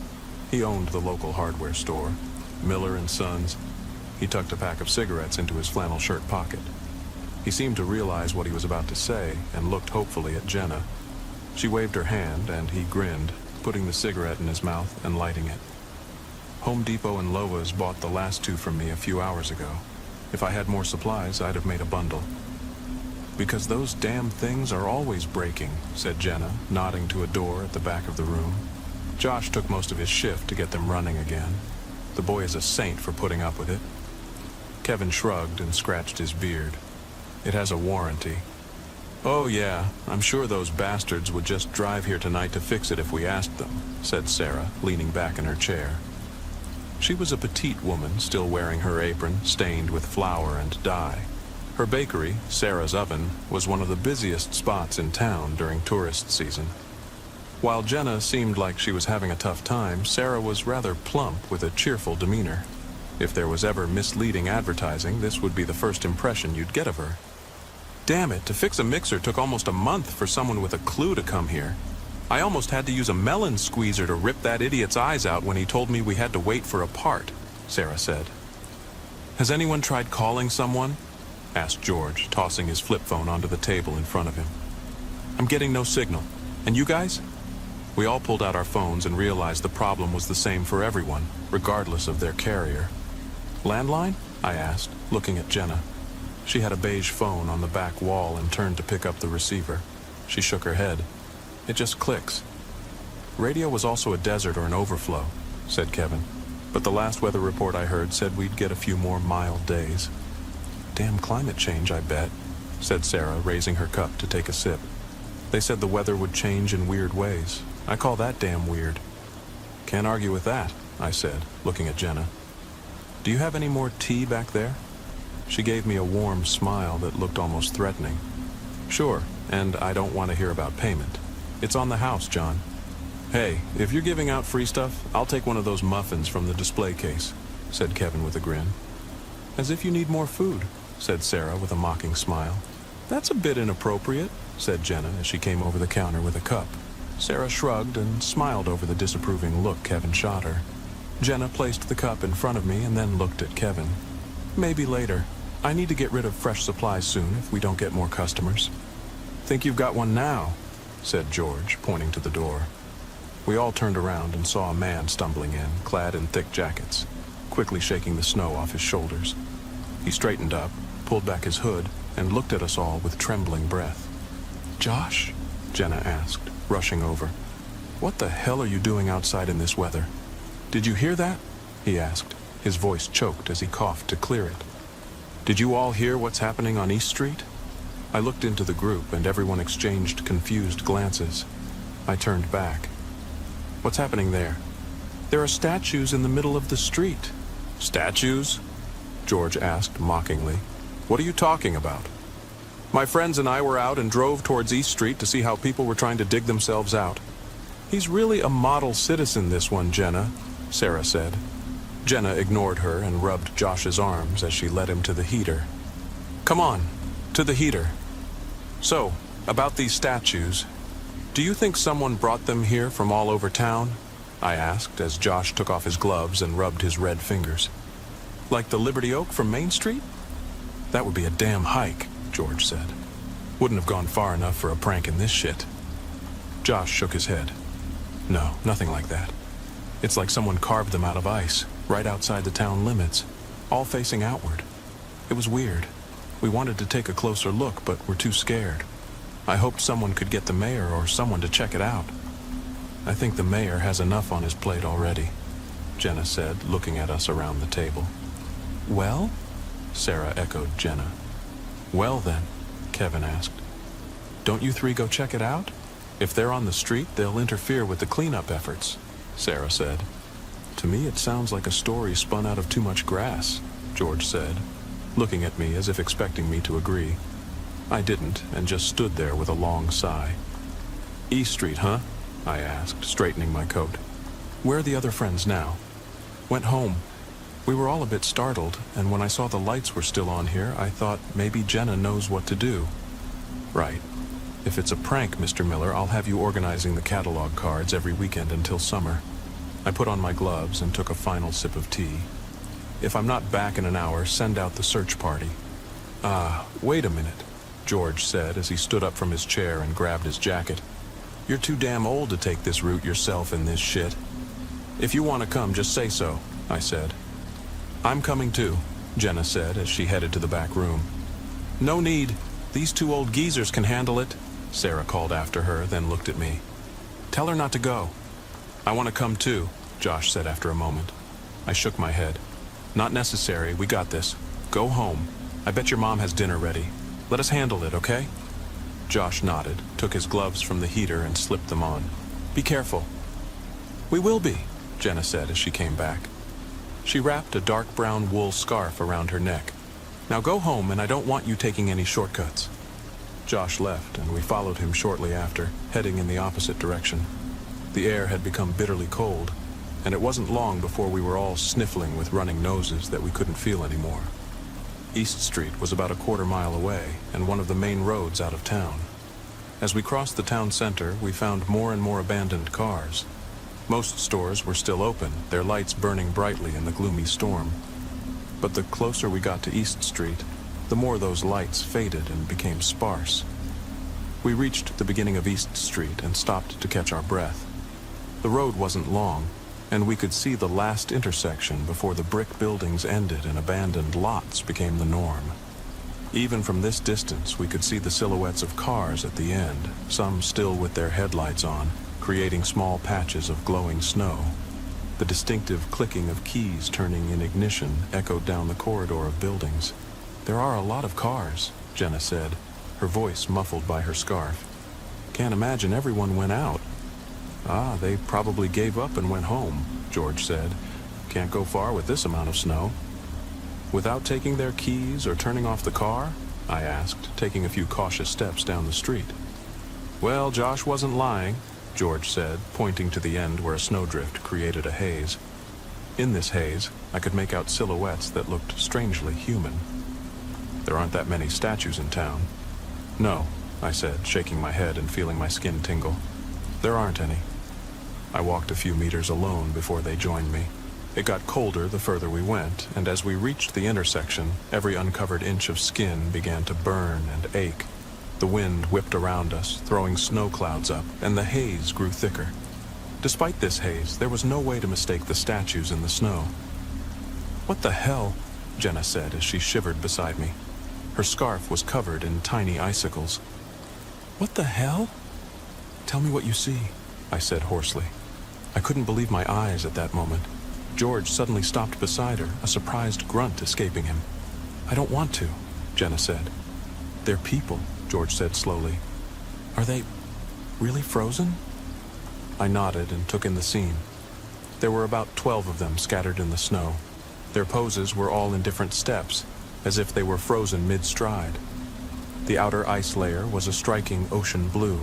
He owned the local hardware store, Miller and Sons. He tucked a pack of cigarettes into his flannel shirt pocket. He seemed to realize what he was about to say and looked hopefully at Jenna. She waved her hand, and he grinned, putting the cigarette in his mouth and lighting it. "Home Depot and Lowe's bought the last 2 from me a few hours ago. If I had more supplies, I'd have made a bundle." "Because those damn things are always breaking," said Jenna, nodding to a door at the back of the room. "Josh took most of his shift to get them running again. The boy is a saint for putting up with it." Kevin shrugged and scratched his beard. "It has a warranty." "Oh yeah, I'm sure those bastards would just drive here tonight to fix it if we asked them," said Sarah, leaning back in her chair. She was a petite woman, still wearing her apron, stained with flour and dye. Her bakery, Sarah's Oven, was one of the busiest spots in town during tourist season. While Jenna seemed like she was having a tough time, Sarah was rather plump with a cheerful demeanor. If there was ever misleading advertising, this would be the first impression you'd get of her. "Damn it, to fix a mixer took almost a month for someone with a clue to come here. I almost had to use a melon squeezer to rip that idiot's eyes out when he told me we had to wait for a part," Sarah said. "Has anyone tried calling someone?" asked George, tossing his flip phone onto the table in front of him. "I'm getting no signal. And you guys?" We all pulled out our phones and realized the problem was the same for everyone, regardless of their carrier. "Landline?" I asked, looking at Jenna. She had a beige phone on the back wall and turned to pick up the receiver. She shook her head. "It just clicks." "Radio was also a desert or an overflow," said Kevin. "But the last weather report I heard said we'd get a few more mild days." "Damn climate change, I bet," said Sarah, raising her cup to take a sip. "They said the weather would change in weird ways. I call that damn weird." "Can't argue with that," I said, looking at Jenna. "Do you have any more tea back there?" She gave me a warm smile that looked almost threatening. "Sure, and I don't want to hear about payment. It's on the house, John." "Hey, if you're giving out free stuff, I'll take one of those muffins from the display case," said Kevin with a grin. "As if you need more food," said Sarah with a mocking smile. "That's a bit inappropriate," said Jenna as she came over the counter with a cup. Sarah shrugged and smiled over the disapproving look Kevin shot her. Jenna placed the cup in front of me and then looked at Kevin. "Maybe later. I need to get rid of fresh supplies soon if we don't get more customers." "Think you've got one now?" said George, pointing to the door. We all turned around and saw a man stumbling in, clad in thick jackets, quickly shaking the snow off his shoulders. He straightened up, pulled back his hood, and looked at us all with trembling breath. "Josh?" Jenna asked, rushing over. "What the hell are you doing outside in this weather?" "Did you hear that?" he asked. His voice choked as he coughed to clear it. "Did you all hear what's happening on East Street?" I looked into the group and everyone exchanged confused glances. I turned back. What's happening there? There are statues in the middle of the street. Statues? George asked mockingly. What are you talking about? My friends and I were out and drove towards East Street to see how people were trying to dig themselves out. He's really a model citizen, this one, Jenna, Sarah said. Jenna ignored her and rubbed Josh's arms as she led him to the heater. Come on, to the heater. So, about these statues, do you think someone brought them here from all over town? I asked as Josh took off his gloves and rubbed his red fingers. Like the Liberty Oak from Main Street? That would be a damn hike, George said. Wouldn't have gone far enough for a prank in this shit. Josh shook his head. No, nothing like that. It's like someone carved them out of ice, right outside the town limits, all facing outward. It was weird. We wanted to take a closer look, but were too scared. I hoped someone could get the mayor or someone to check it out. I think the mayor has enough on his plate already, Jenna said, looking at us around the table. Well? Sarah echoed Jenna. Well then, Kevin asked. Don't you three go check it out? If they're on the street, they'll interfere with the cleanup efforts, Sarah said. To me, it sounds like a story spun out of too much grass, George said, looking at me as if expecting me to agree. I didn't, and just stood there with a long sigh. East Street, huh? I asked, straightening my coat. Where are the other friends now? Went home. We were all a bit startled, and when I saw the lights were still on here, I thought maybe Jenna knows what to do. Right. If it's a prank, Mr. Miller, I'll have you organizing the catalog cards every weekend until summer. I put on my gloves and took a final sip of tea. If I'm not back in an hour, send out the search party. Wait a minute, George said as he stood up from his chair and grabbed his jacket. You're too damn old to take this route yourself in this shit. If you want to come, just say so, I said. I'm coming too, Jenna said as she headed to the back room. No need. These two old geezers can handle it, Sarah called after her, then looked at me. Tell her not to go. I want to come too, Josh said after a moment. I shook my head. Not necessary, we got this. Go home. I bet your mom has dinner ready. Let us handle it, okay? Josh nodded, took his gloves from the heater and slipped them on. Be careful. We will be, Jenna said as she came back. She wrapped a dark brown wool scarf around her neck. Now go home, and I don't want you taking any shortcuts. Josh left, and we followed him shortly after, heading in the opposite direction. The air had become bitterly cold, and it wasn't long before we were all sniffling with running noses that we couldn't feel anymore. East Street was about a quarter-mile away, and one of the main roads out of town. As we crossed the town center, we found more and more abandoned cars. Most stores were still open, their lights burning brightly in the gloomy storm. But the closer we got to East Street, the more those lights faded and became sparse. We reached the beginning of East Street and stopped to catch our breath. The road wasn't long, and we could see the last intersection before the brick buildings ended and abandoned lots became the norm. Even from this distance, we could see the silhouettes of cars at the end, some still with their headlights on, creating small patches of glowing snow. The distinctive clicking of keys turning in ignition echoed down the corridor of buildings. There are a lot of cars, Jenna said, her voice muffled by her scarf. Can't imagine everyone went out. They probably gave up and went home, George said. Can't go far with this amount of snow. Without taking their keys or turning off the car? I asked, taking a few cautious steps down the street. Well, Josh wasn't lying, George said, pointing to the end where a snowdrift created a haze. In this haze, I could make out silhouettes that looked strangely human. There aren't that many statues in town. No, I said, shaking my head and feeling my skin tingle. There aren't any. I walked a few meters alone before they joined me. It got colder the further we went, and as we reached the intersection, every uncovered inch of skin began to burn and ache. The wind whipped around us, throwing snow clouds up, and the haze grew thicker. Despite this haze, there was no way to mistake the statues in the snow. What the hell? Jenna said as she shivered beside me. Her scarf was covered in tiny icicles. What the hell? Tell me what you see, I said hoarsely. I couldn't believe my eyes at that moment. George suddenly stopped beside her, a surprised grunt escaping him. I don't want to, Jenna said. They're people, George said slowly. Are they really frozen? I nodded and took in the scene. There were about 12 of them scattered in the snow. Their poses were all in different steps, as if they were frozen mid-stride. The outer ice layer was a striking ocean blue.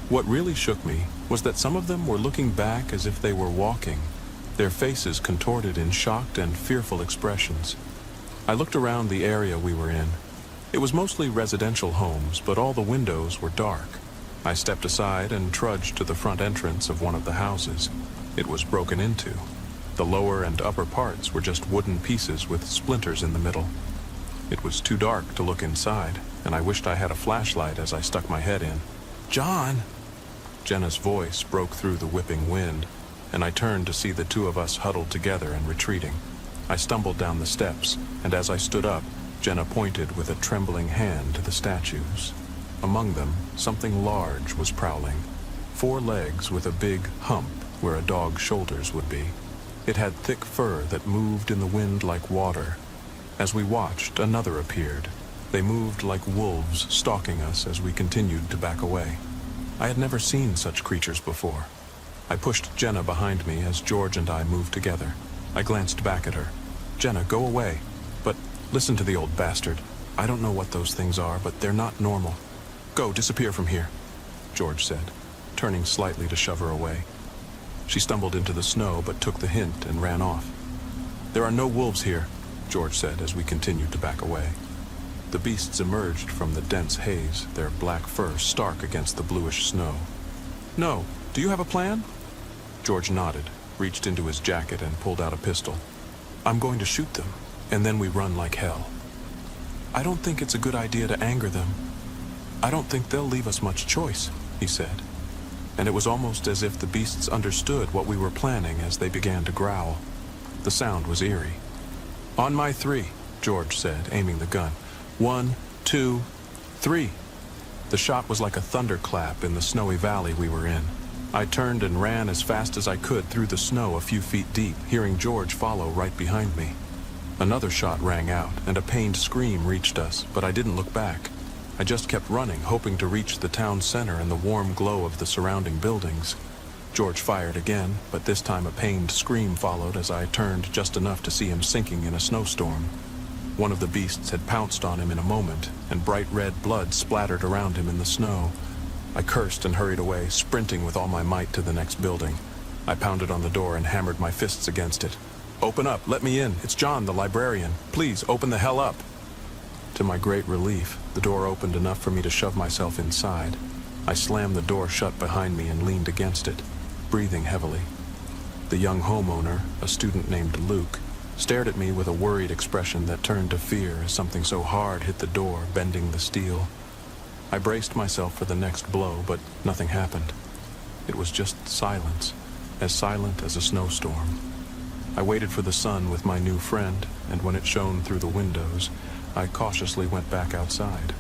What really shook me was that some of them were looking back as if they were walking, their faces contorted in shocked and fearful expressions. I looked around the area we were in. It was mostly residential homes, but all the windows were dark. I stepped aside and trudged to the front entrance of one of the houses. It was broken into. The lower and upper parts were just wooden pieces with splinters in the middle. It was too dark to look inside, and I wished I had a flashlight as I stuck my head in. John! Jenna's voice broke through the whipping wind, and I turned to see the two of us huddled together and retreating. I stumbled down the steps, and as I stood up, Jenna pointed with a trembling hand to the statues. Among them, something large was prowling. 4 legs with a big hump where a dog's shoulders would be. It had thick fur that moved in the wind like water. As we watched, another appeared. They moved like wolves stalking us as we continued to back away. I had never seen such creatures before. I pushed Jenna behind me as George and I moved together. I glanced back at her. Jenna, go away. But listen to the old bastard. I don't know what those things are, but they're not normal. Go, disappear from here, George said, turning slightly to shove her away. She stumbled into the snow but took the hint and ran off. There are no wolves here, George said as we continued to back away. The beasts emerged from the dense haze, their black fur stark against the bluish snow. No, do you have a plan? George nodded, reached into his jacket and pulled out a pistol. I'm going to shoot them, and then we run like hell. I don't think it's a good idea to anger them. I don't think they'll leave us much choice, he said. And it was almost as if the beasts understood what we were planning as they began to growl. The sound was eerie. On my 3, George said, aiming the gun. 1, 2, 3. The shot was like a thunderclap in the snowy valley we were in. I turned and ran as fast as I could through the snow a few feet deep, hearing George follow right behind me. Another shot rang out, and a pained scream reached us, but I didn't look back. I just kept running, hoping to reach the town center and the warm glow of the surrounding buildings. George fired again, but this time a pained scream followed as I turned just enough to see him sinking in a snowstorm. One of the beasts had pounced on him in a moment, and bright red blood splattered around him in the snow. I cursed and hurried away, sprinting with all my might to the next building. I pounded on the door and hammered my fists against it. Open up, let me in. It's John, the librarian. Please, open the hell up. To my great relief, the door opened enough for me to shove myself inside. I slammed the door shut behind me and leaned against it, breathing heavily. The young homeowner, a student named Luke, stared at me with a worried expression that turned to fear as something so hard hit the door, bending the steel. I braced myself for the next blow, but nothing happened. It was just silence, as silent as a snowstorm. I waited for the sun with my new friend, and when it shone through the windows, I cautiously went back outside.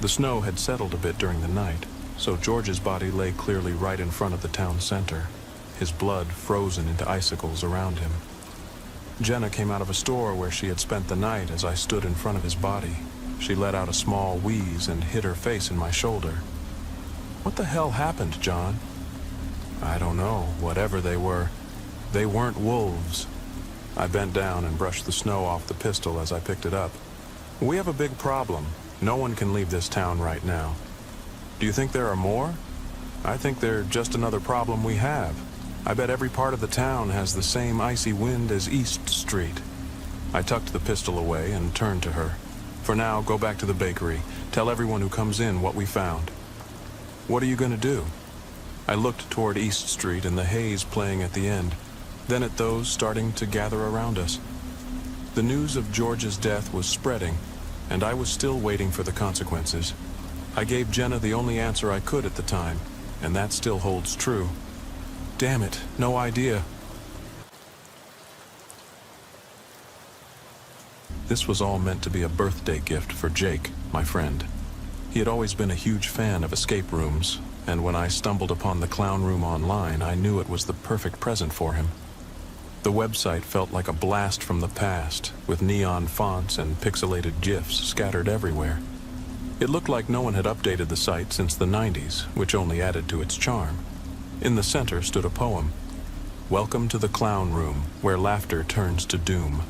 The snow had settled a bit during the night, so George's body lay clearly right in front of the town center, his blood frozen into icicles around him. Jenna came out of a store where she had spent the night as I stood in front of his body. She let out a small wheeze and hid her face in my shoulder. What the hell happened, John? I don't know, whatever they were. They weren't wolves. I bent down and brushed the snow off the pistol as I picked it up. We have a big problem. No one can leave this town right now. Do you think there are more? I think they're just another problem we have. I bet every part of the town has the same icy wind as East Street. I tucked the pistol away and turned to her. For now, go back to the bakery. Tell everyone who comes in what we found. What are you going to do? I looked toward East Street and the haze playing at the end, then at those starting to gather around us. The news of George's death was spreading, and I was still waiting for the consequences. I gave Jenna the only answer I could at the time, and that still holds true. Damn it, no idea. This was all meant to be a birthday gift for Jake, my friend. He had always been a huge fan of escape rooms, and when I stumbled upon the clown room online, I knew it was the perfect present for him. The website felt like a blast from the past, with neon fonts and pixelated GIFs scattered everywhere. It looked like no one had updated the site since the 90s, which only added to its charm. In the center stood a poem. "Welcome to the clown room, where laughter turns to doom.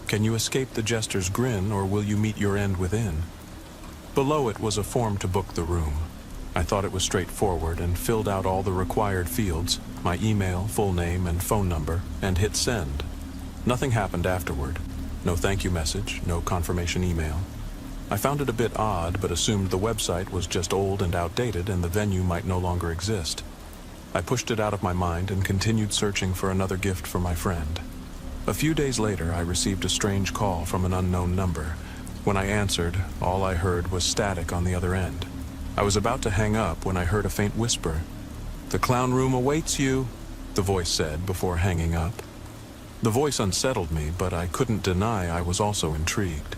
Can you escape the jester's grin, or will you meet your end within?" Below it was a form to book the room. I thought it was straightforward and filled out all the required fields, my email, full name, and phone number, and hit send. Nothing happened afterward. No thank you message, no confirmation email. I found it a bit odd, but assumed the website was just old and outdated and the venue might no longer exist. I pushed it out of my mind and continued searching for another gift for my friend. A few days later, I received a strange call from an unknown number. When I answered, all I heard was static on the other end. I was about to hang up when I heard a faint whisper. "The clown room awaits you," the voice said before hanging up. The voice unsettled me, but I couldn't deny I was also intrigued.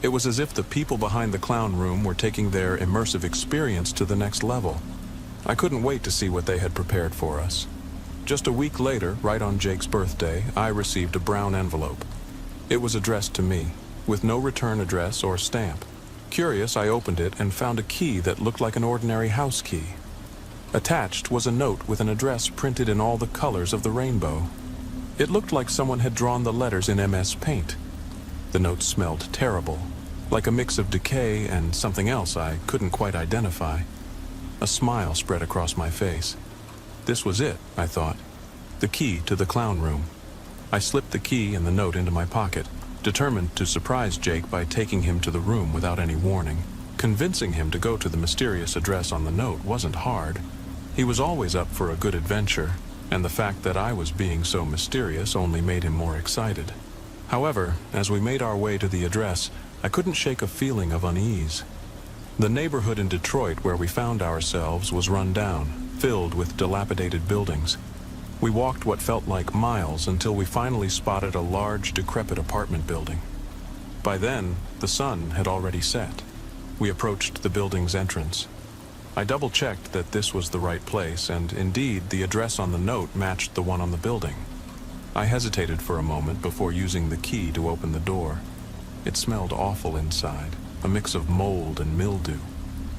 It was as if the people behind the clown room were taking their immersive experience to the next level. I couldn't wait to see what they had prepared for us. Just a week later, right on Jake's birthday, I received a brown envelope. It was addressed to me, with no return address or stamp. Curious, I opened it and found a key that looked like an ordinary house key. Attached was a note with an address printed in all the colors of the rainbow. It looked like someone had drawn the letters in MS Paint. The note smelled terrible, like a mix of decay and something else I couldn't quite identify. A smile spread across my face. This was it, I thought. The key to the clown room. I slipped the key and the note into my pocket, determined to surprise Jake by taking him to the room without any warning. Convincing him to go to the mysterious address on the note wasn't hard. He was always up for a good adventure, and the fact that I was being so mysterious only made him more excited. However, as we made our way to the address, I couldn't shake a feeling of unease. The neighborhood in Detroit where we found ourselves was run down, filled with dilapidated buildings. We walked what felt like miles until we finally spotted a large, decrepit apartment building. By then, the sun had already set. We approached the building's entrance. I double-checked that this was the right place, and indeed, the address on the note matched the one on the building. I hesitated for a moment before using the key to open the door. It smelled awful inside, a mix of mold and mildew.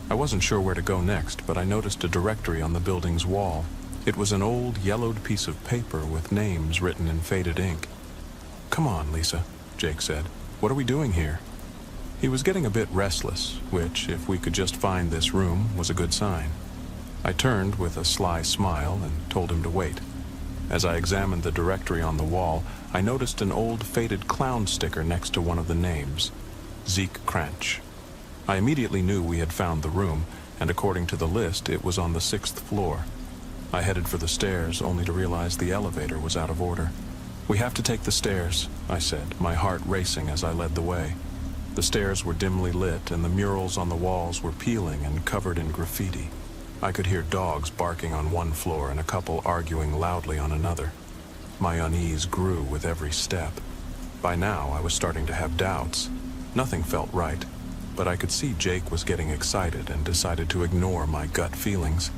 I wasn't sure where to go next, but I noticed a directory on the building's wall. It was an old, yellowed piece of paper with names written in faded ink. "Come on, Lisa," Jake said. "What are we doing here?" He was getting a bit restless, which, if we could just find this room, was a good sign. I turned with a sly smile and told him to wait. As I examined the directory on the wall, I noticed an old, faded clown sticker next to one of the names, Zeke Cranch. I immediately knew we had found the room, and according to the list, it was on the 6th floor. I headed for the stairs, only to realize the elevator was out of order. "We have to take the stairs," I said, my heart racing as I led the way. The stairs were dimly lit, and the murals on the walls were peeling and covered in graffiti. I could hear dogs barking on one floor and a couple arguing loudly on another. My unease grew with every step. By now, I was starting to have doubts. Nothing felt right, but I could see Jake was getting excited and decided to ignore my gut feelings.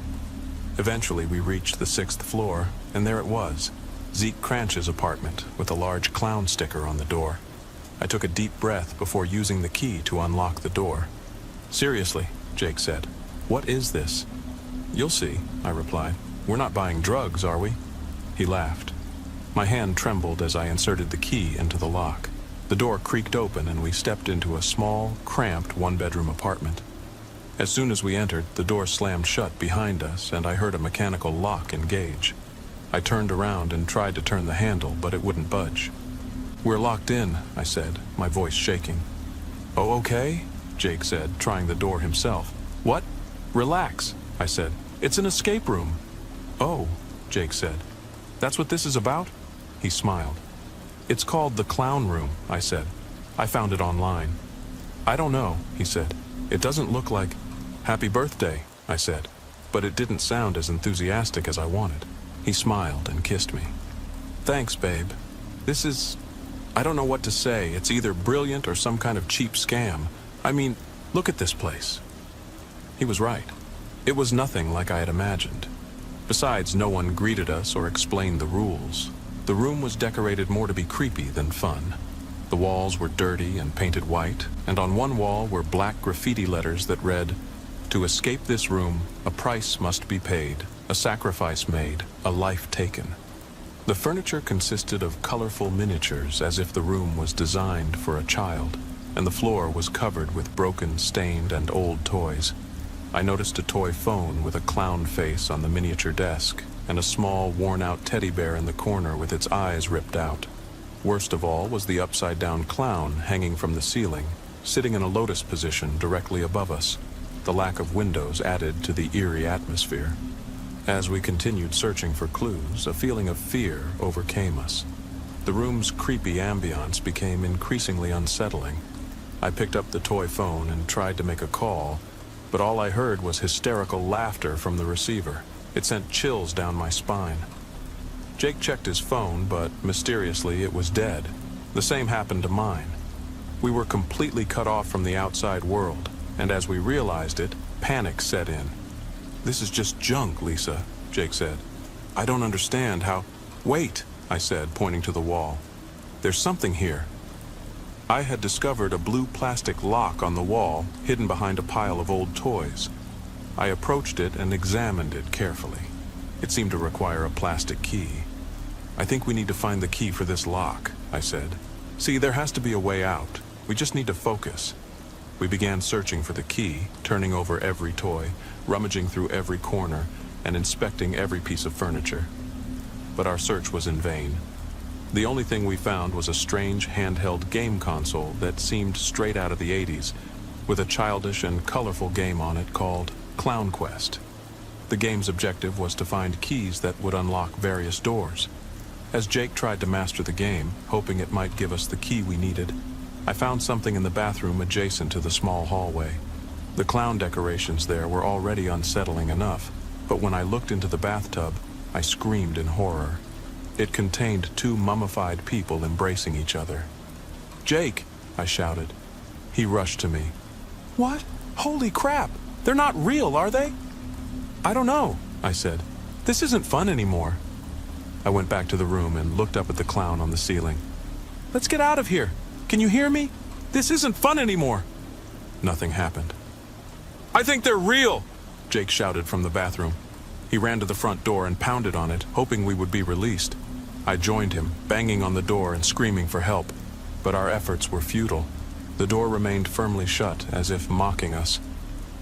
Eventually, we reached the 6th floor, and there it was, Zeke Cranch's apartment with a large clown sticker on the door. I took a deep breath before using the key to unlock the door. "Seriously," Jake said, "what is this?" "You'll see," I replied. "We're not buying drugs, are we?" He laughed. My hand trembled as I inserted the key into the lock. The door creaked open and we stepped into a small, cramped one-bedroom apartment. As soon as we entered, the door slammed shut behind us and I heard a mechanical lock engage. I turned around and tried to turn the handle, but it wouldn't budge. "We're locked in," I said, my voice shaking. "Oh, okay," Jake said, trying the door himself. "What? Relax," I said. "It's an escape room." "Oh," Jake said. "That's what this is about?" He smiled. "It's called the Clown Room," I said. "I found it online." "I don't know," he said. "It doesn't look like—" "Happy birthday," I said, but it didn't sound as enthusiastic as I wanted. He smiled and kissed me. "Thanks, babe. This is... I don't know what to say. It's either brilliant or some kind of cheap scam. I mean, look at this place." He was right. It was nothing like I had imagined. Besides, no one greeted us or explained the rules. The room was decorated more to be creepy than fun. The walls were dirty and painted white, and on one wall were black graffiti letters that read, "To escape this room, a price must be paid, a sacrifice made, a life taken." The furniture consisted of colorful miniatures as if the room was designed for a child, and the floor was covered with broken, stained, and old toys. I noticed a toy phone with a clown face on the miniature desk, and a small, worn-out teddy bear in the corner with its eyes ripped out. Worst of all was the upside-down clown hanging from the ceiling, sitting in a lotus position directly above us. The lack of windows added to the eerie atmosphere. As we continued searching for clues, a feeling of fear overcame us. The room's creepy ambiance became increasingly unsettling. I picked up the toy phone and tried to make a call, but all I heard was hysterical laughter from the receiver. It sent chills down my spine. Jake checked his phone, but mysteriously it was dead. The same happened to mine. We were completely cut off from the outside world, and as we realized it, panic set in. "This is just junk, Lisa," Jake said. "I don't understand how—" "Wait," I said, pointing to the wall. "There's something here." I had discovered a blue plastic lock on the wall, hidden behind a pile of old toys. I approached it and examined it carefully. It seemed to require a plastic key. "I think we need to find the key for this lock," I said. "See, there has to be a way out. We just need to focus." We began searching for the key, turning over every toy, rummaging through every corner, and inspecting every piece of furniture. But our search was in vain. The only thing we found was a strange handheld game console that seemed straight out of the 80s, with a childish and colorful game on it called Clown Quest. The game's objective was to find keys that would unlock various doors. As Jake tried to master the game, hoping it might give us the key we needed, I found something in the bathroom adjacent to the small hallway. The clown decorations there were already unsettling enough, but when I looked into the bathtub, I screamed in horror. It contained two mummified people embracing each other. "Jake!" I shouted. He rushed to me. "What? Holy crap! They're not real, are they?" "I don't know," I said. "This isn't fun anymore." I went back to the room and looked up at the clown on the ceiling. "Let's get out of here! Can you hear me? This isn't fun anymore." Nothing happened. "I think they're real!" Jake shouted from the bathroom. He ran to the front door and pounded on it, hoping we would be released. I joined him, banging on the door and screaming for help. But our efforts were futile. The door remained firmly shut, as if mocking us.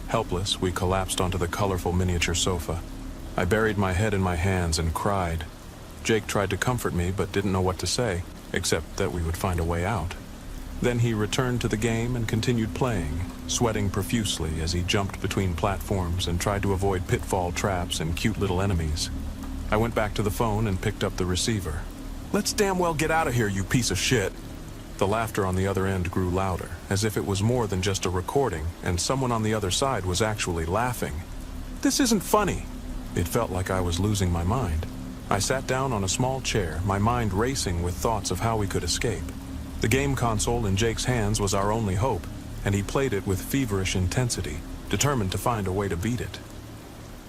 Helpless, we collapsed onto the colorful miniature sofa. I buried my head in my hands and cried. Jake tried to comfort me, but didn't know what to say, except that we would find a way out. Then he returned to the game and continued playing, sweating profusely as he jumped between platforms and tried to avoid pitfall traps and cute little enemies. I went back to the phone and picked up the receiver. "Let's damn well get out of here, you piece of shit!" The laughter on the other end grew louder, as if it was more than just a recording, and someone on the other side was actually laughing. "This isn't funny!" It felt like I was losing my mind. I sat down on a small chair, my mind racing with thoughts of how we could escape. The game console in Jake's hands was our only hope, and he played it with feverish intensity, determined to find a way to beat it.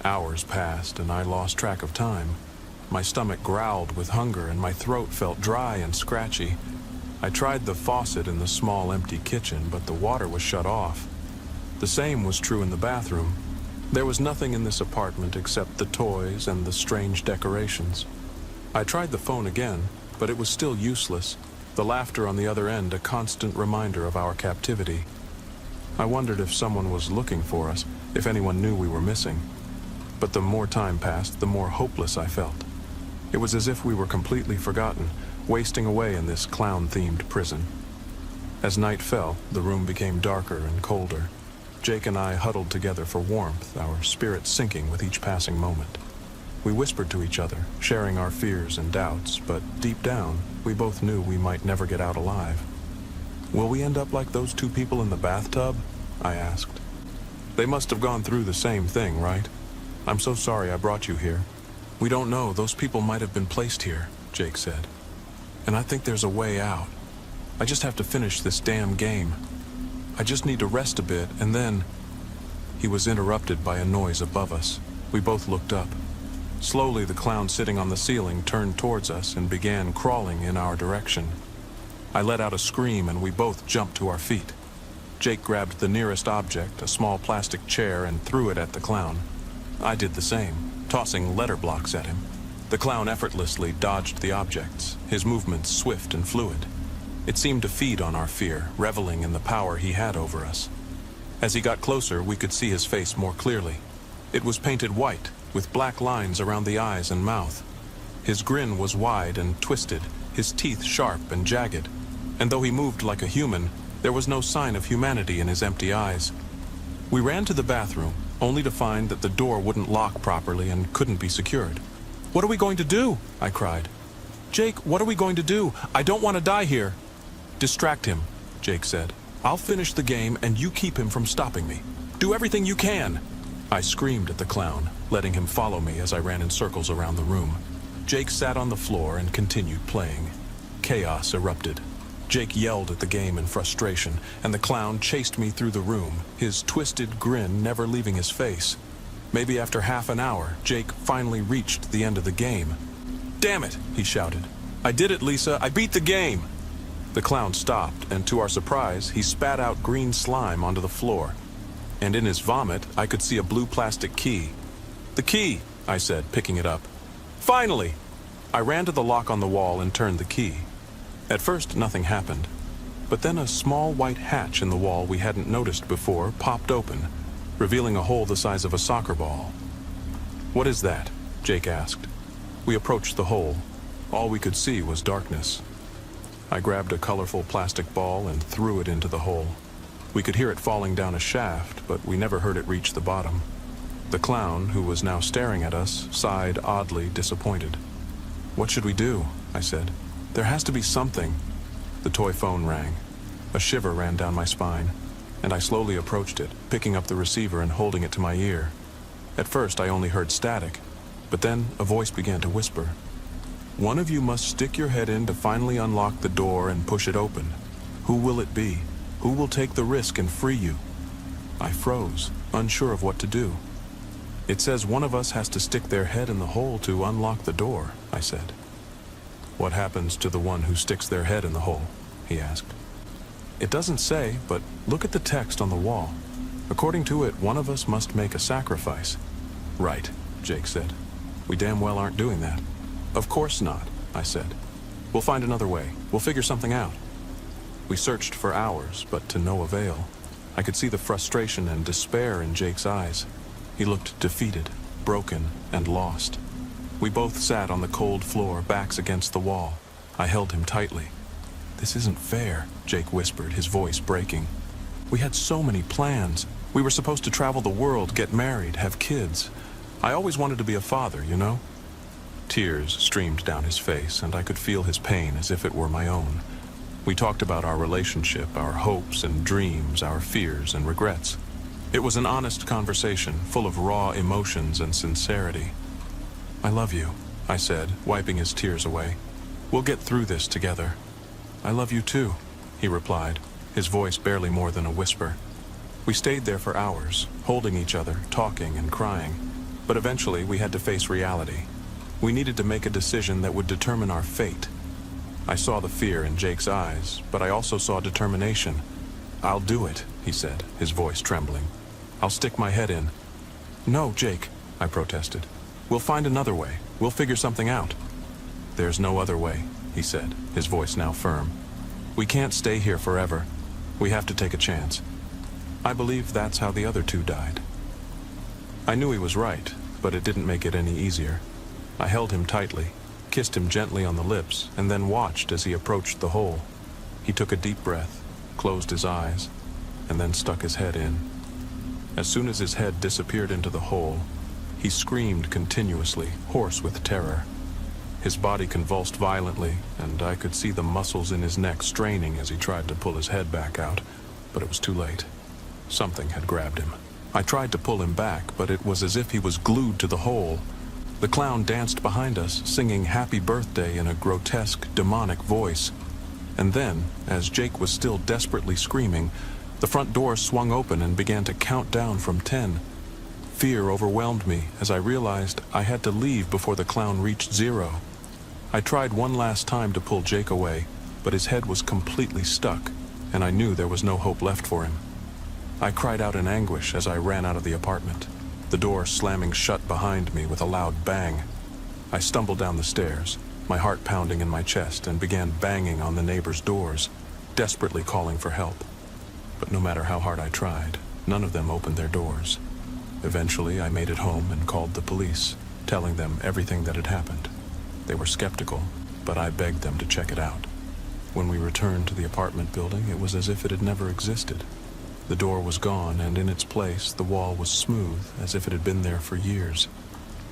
Hours passed, and I lost track of time. My stomach growled with hunger, and my throat felt dry and scratchy. I tried the faucet in the small empty kitchen, but the water was shut off. The same was true in the bathroom. There was nothing in this apartment except the toys and the strange decorations. I tried the phone again, but it was still useless, the laughter on the other end a constant reminder of our captivity. I wondered if someone was looking for us, if anyone knew we were missing. But the more time passed, the more hopeless I felt. It was as if we were completely forgotten, wasting away in this clown-themed prison. As night fell, the room became darker and colder. Jake and I huddled together for warmth, our spirits sinking with each passing moment. We whispered to each other, sharing our fears and doubts, but deep down, we both knew we might never get out alive. "Will we end up like those two people in the bathtub?" I asked. "They must have gone through the same thing, right? I'm so sorry I brought you here." "We don't know. Those people might have been placed here," Jake said. "And I think there's a way out. I just have to finish this damn game. I just need to rest a bit, and then—" He was interrupted by a noise above us. We both looked up. Slowly, the clown sitting on the ceiling turned towards us and began crawling in our direction. I let out a scream and we both jumped to our feet. Jake grabbed the nearest object, a small plastic chair, and threw it at the clown. I did the same, tossing letter blocks at him. The clown effortlessly dodged the objects, his movements swift and fluid. It seemed to feed on our fear, reveling in the power he had over us. As he got closer, we could see his face more clearly. It was painted white, with black lines around the eyes and mouth. His grin was wide and twisted, his teeth sharp and jagged. And though he moved like a human, there was no sign of humanity in his empty eyes. We ran to the bathroom, only to find that the door wouldn't lock properly and couldn't be secured. "What are we going to do?" I cried. "Jake, what are we going to do? I don't want to die here." "Distract him," Jake said. "I'll finish the game and you keep him from stopping me. Do everything you can." I screamed at the clown, letting him follow me as I ran in circles around the room. Jake sat on the floor and continued playing. Chaos erupted. Jake yelled at the game in frustration, and the clown chased me through the room, his twisted grin never leaving his face. Maybe after half an hour, Jake finally reached the end of the game. "Damn it," he shouted. "I did it, Lisa. I beat the game." The clown stopped, and to our surprise, he spat out green slime onto the floor. And in his vomit, I could see a blue plastic key. "The key," I said, picking it up. "Finally!" I ran to the lock on the wall and turned the key. At first, nothing happened. But then a small white hatch in the wall we hadn't noticed before popped open, revealing a hole the size of a soccer ball. "What is that?" Jake asked. We approached the hole. All we could see was darkness. I grabbed a colorful plastic ball and threw it into the hole. We could hear it falling down a shaft, but we never heard it reach the bottom. The clown, who was now staring at us, sighed oddly disappointed. "What should we do?" I said. "There has to be something." The toy phone rang. A shiver ran down my spine, and I slowly approached it, picking up the receiver and holding it to my ear. At first, I only heard static, but then a voice began to whisper. "One of you must stick your head in to finally unlock the door and push it open. Who will it be? Who will take the risk and free you?" I froze, unsure of what to do. "It says one of us has to stick their head in the hole to unlock the door," I said. "What happens to the one who sticks their head in the hole?" he asked. "It doesn't say, but look at the text on the wall. According to it, one of us must make a sacrifice." "Right," Jake said. "We damn well aren't doing that." "Of course not," I said. "We'll find another way. We'll figure something out." We searched for hours, but to no avail. I could see the frustration and despair in Jake's eyes. He looked defeated, broken, and lost. We both sat on the cold floor, backs against the wall. I held him tightly. "This isn't fair," Jake whispered, his voice breaking. "We had so many plans. We were supposed to travel the world, get married, have kids. I always wanted to be a father, you know?" Tears streamed down his face, and I could feel his pain as if it were my own. We talked about our relationship, our hopes and dreams, our fears and regrets. It was an honest conversation, full of raw emotions and sincerity. "I love you," I said, wiping his tears away. "We'll get through this together." "I love you too," he replied, his voice barely more than a whisper. We stayed there for hours, holding each other, talking and crying. But eventually we had to face reality. We needed to make a decision that would determine our fate. I saw the fear in Jake's eyes, but I also saw determination. "I'll do it," he said, his voice trembling. "I'll stick my head in." "No, Jake," I protested. "We'll find another way. We'll figure something out." "There's no other way," he said, his voice now firm. "We can't stay here forever. We have to take a chance." I believe that's how the other two died. I knew he was right, but it didn't make it any easier. I held him tightly, kissed him gently on the lips, and then watched as he approached the hole. He took a deep breath, closed his eyes, and then stuck his head in. As soon as his head disappeared into the hole, he screamed continuously, hoarse with terror. His body convulsed violently, and I could see the muscles in his neck straining as he tried to pull his head back out, but it was too late. Something had grabbed him. I tried to pull him back, but it was as if he was glued to the hole. The clown danced behind us, singing "Happy Birthday" in a grotesque, demonic voice. And then, as Jake was still desperately screaming, the front door swung open and began to count down from 10. Fear overwhelmed me as I realized I had to leave before the clown reached 0. I tried one last time to pull Jake away, but his head was completely stuck, and I knew there was no hope left for him. I cried out in anguish as I ran out of the apartment, the door slamming shut behind me with a loud bang. I stumbled down the stairs, my heart pounding in my chest, and began banging on the neighbors' doors, desperately calling for help. But no matter how hard I tried, none of them opened their doors. Eventually, I made it home and called the police, telling them everything that had happened. They were skeptical, but I begged them to check it out. When we returned to the apartment building, it was as if it had never existed. The door was gone, and in its place, the wall was smooth, as if it had been there for years.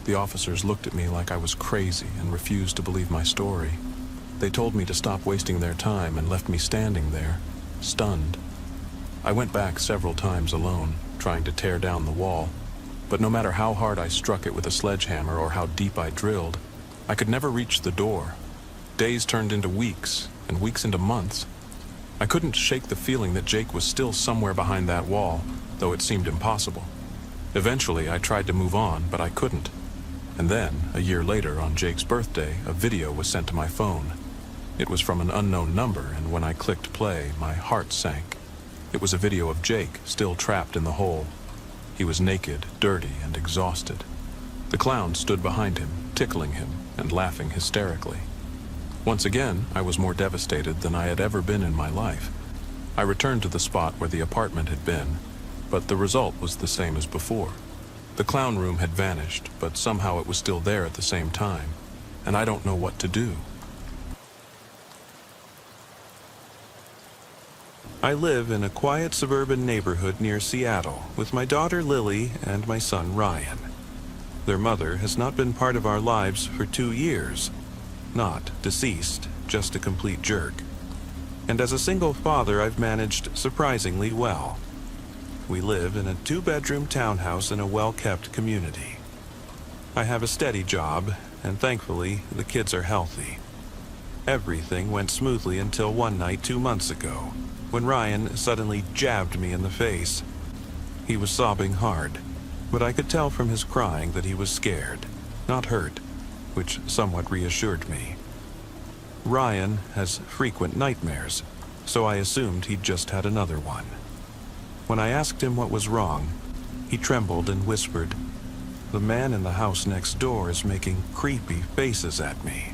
The officers looked at me like I was crazy and refused to believe my story. They told me to stop wasting their time and left me standing there, stunned. I went back several times alone, trying to tear down the wall, but no matter how hard I struck it with a sledgehammer or how deep I drilled, I could never reach the door. Days turned into weeks, and weeks into months. I couldn't shake the feeling that Jake was still somewhere behind that wall, though it seemed impossible. Eventually, I tried to move on, but I couldn't. And then, a year later, on Jake's birthday, a video was sent to my phone. It was from an unknown number, and when I clicked play, my heart sank. It was a video of Jake, still trapped in the hole. He was naked, dirty, and exhausted. The clown stood behind him, tickling him and laughing hysterically. Once again, I was more devastated than I had ever been in my life. I returned to the spot where the apartment had been, but the result was the same as before. The clown room had vanished, but somehow it was still there at the same time, and I don't know what to do. I live in a quiet suburban neighborhood near Seattle with my daughter Lily and my son Ryan. Their mother has not been part of our lives for 2 years. Not deceased, just a complete jerk. And as a single father, I've managed surprisingly well. We live in a 2-bedroom townhouse in a well-kept community. I have a steady job, and thankfully, the kids are healthy. Everything went smoothly until one night 2 months ago, when Ryan suddenly jabbed me in the face. He was sobbing hard, but I could tell from his crying that he was scared, not hurt, which somewhat reassured me. Ryan has frequent nightmares, so I assumed he'd just had another one. When I asked him what was wrong, he trembled and whispered, "The man in the house next door is making creepy faces at me."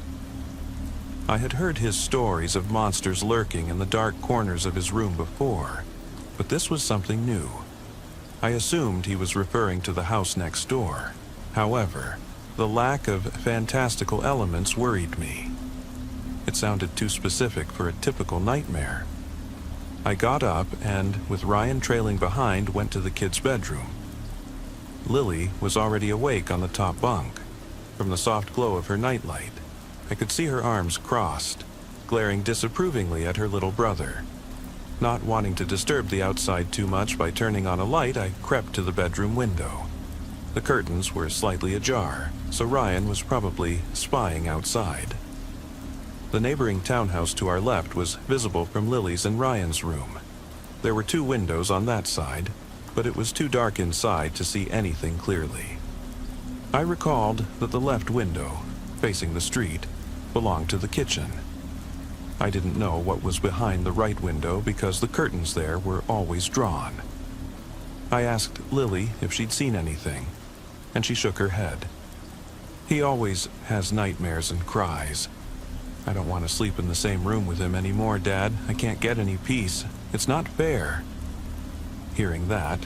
I had heard his stories of monsters lurking in the dark corners of his room before, but this was something new. I assumed he was referring to the house next door. However, the lack of fantastical elements worried me. It sounded too specific for a typical nightmare. I got up and, with Ryan trailing behind, went to the kids' bedroom. Lily was already awake on the top bunk. From the soft glow of her nightlight, I could see her arms crossed, glaring disapprovingly at her little brother. Not wanting to disturb the outside too much by turning on a light, I crept to the bedroom window. The curtains were slightly ajar, so Ryan was probably spying outside. The neighboring townhouse to our left was visible from Lily's and Ryan's room. There were 2 windows on that side, but it was too dark inside to see anything clearly. I recalled that the left window, facing the street, belonged to the kitchen. I didn't know what was behind the right window because the curtains there were always drawn. I asked Lily if she'd seen anything, and she shook her head. He always has nightmares and cries. I don't want to sleep in the same room with him anymore, Dad. I can't get any peace. It's not fair. Hearing that,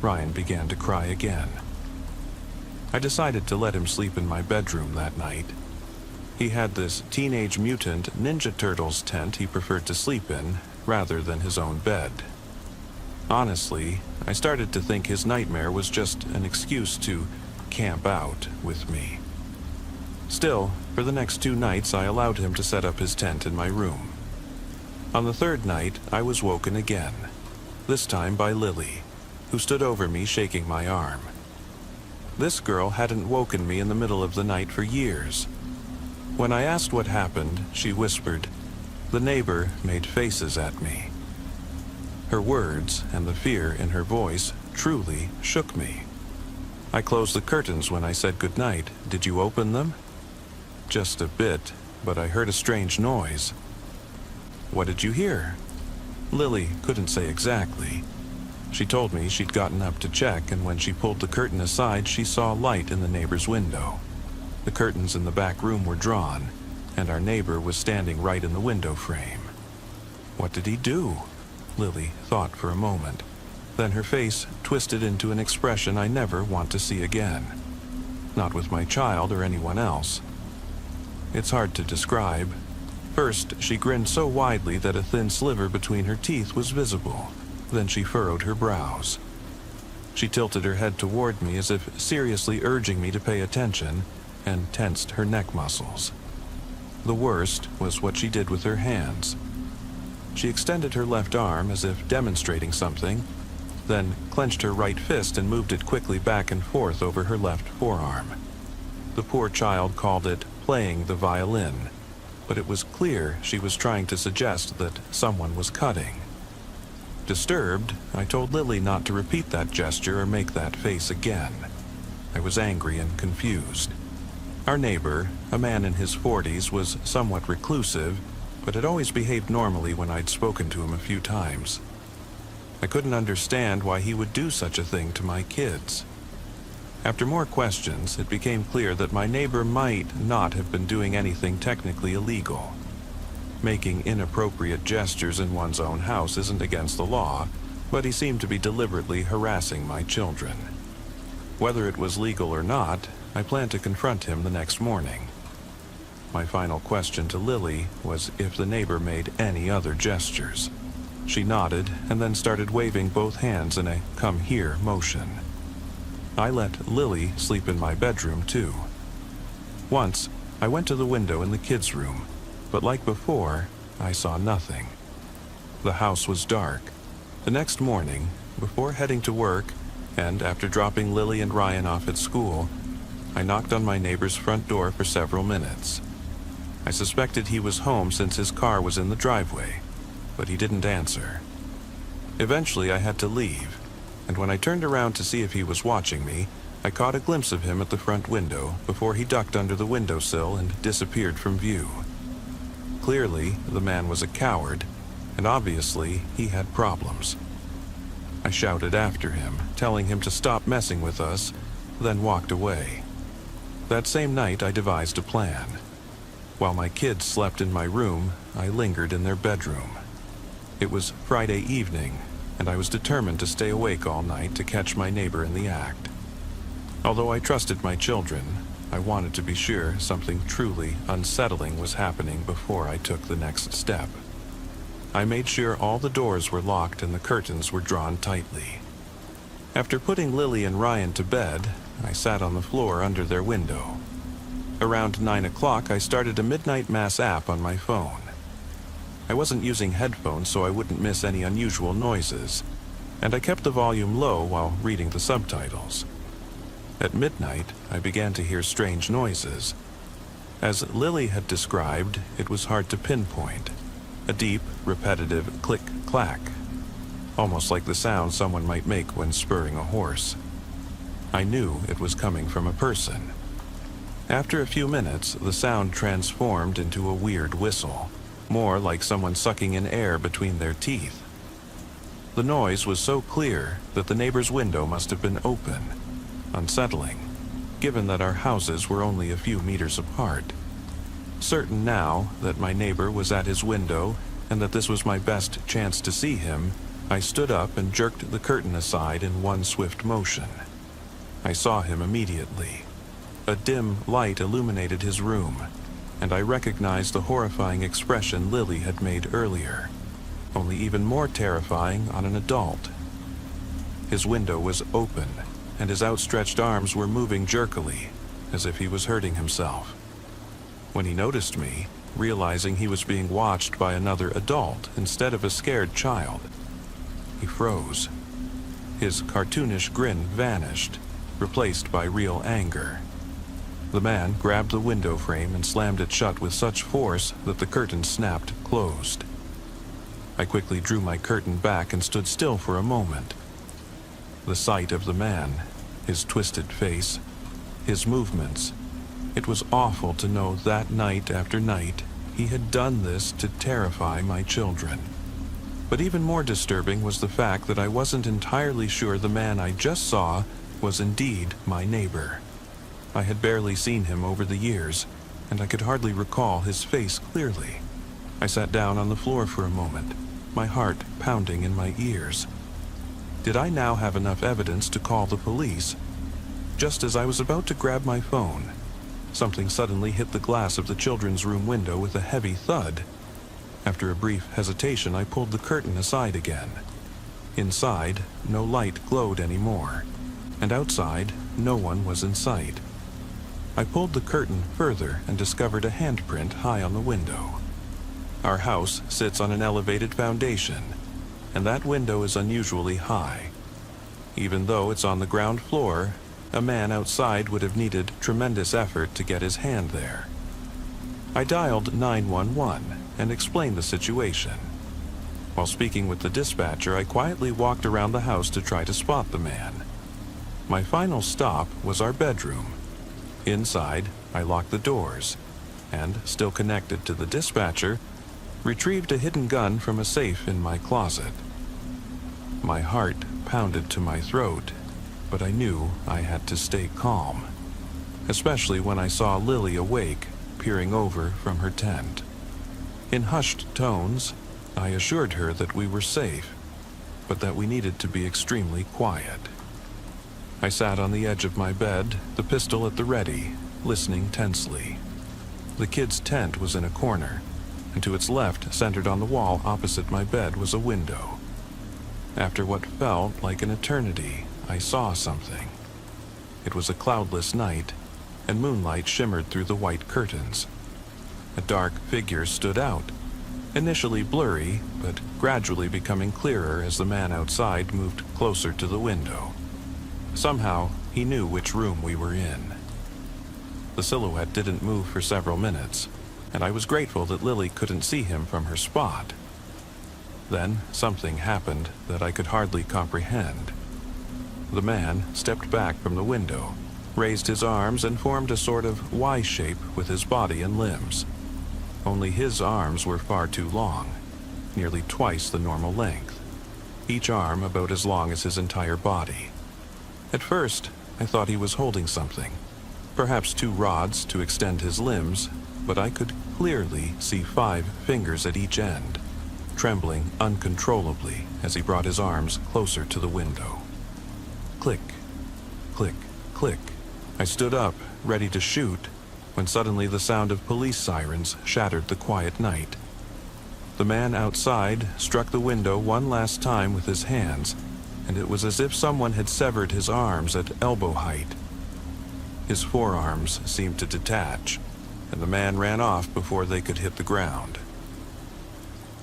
Ryan began to cry again. I decided to let him sleep in my bedroom that night. He had this Teenage Mutant Ninja Turtles tent he preferred to sleep in, rather than his own bed. Honestly, I started to think his nightmare was just an excuse to camp out with me. Still, for the next 2 nights, I allowed him to set up his tent in my room. On the 3rd night, I was woken again, this time by Lily, who stood over me shaking my arm. This girl hadn't woken me in the middle of the night for years. When I asked what happened, she whispered, "The neighbor made faces at me." Her words and the fear in her voice truly shook me. I closed the curtains when I said goodnight. "Did you open them?" "Just a bit, but I heard a strange noise." "What did you hear?" Lily couldn't say exactly. She told me she'd gotten up to check, and when she pulled the curtain aside, she saw light in the neighbor's window. The curtains in the back room were drawn, and our neighbor was standing right in the window frame. What did he do? Lily thought for a moment. Then her face twisted into an expression I never want to see again. Not with my child or anyone else. It's hard to describe. First, she grinned so widely that a thin sliver between her teeth was visible. Then she furrowed her brows. She tilted her head toward me as if seriously urging me to pay attention, and tensed her neck muscles. The worst was what she did with her hands. She extended her left arm as if demonstrating something, then clenched her right fist and moved it quickly back and forth over her left forearm. The poor child called it playing the violin, but it was clear she was trying to suggest that someone was cutting. Disturbed, I told Lily not to repeat that gesture or make that face again. I was angry and confused. Our neighbor, a man in his 40s, was somewhat reclusive, but had always behaved normally when I'd spoken to him a few times. I couldn't understand why he would do such a thing to my kids. After more questions, it became clear that my neighbor might not have been doing anything technically illegal. Making inappropriate gestures in one's own house isn't against the law, but he seemed to be deliberately harassing my children. Whether it was legal or not, I planned to confront him the next morning. My final question to Lily was if the neighbor made any other gestures. She nodded and then started waving both hands in a "come here" motion. I let Lily sleep in my bedroom too. Once, I went to the window in the kids' room, but like before, I saw nothing. The house was dark. The next morning, before heading to work, and after dropping Lily and Ryan off at school, I knocked on my neighbor's front door for several minutes. I suspected he was home since his car was in the driveway, but he didn't answer. Eventually, I had to leave, and when I turned around to see if he was watching me, I caught a glimpse of him at the front window before he ducked under the windowsill and disappeared from view. Clearly, the man was a coward, and obviously he had problems. I shouted after him, telling him to stop messing with us, then walked away. That same night, I devised a plan. While my kids slept in my room, I lingered in their bedroom. It was Friday evening, and I was determined to stay awake all night to catch my neighbor in the act. Although I trusted my children, I wanted to be sure something truly unsettling was happening before I took the next step. I made sure all the doors were locked and the curtains were drawn tightly. After putting Lily and Ryan to bed, I sat on the floor under their window. Around 9 o'clock, I started a midnight mass app on my phone. I wasn't using headphones so I wouldn't miss any unusual noises, and I kept the volume low while reading the subtitles. At midnight, I began to hear strange noises. As Lily had described, it was hard to pinpoint. A deep, repetitive click-clack, almost like the sound someone might make when spurring a horse. I knew it was coming from a person. After a few minutes, the sound transformed into a weird whistle, more like someone sucking in air between their teeth. The noise was so clear that the neighbor's window must have been open. Unsettling, given that our houses were only a few meters apart. Certain now that my neighbor was at his window and that this was my best chance to see him, I stood up and jerked the curtain aside in one swift motion. I saw him immediately. A dim light illuminated his room, and I recognized the horrifying expression Lily had made earlier, only even more terrifying on an adult. His window was open, and his outstretched arms were moving jerkily, as if he was hurting himself. When he noticed me, realizing he was being watched by another adult instead of a scared child, he froze. His cartoonish grin vanished, replaced by real anger. The man grabbed the window frame and slammed it shut with such force that the curtain snapped closed. I quickly drew my curtain back and stood still for a moment. The sight of the man, his twisted face, his movements, it was awful to know that night after night he had done this to terrify my children. But even more disturbing was the fact that I wasn't entirely sure the man I just saw was indeed my neighbor. I had barely seen him over the years, and I could hardly recall his face clearly. I sat down on the floor for a moment, my heart pounding in my ears. Did I now have enough evidence to call the police? Just as I was about to grab my phone, something suddenly hit the glass of the children's room window with a heavy thud. After a brief hesitation, I pulled the curtain aside again. Inside, no light glowed anymore, and outside, no one was in sight. I pulled the curtain further and discovered a handprint high on the window. Our house sits on an elevated foundation, and that window is unusually high. Even though it's on the ground floor, a man outside would have needed tremendous effort to get his hand there. I dialed 911 and explained the situation. While speaking with the dispatcher, I quietly walked around the house to try to spot the man. My final stop was our bedroom. Inside, I locked the doors, and, still connected to the dispatcher, retrieved a hidden gun from a safe in my closet. My heart pounded to my throat, but I knew I had to stay calm, especially when I saw Lily awake, peering over from her tent. In hushed tones, I assured her that we were safe, but that we needed to be extremely quiet. I sat on the edge of my bed, the pistol at the ready, listening tensely. The kids' tent was in a corner, and to its left, centered on the wall opposite my bed, was a window. After what felt like an eternity, I saw something. It was a cloudless night, and moonlight shimmered through the white curtains. A dark figure stood out, initially blurry, but gradually becoming clearer as the man outside moved closer to the window. Somehow, he knew which room we were in. The silhouette didn't move for several minutes, and I was grateful that Lily couldn't see him from her spot. Then, something happened that I could hardly comprehend. The man stepped back from the window, raised his arms, and formed a sort of Y shape with his body and limbs. Only his arms were far too long, nearly twice the normal length, each arm about as long as his entire body. At first, I thought he was holding something, perhaps 2 rods to extend his limbs, but I could clearly see 5 fingers at each end, trembling uncontrollably as he brought his arms closer to the window. Click, click, click. I stood up, ready to shoot, when suddenly the sound of police sirens shattered the quiet night. The man outside struck the window one last time with his hands, and it was as if someone had severed his arms at elbow height. His forearms seemed to detach, and the man ran off before they could hit the ground.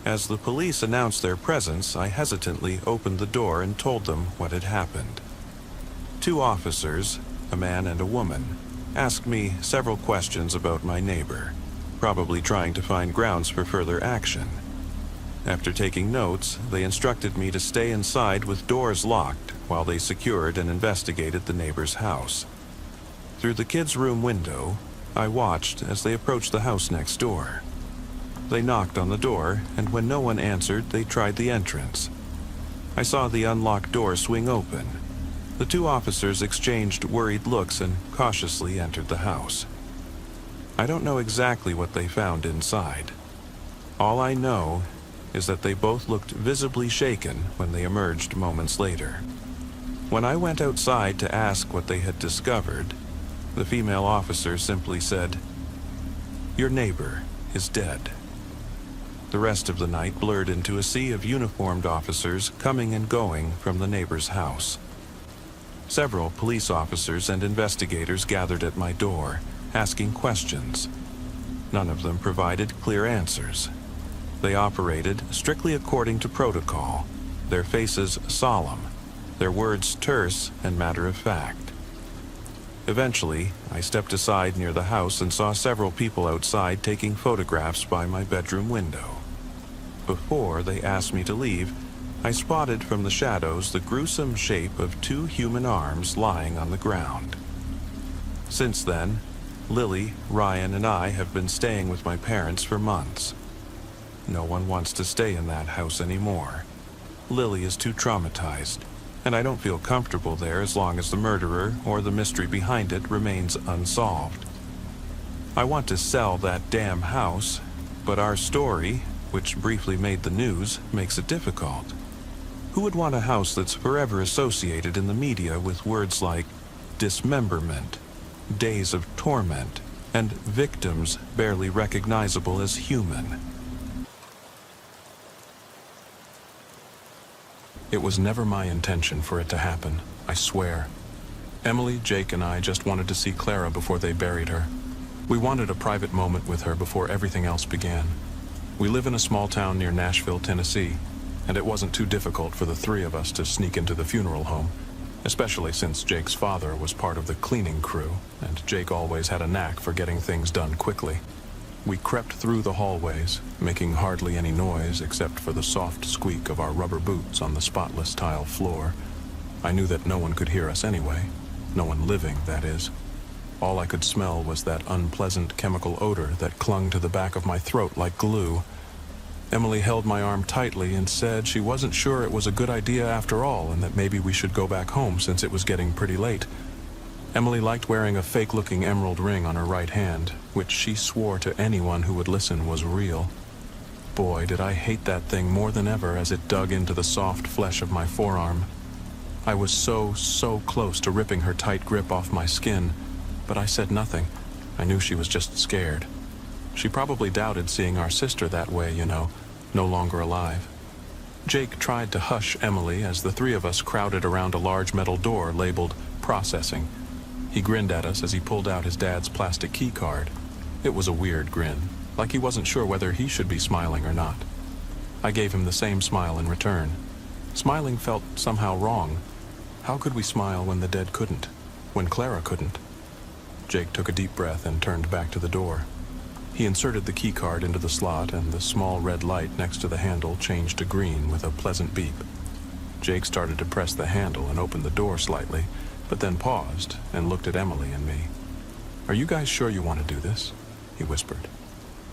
As the police announced their presence, I hesitantly opened the door and told them what had happened. 2 officers, a man and a woman, asked me several questions about my neighbor, probably trying to find grounds for further action. After taking notes, they instructed me to stay inside with doors locked while they secured and investigated the neighbor's house. Through the kids' room window, I watched as they approached the house next door. They knocked on the door, and when no one answered, they tried the entrance. I saw the unlocked door swing open. The 2 officers exchanged worried looks and cautiously entered the house. I don't know exactly what they found inside. All I know is that they both looked visibly shaken when they emerged moments later. When I went outside to ask what they had discovered, the female officer simply said, "Your neighbor is dead." The rest of the night blurred into a sea of uniformed officers coming and going from the neighbor's house. Several police officers and investigators gathered at my door, asking questions. None of them provided clear answers. They operated strictly according to protocol, their faces solemn, their words terse and matter-of-fact. Eventually, I stepped aside near the house and saw several people outside taking photographs by my bedroom window. Before they asked me to leave, I spotted from the shadows the gruesome shape of 2 human arms lying on the ground. Since then, Lily, Ryan, and I have been staying with my parents for months. No one wants to stay in that house anymore. Lily is too traumatized, and I don't feel comfortable there as long as the murderer or the mystery behind it remains unsolved. I want to sell that damn house, but our story, which briefly made the news, makes it difficult. Who would want a house that's forever associated in the media with words like dismemberment, days of torment, and victims barely recognizable as human? It was never my intention for it to happen, I swear. Emily, Jake, and I just wanted to see Clara before they buried her. We wanted a private moment with her before everything else began. We live in a small town near Nashville, Tennessee, and it wasn't too difficult for the three of us to sneak into the funeral home, especially since Jake's father was part of the cleaning crew, and Jake always had a knack for getting things done quickly. We crept through the hallways, making hardly any noise except for the soft squeak of our rubber boots on the spotless tile floor. I knew that no one could hear us anyway. No one living, that is. All I could smell was that unpleasant chemical odor that clung to the back of my throat like glue. Emily held my arm tightly and said she wasn't sure it was a good idea after all, and that maybe we should go back home since it was getting pretty late. Emily liked wearing a fake-looking emerald ring on her right hand, which she swore to anyone who would listen was real. Boy, did I hate that thing more than ever as it dug into the soft flesh of my forearm. I was so close to ripping her tight grip off my skin, but I said nothing. I knew she was just scared. She probably doubted seeing our sister that way, no longer alive. Jake tried to hush Emily as the three of us crowded around a large metal door labeled Processing. He grinned at us as he pulled out his dad's plastic key card. It was a weird grin, like he wasn't sure whether he should be smiling or not. I gave him the same smile in return. Smiling felt somehow wrong. How could we smile when the dead couldn't? When Clara couldn't? Jake took a deep breath and turned back to the door. He inserted the key card into the slot, and the small red light next to the handle changed to green with a pleasant beep. Jake started to press the handle and open the door slightly, but then paused and looked at Emily and me. "Are you guys sure you want to do this?" he whispered.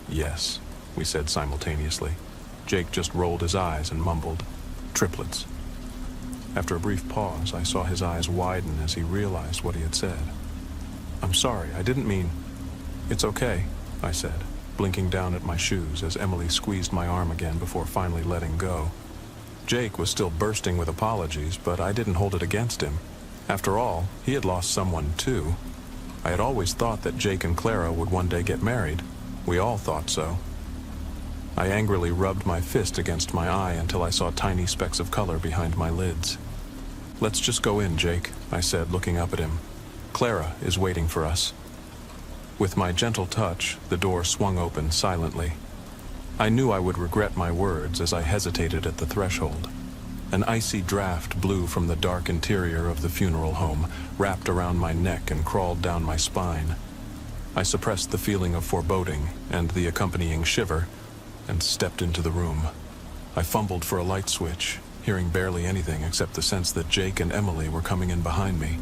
"Yes," we said simultaneously. Jake just rolled his eyes and mumbled, "Triplets." After a brief pause, I saw his eyes widen as he realized what he had said. "I'm sorry, I didn't mean..." "It's okay," I said, blinking down at my shoes as Emily squeezed my arm again before finally letting go. Jake was still bursting with apologies, but I didn't hold it against him. After all, he had lost someone too. I had always thought that Jake and Clara would one day get married. We all thought so. I angrily rubbed my fist against my eye until I saw tiny specks of color behind my lids. "Let's just go in, Jake," I said, looking up at him. "Clara is waiting for us." With my gentle touch, the door swung open silently. I knew I would regret my words as I hesitated at the threshold. An icy draft blew from the dark interior of the funeral home, wrapped around my neck and crawled down my spine. I suppressed the feeling of foreboding and the accompanying shiver and stepped into the room. I fumbled for a light switch, hearing barely anything except the sense that Jake and Emily were coming in behind me.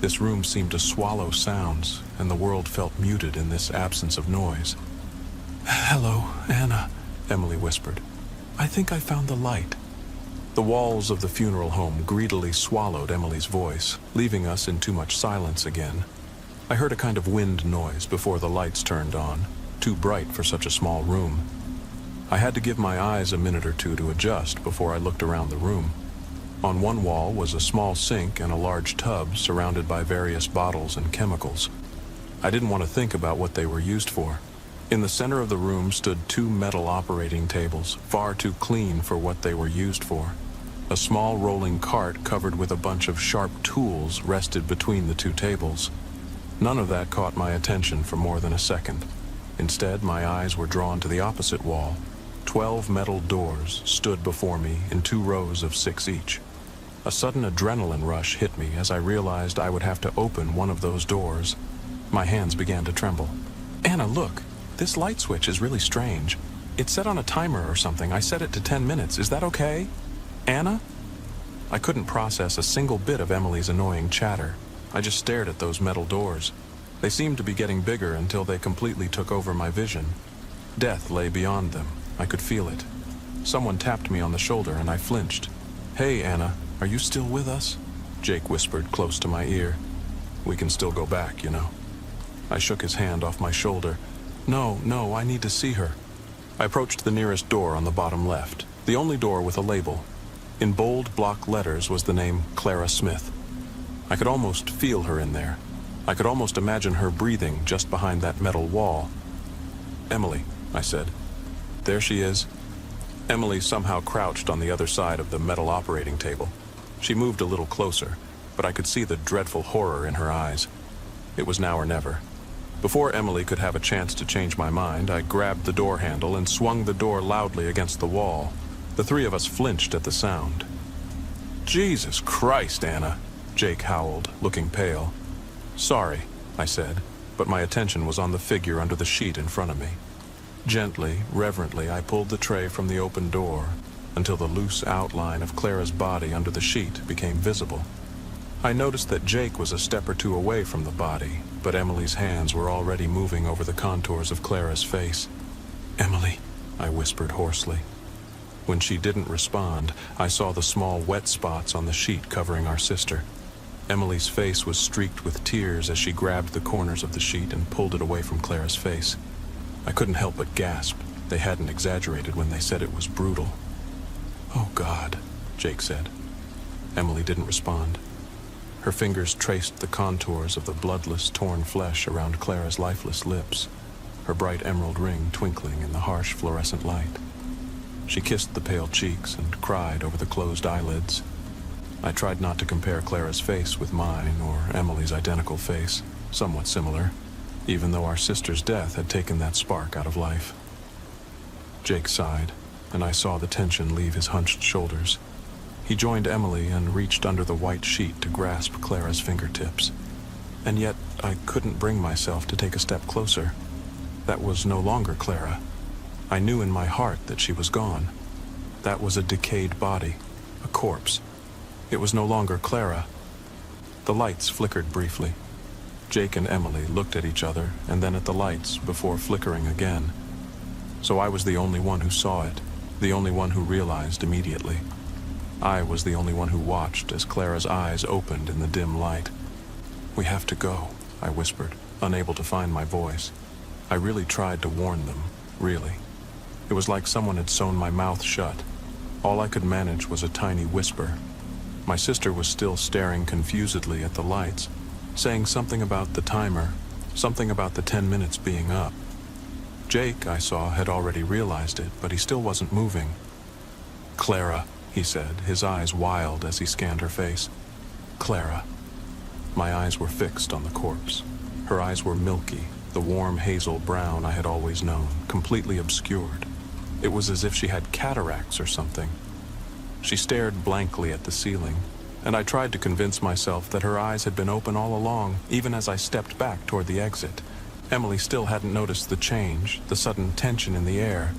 This room seemed to swallow sounds, and the world felt muted in this absence of noise. "Hello, Anna," Emily whispered. "I think I found the light." The walls of the funeral home greedily swallowed Emily's voice, leaving us in too much silence again. I heard a kind of wind noise before the lights turned on, too bright for such a small room. I had to give my eyes a minute or two to adjust before I looked around the room. On one wall was a small sink and a large tub surrounded by various bottles and chemicals. I didn't want to think about what they were used for. In the center of the room stood two metal operating tables, far too clean for what they were used for. A small rolling cart covered with a bunch of sharp tools rested between the two tables. None of that caught my attention for more than a second. Instead, my eyes were drawn to the opposite wall. 12 metal doors stood before me in 2 rows of 6 each. A sudden adrenaline rush hit me as I realized I would have to open one of those doors. My hands began to tremble. "Anna, look! This light switch is really strange. It's set on a timer or something. I set it to 10 minutes. Is that okay? Anna?" I couldn't process a single bit of Emily's annoying chatter. I just stared at those metal doors. They seemed to be getting bigger until they completely took over my vision. Death lay beyond them. I could feel it. Someone tapped me on the shoulder and I flinched. "Hey, Anna, are you still with us?" Jake whispered close to my ear. "We can still go back, you know." I shook his hand off my shoulder. No, I need to see her." I approached the nearest door on the bottom left, the only door with a label. In bold block letters was the name Clara Smith. I could almost feel her in there. I could almost imagine her breathing just behind that metal wall. "Emily," I said. "There she is." Emily somehow crouched on the other side of the metal operating table. She moved a little closer, but I could see the dreadful horror in her eyes. It was now or never. Before Emily could have a chance to change my mind, I grabbed the door handle and swung the door loudly against the wall. The three of us flinched at the sound. "Jesus Christ, Anna," Jake howled, looking pale. "Sorry," I said, but my attention was on the figure under the sheet in front of me. Gently, reverently, I pulled the tray from the open door until the loose outline of Clara's body under the sheet became visible. I noticed that Jake was a step or two away from the body, but Emily's hands were already moving over the contours of Clara's face. "Emily," I whispered hoarsely. When she didn't respond, I saw the small wet spots on the sheet covering our sister. Emily's face was streaked with tears as she grabbed the corners of the sheet and pulled it away from Clara's face. I couldn't help but gasp. They hadn't exaggerated when they said it was brutal. "Oh, God," Jake said. Emily didn't respond. Her fingers traced the contours of the bloodless, torn flesh around Clara's lifeless lips, her bright emerald ring twinkling in the harsh fluorescent light. She kissed the pale cheeks and cried over the closed eyelids. I tried not to compare Clara's face with mine or Emily's identical face, somewhat similar, even though our sister's death had taken that spark out of life. Jake sighed, and I saw the tension leave his hunched shoulders. He joined Emily and reached under the white sheet to grasp Clara's fingertips. And yet I couldn't bring myself to take a step closer. That was no longer Clara. I knew in my heart that she was gone. That was a decayed body, a corpse. It was no longer Clara. The lights flickered briefly. Jake and Emily looked at each other and then at the lights before flickering again. So I was the only one who saw it, the only one who realized immediately. I was the only one who watched as Clara's eyes opened in the dim light. "We have to go," I whispered, unable to find my voice. I really tried to warn them, really. It was like someone had sewn my mouth shut. All I could manage was a tiny whisper. My sister was still staring confusedly at the lights, saying something about the timer, something about the 10 minutes being up. Jake, I saw, had already realized it, but he still wasn't moving. "Clara," he said, his eyes wild as he scanned her face. "Clara." My eyes were fixed on the corpse. Her eyes were milky, the warm hazel brown I had always known, completely obscured. It was as if she had cataracts or something. She stared blankly at the ceiling, and I tried to convince myself that her eyes had been open all along, even as I stepped back toward the exit. Emily still hadn't noticed the change, the sudden tension in the air.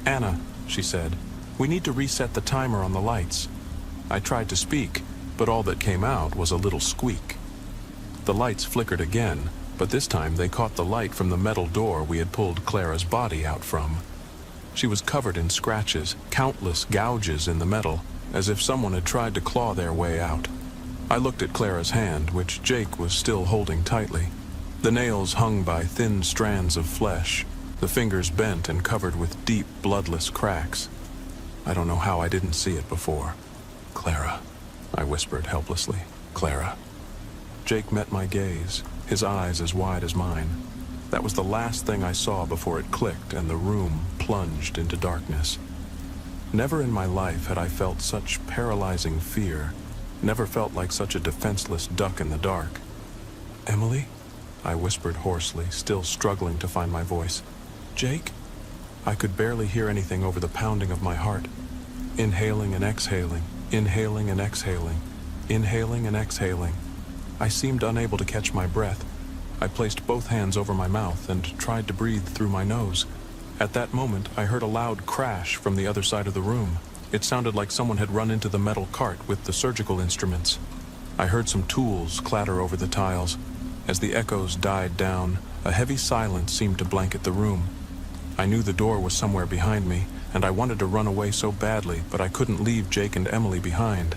"Anna," she said, "we need to reset the timer on the lights." I tried to speak, but all that came out was a little squeak. The lights flickered again, but this time they caught the light from the metal door we had pulled Clara's body out from. She was covered in scratches, countless gouges in the metal, as if someone had tried to claw their way out. I looked at Clara's hand, which Jake was still holding tightly. The nails hung by thin strands of flesh, the fingers bent and covered with deep, bloodless cracks. I don't know how I didn't see it before. "Clara," I whispered helplessly. "Clara." Jake met my gaze, his eyes as wide as mine. That was the last thing I saw before it clicked and the room plunged into darkness. Never in my life had I felt such paralyzing fear, never felt like such a defenseless duck in the dark. "Emily?" I whispered hoarsely, still struggling to find my voice. "Jake?" I could barely hear anything over the pounding of my heart. Inhaling and exhaling, inhaling and exhaling, inhaling and exhaling. I seemed unable to catch my breath. I placed both hands over my mouth and tried to breathe through my nose. At that moment, I heard a loud crash from the other side of the room. It sounded like someone had run into the metal cart with the surgical instruments. I heard some tools clatter over the tiles. As the echoes died down, a heavy silence seemed to blanket the room. I knew the door was somewhere behind me, and I wanted to run away so badly, but I couldn't leave Jake and Emily behind.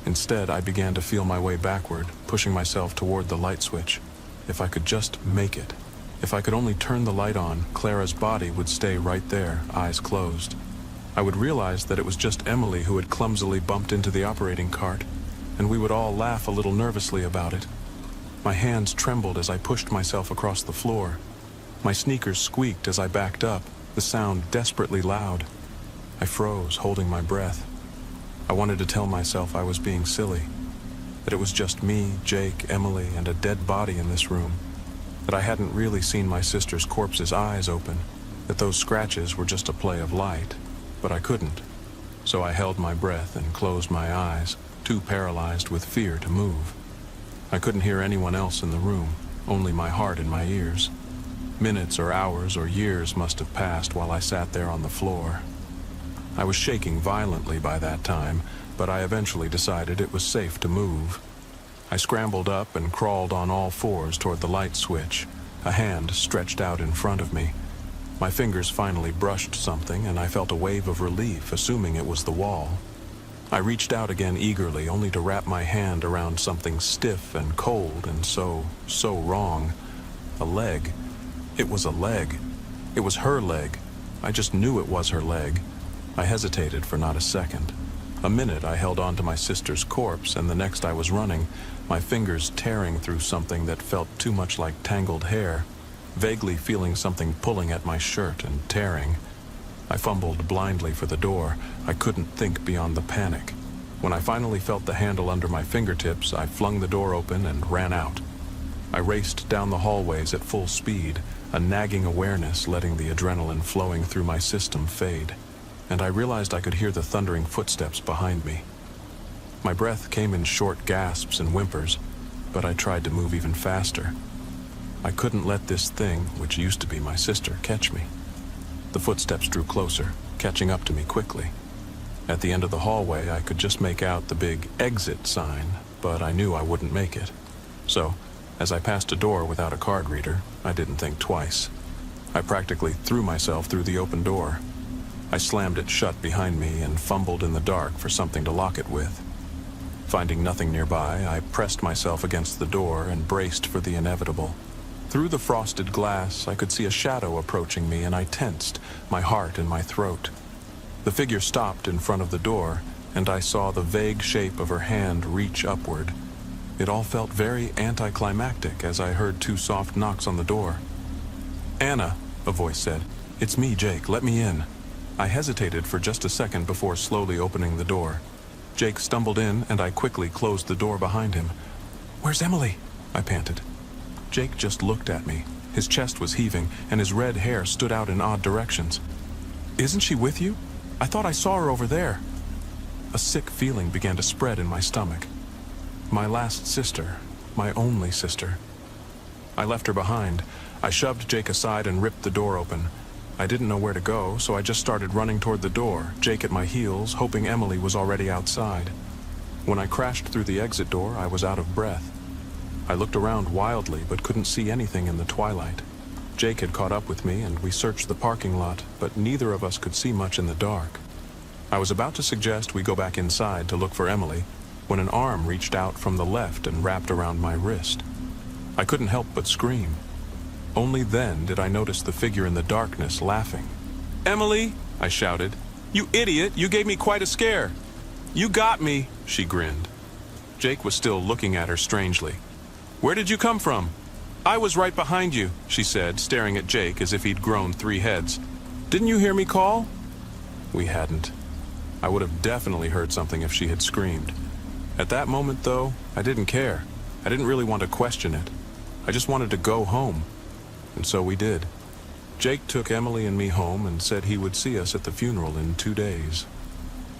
Instead, I began to feel my way backward, pushing myself toward the light switch. If I could just make it. If I could only turn the light on, Clara's body would stay right there, eyes closed. I would realize that it was just Emily who had clumsily bumped into the operating cart, and we would all laugh a little nervously about it. My hands trembled as I pushed myself across the floor. My sneakers squeaked as I backed up, the sound desperately loud. I froze, holding my breath. I wanted to tell myself I was being silly, that it was just me, Jake, Emily, and a dead body in this room, that I hadn't really seen my sister's corpse's eyes open, that those scratches were just a play of light, but I couldn't. So I held my breath and closed my eyes, too paralyzed with fear to move. I couldn't hear anyone else in the room, only my heart in my ears. Minutes or hours or years must have passed while I sat there on the floor. I was shaking violently by that time, but I eventually decided it was safe to move. I scrambled up and crawled on all fours toward the light switch, a hand stretched out in front of me. My fingers finally brushed something, and I felt a wave of relief, assuming it was the wall. I reached out again eagerly, only to wrap my hand around something stiff and cold and so wrong. A leg. It was a leg. It was her leg. I just knew it was her leg. I hesitated for not a second. A minute I held on to my sister's corpse, and the next I was running, my fingers tearing through something that felt too much like tangled hair, vaguely feeling something pulling at my shirt and tearing. I fumbled blindly for the door. I couldn't think beyond the panic. When I finally felt the handle under my fingertips, I flung the door open and ran out. I raced down the hallways at full speed, a nagging awareness letting the adrenaline flowing through my system fade. And I realized I could hear the thundering footsteps behind me. My breath came in short gasps and whimpers, but I tried to move even faster. I couldn't let this thing, which used to be my sister, catch me. The footsteps drew closer, catching up to me quickly. At the end of the hallway, I could just make out the big exit sign, but I knew I wouldn't make it. So, as I passed a door without a card reader, I didn't think twice. I practically threw myself through the open door. I slammed it shut behind me and fumbled in the dark for something to lock it with. Finding nothing nearby, I pressed myself against the door and braced for the inevitable. Through the frosted glass, I could see a shadow approaching me, and I tensed, my heart in my throat. The figure stopped in front of the door, and I saw the vague shape of her hand reach upward. It all felt very anticlimactic as I heard two soft knocks on the door. "Anna," a voice said. "It's me, Jake. Let me in." I hesitated for just a second before slowly opening the door. Jake stumbled in, and I quickly closed the door behind him. "Where's Emily?" I panted. Jake just looked at me. His chest was heaving, and his red hair stood out in odd directions. "Isn't she with you? I thought I saw her over there." A sick feeling began to spread in my stomach. My last sister, my only sister. I left her behind. I shoved Jake aside and ripped the door open. I didn't know where to go, so I just started running toward the door, Jake at my heels, hoping Emily was already outside. When I crashed through the exit door, I was out of breath. I looked around wildly, but couldn't see anything in the twilight. Jake had caught up with me, and we searched the parking lot, but neither of us could see much in the dark. I was about to suggest we go back inside to look for Emily, when an arm reached out from the left and wrapped around my wrist. I couldn't help but scream. Only then did I notice the figure in the darkness laughing. "Emily!" I shouted. "You idiot! You gave me quite a scare!" "You got me!" she grinned. Jake was still looking at her strangely. "Where did you come from?" "I was right behind you," she said, staring at Jake as if he'd grown 3 heads. "Didn't you hear me call?" We hadn't. I would have definitely heard something if she had screamed. At that moment, though, I didn't care. I didn't really want to question it. I just wanted to go home. And so we did. Jake took Emily and me home and said he would see us at the funeral in 2 days.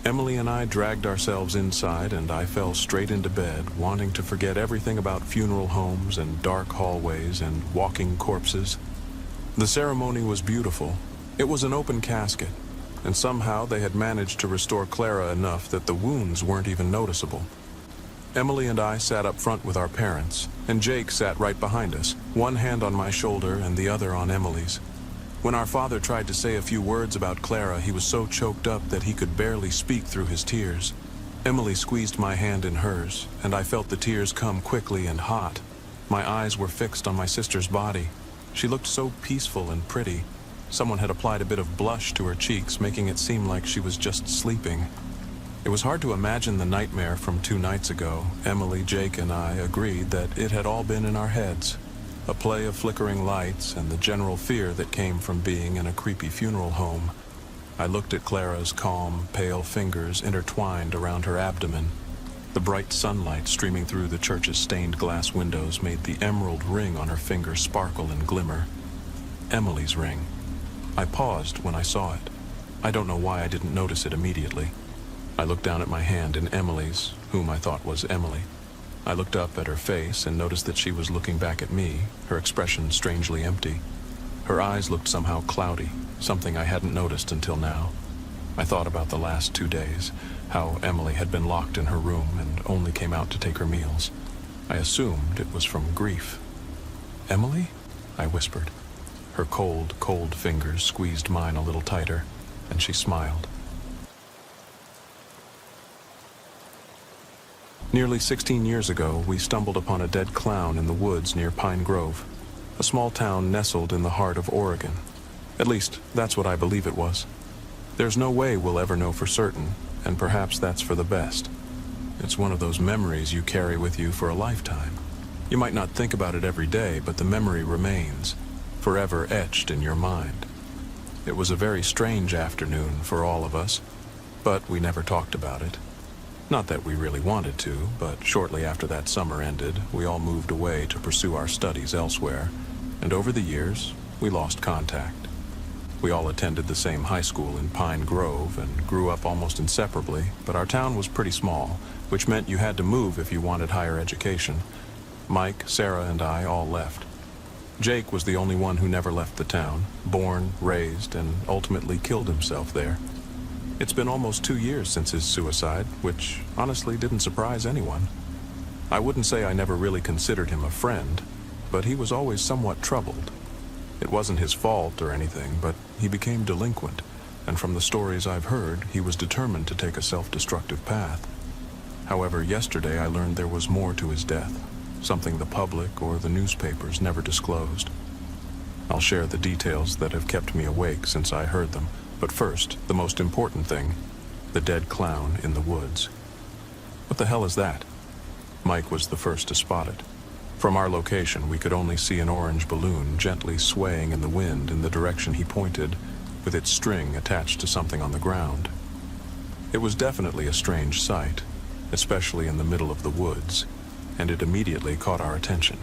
Emily and I dragged ourselves inside, and I fell straight into bed, wanting to forget everything about funeral homes and dark hallways and walking corpses. The ceremony was beautiful. It was an open casket, and somehow they had managed to restore Clara enough that the wounds weren't even noticeable. Emily and I sat up front with our parents, and Jake sat right behind us, one hand on my shoulder and the other on Emily's. When our father tried to say a few words about Clara, he was so choked up that he could barely speak through his tears. Emily squeezed my hand in hers, and I felt the tears come quickly and hot. My eyes were fixed on my sister's body. She looked so peaceful and pretty. Someone had applied a bit of blush to her cheeks, making it seem like she was just sleeping. It was hard to imagine the nightmare from 2 nights ago. Emily, Jake, and I agreed that it had all been in our heads. A play of flickering lights and the general fear that came from being in a creepy funeral home. I looked at Clara's calm, pale fingers intertwined around her abdomen. The bright sunlight streaming through the church's stained glass windows made the emerald ring on her finger sparkle and glimmer. Emily's ring. I paused when I saw it. I don't know why I didn't notice it immediately. I looked down at my hand in Emily's, whom I thought was Emily. I looked up at her face and noticed that she was looking back at me, her expression strangely empty. Her eyes looked somehow cloudy, something I hadn't noticed until now. I thought about the last 2 days, how Emily had been locked in her room and only came out to take her meals. I assumed it was from grief. "Emily?" I whispered. Her cold, cold fingers squeezed mine a little tighter, and she smiled. Nearly 16 years ago, we stumbled upon a dead clown in the woods near Pine Grove, a small town nestled in the heart of Oregon. At least, that's what I believe it was. There's no way we'll ever know for certain, and perhaps that's for the best. It's one of those memories you carry with you for a lifetime. You might not think about it every day, but the memory remains, forever etched in your mind. It was a very strange afternoon for all of us, but we never talked about it. Not that we really wanted to, but shortly after that summer ended, we all moved away to pursue our studies elsewhere, and over the years, we lost contact. We all attended the same high school in Pine Grove and grew up almost inseparably, but our town was pretty small, which meant you had to move if you wanted higher education. Mike, Sarah, and I all left. Jake was the only one who never left the town, born, raised, and ultimately killed himself there. It's been almost 2 years since his suicide, which honestly didn't surprise anyone. I wouldn't say I never really considered him a friend, but he was always somewhat troubled. It wasn't his fault or anything, but he became delinquent, and from the stories I've heard, he was determined to take a self-destructive path. However, yesterday I learned there was more to his death, something the public or the newspapers never disclosed. I'll share the details that have kept me awake since I heard them. But first, the most important thing, the dead clown in the woods. What the hell is that? Mike was the first to spot it. From our location, we could only see an orange balloon gently swaying in the wind in the direction he pointed, with its string attached to something on the ground. It was definitely a strange sight, especially in the middle of the woods, and it immediately caught our attention.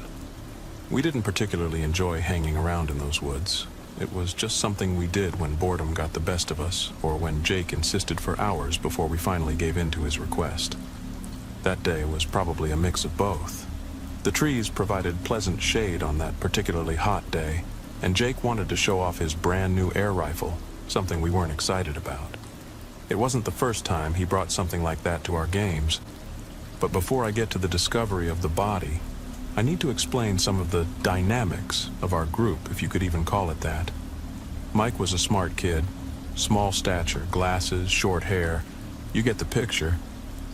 We didn't particularly enjoy hanging around in those woods. It was just something we did when boredom got the best of us, or when Jake insisted for hours before we finally gave in to his request. That day was probably a mix of both. The trees provided pleasant shade on that particularly hot day, and Jake wanted to show off his brand new air rifle, something we weren't excited about. It wasn't the first time he brought something like that to our games. But before I get to the discovery of the body, I need to explain some of the dynamics of our group, if you could even call it that. Mike was a smart kid, small stature, glasses, short hair. You get the picture.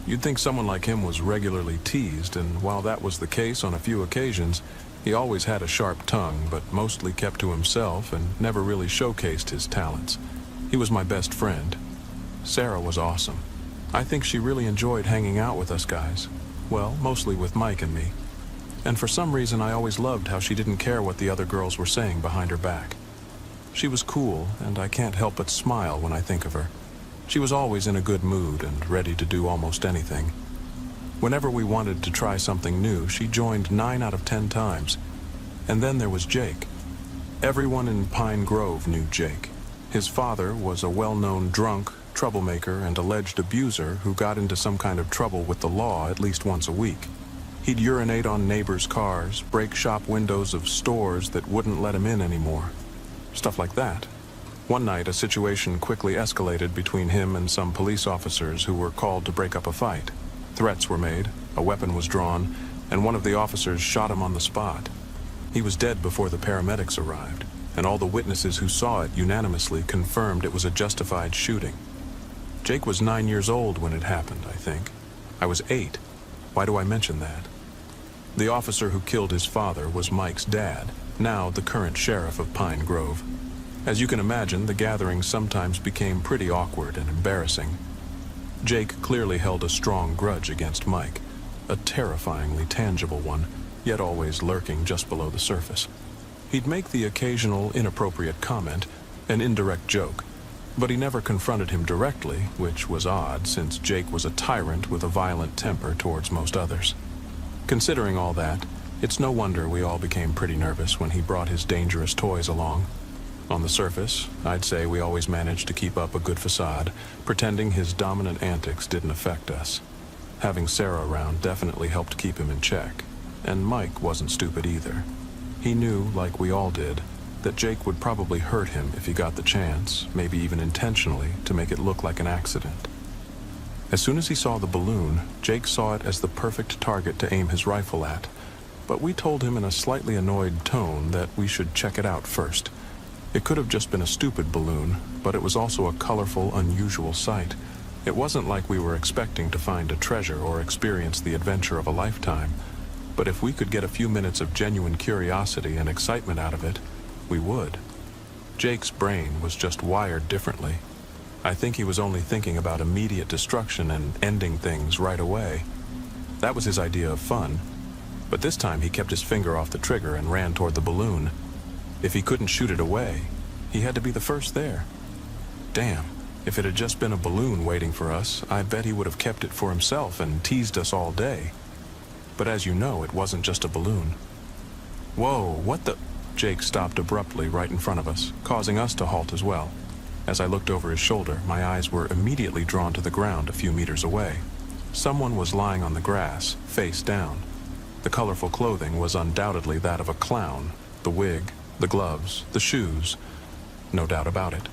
You'd think someone like him was regularly teased, and while that was the case on a few occasions, he always had a sharp tongue, but mostly kept to himself and never really showcased his talents. He was my best friend. Sarah was awesome. I think she really enjoyed hanging out with us guys. Well, mostly with Mike and me. And for some reason, I always loved how she didn't care what the other girls were saying behind her back. She was cool, and I can't help but smile when I think of her. She was always in a good mood and ready to do almost anything. Whenever we wanted to try something new, she joined 9 out of 10 times. And then there was Jake. Everyone in Pine Grove knew Jake. His father was a well-known drunk, troublemaker, and alleged abuser who got into some kind of trouble with the law at least once a week. He'd urinate on neighbors' cars, break shop windows of stores that wouldn't let him in anymore. Stuff like that. One night, a situation quickly escalated between him and some police officers who were called to break up a fight. Threats were made, A weapon was drawn, and one of the officers shot him on the spot. He was dead before the paramedics arrived, and all the witnesses who saw it unanimously confirmed it was a justified shooting. Jake was 9 years old when it happened, I think. I was 8. Why do I mention that? The officer who killed his father was Mike's dad, now the current sheriff of Pine Grove. As you can imagine, the gathering sometimes became pretty awkward and embarrassing. Jake clearly held a strong grudge against Mike, a terrifyingly tangible one, yet always lurking just below the surface. He'd make the occasional inappropriate comment, an indirect joke, but he never confronted him directly, which was odd since Jake was a tyrant with a violent temper towards most others. Considering all that, it's no wonder we all became pretty nervous when he brought his dangerous toys along. On the surface, I'd say we always managed to keep up a good facade, pretending his dominant antics didn't affect us. Having Sarah around definitely helped keep him in check, and Mike wasn't stupid either. He knew, like we all did, that Jake would probably hurt him if he got the chance, maybe even intentionally, to make it look like an accident. As soon as he saw the balloon, Jake saw it as the perfect target to aim his rifle at, but we told him in a slightly annoyed tone that we should check it out first. It could have just been a stupid balloon, but it was also a colorful, unusual sight. It wasn't like we were expecting to find a treasure or experience the adventure of a lifetime, but if we could get a few minutes of genuine curiosity and excitement out of it, we would. Jake's brain was just wired differently. I think he was only thinking about immediate destruction and ending things right away. That was his idea of fun, but this time he kept his finger off the trigger and ran toward the balloon. If he couldn't shoot it away, he had to be the first there. Damn, if it had just been a balloon waiting for us, I bet he would have kept it for himself and teased us all day. But as you know, it wasn't just a balloon. Whoa, what the... Jake stopped abruptly right in front of us, causing us to halt as well. As I looked over his shoulder, my eyes were immediately drawn to the ground a few meters away. Someone was lying on the grass, face down. The colorful clothing was undoubtedly that of a clown. The wig, the gloves, the shoes. No doubt about it.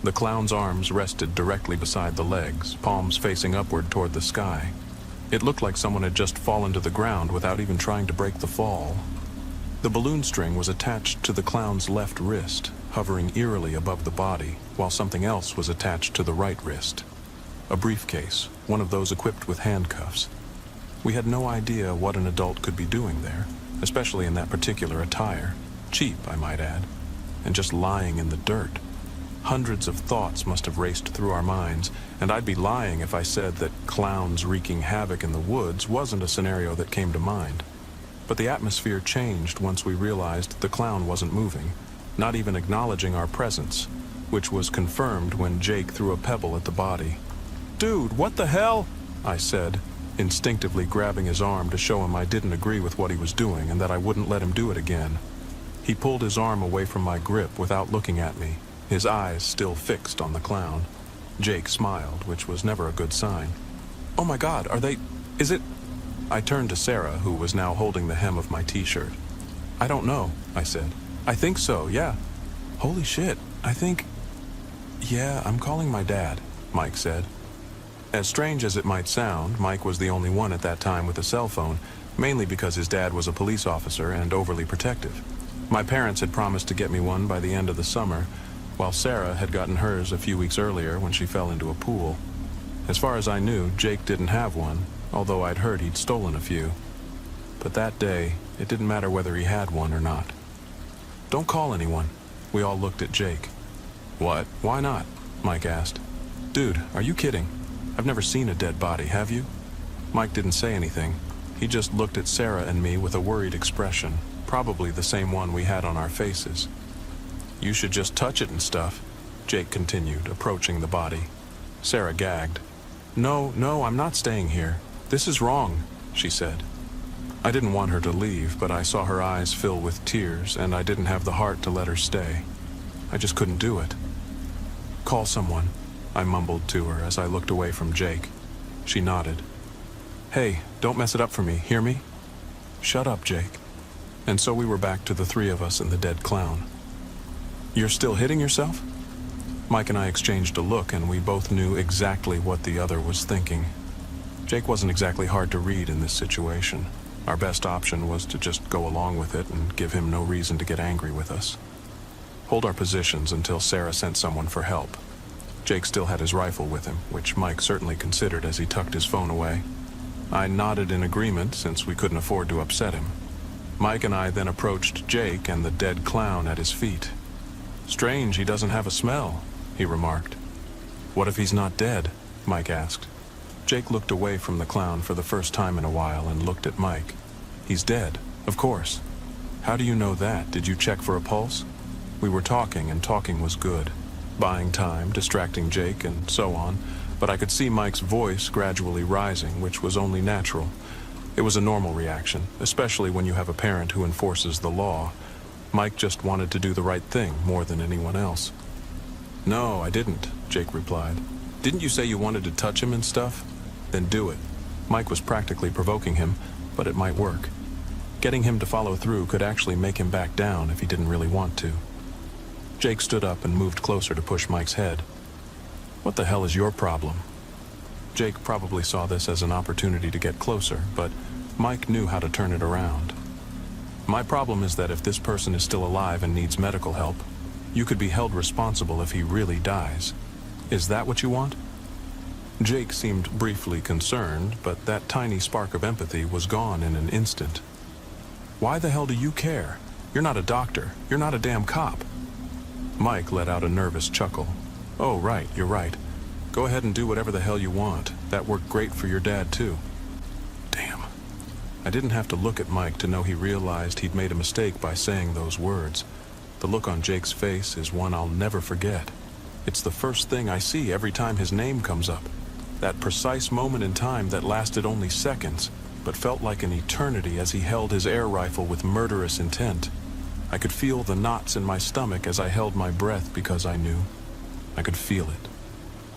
The clown's arms rested directly beside the legs, palms facing upward toward the sky. It looked like someone had just fallen to the ground without even trying to break the fall. The balloon string was attached to the clown's left wrist, hovering eerily above the body, while something else was attached to the right wrist. A briefcase, one of those equipped with handcuffs. We had no idea what an adult could be doing there, especially in that particular attire. Cheap, I might add, and just lying in the dirt. Hundreds of thoughts must have raced through our minds, and I'd be lying if I said that clowns wreaking havoc in the woods wasn't a scenario that came to mind. But the atmosphere changed once we realized the clown wasn't moving, not even acknowledging our presence, which was confirmed when Jake threw a pebble at the body. "Dude, what the hell?" I said, instinctively grabbing his arm to show him I didn't agree with what he was doing and that I wouldn't let him do it again. He pulled his arm away from my grip without looking at me, his eyes still fixed on the clown. Jake smiled, which was never a good sign. "Oh my God, is it?" I turned to Sarah, who was now holding the hem of my t-shirt. "I don't know," I said. "I think so, yeah." "Holy shit, Yeah, I'm calling my dad," Mike said. As strange as it might sound, Mike was the only one at that time with a cell phone, mainly because his dad was a police officer and overly protective. My parents had promised to get me one by the end of the summer, while Sarah had gotten hers a few weeks earlier when she fell into a pool. As far as I knew, Jake didn't have one, although I'd heard he'd stolen a few. But that day, it didn't matter whether he had one or not. "Don't call anyone." We all looked at Jake. "What? Why not?" Mike asked. "Dude, are you kidding? I've never seen a dead body, have you?" Mike didn't say anything. He just looked at Sarah and me with a worried expression, probably the same one we had on our faces. "You should just touch it and stuff," Jake continued, approaching the body. Sarah gagged. No, I'm not staying here. This is wrong," she said. I didn't want her to leave, but I saw her eyes fill with tears, and I didn't have the heart to let her stay. I just couldn't do it. "Call someone," I mumbled to her as I looked away from Jake. She nodded. "Hey, don't mess it up for me, hear me?" "Shut up, Jake." And so we were back to the three of us and the dead clown. "You're still hitting yourself?" Mike and I exchanged a look, and we both knew exactly what the other was thinking. Jake wasn't exactly hard to read in this situation. Our best option was to just go along with it and give him no reason to get angry with us. Hold our positions until Sarah sent someone for help. Jake still had his rifle with him, which Mike certainly considered as he tucked his phone away. I nodded in agreement since we couldn't afford to upset him. Mike and I then approached Jake and the dead clown at his feet. "Strange he doesn't have a smell," he remarked. "What if he's not dead?" Mike asked. Jake looked away from the clown for the first time in a while and looked at Mike. "He's dead, of course. How do you know that? Did you check for a pulse?" We were talking, and talking was good. Buying time, distracting Jake, and so on, but I could see Mike's voice gradually rising, which was only natural. It was a normal reaction, especially when you have a parent who enforces the law. Mike just wanted to do the right thing more than anyone else. "No, I didn't," Jake replied. "Didn't you say you wanted to touch him and stuff? Then do it." Mike was practically provoking him, but it might work. Getting him to follow through could actually make him back down if he didn't really want to. Jake stood up and moved closer to push Mike's head. "What the hell is your problem?" Jake probably saw this as an opportunity to get closer, but Mike knew how to turn it around. "My problem is that if this person is still alive and needs medical help, you could be held responsible if he really dies. Is that what you want?" Jake seemed briefly concerned, but that tiny spark of empathy was gone in an instant. "Why the hell do you care? You're not a doctor. You're not a damn cop." Mike let out a nervous chuckle. "Oh, right, you're right. Go ahead and do whatever the hell you want. That worked great for your dad, too." Damn. I didn't have to look at Mike to know he realized he'd made a mistake by saying those words. The look on Jake's face is one I'll never forget. It's the first thing I see every time his name comes up. That precise moment in time that lasted only seconds, but felt like an eternity as he held his air rifle with murderous intent. I could feel the knots in my stomach as I held my breath because I knew. I could feel it.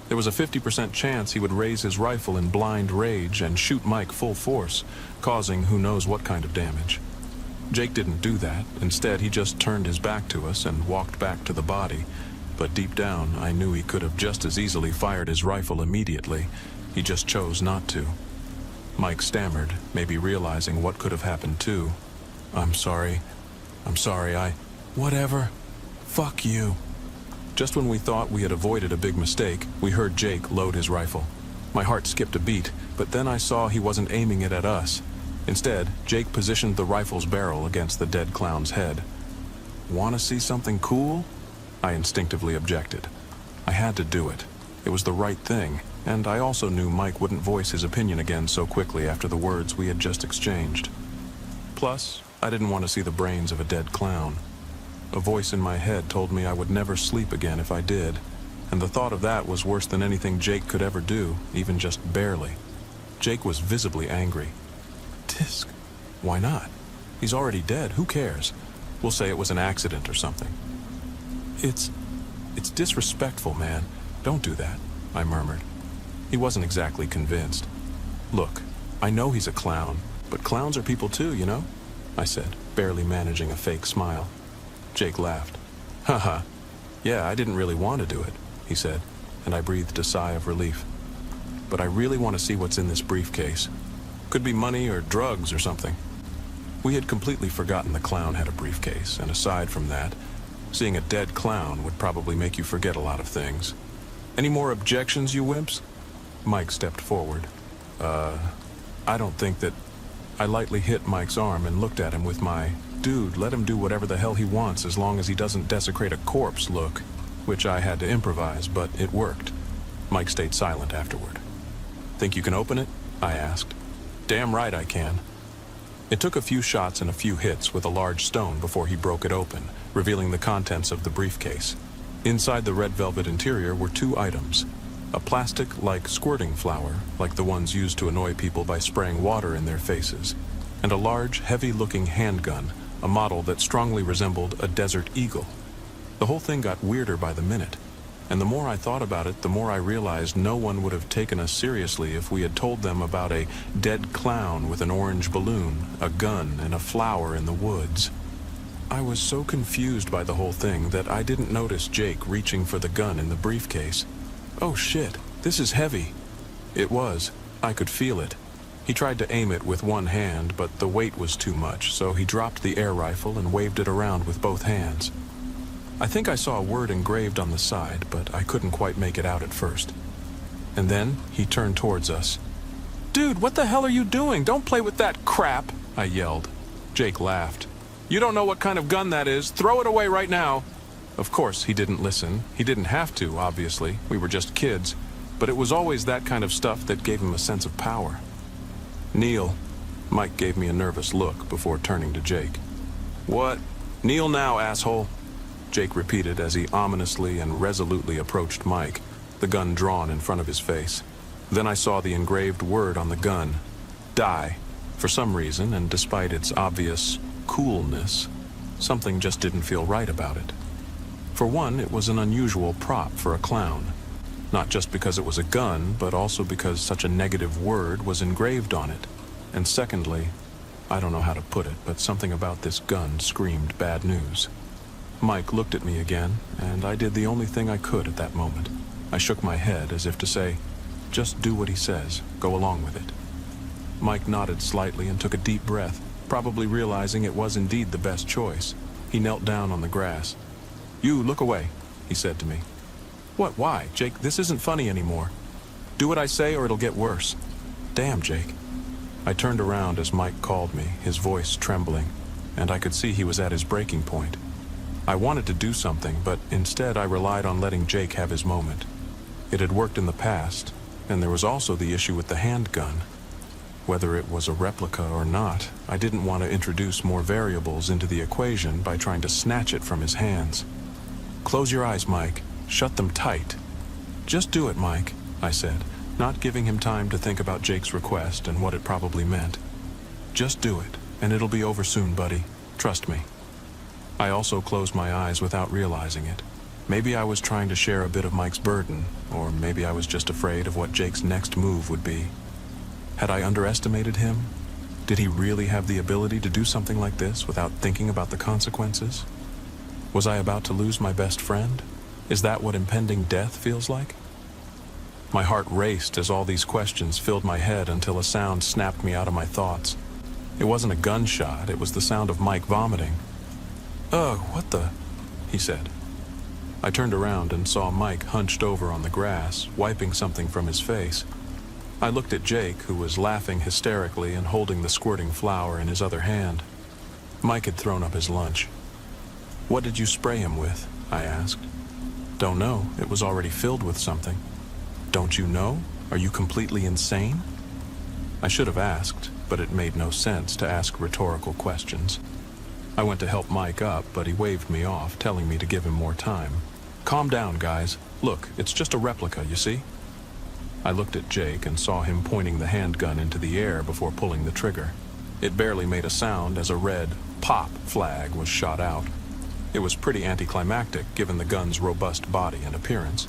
There was a 50% chance he would raise his rifle in blind rage and shoot Mike full force, causing who knows what kind of damage. Jake didn't do that. Instead, he just turned his back to us and walked back to the body. But deep down, I knew he could have just as easily fired his rifle immediately. He just chose not to. Mike stammered, maybe realizing what could have happened too. I'm sorry, whatever. Fuck you." Just when we thought we had avoided a big mistake, we heard Jake load his rifle. My heart skipped a beat, but then I saw he wasn't aiming it at us. Instead, Jake positioned the rifle's barrel against the dead clown's head. "Want to see something cool?" I instinctively objected. I had to do it. It was the right thing, and I also knew Mike wouldn't voice his opinion again so quickly after the words we had just exchanged. Plus, I didn't want to see the brains of a dead clown. A voice in my head told me I would never sleep again if I did, and the thought of that was worse than anything Jake could ever do, even just barely. Jake was visibly angry. "Tisk. Why not? He's already dead. Who cares? We'll say it was an accident or something." It's disrespectful, man. Don't do that," I murmured. He wasn't exactly convinced. "Look, I know he's a clown, but clowns are people too, you know?" I said, barely managing a fake smile. Jake laughed. "Haha. Yeah, I didn't really want to do it," he said, and I breathed a sigh of relief. "But I really want to see what's in this briefcase. Could be money or drugs or something." We had completely forgotten the clown had a briefcase, and aside from that, seeing a dead clown would probably make you forget a lot of things. "Any more objections, you wimps?" Mike stepped forward. I don't think that..." I lightly hit Mike's arm and looked at him with my, "Dude, let him do whatever the hell he wants as long as he doesn't desecrate a corpse" look, which I had to improvise, but it worked. Mike stayed silent afterward. "Think you can open it?" I asked. "Damn right I can." It took a few shots and a few hits with a large stone before he broke it open, revealing the contents of the briefcase. Inside the red velvet interior were two items: a plastic-like squirting flower, like the ones used to annoy people by spraying water in their faces, and a large, heavy-looking handgun, a model that strongly resembled a desert eagle. The whole thing got weirder by the minute, and the more I thought about it, the more I realized no one would have taken us seriously if we had told them about a dead clown with an orange balloon, a gun, and a flower in the woods. I was so confused by the whole thing that I didn't notice Jake reaching for the gun in the briefcase. "Oh shit, this is heavy." It was. I could feel it. He tried to aim it with one hand, but the weight was too much, so he dropped the air rifle and waved it around with both hands. I think I saw a word engraved on the side, but I couldn't quite make it out at first. And then he turned towards us. "Dude, what the hell are you doing? Don't play with that crap!" I yelled. Jake laughed. "You don't know what kind of gun that is. Throw it away right now." Of course, he didn't listen. He didn't have to, obviously. We were just kids. But it was always that kind of stuff that gave him a sense of power. "Kneel." Mike gave me a nervous look before turning to Jake. "What? Kneel now, asshole," Jake repeated as he ominously and resolutely approached Mike, the gun drawn in front of his face. Then I saw the engraved word on the gun, "Die." For some reason, and despite its obvious coolness, something just didn't feel right about it. For one, it was an unusual prop for a clown. Not just because it was a gun, but also because such a negative word was engraved on it. And secondly, I don't know how to put it, but something about this gun screamed bad news. Mike looked at me again, and I did the only thing I could at that moment. I shook my head as if to say, "Just do what he says. Go along with it." Mike nodded slightly and took a deep breath, probably realizing it was indeed the best choice. He knelt down on the grass. "You, look away," he said to me. "What, why? Jake, this isn't funny anymore. Do what I say or it'll get worse." "Damn, Jake." I turned around as Mike called me, his voice trembling, and I could see he was at his breaking point. I wanted to do something, but instead I relied on letting Jake have his moment. It had worked in the past, and there was also the issue with the handgun. Whether it was a replica or not, I didn't want to introduce more variables into the equation by trying to snatch it from his hands. "Close your eyes, Mike. Shut them tight." "Just do it, Mike," I said, not giving him time to think about Jake's request and what it probably meant. "Just do it, and it'll be over soon, buddy. Trust me." I also closed my eyes without realizing it. Maybe I was trying to share a bit of Mike's burden, or maybe I was just afraid of what Jake's next move would be. Had I underestimated him? Did he really have the ability to do something like this without thinking about the consequences? Was I about to lose my best friend? Is that what impending death feels like? My heart raced as all these questions filled my head until a sound snapped me out of my thoughts. It wasn't a gunshot, it was the sound of Mike vomiting. "Ugh, what the?" he said. I turned around and saw Mike hunched over on the grass, wiping something from his face. I looked at Jake, who was laughing hysterically and holding the squirting flour in his other hand. Mike had thrown up his lunch. "What did you spray him with?" I asked. "Don't know. It was already filled with something." "Don't you know? Are you completely insane?" I should have asked, but it made no sense to ask rhetorical questions. I went to help Mike up, but he waved me off, telling me to give him more time. "Calm down, guys. Look, it's just a replica, you see?" I looked at Jake and saw him pointing the handgun into the air before pulling the trigger. It barely made a sound as a red pop flag was shot out. It was pretty anticlimactic given the gun's robust body and appearance.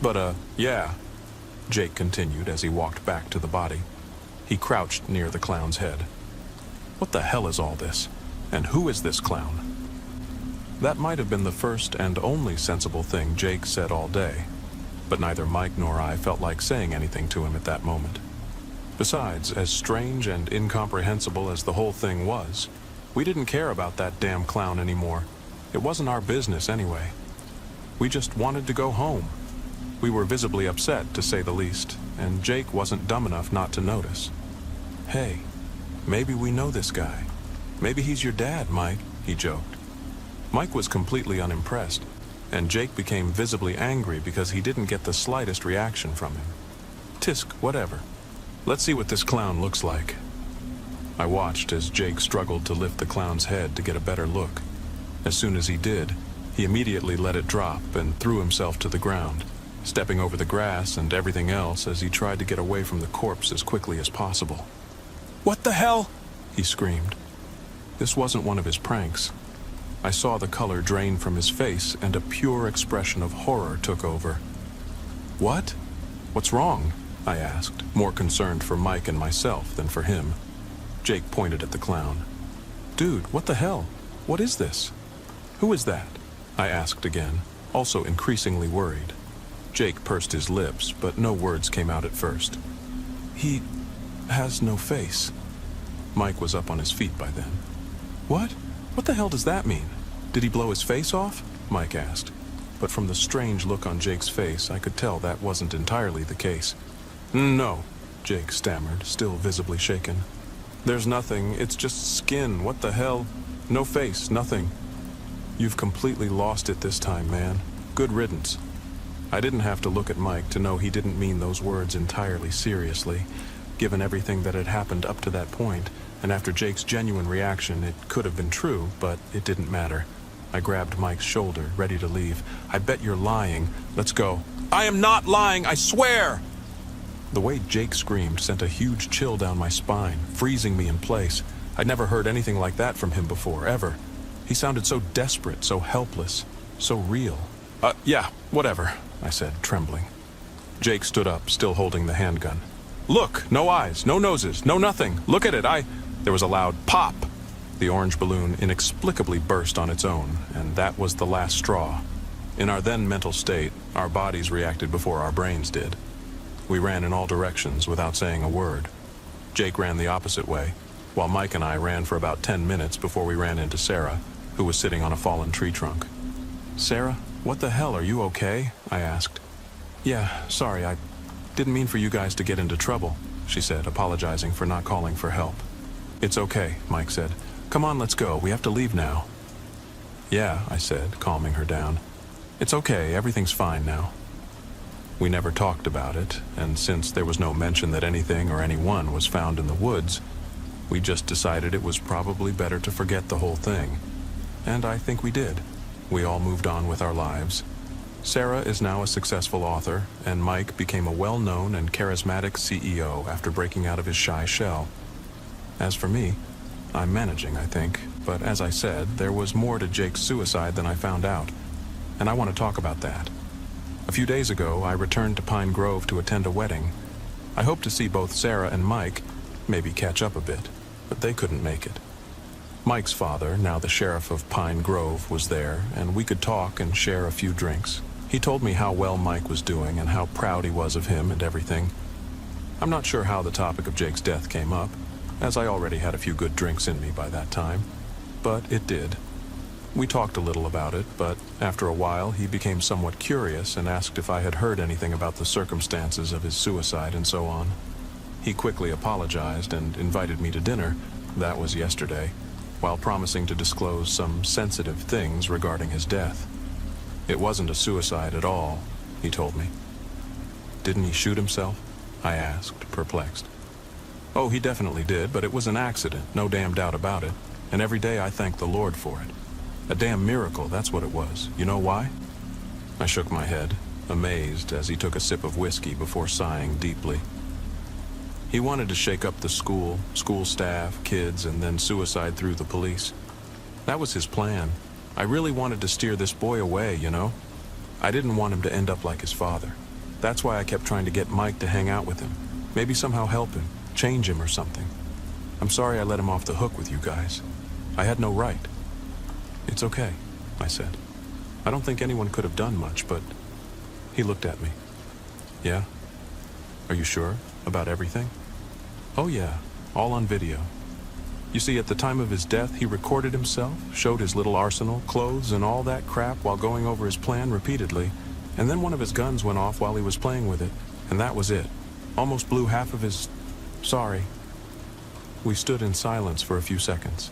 But, yeah," Jake continued as he walked back to the body. He crouched near the clown's head. "What the hell is all this? And who is this clown?" That might have been the first and only sensible thing Jake said all day, but neither Mike nor I felt like saying anything to him at that moment. Besides, as strange and incomprehensible as the whole thing was, we didn't care about that damn clown anymore. It wasn't our business anyway. We just wanted to go home. We were visibly upset, to say the least, and Jake wasn't dumb enough not to notice. "Hey, maybe we know this guy. Maybe he's your dad, Mike," he joked. Mike was completely unimpressed, and Jake became visibly angry because he didn't get the slightest reaction from him. Tisk, whatever. Let's see what this clown looks like. I watched as Jake struggled to lift the clown's head to get a better look. As soon as he did, he immediately let it drop and threw himself to the ground, stepping over the grass and everything else as he tried to get away from the corpse as quickly as possible. "What the hell?" he screamed. This wasn't one of his pranks. I saw the color drain from his face and a pure expression of horror took over. "What? What's wrong?" I asked, more concerned for Mike and myself than for him. Jake pointed at the clown. "Dude, what the hell? What is this? Who is that?" I asked again, also increasingly worried. Jake pursed his lips, but no words came out at first. He has no face. Mike was up on his feet by then. What? What the hell does that mean? Did he blow his face off? Mike asked. But from the strange look on Jake's face, I could tell that wasn't entirely the case. No, Jake stammered, still visibly shaken. There's nothing, it's just skin, what the hell? No face, nothing. You've completely lost it this time, man. Good riddance. I didn't have to look at Mike to know he didn't mean those words entirely seriously. Given everything that had happened up to that point, and after Jake's genuine reaction, it could have been true, but it didn't matter. I grabbed Mike's shoulder, ready to leave. I bet you're lying. Let's go. I am not lying, I swear! The way Jake screamed sent a huge chill down my spine, freezing me in place. I'd never heard anything like that from him before, ever. He sounded so desperate, so helpless, so real. Yeah, whatever, I said, trembling. Jake stood up, still holding the handgun. Look, no eyes, no noses, no nothing. Look at it, There was a loud pop. The orange balloon inexplicably burst on its own, and that was the last straw. In our then mental state, our bodies reacted before our brains did. We ran in all directions without saying a word. Jake ran the opposite way, while Mike and I ran for about 10 minutes before we ran into Sarah, who was sitting on a fallen tree trunk. Sarah, what the hell, are you okay? I asked. Yeah, sorry, I didn't mean for you guys to get into trouble, she said, apologizing for not calling for help. It's okay, Mike said. Come on, let's go. We have to leave now. Yeah, I said, calming her down. It's okay, everything's fine now. We never talked about it, and since there was no mention that anything or anyone was found in the woods, we just decided it was probably better to forget the whole thing. And I think we did. We all moved on with our lives. Sarah is now a successful author, and Mike became a well-known and charismatic CEO after breaking out of his shy shell. As for me, I'm managing, I think, but as I said, there was more to Jake's suicide than I found out, and I want to talk about that. A few days ago, I returned to Pine Grove to attend a wedding. I hoped to see both Sarah and Mike, maybe catch up a bit, but they couldn't make it. Mike's father, now the sheriff of Pine Grove, was there, and we could talk and share a few drinks. He told me how well Mike was doing and how proud he was of him and everything. I'm not sure how the topic of Jake's death came up, as I already had a few good drinks in me by that time, but it did. We talked a little about it, but after a while he became somewhat curious and asked if I had heard anything about the circumstances of his suicide and so on. He quickly apologized and invited me to dinner, that was yesterday, while promising to disclose some sensitive things regarding his death. It wasn't a suicide at all, he told me. Didn't he shoot himself? I asked, perplexed. Oh, he definitely did, but it was an accident, no damn doubt about it, and every day I thank the Lord for it. A damn miracle, that's what it was. You know why? I shook my head, amazed as he took a sip of whiskey before sighing deeply. He wanted to shake up the school staff, kids, and then suicide through the police. That was his plan. I really wanted to steer this boy away, you know? I didn't want him to end up like his father. That's why I kept trying to get Mike to hang out with him. Maybe somehow help him, change him or something. I'm sorry I let him off the hook with you guys. I had no right. It's okay, I said. I don't think anyone could have done much, but... He looked at me. Yeah? Are you sure about everything? Oh yeah, all on video. You see, at the time of his death, he recorded himself, showed his little arsenal, clothes, and all that crap while going over his plan repeatedly, and then one of his guns went off while he was playing with it, and that was it. Almost blew half of his... Sorry. We stood in silence for a few seconds.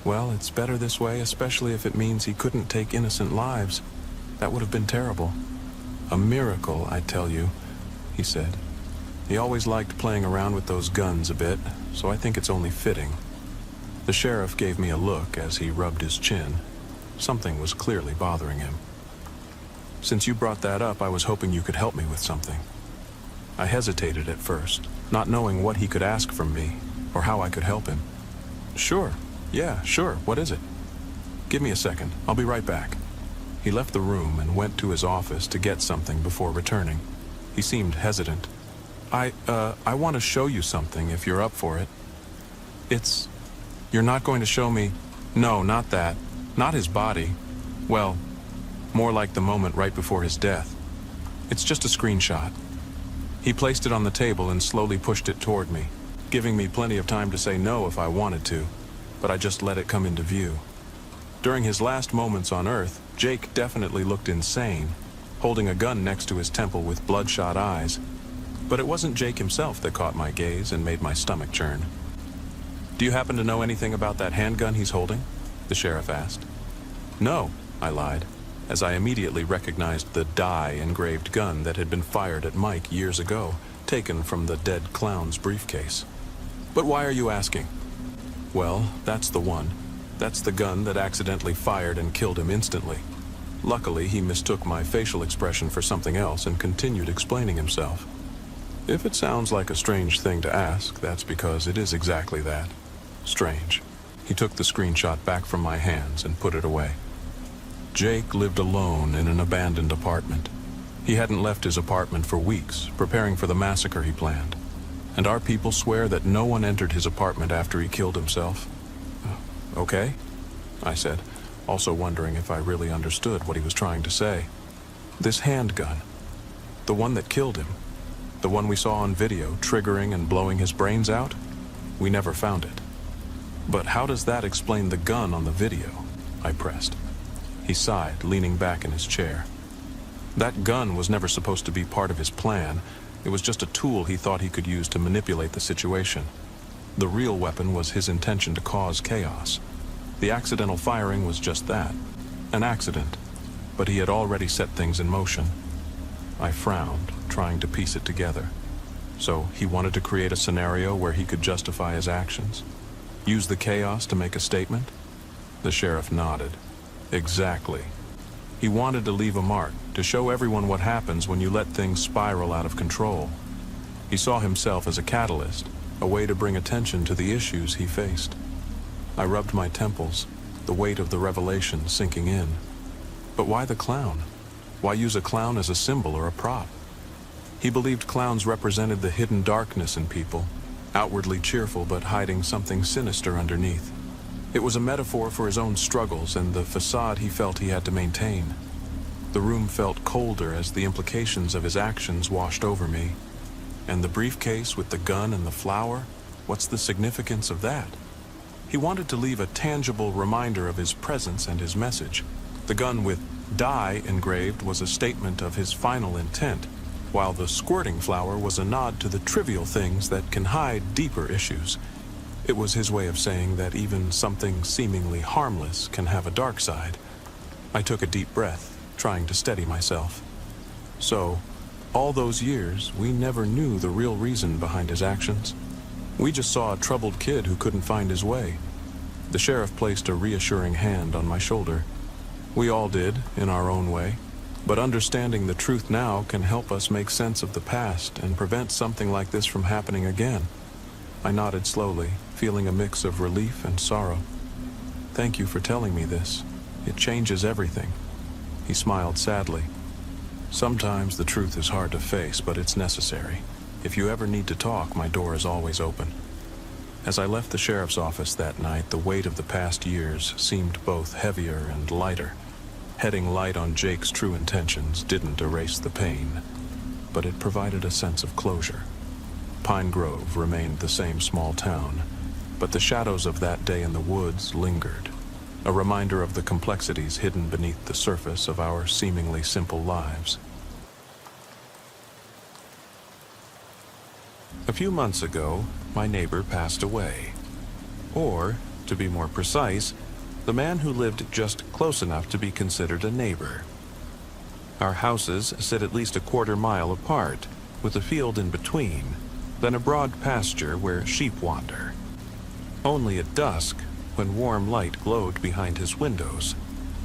Well, it's better this way, especially if it means he couldn't take innocent lives. That would have been terrible. A miracle, I tell you, he said. He always liked playing around with those guns a bit, so I think it's only fitting. The sheriff gave me a look as he rubbed his chin. Something was clearly bothering him. Since you brought that up, I was hoping you could help me with something. I hesitated at first, not knowing what he could ask from me, or how I could help him. Sure. Yeah, sure. What is it? Give me a second. I'll be right back. He left the room and went to his office to get something before returning. He seemed hesitant. I want to show you something if you're up for it. You're not going to show me... No, not that. Not his body. Well, more like the moment right before his death. It's just a screenshot. He placed it on the table and slowly pushed it toward me, giving me plenty of time to say no if I wanted to, but I just let it come into view. During his last moments on Earth, Jake definitely looked insane, holding a gun next to his temple with bloodshot eyes. But it wasn't Jake himself that caught my gaze and made my stomach churn. "Do you happen to know anything about that handgun he's holding?" the sheriff asked. "No," I lied, as I immediately recognized the die engraved gun that had been fired at Mike years ago, taken from the dead clown's briefcase. "But why are you asking?" "Well, that's the one. That's the gun that accidentally fired and killed him instantly. Luckily, he mistook my facial expression for something else and continued explaining himself. If it sounds like a strange thing to ask, that's because it is exactly that. Strange." He took the screenshot back from my hands and put it away. Jake lived alone in an abandoned apartment. He hadn't left his apartment for weeks, preparing for the massacre he planned. And our people swear that no one entered his apartment after he killed himself. "Okay," I said, also wondering if I really understood what he was trying to say. "This handgun, the one that killed him, the one we saw on video triggering and blowing his brains out, we never found it. But how does that explain the gun on the video?" I pressed. He sighed, leaning back in his chair. "That gun was never supposed to be part of his plan. It was just a tool he thought he could use to manipulate the situation. The real weapon was his intention to cause chaos. The accidental firing was just that, an accident, but he had already set things in motion." I frowned, trying to piece it together. So he wanted to create a scenario where he could justify his actions? Use the chaos to make a statement? The sheriff nodded. Exactly. He wanted to leave a mark, to show everyone what happens when you let things spiral out of control. He saw himself as a catalyst, a way to bring attention to the issues he faced. I rubbed my temples, the weight of the revelation sinking in. But why the clown? Why use a clown as a symbol or a prop? He believed clowns represented the hidden darkness in people, outwardly cheerful but hiding something sinister underneath. It was a metaphor for his own struggles and the facade he felt he had to maintain. The room felt colder as the implications of his actions washed over me. And the briefcase with the gun and the flower? What's the significance of that? He wanted to leave a tangible reminder of his presence and his message. The gun with "die" engraved was a statement of his final intent, while the squirting flower was a nod to the trivial things that can hide deeper issues. It was his way of saying that even something seemingly harmless can have a dark side. I took a deep breath, trying to steady myself. So, all those years, we never knew the real reason behind his actions. We just saw a troubled kid who couldn't find his way. The sheriff placed a reassuring hand on my shoulder. We all did, in our own way. But understanding the truth now can help us make sense of the past and prevent something like this from happening again. I nodded slowly, feeling a mix of relief and sorrow. "Thank you for telling me this. It changes everything." He smiled sadly. "Sometimes the truth is hard to face, but it's necessary. If you ever need to talk, my door is always open." As I left the sheriff's office that night, the weight of the past years seemed both heavier and lighter. Heading light on Jake's true intentions didn't erase the pain, but it provided a sense of closure. Pine Grove remained the same small town, but the shadows of that day in the woods lingered, a reminder of the complexities hidden beneath the surface of our seemingly simple lives. A few months ago, my neighbor passed away. Or, to be more precise, the man who lived just close enough to be considered a neighbor. Our houses sit at least a quarter-mile apart, with a field in between, then a broad pasture where sheep wander. Only at dusk, when warm light glowed behind his windows,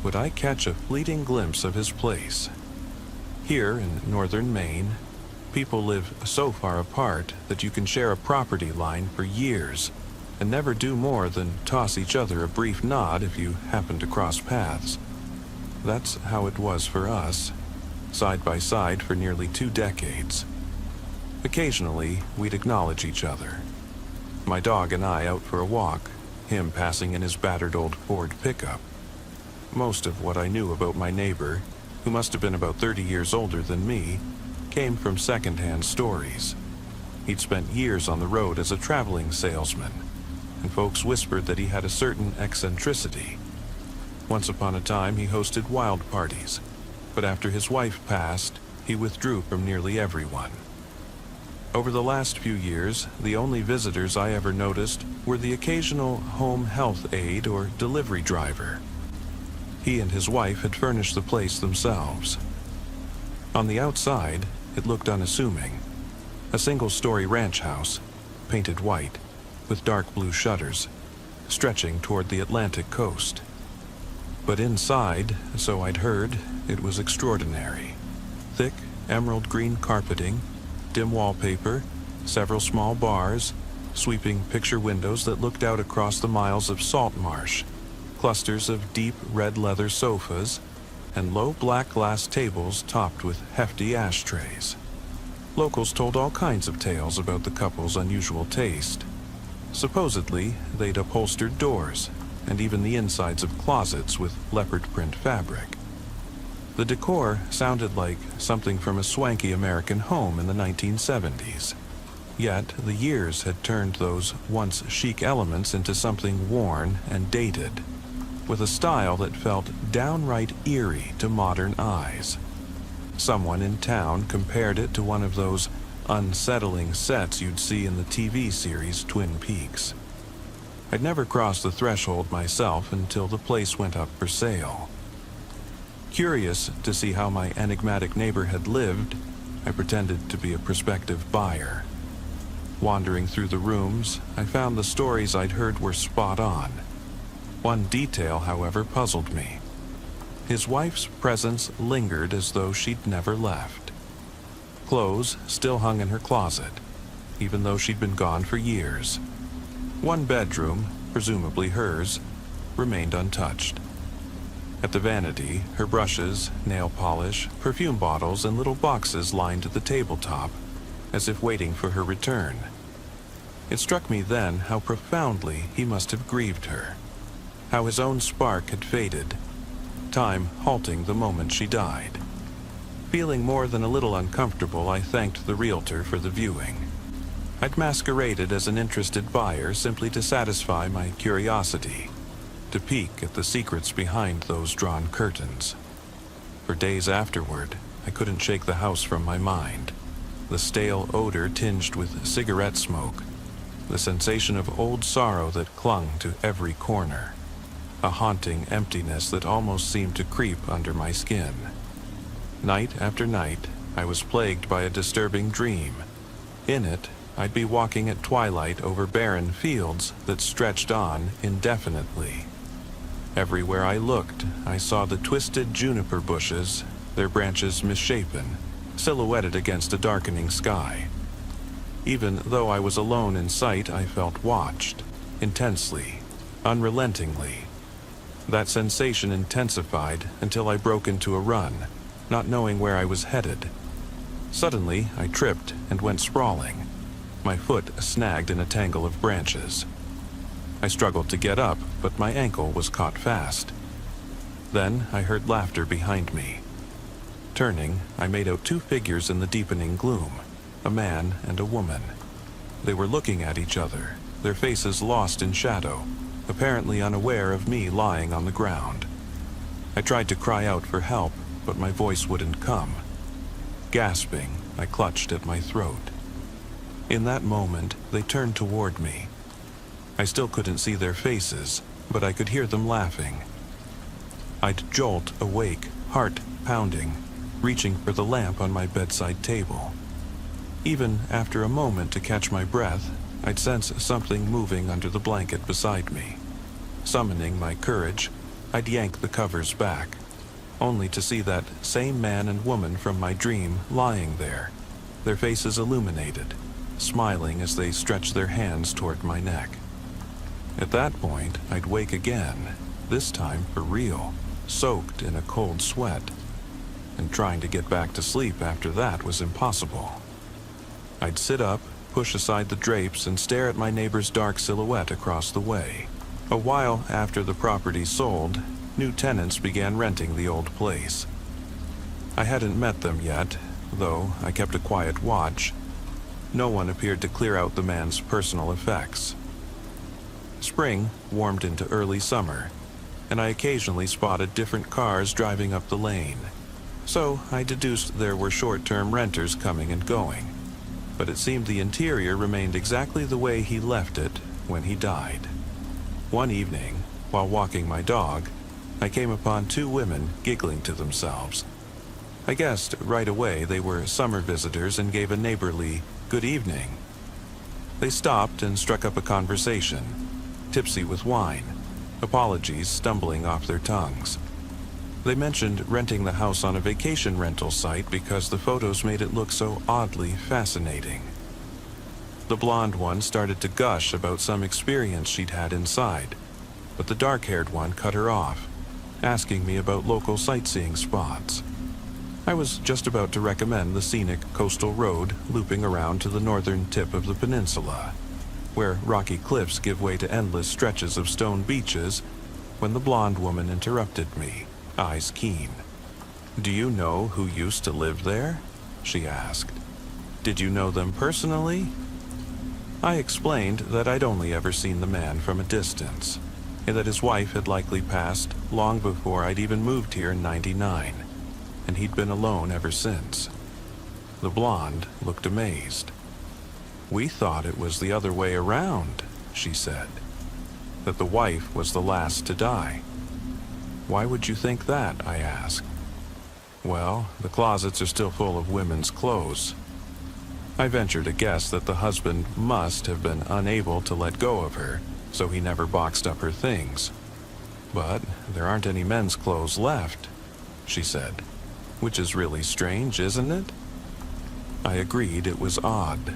would I catch a fleeting glimpse of his place. Here in northern Maine, people live so far apart that you can share a property line for years and never do more than toss each other a brief nod if you happen to cross paths. That's how it was for us, side by side for nearly 2 decades. Occasionally, we'd acknowledge each other. My dog and I out for a walk, him passing in his battered old Ford pickup. Most of what I knew about my neighbor, who must have been about 30 years older than me, came from secondhand stories. He'd spent years on the road as a traveling salesman, and folks whispered that he had a certain eccentricity. Once upon a time, he hosted wild parties, but after his wife passed, he withdrew from nearly everyone. Over the last few years, the only visitors I ever noticed were the occasional home health aide or delivery driver. He and his wife had furnished the place themselves. On the outside, it looked unassuming. A single-story ranch house, painted white, with dark blue shutters, stretching toward the Atlantic coast. But inside, so I'd heard, it was extraordinary. Thick, emerald green carpeting, dim wallpaper, several small bars, sweeping picture windows that looked out across the miles of salt marsh, clusters of deep red leather sofas, and low black glass tables topped with hefty ashtrays. Locals told all kinds of tales about the couple's unusual taste. Supposedly, they'd upholstered doors, and even the insides of closets with leopard print fabric. The decor sounded like something from a swanky American home in the 1970s. Yet, the years had turned those once chic elements into something worn and dated, with a style that felt downright eerie to modern eyes. Someone in town compared it to one of those unsettling sets you'd see in the TV series Twin Peaks. I'd never crossed the threshold myself until the place went up for sale. Curious to see how my enigmatic neighbor had lived, I pretended to be a prospective buyer. Wandering through the rooms, I found the stories I'd heard were spot on. One detail, however, puzzled me. His wife's presence lingered as though she'd never left. Clothes still hung in her closet, even though she'd been gone for years. One bedroom, presumably hers, remained untouched. At the vanity, her brushes, nail polish, perfume bottles, and little boxes lined the tabletop, as if waiting for her return. It struck me then how profoundly he must have grieved her, how his own spark had faded, time halting the moment she died. Feeling more than a little uncomfortable, I thanked the realtor for the viewing. I'd masqueraded as an interested buyer simply to satisfy my curiosity, to peek at the secrets behind those drawn curtains. For days afterward, I couldn't shake the house from my mind. The stale odor tinged with cigarette smoke, the sensation of old sorrow that clung to every corner, a haunting emptiness that almost seemed to creep under my skin. Night after night, I was plagued by a disturbing dream. In it, I'd be walking at twilight over barren fields that stretched on indefinitely. Everywhere I looked, I saw the twisted juniper bushes, their branches misshapen, silhouetted against a darkening sky. Even though I was alone in sight, I felt watched, intensely, unrelentingly. That sensation intensified until I broke into a run, not knowing where I was headed. Suddenly, I tripped and went sprawling, my foot snagged in a tangle of branches. I struggled to get up, but my ankle was caught fast. Then I heard laughter behind me. Turning, I made out two figures in the deepening gloom, a man and a woman. They were looking at each other, their faces lost in shadow, apparently unaware of me lying on the ground. I tried to cry out for help, but my voice wouldn't come. Gasping, I clutched at my throat. In that moment, they turned toward me. I still couldn't see their faces, but I could hear them laughing. I'd jolt awake, heart pounding, reaching for the lamp on my bedside table. Even after a moment to catch my breath, I'd sense something moving under the blanket beside me. Summoning my courage, I'd yank the covers back, only to see that same man and woman from my dream lying there, their faces illuminated, smiling as they stretched their hands toward my neck. At that point, I'd wake again, this time for real, soaked in a cold sweat, and trying to get back to sleep after that was impossible. I'd sit up, push aside the drapes, and stare at my neighbor's dark silhouette across the way. A while after the property sold, new tenants began renting the old place. I hadn't met them yet, though I kept a quiet watch. No one appeared to clear out the man's personal effects. Spring warmed into early summer, and I occasionally spotted different cars driving up the lane. So I deduced there were short-term renters coming and going. But it seemed the interior remained exactly the way he left it when he died. One evening, while walking my dog, I came upon two women giggling to themselves. I guessed right away they were summer visitors and gave a neighborly "good evening." They stopped and struck up a conversation, tipsy with wine, apologies stumbling off their tongues. They mentioned renting the house on a vacation rental site because the photos made it look so oddly fascinating. The blonde one started to gush about some experience she'd had inside, but the dark-haired one cut her off, asking me about local sightseeing spots. I was just about to recommend the scenic coastal road looping around to the northern tip of the peninsula, where rocky cliffs give way to endless stretches of stone beaches, when the blonde woman interrupted me, eyes keen. "Do you know who used to live there?" she asked. "Did you know them personally?" I explained that I'd only ever seen the man from a distance, and that his wife had likely passed long before I'd even moved here in '99, and he'd been alone ever since. The blonde looked amazed. "We thought it was the other way around," she said, "that the wife was the last to die." "Why would you think that?" I asked. "Well, the closets are still full of women's clothes." I ventured a guess that the husband must have been unable to let go of her, so he never boxed up her things. "But there aren't any men's clothes left," she said, "which is really strange, isn't it?" I agreed it was odd.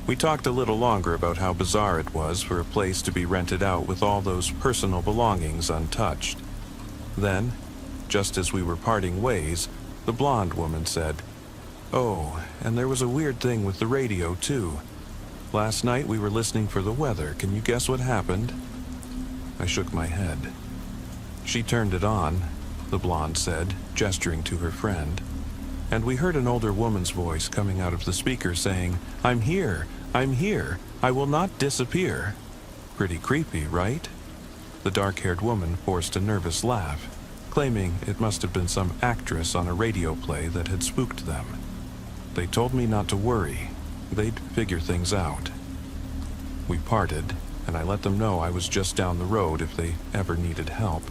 We talked a little longer about how bizarre it was for a place to be rented out with all those personal belongings untouched. Then, just as we were parting ways, the blonde woman said, "Oh, and there was a weird thing with the radio, too. Last night we were listening for the weather. Can you guess what happened?" I shook my head. "She turned it on," the blonde said, gesturing to her friend, "and we heard an older woman's voice coming out of the speaker saying, 'I'm here, I'm here, I will not disappear.' Pretty creepy, right?" The dark-haired woman forced a nervous laugh, claiming it must have been some actress on a radio play that had spooked them. "They told me not to worry. They'd figure things out." We parted, and I let them know I was just down the road if they ever needed help.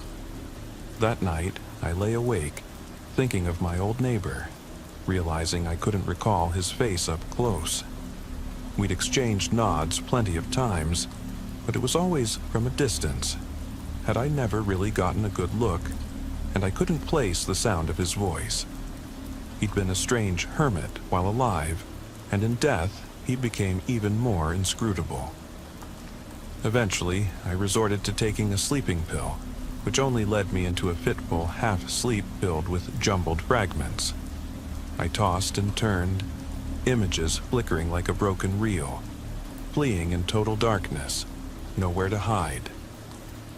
That night, I lay awake, thinking of my old neighbor, realizing I couldn't recall his face up close. We'd exchanged nods plenty of times, but it was always from a distance. Had I never really gotten a good look, and I couldn't place the sound of his voice. He'd been a strange hermit while alive, and in death he became even more inscrutable. Eventually, I resorted to taking a sleeping pill, which only led me into a fitful half-sleep filled with jumbled fragments. I tossed and turned, images flickering like a broken reel, fleeing in total darkness, nowhere to hide.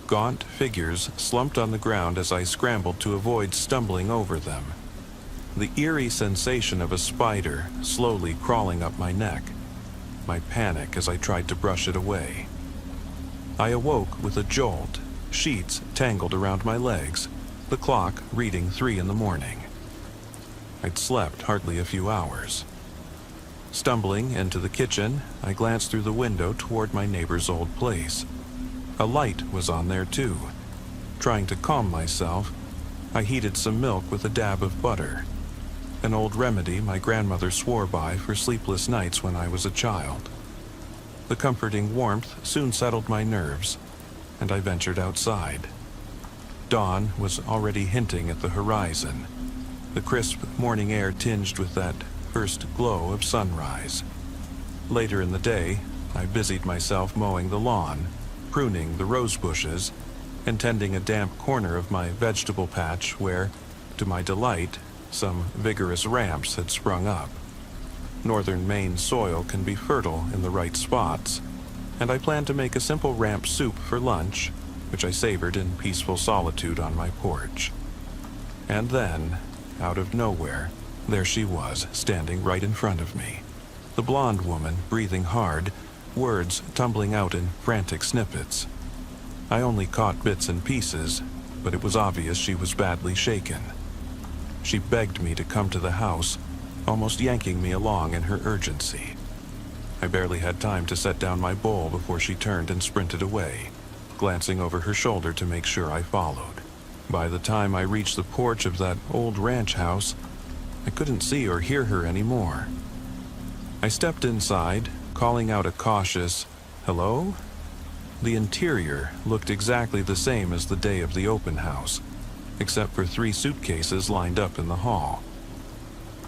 Gaunt figures slumped on the ground as I scrambled to avoid stumbling over them. The eerie sensation of a spider slowly crawling up my neck, my panic as I tried to brush it away. I awoke with a jolt, sheets tangled around my legs, the clock reading 3 in the morning. I'd slept hardly a few hours. Stumbling into the kitchen, I glanced through the window toward my neighbor's old place. A light was on there too. Trying to calm myself, I heated some milk with a dab of butter, an old remedy my grandmother swore by for sleepless nights when I was a child. The comforting warmth soon settled my nerves, and I ventured outside. Dawn was already hinting at the horizon, the crisp morning air tinged with that first glow of sunrise. Later in the day, I busied myself mowing the lawn, pruning the rose bushes, and tending a damp corner of my vegetable patch where, to my delight, some vigorous ramps had sprung up. Northern Maine soil can be fertile in the right spots, and I planned to make a simple ramp soup for lunch, which I savored in peaceful solitude on my porch. And then, out of nowhere, There she was, standing right in front of me. The blonde woman, breathing hard, words tumbling out in frantic snippets. I only caught bits and pieces, but it was obvious she was badly shaken. She begged me to come to the house, almost yanking me along in her urgency. I barely had time to set down my bowl before she turned and sprinted away, glancing over her shoulder to make sure I followed. By the time I reached the porch of that old ranch house, I couldn't see or hear her anymore. I stepped inside, calling out a cautious, "Hello?" The interior looked exactly the same as the day of the open house, except for 3 suitcases lined up in the hall.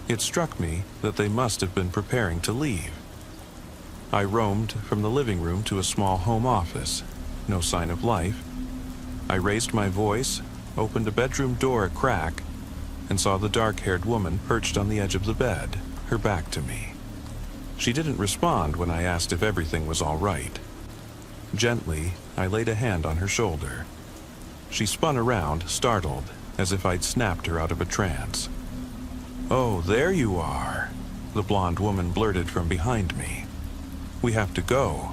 It struck me that they must have been preparing to leave. I roamed from the living room to a small home office. No sign of life. I raised my voice, opened a bedroom door a crack, and saw the dark-haired woman perched on the edge of the bed, her back to me. She didn't respond when I asked if everything was all right. Gently, I laid a hand on her shoulder. She spun around, startled, as if I'd snapped her out of a trance. "Oh, there you are," the blonde woman blurted from behind me. "We have to go.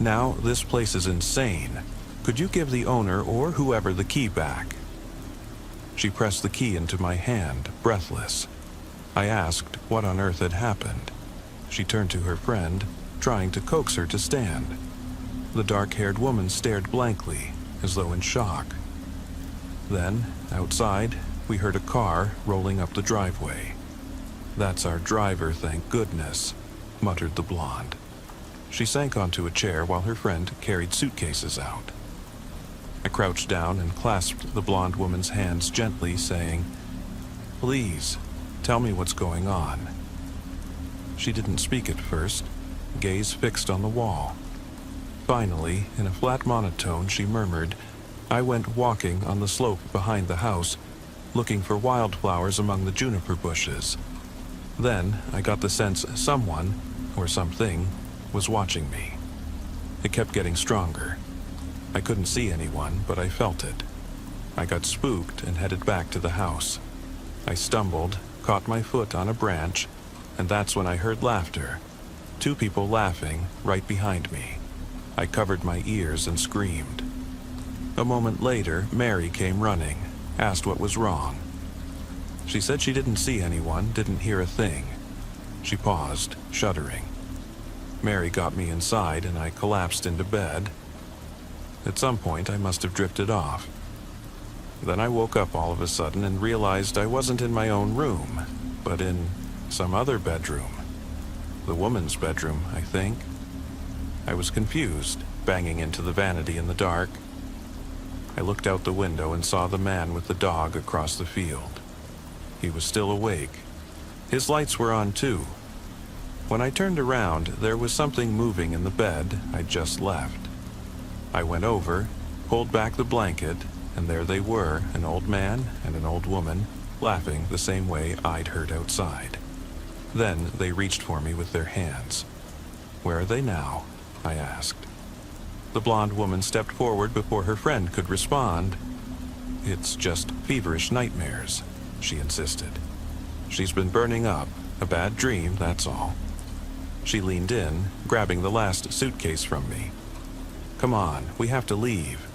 Now, this place is insane. Could you give the owner or whoever the key back?" She pressed the key into my hand, breathless. I asked what on earth had happened. She turned to her friend, trying to coax her to stand. The dark-haired woman stared blankly, as though in shock. Then, outside, we heard a car rolling up the driveway. "That's our driver, thank goodness," muttered the blonde. She sank onto a chair while her friend carried suitcases out. I crouched down and clasped the blonde woman's hands gently, saying, "Please, tell me what's going on." She didn't speak at first, gaze fixed on the wall. Finally, in a flat monotone, she murmured, "I went walking on the slope behind the house, looking for wildflowers among the juniper bushes. Then I got the sense someone, or something, was watching me. It kept getting stronger. I couldn't see anyone, but I felt it. I got spooked and headed back to the house. I stumbled, caught my foot on a branch, and that's when I heard laughter. 2 people laughing right behind me. I covered my ears and screamed. A moment later, Mary came running, asked what was wrong. She said she didn't see anyone, didn't hear a thing. She paused, shuddering. Mary got me inside and I collapsed into bed. At some point, I must have drifted off. Then I woke up all of a sudden and realized I wasn't in my own room, but in some other bedroom. The woman's bedroom, I think. I was confused, banging into the vanity in the dark. I looked out the window and saw the man with the dog across the field. He was still awake. His lights were on too. When I turned around, there was something moving in the bed I'd just left. I went over, pulled back the blanket, and there they were, an old man and an old woman, laughing the same way I'd heard outside. Then they reached for me with their hands. "Where are they now?" I asked. The blonde woman stepped forward before her friend could respond. "It's just feverish nightmares," she insisted. "She's been burning up, a bad dream, that's all." She leaned in, grabbing the last suitcase from me. "Come on, we have to leave."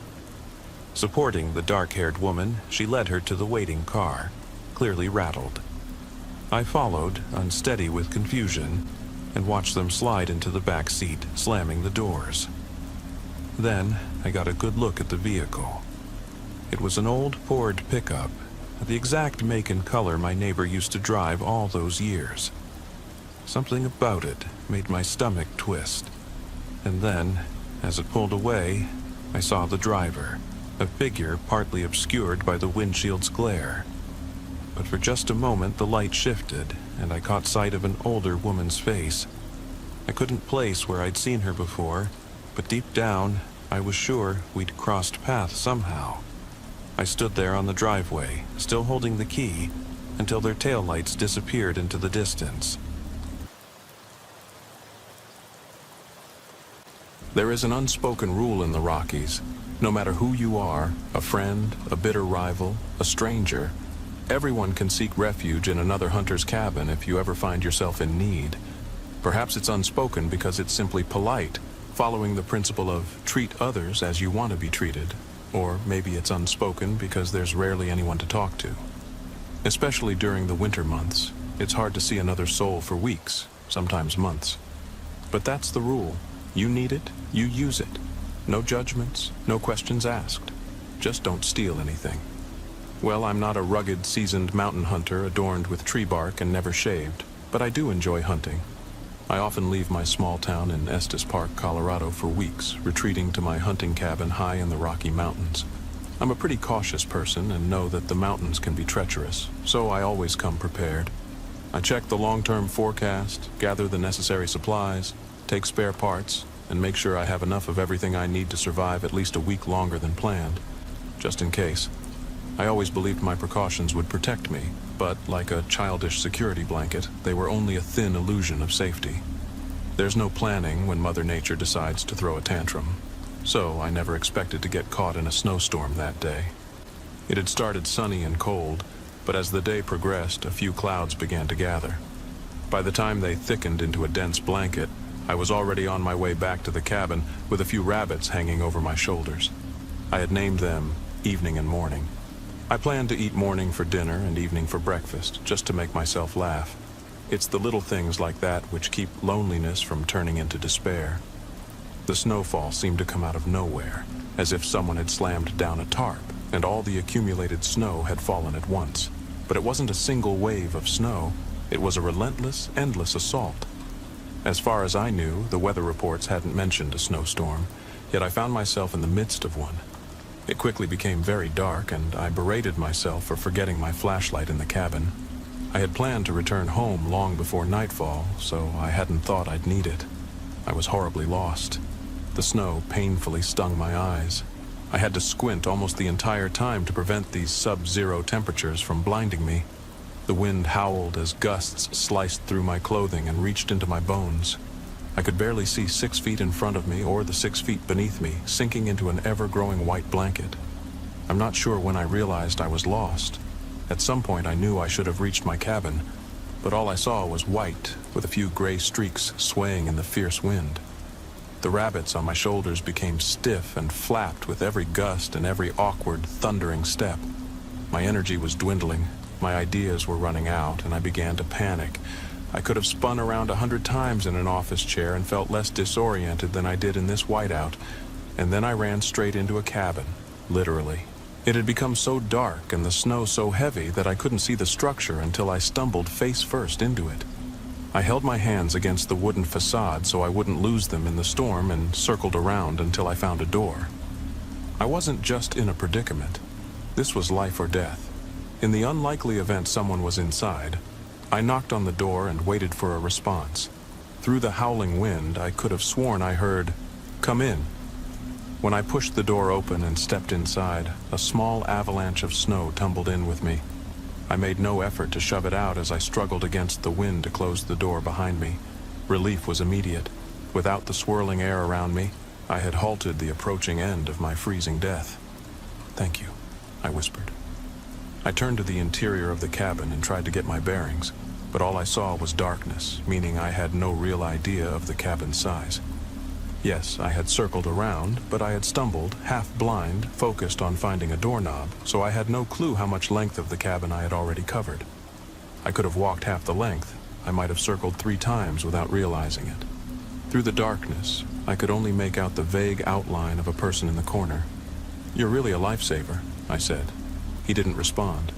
Supporting the dark-haired woman, she led her to the waiting car, clearly rattled. I followed, unsteady with confusion, and watched them slide into the back seat, slamming the doors. Then I got a good look at the vehicle. It was an old Ford pickup, the exact make and color my neighbor used to drive all those years. Something about it made my stomach twist. And then, as it pulled away, I saw the driver, a figure partly obscured by the windshield's glare. But for just a moment the light shifted, and I caught sight of an older woman's face. I couldn't place where I'd seen her before, but deep down, I was sure we'd crossed paths somehow. I stood there on the driveway, still holding the key, until their taillights disappeared into the distance. There is an unspoken rule in the Rockies. No matter who you are, a friend, a bitter rival, a stranger, Everyone can seek refuge in another hunter's cabin if you ever find yourself in need. Perhaps it's unspoken because it's simply polite, following the principle of treat others as you want to be treated. Or maybe it's unspoken because there's rarely anyone to talk to. Especially during the winter months, it's hard to see another soul for weeks, sometimes months. But that's the rule. You need it, you use it. No judgments, no questions asked. Just don't steal anything. Well, I'm not a rugged, seasoned mountain hunter adorned with tree bark and never shaved, but I do enjoy hunting. I often leave my small town in Estes Park, Colorado for weeks, retreating to my hunting cabin high in the Rocky Mountains. I'm a pretty cautious person and know that the mountains can be treacherous, so I always come prepared. I check the long-term forecast, gather the necessary supplies, take spare parts, and make sure I have enough of everything I need to survive at least a week longer than planned, just in case. I always believed my precautions would protect me, but like a childish security blanket, they were only a thin illusion of safety. There's no planning when Mother Nature decides to throw a tantrum, so I never expected to get caught in a snowstorm that day. It had started sunny and cold, but as the day progressed, a few clouds began to gather. By the time they thickened into a dense blanket, I was already on my way back to the cabin with a few rabbits hanging over my shoulders. I had named them Evening and Morning. I planned to eat morning for dinner and evening for breakfast, just to make myself laugh. It's the little things like that which keep loneliness from turning into despair. The snowfall seemed to come out of nowhere, as if someone had slammed down a tarp, and all the accumulated snow had fallen at once. But it wasn't a single wave of snow. It was a relentless, endless assault. As far as I knew, the weather reports hadn't mentioned a snowstorm, yet I found myself in the midst of one. It quickly became very dark, and I berated myself for forgetting my flashlight in the cabin. I had planned to return home long before nightfall, so I hadn't thought I'd need it. I was horribly lost. The snow painfully stung my eyes. I had to squint almost the entire time to prevent these sub-zero temperatures from blinding me. The wind howled as gusts sliced through my clothing and reached into my bones. I could barely see 6 feet in front of me or the 6 feet beneath me, sinking into an ever-growing white blanket. I'm not sure when I realized I was lost. At some point I knew I should have reached my cabin, but all I saw was white, with a few gray streaks swaying in the fierce wind. The rabbits on my shoulders became stiff and flapped with every gust and every awkward, thundering step. My energy was dwindling, my ideas were running out, and I began to panic. I could have spun around 100 times in an office chair and felt less disoriented than I did in this whiteout, and then I ran straight into a cabin, literally. It had become so dark and the snow so heavy that I couldn't see the structure until I stumbled face first into it. I held my hands against the wooden facade so I wouldn't lose them in the storm and circled around until I found a door. I wasn't just in a predicament. This was life or death. In the unlikely event someone was inside, I knocked on the door and waited for a response. Through the howling wind, I could have sworn I heard, "Come in." When I pushed the door open and stepped inside, a small avalanche of snow tumbled in with me. I made no effort to shove it out as I struggled against the wind to close the door behind me. Relief was immediate. Without the swirling air around me, I had halted the approaching end of my freezing death. "Thank you," I whispered. I turned to the interior of the cabin and tried to get my bearings, but all I saw was darkness, meaning I had no real idea of the cabin's size. Yes, I had circled around, but I had stumbled, half blind, focused on finding a doorknob, so I had no clue how much length of the cabin I had already covered. I could have walked half the length. I might have circled 3 times without realizing it. Through the darkness, I could only make out the vague outline of a person in the corner. "You're really a lifesaver," I said. He didn't respond.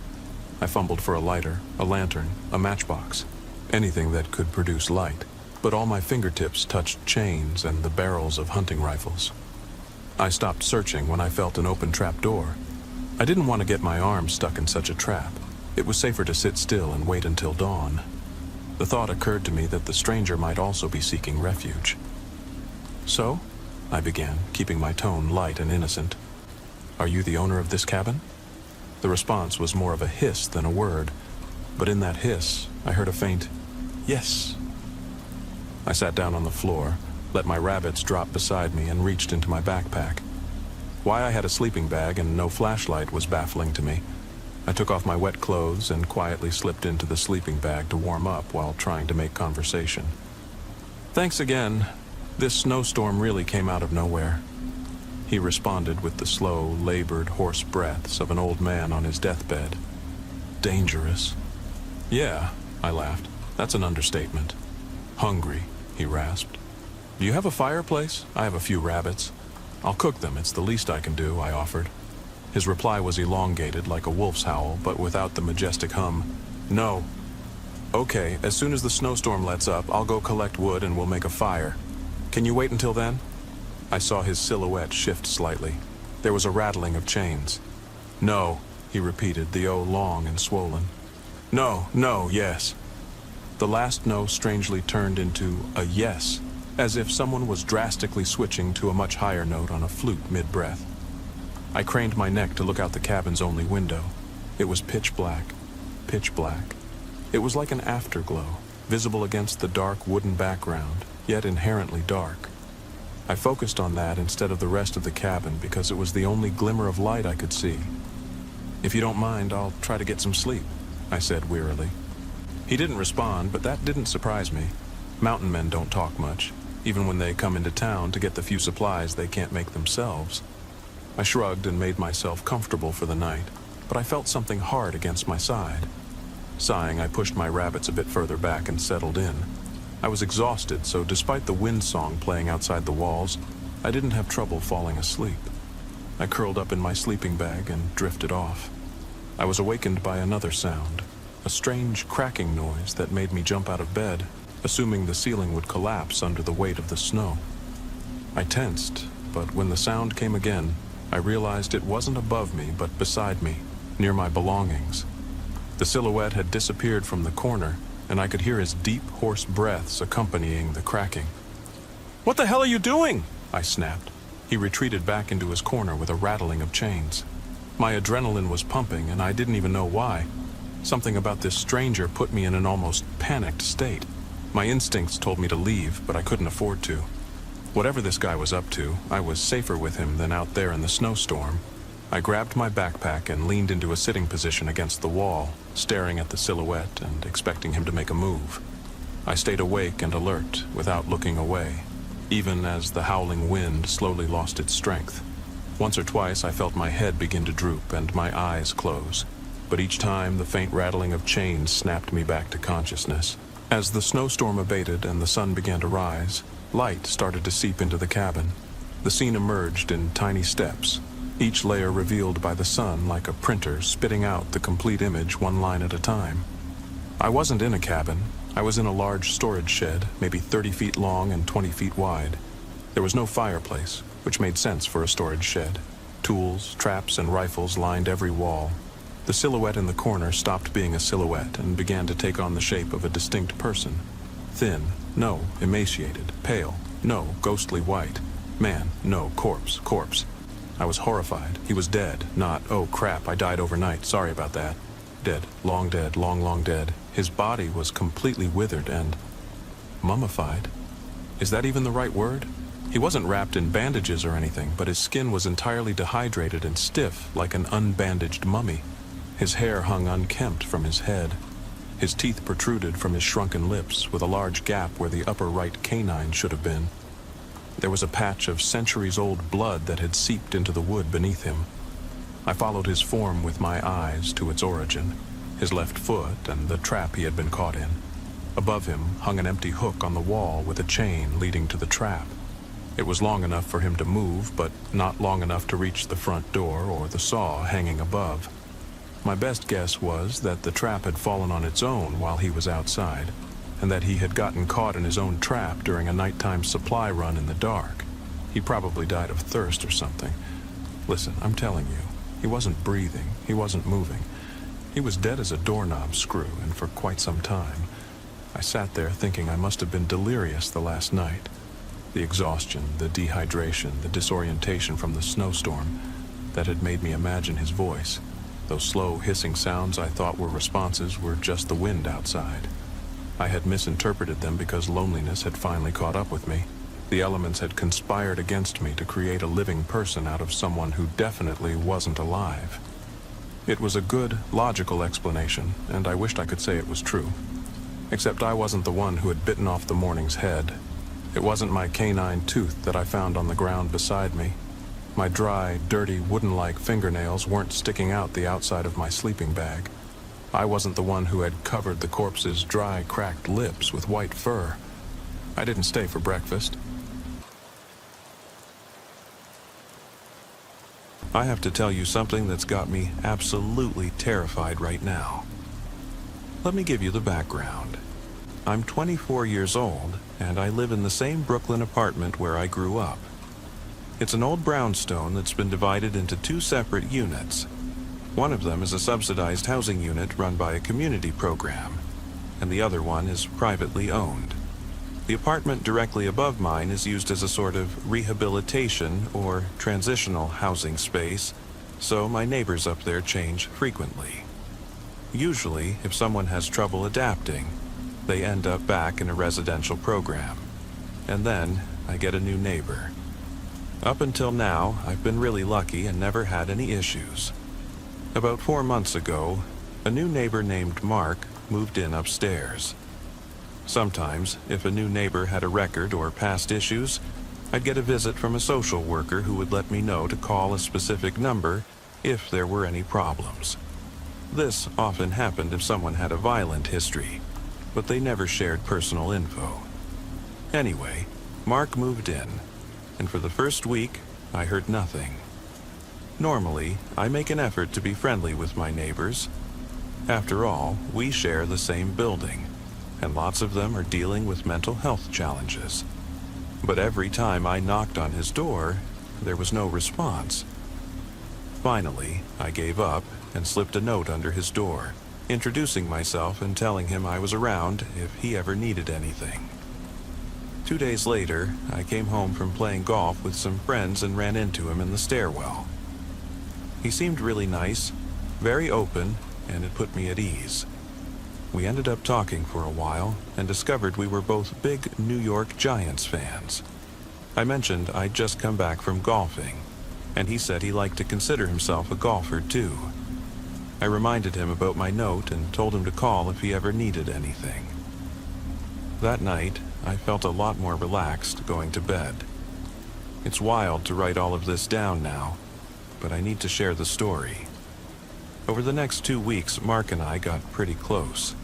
I fumbled for a lighter, a lantern, a matchbox, anything that could produce light, but all my fingertips touched chains and the barrels of hunting rifles. I stopped searching when I felt an open trap door. I didn't want to get my arm stuck in such a trap. It was safer to sit still and wait until dawn. The thought occurred to me that the stranger might also be seeking refuge. "So?" I began, keeping my tone light and innocent. "Are you the owner of this cabin?" The response was more of a hiss than a word, but in that hiss, I heard a faint, "Yes." I sat down on the floor, let my rabbits drop beside me, and reached into my backpack. Why I had a sleeping bag and no flashlight was baffling to me. I took off my wet clothes and quietly slipped into the sleeping bag to warm up while trying to make conversation. "Thanks again. This snowstorm really came out of nowhere." He responded with the slow, labored, hoarse breaths of an old man on his deathbed. "Dangerous." "Yeah," I laughed. "That's an understatement." "Hungry," he rasped. "Do you have a fireplace? I have a few rabbits." "I'll cook them. It's the least I can do," I offered. His reply was elongated like a wolf's howl, but without the majestic hum. "No." "Okay, as soon as the snowstorm lets up, I'll go collect wood and we'll make a fire. Can you wait until then?" I saw his silhouette shift slightly. There was a rattling of chains. "No," he repeated, the O long and swollen. "No, no, yes." The last no strangely turned into a yes, as if someone was drastically switching to a much higher note on a flute mid-breath. I craned my neck to look out the cabin's only window. It was pitch black, pitch black. It was like an afterglow, visible against the dark wooden background, yet inherently dark. I focused on that instead of the rest of the cabin because it was the only glimmer of light I could see. "If you don't mind, I'll try to get some sleep," I said wearily. He didn't respond, but that didn't surprise me. Mountain men don't talk much, even when they come into town to get the few supplies they can't make themselves. I shrugged and made myself comfortable for the night, but I felt something hard against my side. Sighing, I pushed my rabbits a bit further back and settled in. I was exhausted, so despite the wind song playing outside the walls, I didn't have trouble falling asleep. I curled up in my sleeping bag and drifted off. I was awakened by another sound, a strange cracking noise that made me jump out of bed, assuming the ceiling would collapse under the weight of the snow. I tensed, but when the sound came again, I realized it wasn't above me, but beside me, near my belongings. The silhouette had disappeared from the corner, and I could hear his deep, hoarse breaths accompanying the cracking. "What the hell are you doing?" I snapped. He retreated back into his corner with a rattling of chains. My adrenaline was pumping, and I didn't even know why. Something about this stranger put me in an almost panicked state. My instincts told me to leave, but I couldn't afford to. Whatever this guy was up to, I was safer with him than out there in the snowstorm. I grabbed my backpack and leaned into a sitting position against the wall, staring at the silhouette and expecting him to make a move. I stayed awake and alert without looking away, even as the howling wind slowly lost its strength. Once or twice I felt my head begin to droop and my eyes close, but each time the faint rattling of chains snapped me back to consciousness. As the snowstorm abated and the sun began to rise, light started to seep into the cabin. The scene emerged in tiny steps, each layer revealed by the sun like a printer spitting out the complete image one line at a time. I wasn't in a cabin. I was in a large storage shed, maybe 30 feet long and 20 feet wide. There was no fireplace, which made sense for a storage shed. Tools, traps, and rifles lined every wall. The silhouette in the corner stopped being a silhouette and began to take on the shape of a distinct person. Thin, no, emaciated, pale, no, ghostly white. Man, no, corpse, corpse. I was horrified. He was dead, not, oh crap, I died overnight, sorry about that. Dead, long, long dead. His body was completely withered and mummified. Is that even the right word? He wasn't wrapped in bandages or anything, but his skin was entirely dehydrated and stiff like an unbandaged mummy. His hair hung unkempt from his head. His teeth protruded from his shrunken lips with a large gap where the upper right canine should have been. There was a patch of centuries-old blood that had seeped into the wood beneath him. I followed his form with my eyes to its origin, his left foot and the trap he had been caught in. Above him hung an empty hook on the wall with a chain leading to the trap. It was long enough for him to move, but not long enough to reach the front door or the saw hanging above. My best guess was that the trap had fallen on its own while he was outside, and that he had gotten caught in his own trap during a nighttime supply run in the dark. He probably died of thirst or something. Listen, I'm telling you, he wasn't breathing, he wasn't moving. He was dead as a doorknob screw, and for quite some time. I sat there thinking I must have been delirious the last night. The exhaustion, the dehydration, the disorientation from the snowstorm, that had made me imagine his voice. Those slow hissing sounds I thought were responses were just the wind outside. I had misinterpreted them because loneliness had finally caught up with me. The elements had conspired against me to create a living person out of someone who definitely wasn't alive. It was a good, logical explanation, and I wished I could say it was true. Except I wasn't the one who had bitten off the morning's head. It wasn't my canine tooth that I found on the ground beside me. My dry, dirty, wooden-like fingernails weren't sticking out the outside of my sleeping bag. I wasn't the one who had covered the corpse's dry, cracked lips with white fur. I didn't stay for breakfast. I have to tell you something that's got me absolutely terrified right now. Let me give you the background. I'm 24 years old, and I live in the same Brooklyn apartment where I grew up. It's an old brownstone that's been divided into two separate units. One of them is a subsidized housing unit run by a community program, and the other one is privately owned. The apartment directly above mine is used as a sort of rehabilitation or transitional housing space, so my neighbors up there change frequently. Usually, if someone has trouble adapting, they end up back in a residential program. And then I get a new neighbor. Up until now, I've been really lucky and never had any issues. About 4 months ago, a new neighbor named Mark moved in upstairs. Sometimes, if a new neighbor had a record or past issues, I'd get a visit from a social worker who would let me know to call a specific number if there were any problems. This often happened if someone had a violent history, but they never shared personal info. Anyway, Mark moved in, and for the first week, I heard nothing. Normally, I make an effort to be friendly with my neighbors. After all, we share the same building, and lots of them are dealing with mental health challenges. But every time I knocked on his door, there was no response. Finally, I gave up and slipped a note under his door, introducing myself and telling him I was around if he ever needed anything. 2 days later, I came home from playing golf with some friends and ran into him in the stairwell. He seemed really nice, very open, and it put me at ease. We ended up talking for a while and discovered we were both big New York Giants fans. I mentioned I'd just come back from golfing, and he said he liked to consider himself a golfer too. I reminded him about my note and told him to call if he ever needed anything. That night, I felt a lot more relaxed going to bed. It's wild to write all of this down now, but I need to share the story. Over the next 2 weeks, Mark and I got pretty close.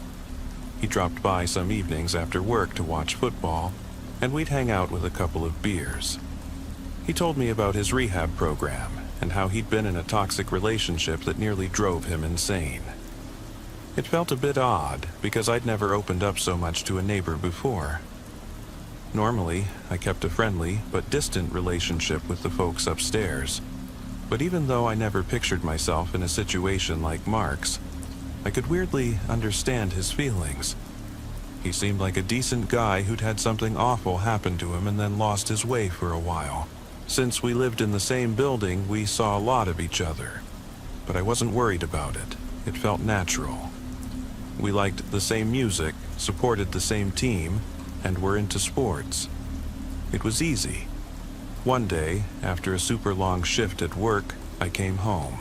He dropped by some evenings after work to watch football, and we'd hang out with a couple of beers. He told me about his rehab program and how he'd been in a toxic relationship that nearly drove him insane. It felt a bit odd because I'd never opened up so much to a neighbor before. Normally, I kept a friendly but distant relationship with the folks upstairs. But even though I never pictured myself in a situation like Mark's, I could weirdly understand his feelings. He seemed like a decent guy who'd had something awful happen to him and then lost his way for a while. Since we lived in the same building, we saw a lot of each other. But I wasn't worried about it. It felt natural. We liked the same music, supported the same team, and were into sports. It was easy. One day, after a super long shift at work, I came home.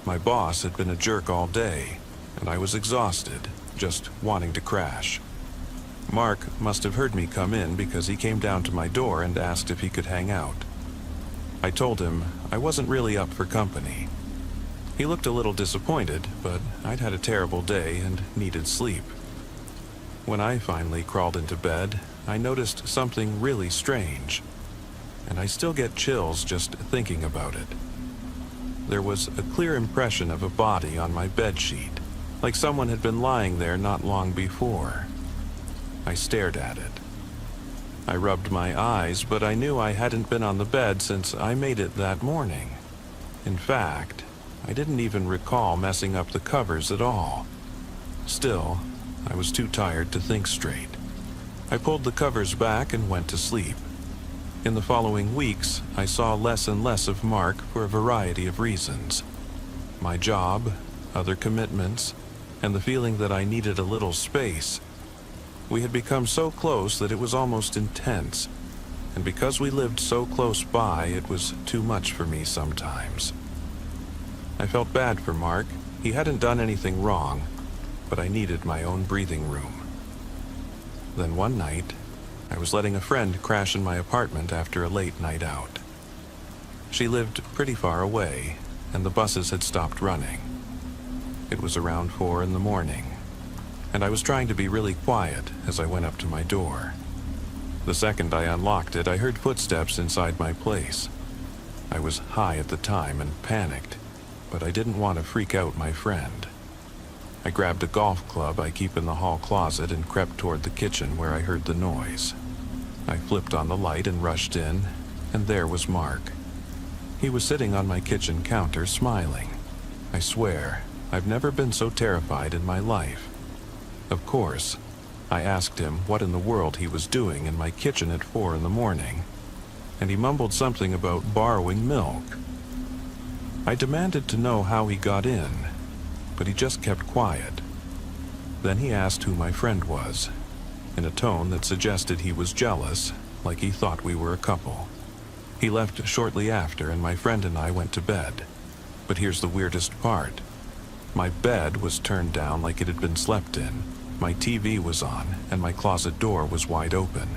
My boss had been a jerk all day, and I was exhausted, just wanting to crash. Mark must have heard me come in because he came down to my door and asked if he could hang out. I told him I wasn't really up for company. He looked a little disappointed, but I'd had a terrible day and needed sleep. When I finally crawled into bed, I noticed something really strange, and I still get chills just thinking about it. There was a clear impression of a body on my bedsheet, like someone had been lying there not long before. I stared at it. I rubbed my eyes, but I knew I hadn't been on the bed since I made it that morning. In fact, I didn't even recall messing up the covers at all. Still, I was too tired to think straight. I pulled the covers back and went to sleep. In the following weeks, I saw less and less of Mark for a variety of reasons. My job, other commitments, and the feeling that I needed a little space. We had become so close that it was almost intense, and because we lived so close by, it was too much for me sometimes. I felt bad for Mark. He hadn't done anything wrong, but I needed my own breathing room. Then one night, I was letting a friend crash in my apartment after a late night out. She lived pretty far away, and the buses had stopped running. It was around 4 in the morning, and I was trying to be really quiet as I went up to my door. The second I unlocked it, I heard footsteps inside my place. I was high at the time and panicked, but I didn't want to freak out my friend. I grabbed a golf club I keep in the hall closet and crept toward the kitchen where I heard the noise. I flipped on the light and rushed in, and there was Mark. He was sitting on my kitchen counter smiling. I swear, I've never been so terrified in my life. Of course, I asked him what in the world he was doing in my kitchen at 4 in the morning, and he mumbled something about borrowing milk. I demanded to know how he got in, but he just kept quiet. Then he asked who my friend was, in a tone that suggested he was jealous, like he thought we were a couple. He left shortly after, and my friend and I went to bed. But here's the weirdest part. My bed was turned down like it had been slept in. My TV was on, and my closet door was wide open.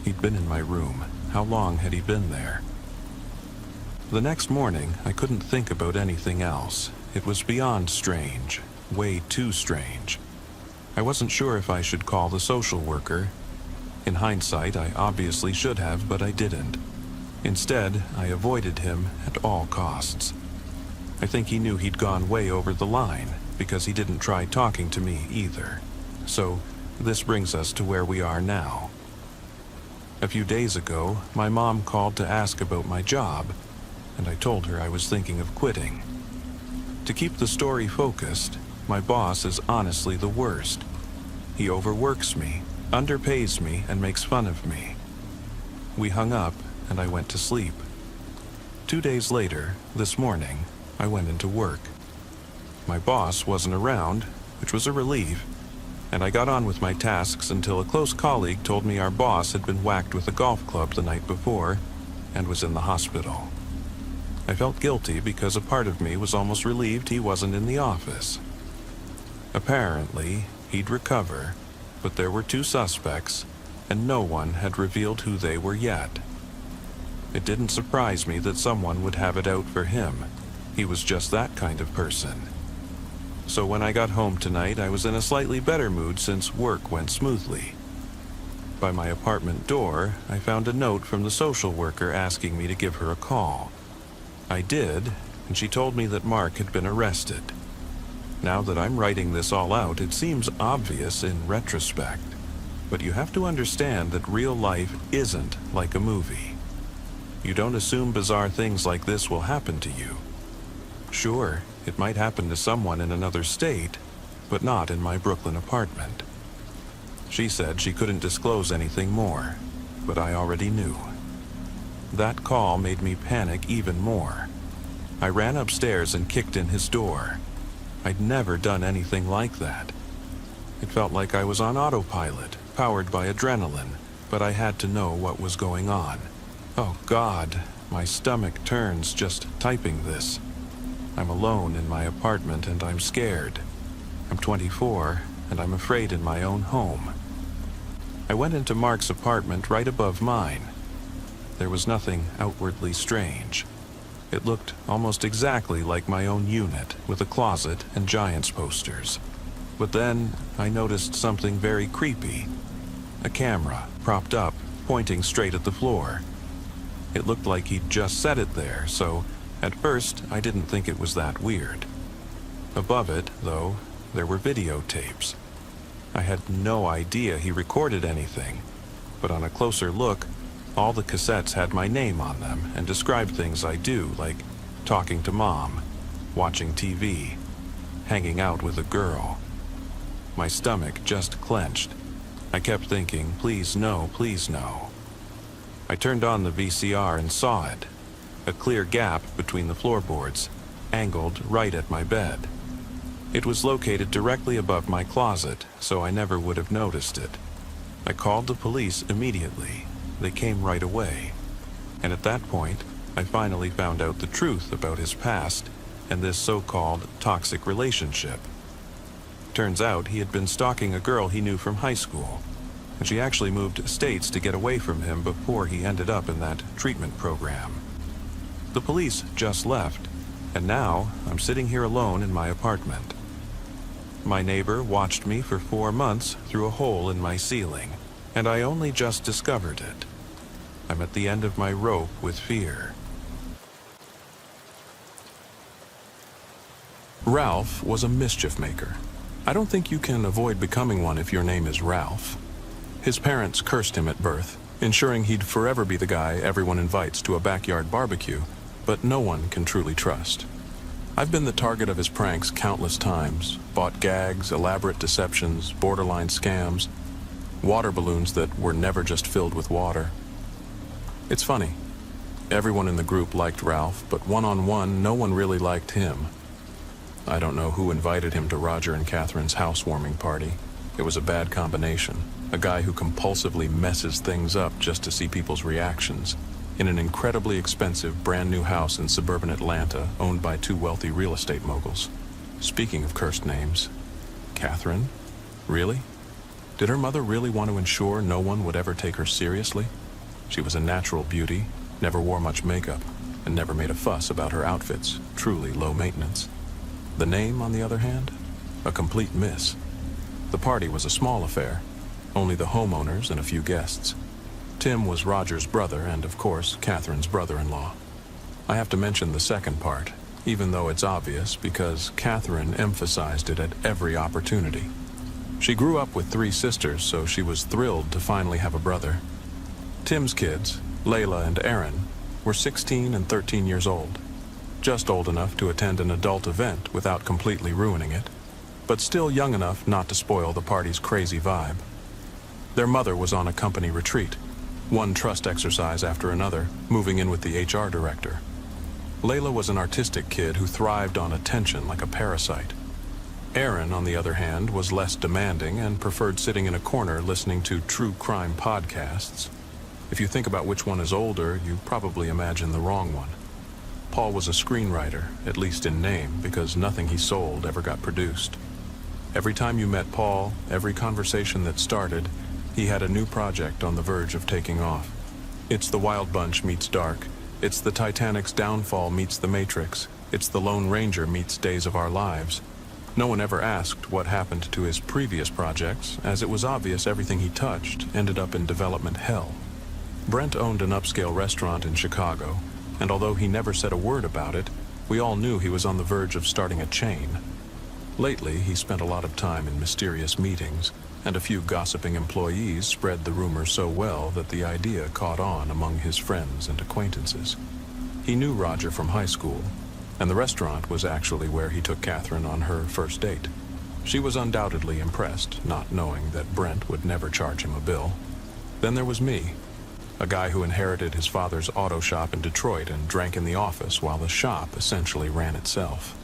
He'd been in my room. How long had he been there? The next morning, I couldn't think about anything else. It was beyond strange, way too strange. I wasn't sure if I should call the social worker. In hindsight, I obviously should have, but I didn't. Instead, I avoided him at all costs. I think he knew he'd gone way over the line, because he didn't try talking to me either. So, this brings us to where we are now. A few days ago, my mom called to ask about my job, and I told her I was thinking of quitting. To keep the story focused, my boss is honestly the worst. He overworks me, underpays me, and makes fun of me. We hung up, and I went to sleep. 2 days later, this morning, I went into work. My boss wasn't around, which was a relief, and I got on with my tasks until a close colleague told me our boss had been whacked with a golf club the night before and was in the hospital. I felt guilty because a part of me was almost relieved he wasn't in the office. Apparently, he'd recover, but there were 2 suspects, and no one had revealed who they were yet. It didn't surprise me that someone would have it out for him. He was just that kind of person. So when I got home tonight, I was in a slightly better mood since work went smoothly. By my apartment door, I found a note from the social worker asking me to give her a call. I did, and she told me that Mark had been arrested. Now that I'm writing this all out, it seems obvious in retrospect. But you have to understand that real life isn't like a movie. You don't assume bizarre things like this will happen to you. Sure, it might happen to someone in another state, but not in my Brooklyn apartment. She said she couldn't disclose anything more, but I already knew. That call made me panic even more. I ran upstairs and kicked in his door. I'd never done anything like that. It felt like I was on autopilot, powered by adrenaline, but I had to know what was going on. Oh God, my stomach turns just typing this. I'm alone in my apartment and I'm scared. I'm 24 and I'm afraid in my own home. I went into Mark's apartment right above mine. There was nothing outwardly strange. It looked almost exactly like my own unit, with a closet and Giants posters. But then I noticed something very creepy. A camera, propped up, pointing straight at the floor. It looked like he'd just set it there, so at first I didn't think it was that weird. Above it, though, there were videotapes. I had no idea he recorded anything, but on a closer look, all the cassettes had my name on them and described things I do, like talking to Mom, watching TV, hanging out with a girl. My stomach just clenched. I kept thinking, please no, please no. I turned on the VCR and saw it. A clear gap between the floorboards, angled right at my bed. It was located directly above my closet, so I never would have noticed it. I called the police immediately. They came right away. And at that point, I finally found out the truth about his past and this so-called toxic relationship. Turns out he had been stalking a girl he knew from high school, and she actually moved states to get away from him before he ended up in that treatment program. The police just left, and now I'm sitting here alone in my apartment. My neighbor watched me for 4 months through a hole in my ceiling, and I only just discovered it. I'm at the end of my rope with fear. Ralph was a mischief maker. I don't think you can avoid becoming one if your name is Ralph. His parents cursed him at birth, ensuring he'd forever be the guy everyone invites to a backyard barbecue, but no one can truly trust. I've been the target of his pranks countless times, bought gags, elaborate deceptions, borderline scams, water balloons that were never just filled with water. It's funny. Everyone in the group liked Ralph, but one-on-one, no one really liked him. I don't know who invited him to Roger and Catherine's housewarming party. It was a bad combination. A guy who compulsively messes things up just to see people's reactions. In an incredibly expensive brand new house in suburban Atlanta owned by 2 wealthy real estate moguls. Speaking of cursed names, Catherine? Really? Did her mother really want to ensure no one would ever take her seriously? She was a natural beauty, never wore much makeup, and never made a fuss about her outfits, truly low maintenance. The name, on the other hand, a complete miss. The party was a small affair, only the homeowners and a few guests. Tim was Roger's brother and, of course, Catherine's brother-in-law. I have to mention the second part, even though it's obvious because Catherine emphasized it at every opportunity. She grew up with 3 sisters, so she was thrilled to finally have a brother. Tim's kids, Layla and Aaron, were 16 and 13 years old, just old enough to attend an adult event without completely ruining it, but still young enough not to spoil the party's crazy vibe. Their mother was on a company retreat, one trust exercise after another, moving in with the HR director. Layla was an artistic kid who thrived on attention like a parasite. Aaron, on the other hand, was less demanding and preferred sitting in a corner listening to true crime podcasts. If you think about which one is older, you probably imagine the wrong one. Paul was a screenwriter, at least in name, because nothing he sold ever got produced. Every time you met Paul, every conversation that started, he had a new project on the verge of taking off. It's the Wild Bunch meets Dark. It's the Titanic's downfall meets the Matrix. It's the Lone Ranger meets Days of Our Lives. No one ever asked what happened to his previous projects, as it was obvious everything he touched ended up in development hell. Brent owned an upscale restaurant in Chicago, and although he never said a word about it, we all knew he was on the verge of starting a chain. Lately, he spent a lot of time in mysterious meetings, and a few gossiping employees spread the rumor so well that the idea caught on among his friends and acquaintances. He knew Roger from high school, and the restaurant was actually where he took Catherine on her first date. She was undoubtedly impressed, not knowing that Brent would never charge him a bill. Then there was me, a guy who inherited his father's auto shop in Detroit and drank in the office while the shop essentially ran itself.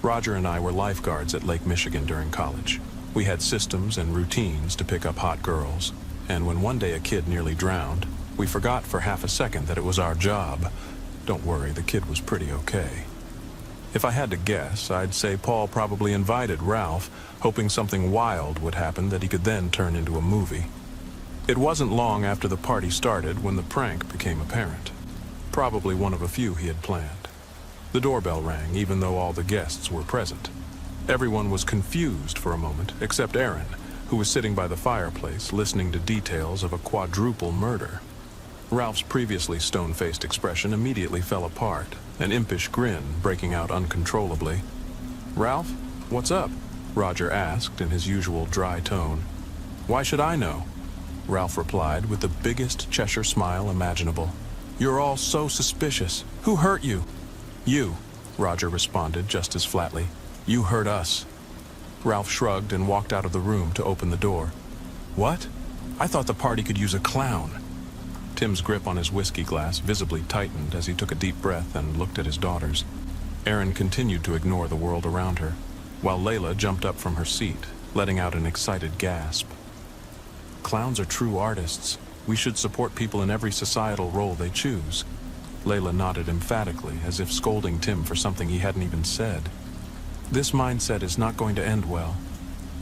Roger and I were lifeguards at Lake Michigan during college. We had systems and routines to pick up hot girls, and when one day a kid nearly drowned, we forgot for half a second that it was our job. Don't worry, the kid was pretty okay. If I had to guess, I'd say Paul probably invited Ralph, hoping something wild would happen that he could then turn into a movie. It wasn't long after the party started when the prank became apparent. Probably one of a few he had planned. The doorbell rang even though all the guests were present. Everyone was confused for a moment, except Aaron, who was sitting by the fireplace listening to details of a quadruple murder. Ralph's previously stone-faced expression immediately fell apart, an impish grin breaking out uncontrollably. "Ralph, what's up?" Roger asked in his usual dry tone. "Why should I know?" Ralph replied with the biggest Cheshire smile imaginable. "You're all so suspicious. Who hurt you?" "You," Roger responded just as flatly. "You hurt us." Ralph shrugged and walked out of the room to open the door. "What? I thought the party could use a clown." Tim's grip on his whiskey glass visibly tightened as he took a deep breath and looked at his daughters. Aaron continued to ignore the world around her, while Layla jumped up from her seat, letting out an excited gasp. Clowns are true artists. We should support people in every societal role they choose. Layla nodded emphatically, as if scolding Tim for something he hadn't even said. "This mindset is not going to end well,"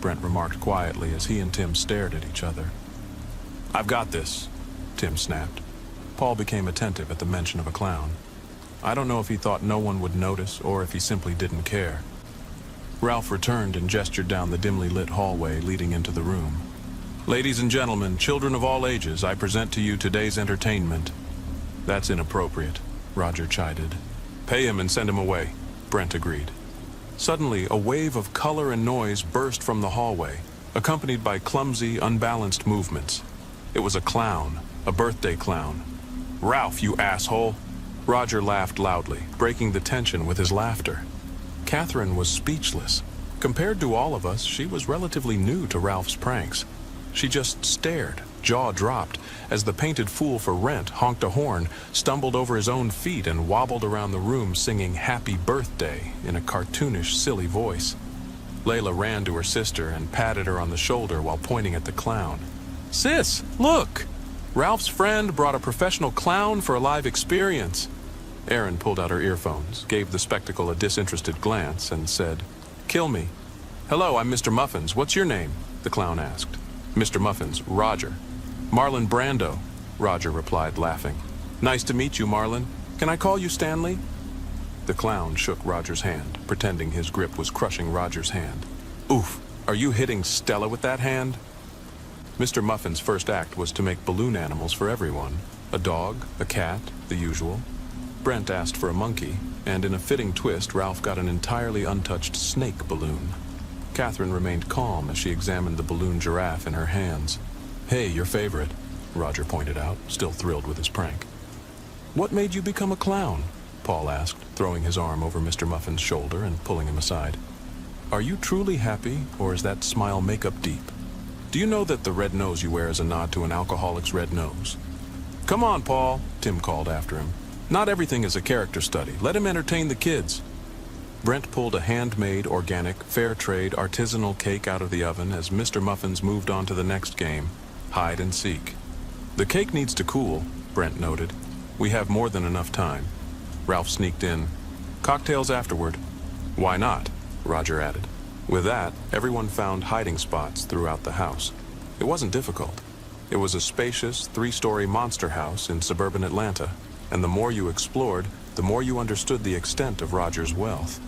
Brent remarked quietly as he and Tim stared at each other. "I've got this," Tim snapped. Paul became attentive at the mention of a clown. I don't know if he thought no one would notice or if he simply didn't care. Ralph returned and gestured down the dimly lit hallway leading into the room. "Ladies and gentlemen, children of all ages, I present to you today's entertainment." "That's inappropriate," Roger chided. "Pay him and send him away," Brent agreed. Suddenly, a wave of color and noise burst from the hallway, accompanied by clumsy, unbalanced movements. It was a clown, a birthday clown. "Ralph, you asshole!" Roger laughed loudly, breaking the tension with his laughter. Catherine was speechless. Compared to all of us, she was relatively new to Ralph's pranks. She just stared, jaw dropped, as the painted fool for rent honked a horn, stumbled over his own feet, and wobbled around the room singing "Happy Birthday" in a cartoonish, silly voice. Layla ran to her sister and patted her on the shoulder while pointing at the clown. "Sis, look! Ralph's friend brought a professional clown for a live experience." Erin pulled out her earphones, gave the spectacle a disinterested glance, and said, "Kill me." "Hello, I'm Mr. Muffins. What's your name?" the clown asked. "Mr. Muffins, Roger." "Marlon Brando," Roger replied, laughing. "Nice to meet you, Marlon. Can I call you Stanley?" The clown shook Roger's hand, pretending his grip was crushing Roger's hand. "Oof, are you hitting Stella with that hand?" Mr. Muffin's first act was to make balloon animals for everyone. A dog, a cat, the usual. Brent asked for a monkey, and in a fitting twist, Ralph got an entirely untouched snake balloon. Catherine remained calm as she examined the balloon giraffe in her hands. "Hey, your favorite," Roger pointed out, still thrilled with his prank. "What made you become a clown?" Paul asked, throwing his arm over Mr. Muffin's shoulder and pulling him aside. "Are you truly happy, or is that smile makeup deep? Do you know that the red nose you wear is a nod to an alcoholic's red nose?" "Come on, Paul," Tim called after him. "Not everything is a character study. Let him entertain the kids." Brent pulled a handmade, organic, fair trade, artisanal cake out of the oven as Mr. Muffins moved on to the next game, hide and seek. "The cake needs to cool," Brent noted. "We have more than enough time." Ralph sneaked in. "Cocktails afterward." "Why not?" Roger added. With that, everyone found hiding spots throughout the house. It wasn't difficult. It was a spacious, 3-story monster house in suburban Atlanta, and the more you explored, the more you understood the extent of Roger's wealth.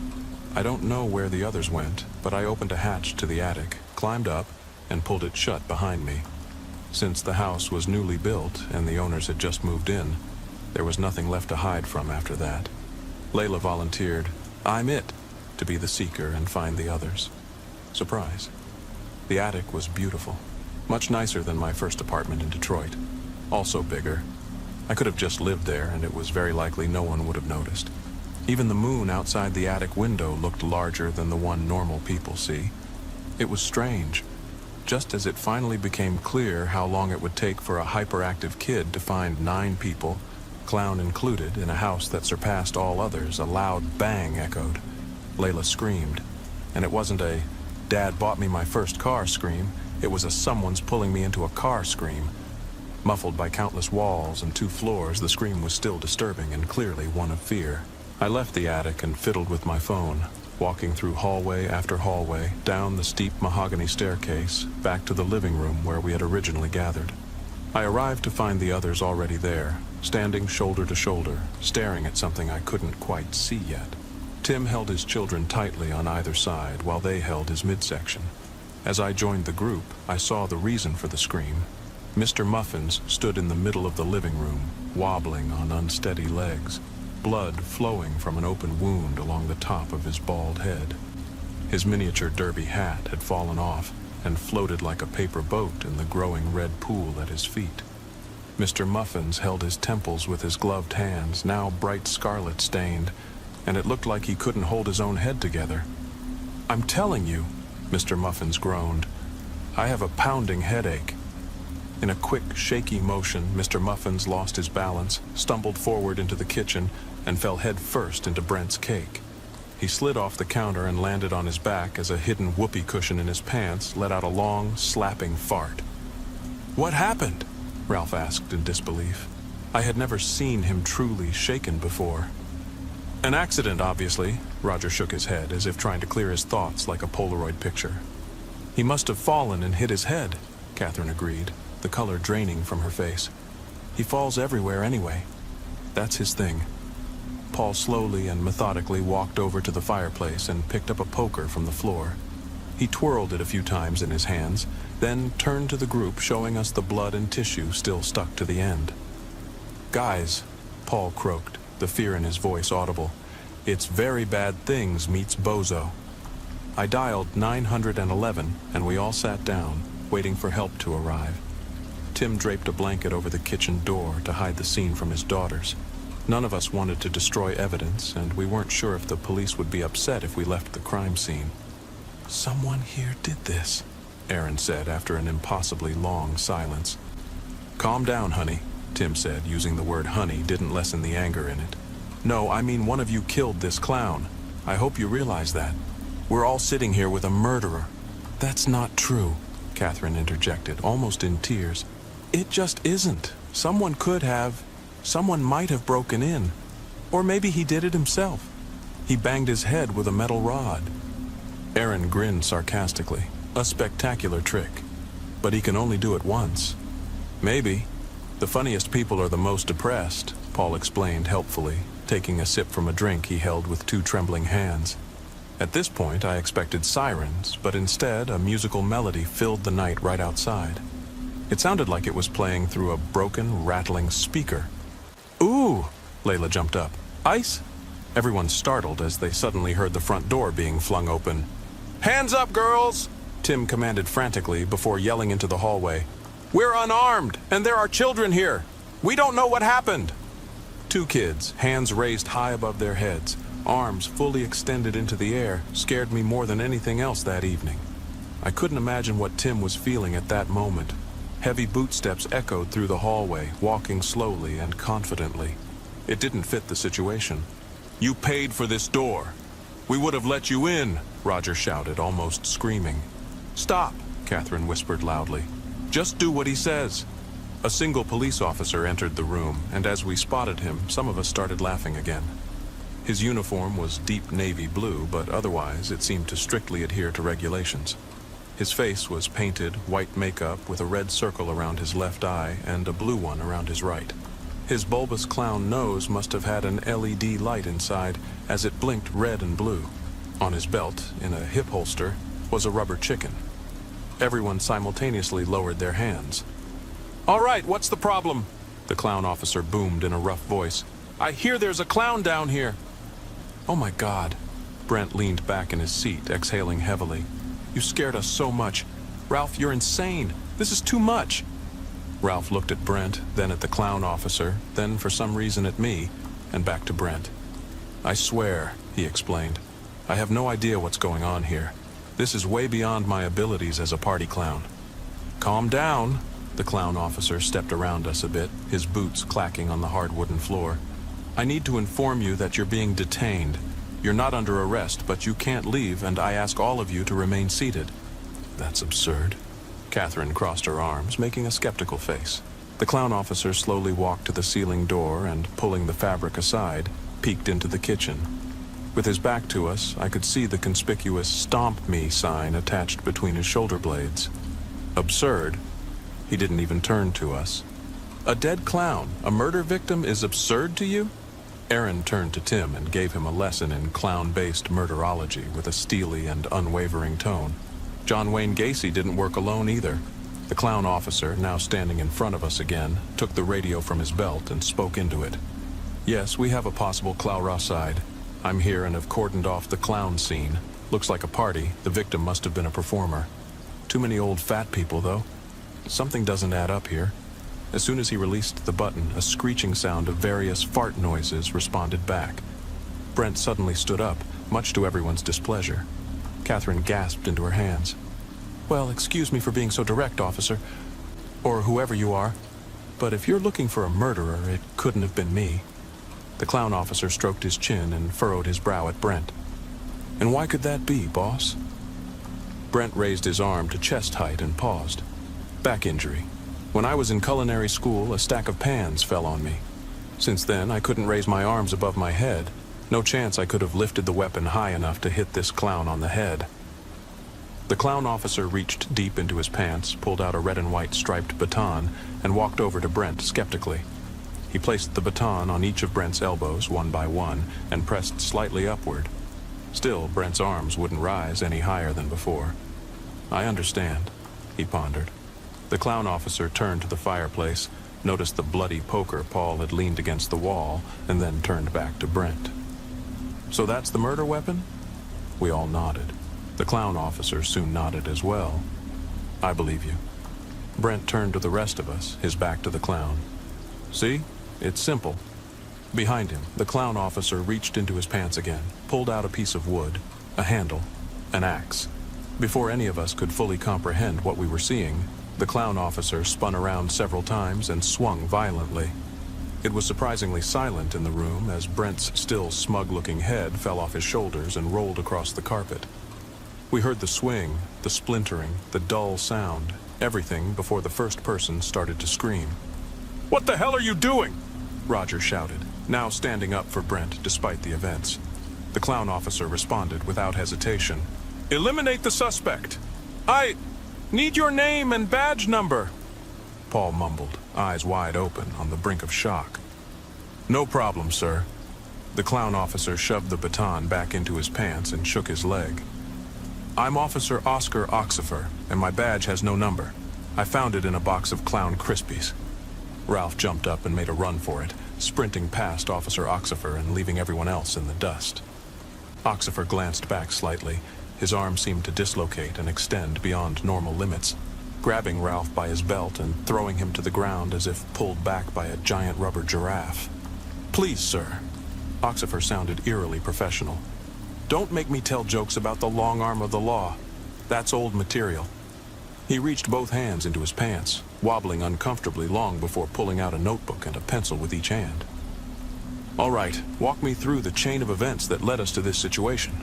I don't know where the others went, but I opened a hatch to the attic, climbed up, and pulled it shut behind me. Since the house was newly built and the owners had just moved in, there was nothing left to hide from after that. Layla volunteered, "I'm it," to be the seeker and find the others. Surprise. The attic was beautiful, much nicer than my first apartment in Detroit. Also bigger. I could have just lived there, and it was very likely no one would have noticed. Even the moon outside the attic window looked larger than the one normal people see. It was strange. Just as it finally became clear how long it would take for a hyperactive kid to find 9 people, clown included, in a house that surpassed all others, a loud bang echoed. Layla screamed. And it wasn't a "Dad bought me my first car" scream. It was a "someone's pulling me into a car" scream. Muffled by countless walls and 2 floors, the scream was still disturbing and clearly one of fear. I left the attic and fiddled with my phone, walking through hallway after hallway, down the steep mahogany staircase, back to the living room where we had originally gathered. I arrived to find the others already there, standing shoulder to shoulder, staring at something I couldn't quite see yet. Tim held his children tightly on either side while they held his midsection. As I joined the group, I saw the reason for the scream. Mr. Muffins stood in the middle of the living room, wobbling on unsteady legs, blood flowing from an open wound along the top of his bald head. His miniature derby hat had fallen off and floated like a paper boat in the growing red pool at his feet. Mr. Muffins held his temples with his gloved hands, now bright scarlet stained, and it looked like he couldn't hold his own head together. "I'm telling you," Mr. Muffins groaned, "I have a pounding headache." In a quick, shaky motion, Mr. Muffins lost his balance, stumbled forward into the kitchen, and fell head first into Brent's cake. He slid off the counter and landed on his back as a hidden whoopee cushion in his pants let out a long, slapping fart. "What happened?" Ralph asked in disbelief. I had never seen him truly shaken before. An accident, obviously. Roger shook his head, as if trying to clear his thoughts like a Polaroid picture. He must have fallen and hit his head, Catherine agreed, the color draining from her face. He falls everywhere anyway. That's his thing. Paul slowly and methodically walked over to the fireplace and picked up a poker from the floor. He twirled it a few times in his hands, then turned to the group, showing us the blood and tissue still stuck to the end. "Guys," Paul croaked, the fear in his voice audible, "it's very bad things meets bozo." I dialed 911, and we all sat down, waiting for help to arrive. Tim draped a blanket over the kitchen door to hide the scene from his daughters. None of us wanted to destroy evidence, and we weren't sure if the police would be upset if we left the crime scene. "Someone here did this," Aaron said after an impossibly long silence. "Calm down, honey," Tim said, using the word honey didn't lessen the anger in it. "No, I mean one of you killed this clown. I hope you realize that. We're all sitting here with a murderer." "That's not true," Catherine interjected, almost in tears. "It just isn't. Someone might have broken in. Or maybe he did it himself. He banged his head with a metal rod." Aaron grinned sarcastically. "A spectacular trick. But he can only do it once." "Maybe. The funniest people are the most depressed," Paul explained helpfully, taking a sip from a drink he held with two trembling hands. At this point, I expected sirens, but instead a musical melody filled the night right outside. It sounded like it was playing through a broken, rattling speaker. "Ooh!" Layla jumped up. "Ice?" Everyone startled as they suddenly heard the front door being flung open. "Hands up, girls!" Tim commanded frantically before yelling into the hallway. "We're unarmed, and there are children here. We don't know what happened." Two kids, hands raised high above their heads, arms fully extended into the air, scared me more than anything else that evening. I couldn't imagine what Tim was feeling at that moment. Heavy bootsteps echoed through the hallway, walking slowly and confidently. It didn't fit the situation. "You paid for this door. We would have let you in," Roger shouted, almost screaming. "Stop," Catherine whispered loudly. "Just do what he says." A single police officer entered the room, and as we spotted him, some of us started laughing again. His uniform was deep navy blue, but otherwise it seemed to strictly adhere to regulations. His face was painted white makeup with a red circle around his left eye and a blue one around his right. His bulbous clown nose must have had an LED light inside, as it blinked red and blue. On his belt, in a hip holster, was a rubber chicken. Everyone simultaneously lowered their hands. "All right, what's the problem?" the clown officer boomed in a rough voice. "I hear there's a clown down here." "Oh my God." Brent leaned back in his seat, exhaling heavily. "You scared us so much. Ralph, you're insane. This is too much." Ralph looked at Brent, then at the clown officer, then for some reason at me, and back to Brent. "I swear," he explained, "I have no idea what's going on here. This is way beyond my abilities as a party clown." "Calm down." The clown officer stepped around us a bit, his boots clacking on the hard wooden floor. "I need to inform you that you're being detained. You're not under arrest, but you can't leave, and I ask all of you to remain seated." "That's absurd." Catherine crossed her arms, making a skeptical face. The clown officer slowly walked to the ceiling door and, pulling the fabric aside, peeked into the kitchen. With his back to us, I could see the conspicuous "Stomp Me" sign attached between his shoulder blades. Absurd? He didn't even turn to us. "A dead clown, a murder victim, is absurd to you?" Aaron turned to Tim and gave him a lesson in clown-based murderology with a steely and unwavering tone. John Wayne Gacy didn't work alone either. The clown officer, now standing in front of us again, took the radio from his belt and spoke into it. "Yes, we have a possible Clauroside. I'm here and have cordoned off the clown scene. Looks like a party. The victim must have been a performer. Too many old fat people, though. Something doesn't add up here." As soon as he released the button, a screeching sound of various fart noises responded back. Brent suddenly stood up, much to everyone's displeasure. Catherine gasped into her hands. "Well, excuse me for being so direct, officer, or whoever you are, but if you're looking for a murderer, it couldn't have been me." The clown officer stroked his chin and furrowed his brow at Brent. "And why could that be, boss?" Brent raised his arm to chest height and paused. "Back injury." When I was in culinary school, a stack of pans fell on me. Since then, I couldn't raise my arms above my head. No chance I could have lifted the weapon high enough to hit this clown on the head. The clown officer reached deep into his pants, pulled out a red and white striped baton, and walked over to Brent skeptically. He placed the baton on each of Brent's elbows, one by one, and pressed slightly upward. Still, Brent's arms wouldn't rise any higher than before. I understand, he pondered. The clown officer turned to the fireplace, noticed the bloody poker Paul had leaned against the wall, and then turned back to Brent. So that's the murder weapon? We all nodded. The clown officer soon nodded as well. I believe you. Brent turned to the rest of us, his back to the clown. See? It's simple. Behind him, the clown officer reached into his pants again, pulled out a piece of wood, a handle, an axe. Before any of us could fully comprehend what we were seeing, the clown officer spun around several times and swung violently. It was surprisingly silent in the room as Brent's still smug-looking head fell off his shoulders and rolled across the carpet. We heard the swing, the splintering, the dull sound, everything before the first person started to scream. "What the hell are you doing?" Roger shouted, now standing up for Brent despite the events. The clown officer responded without hesitation. "Eliminate the suspect. I need your name and badge number," Paul mumbled, eyes wide open, on the brink of shock. "No problem, sir." The clown officer shoved the baton back into his pants and shook his leg. "I'm Officer Oscar Oxifer, and my badge has no number. I found it in a box of Clown Krispies." Ralph jumped up and made a run for it, sprinting past Officer Oxifer and leaving everyone else in the dust. Oxifer glanced back slightly. His arm seemed to dislocate and extend beyond normal limits, grabbing Ralph by his belt and throwing him to the ground as if pulled back by a giant rubber giraffe. "Please, sir." Oxifer sounded eerily professional. "Don't make me tell jokes about the long arm of the law. That's old material." He reached both hands into his pants, wobbling uncomfortably long before pulling out a notebook and a pencil with each hand. "All right, walk me through the chain of events that led us to this situation."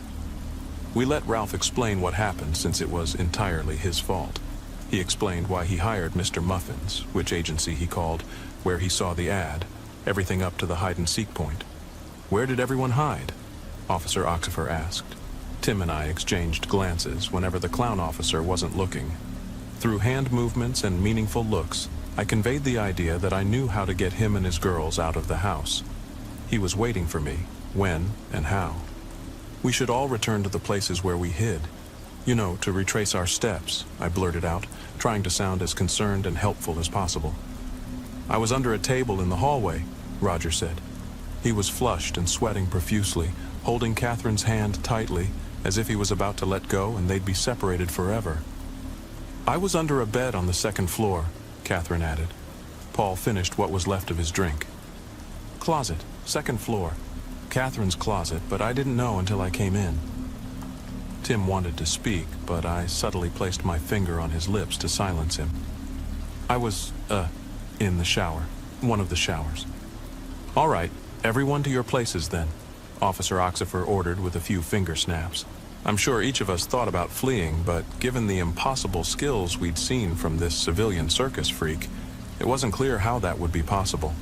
We let Ralph explain what happened since it was entirely his fault. He explained why he hired Mr. Muffins, which agency he called, where he saw the ad, everything up to the hide-and-seek point. "Where did everyone hide?" Officer Oxifer asked. Tim and I exchanged glances whenever the clown officer wasn't looking. Through hand movements and meaningful looks, I conveyed the idea that I knew how to get him and his girls out of the house. He was waiting for me, when and how. "We should all return to the places where we hid. You know, to retrace our steps," I blurted out, trying to sound as concerned and helpful as possible. "I was under a table in the hallway," Roger said. He was flushed and sweating profusely, holding Catherine's hand tightly, as if he was about to let go and they'd be separated forever. "I was under a bed on the second floor," Catherine added. Paul finished what was left of his drink. "Closet, second floor. Catherine's closet, but I didn't know until I came in." Tim wanted to speak, but I subtly placed my finger on his lips to silence him. "I was, in the shower. One of the showers." "All right, everyone to your places then," Officer Oxifer ordered with a few finger snaps. I'm sure each of us thought about fleeing, but given the impossible skills we'd seen from this civilian circus freak, it wasn't clear how that would be possible.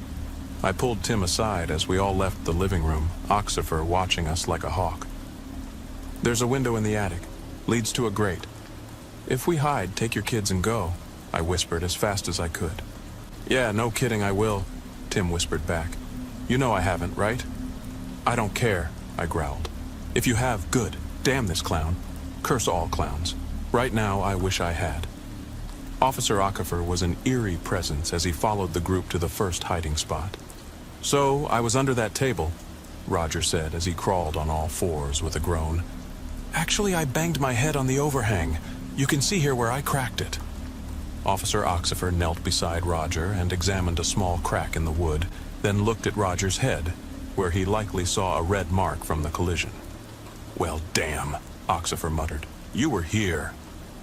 I pulled Tim aside as we all left the living room, Oxifer watching us like a hawk. "There's a window in the attic. Leads to a grate. If we hide, take your kids and go," I whispered as fast as I could. "Yeah, no kidding, I will," Tim whispered back. "You know I haven't, right?" "I don't care," I growled. "If you have, good. Damn this clown. Curse all clowns. Right now, I wish I had." Officer Oxifer was an eerie presence as he followed the group to the first hiding spot. "So, I was under that table," Roger said as he crawled on all fours with a groan. "Actually, I banged my head on the overhang. You can see here where I cracked it." Officer Oxifer knelt beside Roger and examined a small crack in the wood, then looked at Roger's head, where he likely saw a red mark from the collision. "Well, damn," Oxifer muttered. "You were here."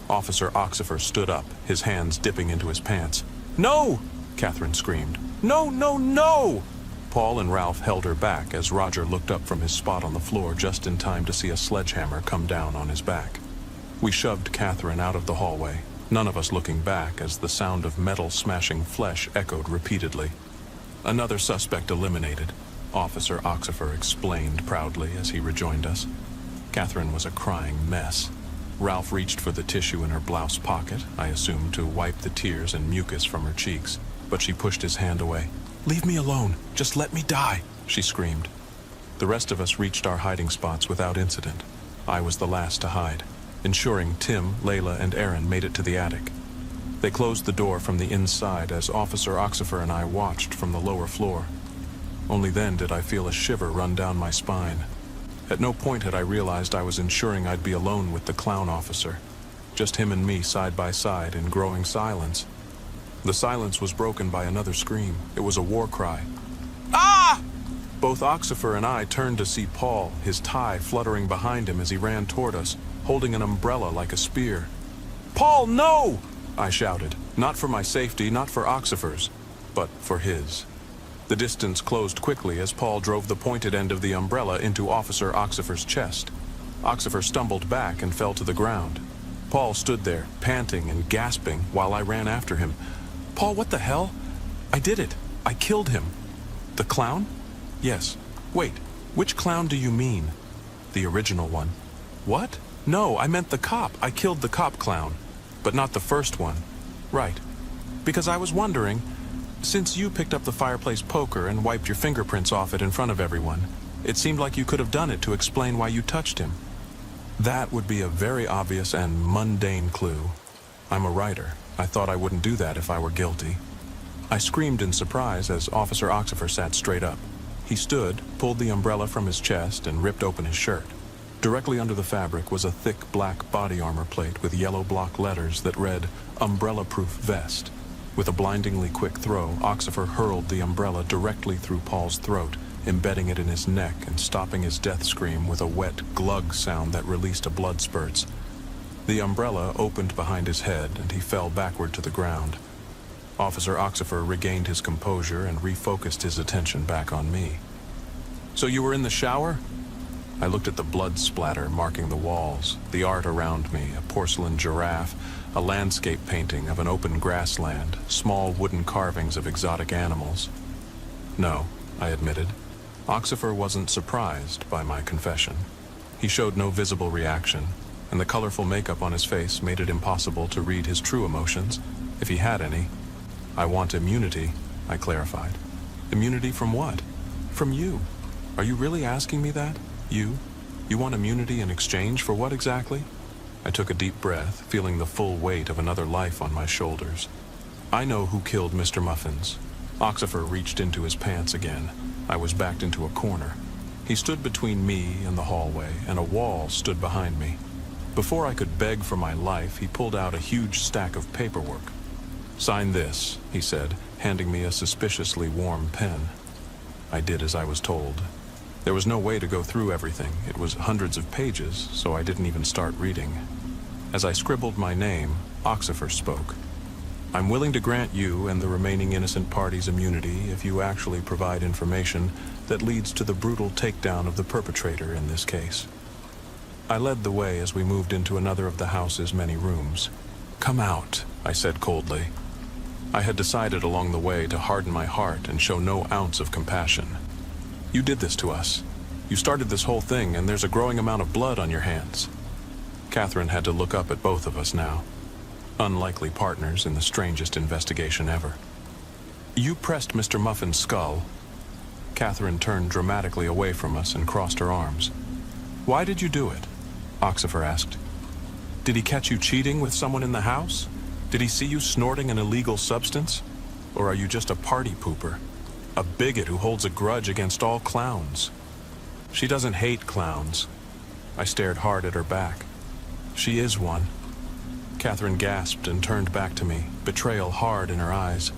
Officer Oxifer stood up, his hands dipping into his pants. "No!" Catherine screamed. "No, no, no!" Paul and Ralph held her back as Roger looked up from his spot on the floor just in time to see a sledgehammer come down on his back. We shoved Catherine out of the hallway, none of us looking back as the sound of metal smashing flesh echoed repeatedly. "Another suspect eliminated," Officer Oxifer explained proudly as he rejoined us. Catherine was a crying mess. Ralph reached for the tissue in her blouse pocket, I assumed to wipe the tears and mucus from her cheeks, but she pushed his hand away. "Leave me alone. Just let me die," she screamed. The rest of us reached our hiding spots without incident. I was the last to hide, ensuring Tim, Layla, and Aaron made it to the attic. They closed the door from the inside as Officer Oxifer and I watched from the lower floor. Only then did I feel a shiver run down my spine. At no point had I realized I was ensuring I'd be alone with the clown officer. Just him and me side by side in growing silence. The silence was broken by another scream. It was a war cry. "Ah!" Both Oxifer and I turned to see Paul, his tie fluttering behind him as he ran toward us, holding an umbrella like a spear. "Paul, no!" I shouted, not for my safety, not for Oxifer's, but for his. The distance closed quickly as Paul drove the pointed end of the umbrella into Officer Oxifer's chest. Oxifer stumbled back and fell to the ground. Paul stood there, panting and gasping, while I ran after him. "Paul, what the hell? I did it. I killed him." "The clown?" "Yes. Wait, which clown do you mean?" "The original one." "What?" "No, I meant the cop. I killed the cop clown. But not the first one." "Right. Because I was wondering, since you picked up the fireplace poker and wiped your fingerprints off it in front of everyone, it seemed like you could have done it to explain why you touched him." "That would be a very obvious and mundane clue. I'm a writer. I thought I wouldn't do that if I were guilty." I screamed in surprise as Officer Oxifer sat straight up. He stood, pulled the umbrella from his chest, and ripped open his shirt. Directly under the fabric was a thick black body armor plate with yellow block letters that read, "Umbrella-proof vest." With a blindingly quick throw, Oxifer hurled the umbrella directly through Paul's throat, embedding it in his neck and stopping his death scream with a wet glug sound that released a blood spurts. The umbrella opened behind his head and he fell backward to the ground. Officer Oxifer regained his composure and refocused his attention back on me. "So you were in the shower?" I looked at the blood splatter marking the walls, the art around me, a porcelain giraffe, a landscape painting of an open grassland, small wooden carvings of exotic animals. "No," I admitted. Oxifer wasn't surprised by my confession. He showed no visible reaction, and the colorful makeup on his face made it impossible to read his true emotions, if he had any. "I want immunity," I clarified. "Immunity from what?" "From you. Are you really asking me that? You? You want immunity in exchange for what exactly?" I took a deep breath, feeling the full weight of another life on my shoulders. "I know who killed Mr. Muffins." Oxifer reached into his pants again. I was backed into a corner. He stood between me and the hallway, and a wall stood behind me. Before I could beg for my life, he pulled out a huge stack of paperwork. "Sign this," he said, handing me a suspiciously warm pen. I did as I was told. There was no way to go through everything. It was hundreds of pages, so I didn't even start reading. As I scribbled my name, Oxifer spoke. "I'm willing to grant you and the remaining innocent parties immunity if you actually provide information that leads to the brutal takedown of the perpetrator in this case." I led the way as we moved into another of the house's many rooms. "Come out," I said coldly. I had decided along the way to harden my heart and show no ounce of compassion. "You did this to us. You started this whole thing, and there's a growing amount of blood on your hands." Catherine had to look up at both of us now. Unlikely partners in the strangest investigation ever. "You pressed Mr. Muffin's skull." Catherine turned dramatically away from us and crossed her arms. "Why did you do it?" Oxifer asked. "Did he catch you cheating with someone in the house? Did he see you snorting an illegal substance? Or are you just a party pooper? A bigot who holds a grudge against all clowns?" "She doesn't hate clowns." I stared hard at her back. "She is one." Catherine gasped and turned back to me, betrayal hard in her eyes.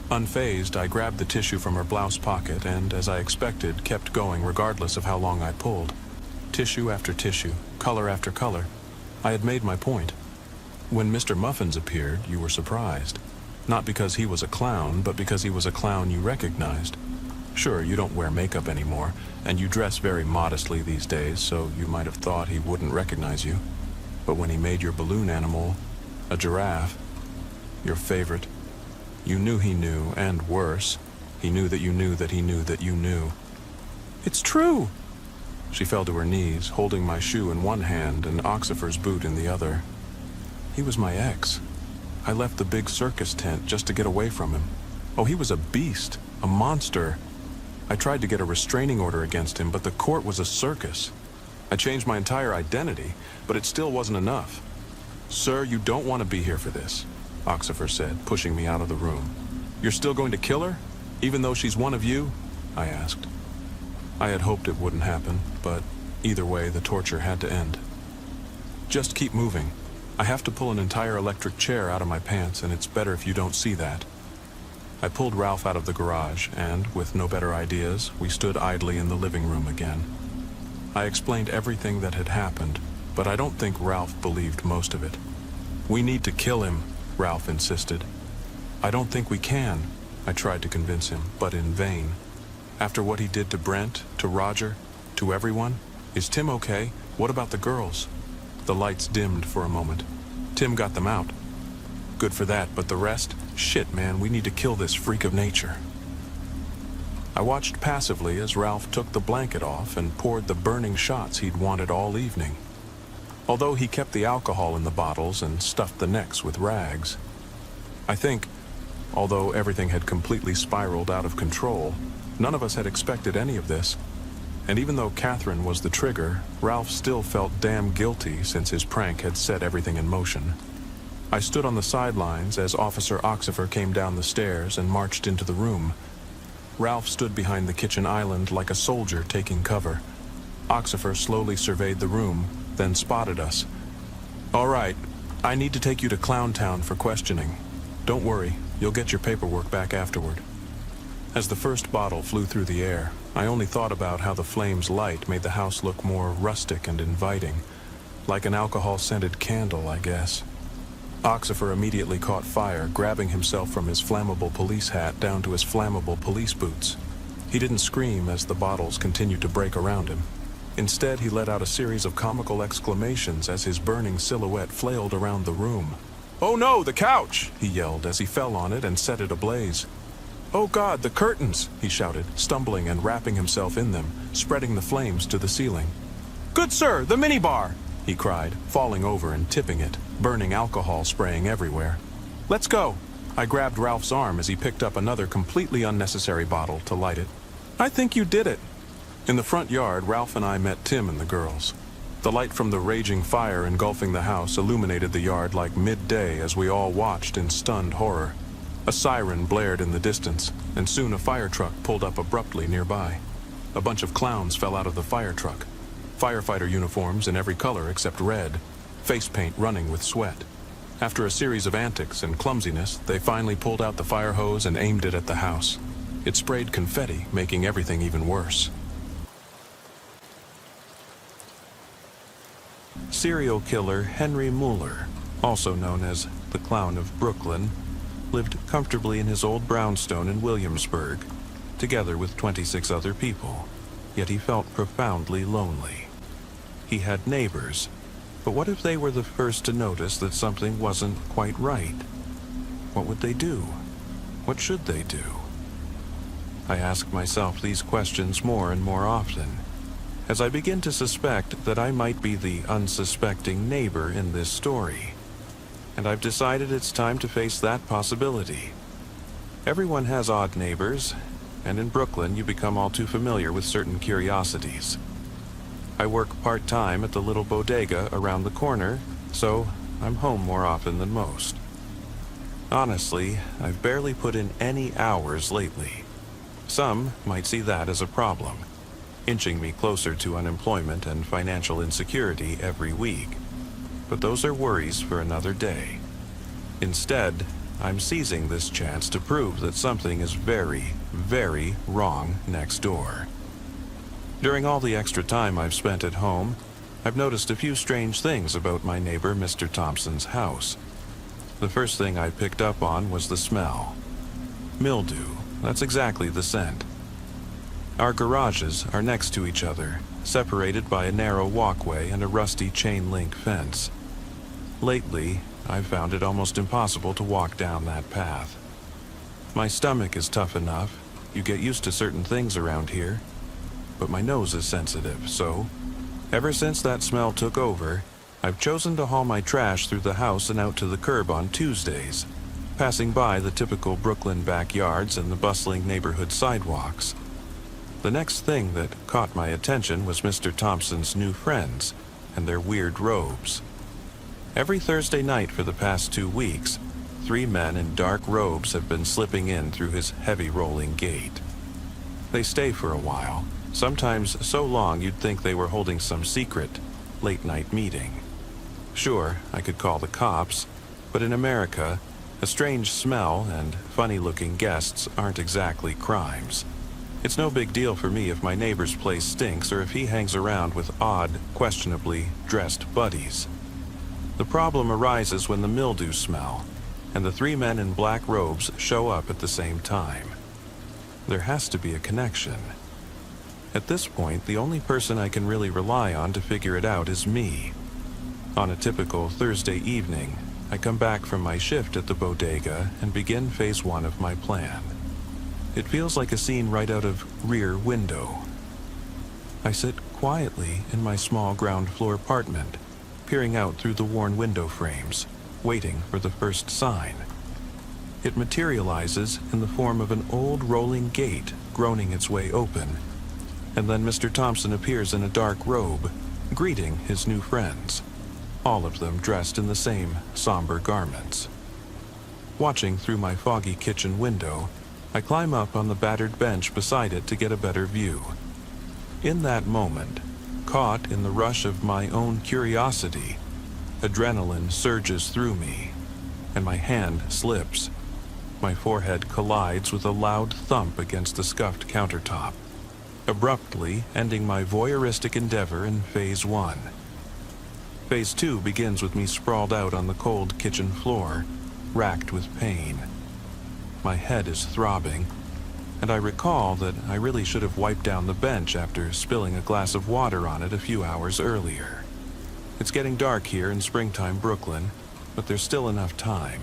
Unfazed, I grabbed the tissue from her blouse pocket and, as I expected, kept going regardless of how long I pulled. Tissue after tissue, color after color. I had made my point. When Mr. Muffins appeared, you were surprised. Not because he was a clown, but because he was a clown you recognized. Sure, you don't wear makeup anymore, and you dress very modestly these days, so you might have thought he wouldn't recognize you. But when he made your balloon animal, A giraffe. Your favorite. You knew he knew, and worse, he knew that you knew that he knew that you knew. It's true! She fell to her knees, holding my shoe in one hand and Oxifer's boot in the other. He was my ex. I left the big circus tent just to get away from him. Oh, he was a beast, a monster. I tried to get a restraining order against him, but the court was a circus. I changed my entire identity, but it still wasn't enough. Sir, you don't want to be here for this, Oxifer said, pushing me out of the room. You're still going to kill her, even though she's one of you? I asked. I had hoped it wouldn't happen, but either way, the torture had to end. Just keep moving. I have to pull an entire electric chair out of my pants, and it's better if you don't see that. I pulled Ralph out of the garage, and, with no better ideas, we stood idly in the living room again. I explained everything that had happened, but I don't think Ralph believed most of it. We need to kill him, Ralph insisted. I don't think we can, I tried to convince him, but in vain. After what he did to Brent, to Roger, to everyone, is Tim okay? What about the girls? The lights dimmed for a moment. Tim got them out. Good for that, but the rest? Shit, man, we need to kill this freak of nature. I watched passively as Ralph took the blanket off and poured the burning shots he'd wanted all evening. Although he kept the alcohol in the bottles and stuffed the necks with rags. I think, although everything had completely spiraled out of control, none of us had expected any of this. And even though Catherine was the trigger, Ralph still felt damn guilty since his prank had set everything in motion. I stood on the sidelines as Officer Oxifer came down the stairs and marched into the room. Ralph stood behind the kitchen island like a soldier taking cover. Oxifer slowly surveyed the room, then spotted us. All right, I need to take you to Clowntown for questioning. Don't worry, you'll get your paperwork back afterward. As the first bottle flew through the air, I only thought about how the flame's light made the house look more rustic and inviting. Like an alcohol-scented candle, I guess. Oxifer immediately caught fire, grabbing himself from his flammable police hat down to his flammable police boots. He didn't scream as the bottles continued to break around him. Instead, he let out a series of comical exclamations as his burning silhouette flailed around the room. "Oh no, the couch!" he yelled as he fell on it and set it ablaze. "Oh God, the curtains!" he shouted, stumbling and wrapping himself in them, spreading the flames to the ceiling. "Good sir, the minibar!" he cried, falling over and tipping it, burning alcohol spraying everywhere. "Let's go!" I grabbed Ralph's arm as he picked up another completely unnecessary bottle to light it. "I think you did it." In the front yard, Ralph and I met Tim and the girls. The light from the raging fire engulfing the house illuminated the yard like midday as we all watched in stunned horror. A siren blared in the distance, and soon a fire truck pulled up abruptly nearby. A bunch of clowns fell out of the fire truck. Firefighter uniforms in every color except red, face paint running with sweat. After a series of antics and clumsiness, they finally pulled out the fire hose and aimed it at the house. It sprayed confetti, making everything even worse. Serial killer Henry Mueller, also known as the Clown of Brooklyn, lived comfortably in his old brownstone in Williamsburg, together with 26 other people, yet he felt profoundly lonely. He had neighbors, but what if they were the first to notice that something wasn't quite right? What would they do? What should they do? I ask myself these questions more and more often, as I begin to suspect that I might be the unsuspecting neighbor in this story. And I've decided it's time to face that possibility. Everyone has odd neighbors, and in Brooklyn you become all too familiar with certain curiosities. I work part-time at the little bodega around the corner, so I'm home more often than most. Honestly, I've barely put in any hours lately. Some might see that as a problem, inching me closer to unemployment and financial insecurity every week. But those are worries for another day. Instead, I'm seizing this chance to prove that something is very, very wrong next door. During all the extra time I've spent at home, I've noticed a few strange things about my neighbor Mr. Thompson's house. The first thing I picked up on was the smell. Mildew, that's exactly the scent. Our garages are next to each other, separated by a narrow walkway and a rusty chain-link fence. Lately, I've found it almost impossible to walk down that path. My stomach is tough enough. You get used to certain things around here. But my nose is sensitive, so ever since that smell took over, I've chosen to haul my trash through the house and out to the curb on Tuesdays, passing by the typical Brooklyn backyards and the bustling neighborhood sidewalks. The next thing that caught my attention was Mr. Thompson's new friends and their weird robes. Every Thursday night for the past 2 weeks, 3 men in dark robes have been slipping in through his heavy rolling gate. They stay for a while, sometimes so long you'd think they were holding some secret, late-night meeting. Sure, I could call the cops, but in America, a strange smell and funny-looking guests aren't exactly crimes. It's no big deal for me if my neighbor's place stinks or if he hangs around with odd, questionably dressed buddies. The problem arises when the mildew smell and the 3 men in black robes show up at the same time. There has to be a connection. At this point, the only person I can really rely on to figure it out is me. On a typical Thursday evening, I come back from my shift at the bodega and begin phase 1 of my plan. It feels like a scene right out of Rear Window. I sit quietly in my small ground floor apartment, peering out through the worn window frames, waiting for the first sign. It materializes in the form of an old rolling gate groaning its way open, and then Mr. Thompson appears in a dark robe, greeting his new friends, all of them dressed in the same somber garments. Watching through my foggy kitchen window, I climb up on the battered bench beside it to get a better view. In that moment, caught in the rush of my own curiosity, adrenaline surges through me, and my hand slips. My forehead collides with a loud thump against the scuffed countertop, abruptly ending my voyeuristic endeavor in phase 1. Phase 2 begins with me sprawled out on the cold kitchen floor, racked with pain. My head is throbbing, and I recall that I really should have wiped down the bench after spilling a glass of water on it a few hours earlier. It's getting dark here in springtime Brooklyn, but there's still enough time.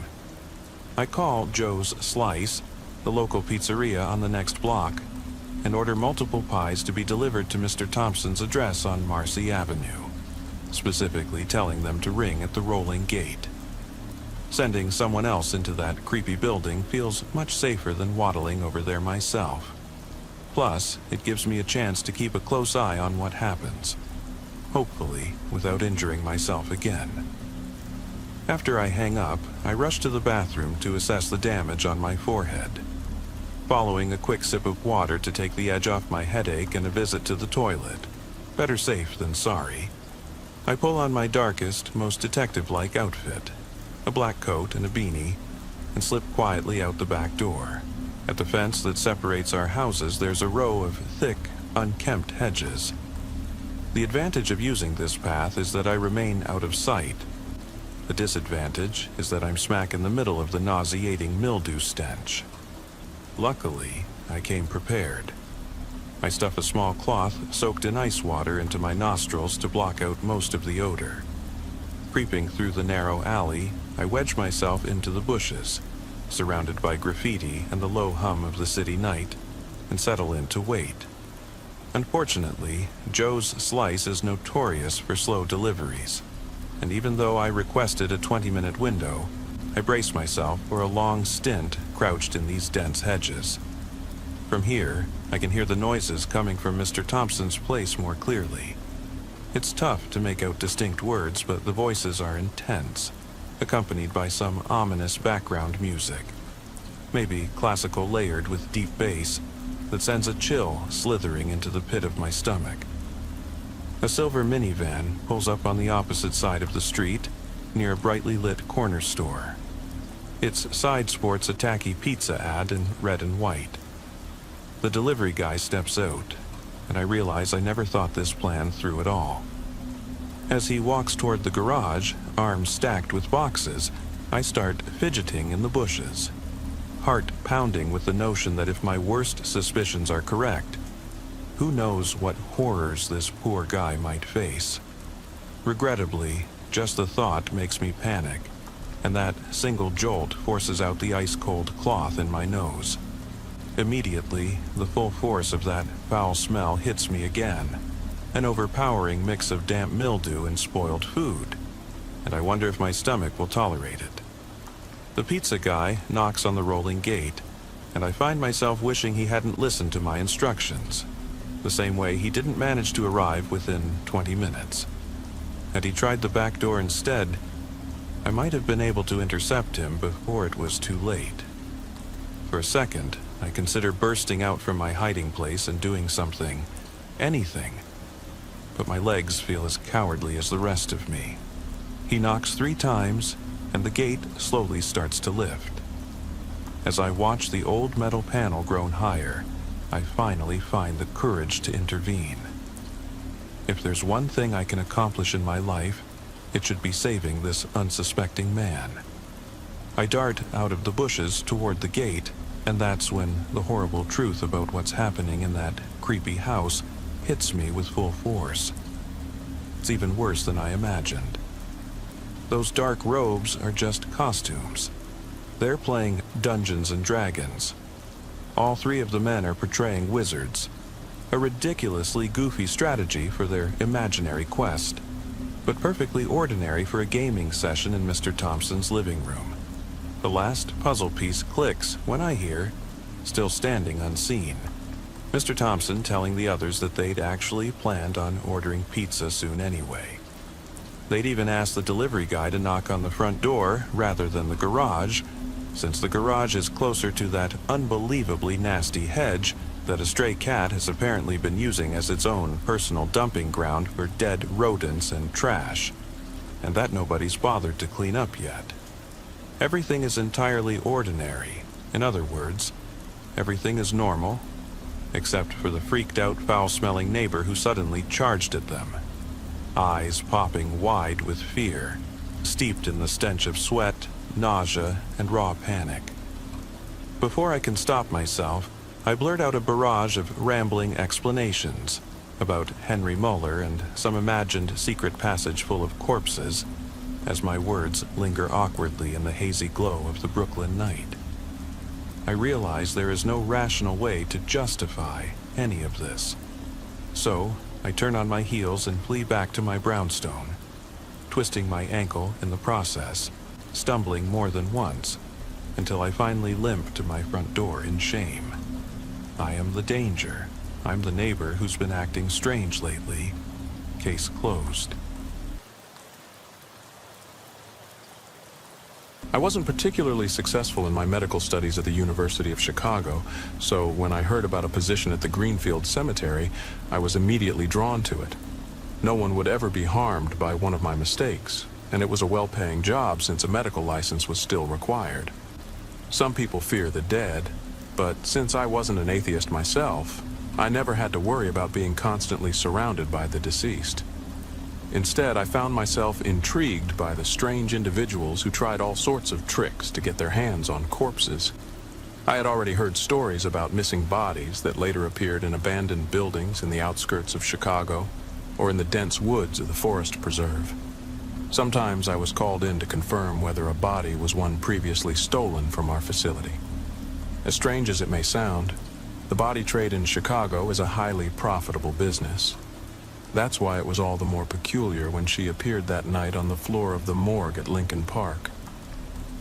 I call Joe's Slice, the local pizzeria on the next block, and order multiple pies to be delivered to Mr. Thompson's address on Marcy Avenue, specifically telling them to ring at the rolling gate. Sending someone else into that creepy building feels much safer than waddling over there myself. Plus, it gives me a chance to keep a close eye on what happens, hopefully without injuring myself again. After I hang up, I rush to the bathroom to assess the damage on my forehead. Following a quick sip of water to take the edge off my headache and a visit to the toilet, better safe than sorry, I pull on my darkest, most detective-like outfit, a black coat and a beanie, and slip quietly out the back door. At the fence that separates our houses, there's a row of thick, unkempt hedges. The advantage of using this path is that I remain out of sight. The disadvantage is that I'm smack in the middle of the nauseating mildew stench. Luckily, I came prepared. I stuff a small cloth soaked in ice water into my nostrils to block out most of the odor. Creeping through the narrow alley, I wedge myself into the bushes, surrounded by graffiti and the low hum of the city night, and settle in to wait. Unfortunately, Joe's Slice is notorious for slow deliveries, and even though I requested a 20-minute window, I brace myself for a long stint crouched in these dense hedges. From here, I can hear the noises coming from Mr. Thompson's place more clearly. It's tough to make out distinct words, but the voices are intense, accompanied by some ominous background music. Maybe classical layered with deep bass that sends a chill slithering into the pit of my stomach. A silver minivan pulls up on the opposite side of the street, near a brightly lit corner store. Its side sports a tacky pizza ad in red and white. The delivery guy steps out, and I realize I never thought this plan through at all. As he walks toward the garage, arms stacked with boxes, I start fidgeting in the bushes, heart pounding with the notion that if my worst suspicions are correct, who knows what horrors this poor guy might face. Regrettably, just the thought makes me panic, and that single jolt forces out the ice-cold cloth in my nose. Immediately, the full force of that foul smell hits me again, an overpowering mix of damp mildew and spoiled food, and I wonder if my stomach will tolerate it. The pizza guy knocks on the rolling gate, and I find myself wishing he hadn't listened to my instructions, the same way he didn't manage to arrive within 20 minutes. Had he tried the back door instead, I might have been able to intercept him before it was too late. For a second, I consider bursting out from my hiding place and doing something, anything, but my legs feel as cowardly as the rest of me. He knocks 3 times, and the gate slowly starts to lift. As I watch the old metal panel groan higher, I finally find the courage to intervene. If there's one thing I can accomplish in my life, it should be saving this unsuspecting man. I dart out of the bushes toward the gate, and that's when the horrible truth about what's happening in that creepy house hits me with full force. It's even worse than I imagined. Those dark robes are just costumes. They're playing Dungeons and Dragons. All 3 of the men are portraying wizards, a ridiculously goofy strategy for their imaginary quest, but perfectly ordinary for a gaming session in Mr. Thompson's living room. The last puzzle piece clicks when I hear, still standing unseen, Mr. Thompson telling the others that they'd actually planned on ordering pizza soon anyway. They'd even asked the delivery guy to knock on the front door rather than the garage, since the garage is closer to that unbelievably nasty hedge that a stray cat has apparently been using as its own personal dumping ground for dead rodents and trash, and that nobody's bothered to clean up yet. Everything is entirely ordinary. In other words, everything is normal, except for the freaked-out, foul-smelling neighbor who suddenly charged at them, eyes popping wide with fear, steeped in the stench of sweat, nausea, and raw panic. Before I can stop myself, I blurt out a barrage of rambling explanations about Henry Muller and some imagined secret passage full of corpses, as my words linger awkwardly in the hazy glow of the Brooklyn night. I realize there is no rational way to justify any of this. So, I turn on my heels and flee back to my brownstone, twisting my ankle in the process, stumbling more than once, until I finally limp to my front door in shame. I am the danger. I'm the neighbor who's been acting strange lately. Case closed. I wasn't particularly successful in my medical studies at the University of Chicago, so when I heard about a position at the Greenfield Cemetery, I was immediately drawn to it. No one would ever be harmed by one of my mistakes, and it was a well-paying job since a medical license was still required. Some people fear the dead, but since I wasn't an atheist myself, I never had to worry about being constantly surrounded by the deceased. Instead, I found myself intrigued by the strange individuals who tried all sorts of tricks to get their hands on corpses. I had already heard stories about missing bodies that later appeared in abandoned buildings in the outskirts of Chicago or in the dense woods of the Forest Preserve. Sometimes I was called in to confirm whether a body was one previously stolen from our facility. As strange as it may sound, the body trade in Chicago is a highly profitable business. That's why it was all the more peculiar when she appeared that night on the floor of the morgue at Lincoln Park.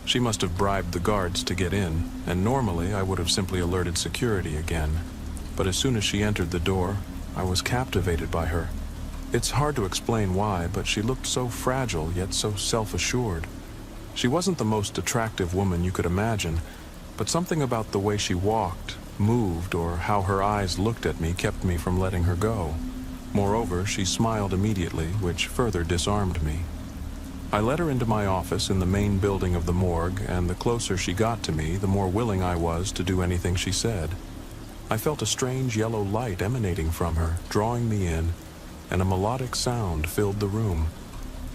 She must have bribed the guards to get in, and normally I would have simply alerted security again. But as soon as she entered the door, I was captivated by her. It's hard to explain why, but she looked so fragile yet so self-assured. She wasn't the most attractive woman you could imagine, but something about the way she walked, moved, or how her eyes looked at me kept me from letting her go. Moreover, she smiled immediately, which further disarmed me. I led her into my office in the main building of the morgue, and the closer she got to me, the more willing I was to do anything she said. I felt a strange yellow light emanating from her, drawing me in, and a melodic sound filled the room.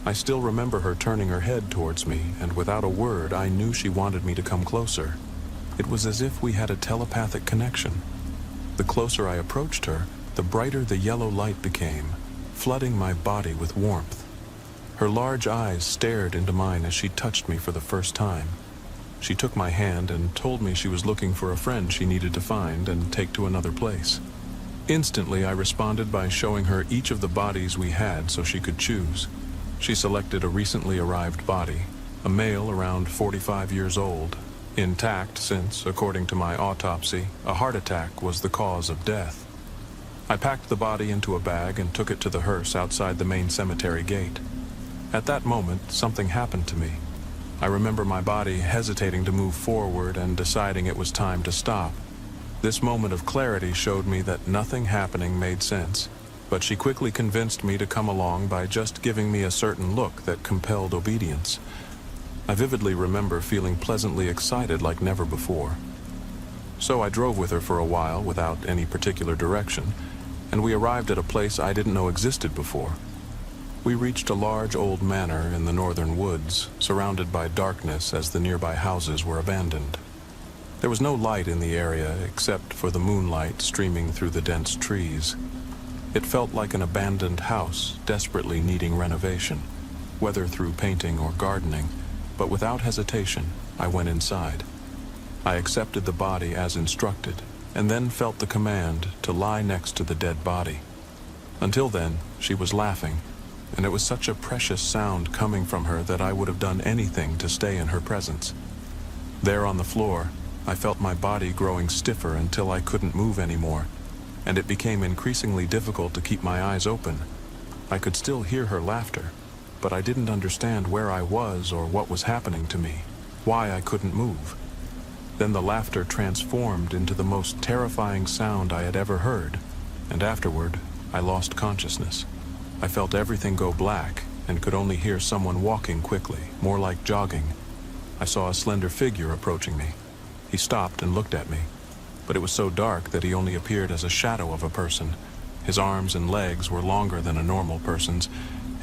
I still remember her turning her head towards me, and without a word, I knew she wanted me to come closer. It was as if we had a telepathic connection. The closer I approached her, the brighter the yellow light became, flooding my body with warmth. Her large eyes stared into mine as she touched me for the first time. She took my hand and told me she was looking for a friend she needed to find and take to another place. Instantly, I responded by showing her each of the bodies we had so she could choose. She selected a recently arrived body, a male around 45 years old, intact since, according to my autopsy, a heart attack was the cause of death. I packed the body into a bag and took it to the hearse outside the main cemetery gate. At that moment, something happened to me. I remember my body hesitating to move forward and deciding it was time to stop. This moment of clarity showed me that nothing happening made sense, but she quickly convinced me to come along by just giving me a certain look that compelled obedience. I vividly remember feeling pleasantly excited like never before. So I drove with her for a while without any particular direction, and we arrived at a place I didn't know existed before. We reached a large old manor in the northern woods, surrounded by darkness as the nearby houses were abandoned. There was no light in the area except for the moonlight streaming through the dense trees. It felt like an abandoned house desperately needing renovation, whether through painting or gardening, but without hesitation, I went inside. I accepted the body as instructed, and then felt the command to lie next to the dead body. Until then, she was laughing, and it was such a precious sound coming from her that I would have done anything to stay in her presence. There on the floor, I felt my body growing stiffer until I couldn't move anymore, and it became increasingly difficult to keep my eyes open. I could still hear her laughter, but I didn't understand where I was or what was happening to me, why I couldn't move. Then the laughter transformed into the most terrifying sound I had ever heard, and afterward, I lost consciousness. I felt everything go black and could only hear someone walking quickly, more like jogging. I saw a slender figure approaching me. He stopped and looked at me, but it was so dark that he only appeared as a shadow of a person. His arms and legs were longer than a normal person's,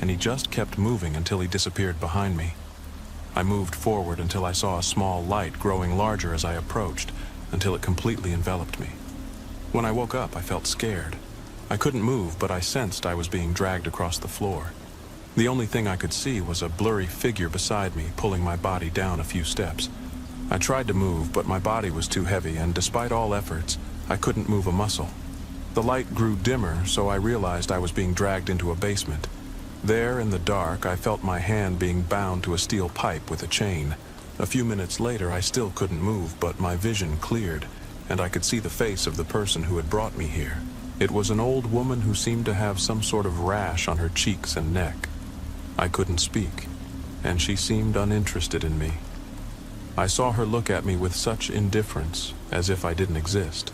and he just kept moving until he disappeared behind me. I moved forward until I saw a small light growing larger as I approached, until it completely enveloped me. When I woke up, I felt scared. I couldn't move, but I sensed I was being dragged across the floor. The only thing I could see was a blurry figure beside me, pulling my body down a few steps. I tried to move, but my body was too heavy, and despite all efforts, I couldn't move a muscle. The light grew dimmer, so I realized I was being dragged into a basement. There, in the dark, I felt my hand being bound to a steel pipe with a chain. A few minutes later, I still couldn't move, but my vision cleared, and I could see the face of the person who had brought me here. It was an old woman who seemed to have some sort of rash on her cheeks and neck. I couldn't speak, and she seemed uninterested in me. I saw her look at me with such indifference, as if I didn't exist.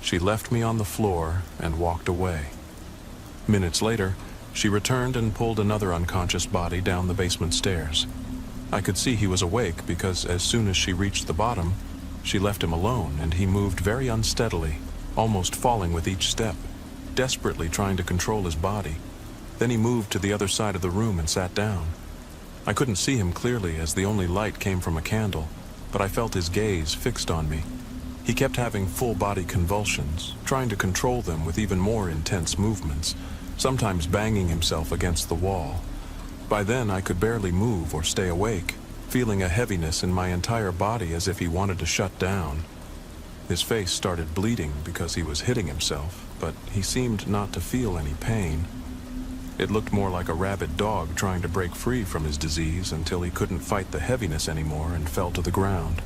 She left me on the floor and walked away. Minutes later, she returned and pulled another unconscious body down the basement stairs. I could see he was awake because as soon as she reached the bottom, she left him alone and he moved very unsteadily, almost falling with each step, desperately trying to control his body. Then he moved to the other side of the room and sat down. I couldn't see him clearly as the only light came from a candle, but I felt his gaze fixed on me. He kept having full-body convulsions, trying to control them with even more intense movements, sometimes banging himself against the wall. By then, I could barely move or stay awake, feeling a heaviness in my entire body as if he wanted to shut down. His face started bleeding because he was hitting himself, but he seemed not to feel any pain. It looked more like a rabid dog trying to break free from his disease until he couldn't fight the heaviness anymore and fell to the ground.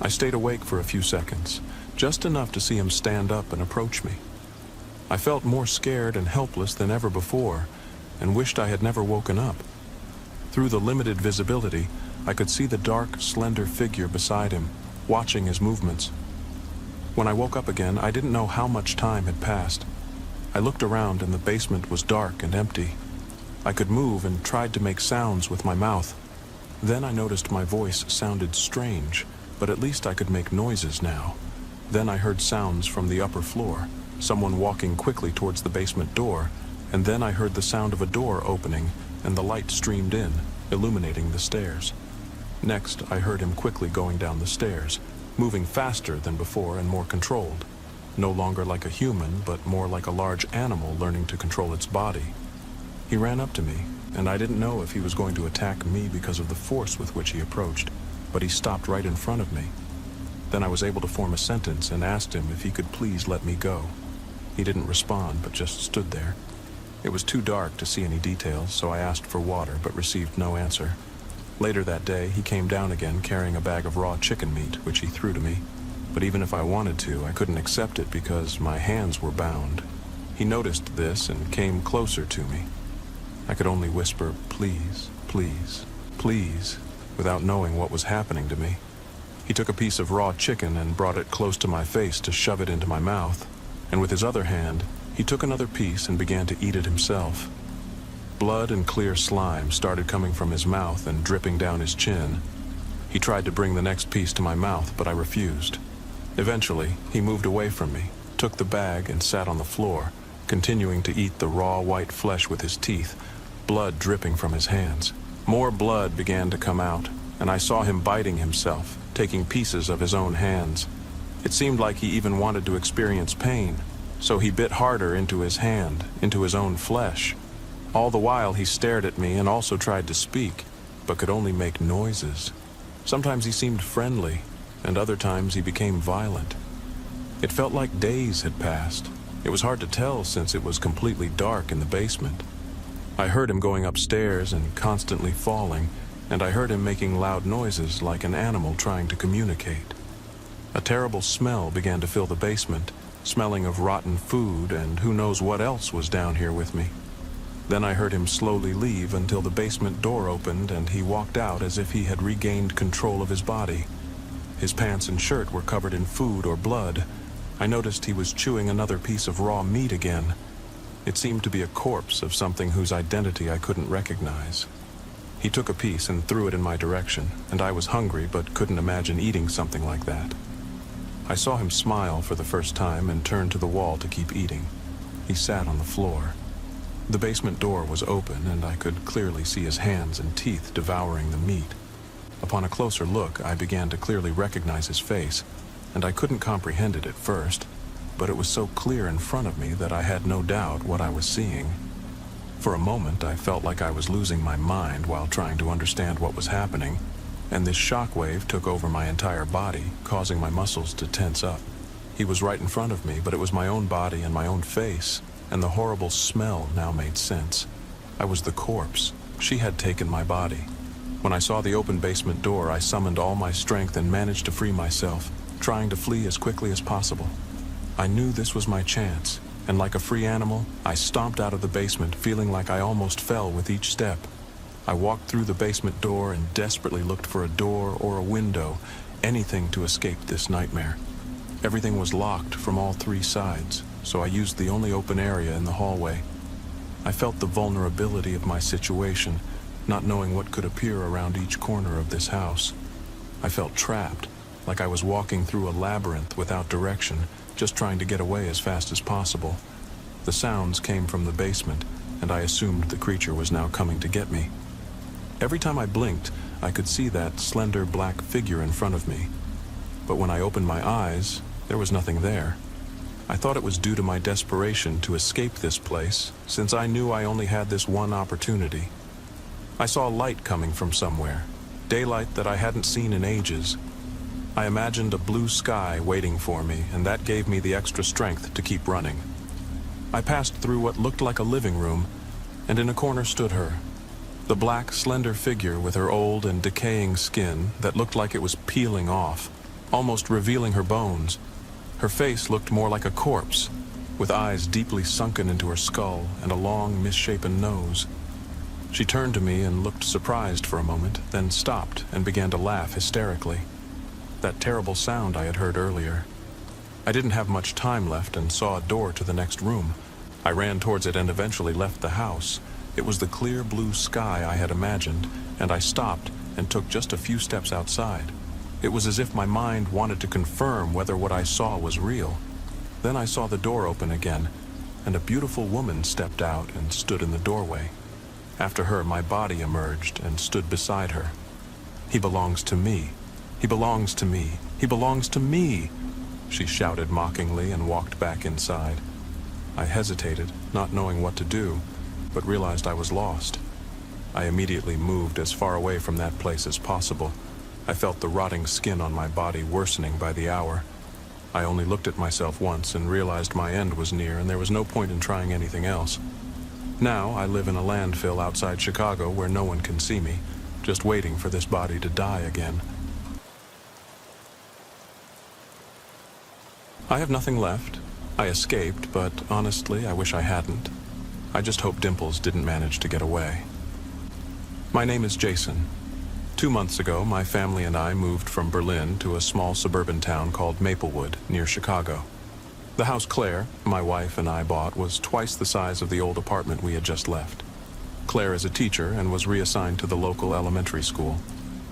I stayed awake for a few seconds, just enough to see him stand up and approach me. I felt more scared and helpless than ever before, and wished I had never woken up. Through the limited visibility, I could see the dark, slender figure beside him, watching his movements. When I woke up again, I didn't know how much time had passed. I looked around and the basement was dark and empty. I could move and tried to make sounds with my mouth. Then I noticed my voice sounded strange, but at least I could make noises now. Then I heard sounds from the upper floor, someone walking quickly towards the basement door, and then I heard the sound of a door opening and the light streamed in, illuminating the stairs. Next, I heard him quickly going down the stairs, moving faster than before and more controlled. No longer like a human, but more like a large animal learning to control its body. He ran up to me, and I didn't know if he was going to attack me because of the force with which he approached, but he stopped right in front of me. Then I was able to form a sentence and asked him if he could please let me go. He didn't respond, but just stood there. It was too dark to see any details, so I asked for water, but received no answer. Later that day, he came down again carrying a bag of raw chicken meat, which he threw to me. But even if I wanted to, I couldn't accept it because my hands were bound. He noticed this and came closer to me. I could only whisper, "Please, please, please," without knowing what was happening to me. He took a piece of raw chicken and brought it close to my face to shove it into my mouth, and with his other hand, he took another piece and began to eat it himself. Blood and clear slime started coming from his mouth and dripping down his chin. He tried to bring the next piece to my mouth, but I refused. Eventually, he moved away from me, took the bag and sat on the floor, continuing to eat the raw white flesh with his teeth, blood dripping from his hands. More blood began to come out, and I saw him biting himself, taking pieces of his own hands. It seemed like he even wanted to experience pain, so he bit harder into his hand, into his own flesh. All the while he stared at me and also tried to speak, but could only make noises. Sometimes he seemed friendly, and other times he became violent. It felt like days had passed. It was hard to tell since it was completely dark in the basement. I heard him going upstairs and constantly falling, and I heard him making loud noises like an animal trying to communicate. A terrible smell began to fill the basement, smelling of rotten food and who knows what else was down here with me. Then I heard him slowly leave until the basement door opened and he walked out as if he had regained control of his body. His pants and shirt were covered in food or blood. I noticed he was chewing another piece of raw meat again. It seemed to be a corpse of something whose identity I couldn't recognize. He took a piece and threw it in my direction, and I was hungry but couldn't imagine eating something like that. I saw him smile for the first time and turn to the wall to keep eating. He sat on the floor. The basement door was open, and I could clearly see his hands and teeth devouring the meat. Upon a closer look, I began to clearly recognize his face, and I couldn't comprehend it at first, but it was so clear in front of me that I had no doubt what I was seeing. For a moment, I felt like I was losing my mind while trying to understand what was happening, and this shockwave took over my entire body, causing my muscles to tense up. He was right in front of me, but it was my own body and my own face, and the horrible smell now made sense. I was the corpse. She had taken my body. When I saw the open basement door, I summoned all my strength and managed to free myself, trying to flee as quickly as possible. I knew this was my chance, and like a free animal, I stomped out of the basement, feeling like I almost fell with each step. I walked through the basement door and desperately looked for a door or a window, anything to escape this nightmare. Everything was locked from all three sides, so I used the only open area in the hallway. I felt the vulnerability of my situation, not knowing what could appear around each corner of this house. I felt trapped, like I was walking through a labyrinth without direction, just trying to get away as fast as possible. The sounds came from the basement, and I assumed the creature was now coming to get me. Every time I blinked, I could see that slender black figure in front of me. But when I opened my eyes, there was nothing there. I thought it was due to my desperation to escape this place, since I knew I only had this one opportunity. I saw light coming from somewhere, daylight that I hadn't seen in ages. I imagined a blue sky waiting for me, and that gave me the extra strength to keep running. I passed through what looked like a living room, and in a corner stood her. The black, slender figure with her old and decaying skin that looked like it was peeling off, almost revealing her bones. Her face looked more like a corpse, with eyes deeply sunken into her skull and a long, misshapen nose. She turned to me and looked surprised for a moment, then stopped and began to laugh hysterically. That terrible sound I had heard earlier. I didn't have much time left and saw a door to the next room. I ran towards it and eventually left the house. It was the clear blue sky I had imagined, and I stopped and took just a few steps outside. It was as if my mind wanted to confirm whether what I saw was real. Then I saw the door open again, and a beautiful woman stepped out and stood in the doorway. After her, my body emerged and stood beside her. "He belongs to me. He belongs to me. He belongs to me," she shouted mockingly and walked back inside. I hesitated, not knowing what to do, but realized I was lost. I immediately moved as far away from that place as possible. I felt the rotting skin on my body worsening by the hour. I only looked at myself once and realized my end was near and there was no point in trying anything else. Now I live in a landfill outside Chicago where no one can see me, just waiting for this body to die again. I have nothing left. I escaped, but honestly, I wish I hadn't. I just hope Dimples didn't manage to get away. My name is Jason. 2 months ago, my family and I moved from Berlin to a small suburban town called Maplewood, near Chicago. The house Claire, my wife, and I bought was twice the size of the old apartment we had just left. Claire is a teacher and was reassigned to the local elementary school,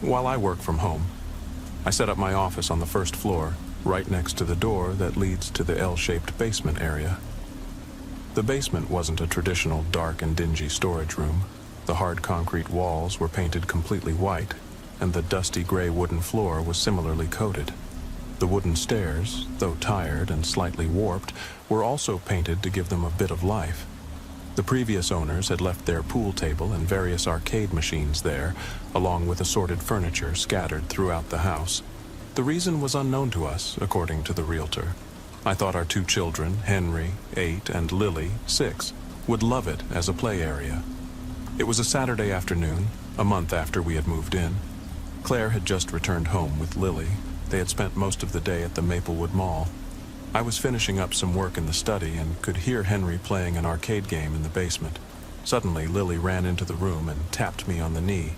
while I work from home. I set up my office on the first floor, right next to the door that leads to the L-shaped basement area. The basement wasn't a traditional dark and dingy storage room. The hard concrete walls were painted completely white, and the dusty gray wooden floor was similarly coated. The wooden stairs, though tired and slightly warped, were also painted to give them a bit of life. The previous owners had left their pool table and various arcade machines there, along with assorted furniture scattered throughout the house. The reason was unknown to us, according to the realtor. I thought our 2 children, Henry, 8, and Lily, 6, would love it as a play area. It was a Saturday afternoon, a month after we had moved in. Claire had just returned home with Lily. They had spent most of the day at the Maplewood Mall. I was finishing up some work in the study and could hear Henry playing an arcade game in the basement. Suddenly, Lily ran into the room and tapped me on the knee.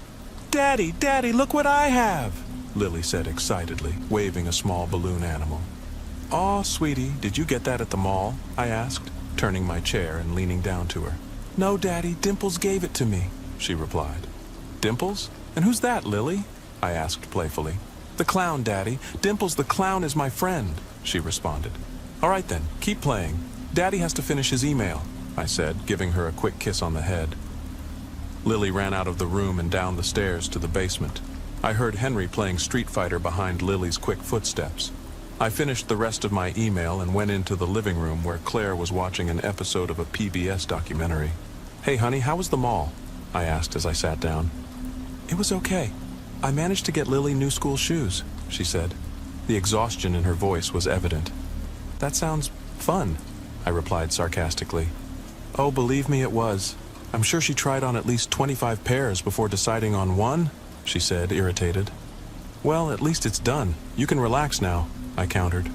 "Daddy, Daddy, look what I have!" Lily said excitedly, waving a small balloon animal. "Aw, sweetie, did you get that at the mall?" I asked, turning my chair and leaning down to her. "No, Daddy, Dimples gave it to me," she replied. "Dimples? And who's that, Lily?" I asked playfully. "The clown, Daddy. Dimples the clown is my friend," she responded. "All right then, keep playing. Daddy has to finish his email," I said, giving her a quick kiss on the head. Lily ran out of the room and down the stairs to the basement. I heard Henry playing Street Fighter behind Lily's quick footsteps. I finished the rest of my email and went into the living room where Claire was watching an episode of a PBS documentary. "Hey, honey, how was the mall?" I asked as I sat down. "It was okay. I managed to get Lily new school shoes," she said. The exhaustion in her voice was evident. "That sounds fun," I replied sarcastically. "Oh, believe me, it was. I'm sure she tried on at least 25 pairs before deciding on one," she said, irritated. "Well, at least it's done. You can relax now," I countered.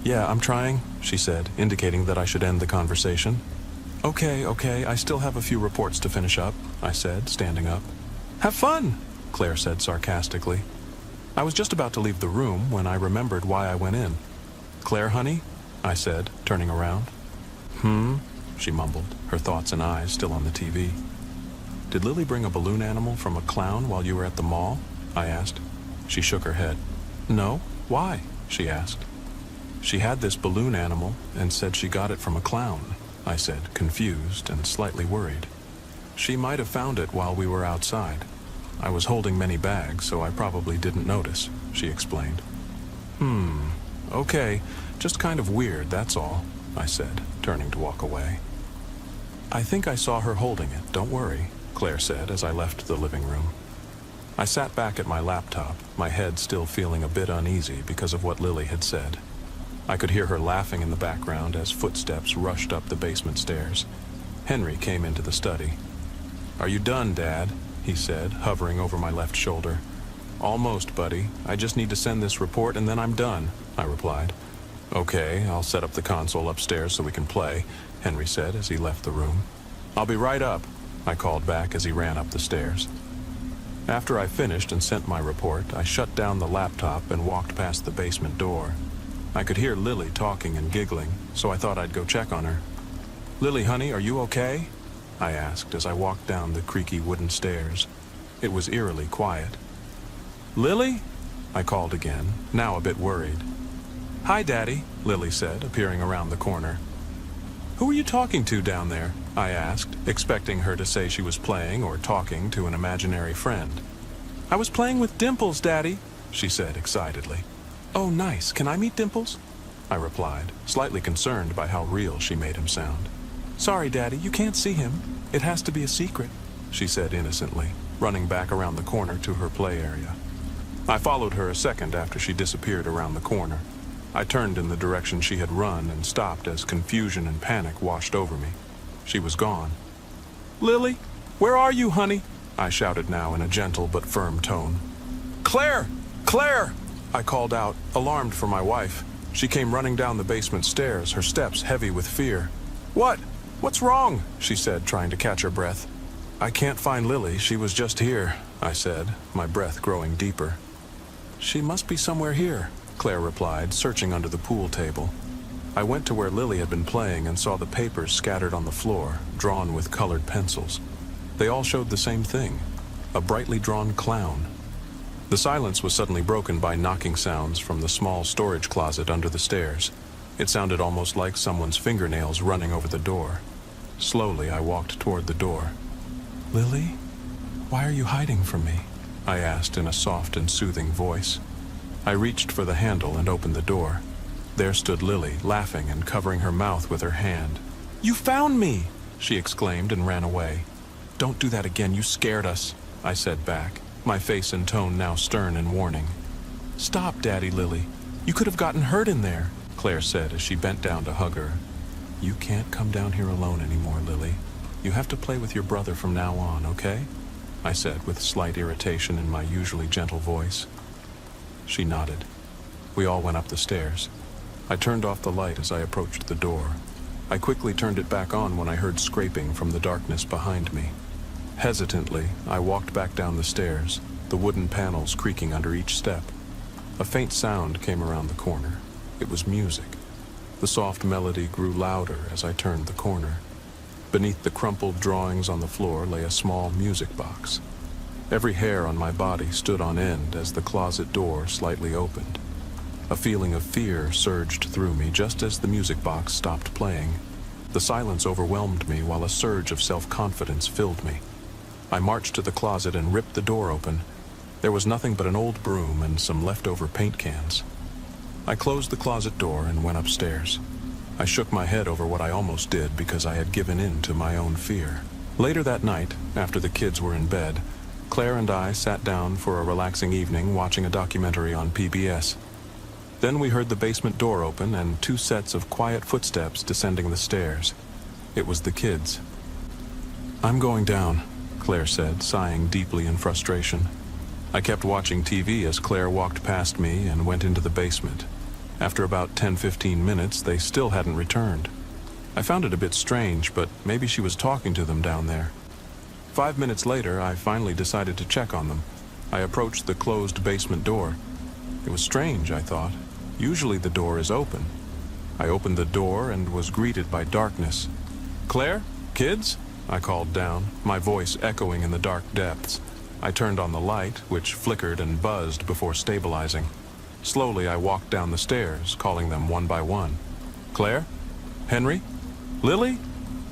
"Yeah, I'm trying," she said, indicating that I should end the conversation. Okay, I still have a few reports to finish up," I said, standing up. "Have fun," Claire said sarcastically. I was just about to leave the room when I remembered why I went in. "Claire, honey?" I said, turning around. She mumbled, her thoughts and eyes still on the TV. "Did Lily bring a balloon animal from a clown while you were at the mall?" I asked. She shook her head. "No? Why?" she asked. "She had this balloon animal and said she got it from a clown," I said, confused and slightly worried. "She might have found it while we were outside. I was holding many bags, so I probably didn't notice," she explained. Okay, just kind of weird, that's all," I said, turning to walk away. "I think I saw her holding it, don't worry," Claire said as I left the living room. I sat back at my laptop, my head still feeling a bit uneasy because of what Lily had said. I could hear her laughing in the background as footsteps rushed up the basement stairs. Henry came into the study. "Are you done, Dad?" he said, hovering over my left shoulder. "Almost, buddy. I just need to send this report and then I'm done," I replied. "Okay, I'll set up the console upstairs so we can play," Henry said as he left the room. "I'll be right up," I called back as he ran up the stairs. After I finished and sent my report, I shut down the laptop and walked past the basement door. I could hear Lily talking and giggling, so I thought I'd go check on her. "Lily, honey, are you okay?" I asked as I walked down the creaky wooden stairs. It was eerily quiet. "Lily?" I called again, now a bit worried. "Hi, Daddy," Lily said, appearing around the corner. "Who are you talking to down there?" I asked, expecting her to say she was playing or talking to an imaginary friend. "I was playing with Dimples, Daddy," she said excitedly. "Oh, nice. Can I meet Dimples?" I replied, slightly concerned by how real she made him sound. "Sorry, Daddy, you can't see him. It has to be a secret." she said innocently, running back around the corner to her play area. I followed her a second after she disappeared around the corner. I turned in the direction she had run and stopped as confusion and panic washed over me. She was gone. "Lily, where are you, honey?" I shouted now in a gentle but firm tone. "Claire! Claire!" I called out, alarmed for my wife. She came running down the basement stairs, her steps heavy with fear. "What? What's wrong?" she said, trying to catch her breath. "I can't find Lily. She was just here," I said, my breath growing deeper. "She must be somewhere here," Claire replied, searching under the pool table. I went to where Lily had been playing and saw the papers scattered on the floor, drawn with colored pencils. They all showed the same thing, a brightly drawn clown. The silence was suddenly broken by knocking sounds from the small storage closet under the stairs. It sounded almost like someone's fingernails running over the door. Slowly, I walked toward the door. "Lily, why are you hiding from me?" I asked in a soft and soothing voice. I reached for the handle and opened the door. There stood Lily, laughing and covering her mouth with her hand. "You found me!" she exclaimed and ran away. "Don't do that again, you scared us," I said back, my face and tone now stern and warning. "Stop, Daddy, Lily. You could have gotten hurt in there," Claire said as she bent down to hug her. "You can't come down here alone anymore, Lily. You have to play with your brother from now on, okay?" I said with slight irritation in my usually gentle voice. She nodded. We all went up the stairs. I turned off the light as I approached the door. I quickly turned it back on when I heard scraping from the darkness behind me. Hesitantly, I walked back down the stairs, the wooden panels creaking under each step. A faint sound came around the corner. It was music. The soft melody grew louder as I turned the corner. Beneath the crumpled drawings on the floor lay a small music box. Every hair on my body stood on end as the closet door slightly opened. A feeling of fear surged through me just as the music box stopped playing. The silence overwhelmed me while a surge of self-confidence filled me. I marched to the closet and ripped the door open. There was nothing but an old broom and some leftover paint cans. I closed the closet door and went upstairs. I shook my head over what I almost did because I had given in to my own fear. Later that night, after the kids were in bed, Claire and I sat down for a relaxing evening watching a documentary on PBS. Then we heard the basement door open and 2 sets of quiet footsteps descending the stairs. It was the kids. "I'm going down," Claire said, sighing deeply in frustration. I kept watching TV as Claire walked past me and went into the basement. After about 10-15 minutes, they still hadn't returned. I found it a bit strange, but maybe she was talking to them down there. 5 minutes later, I finally decided to check on them. I approached the closed basement door. It was strange, I thought. Usually the door is open. I opened the door and was greeted by darkness. "Claire? Kids?" I called down, my voice echoing in the dark depths. I turned on the light, which flickered and buzzed before stabilizing. Slowly, I walked down the stairs, calling them one by one. "Claire? Henry? Lily?"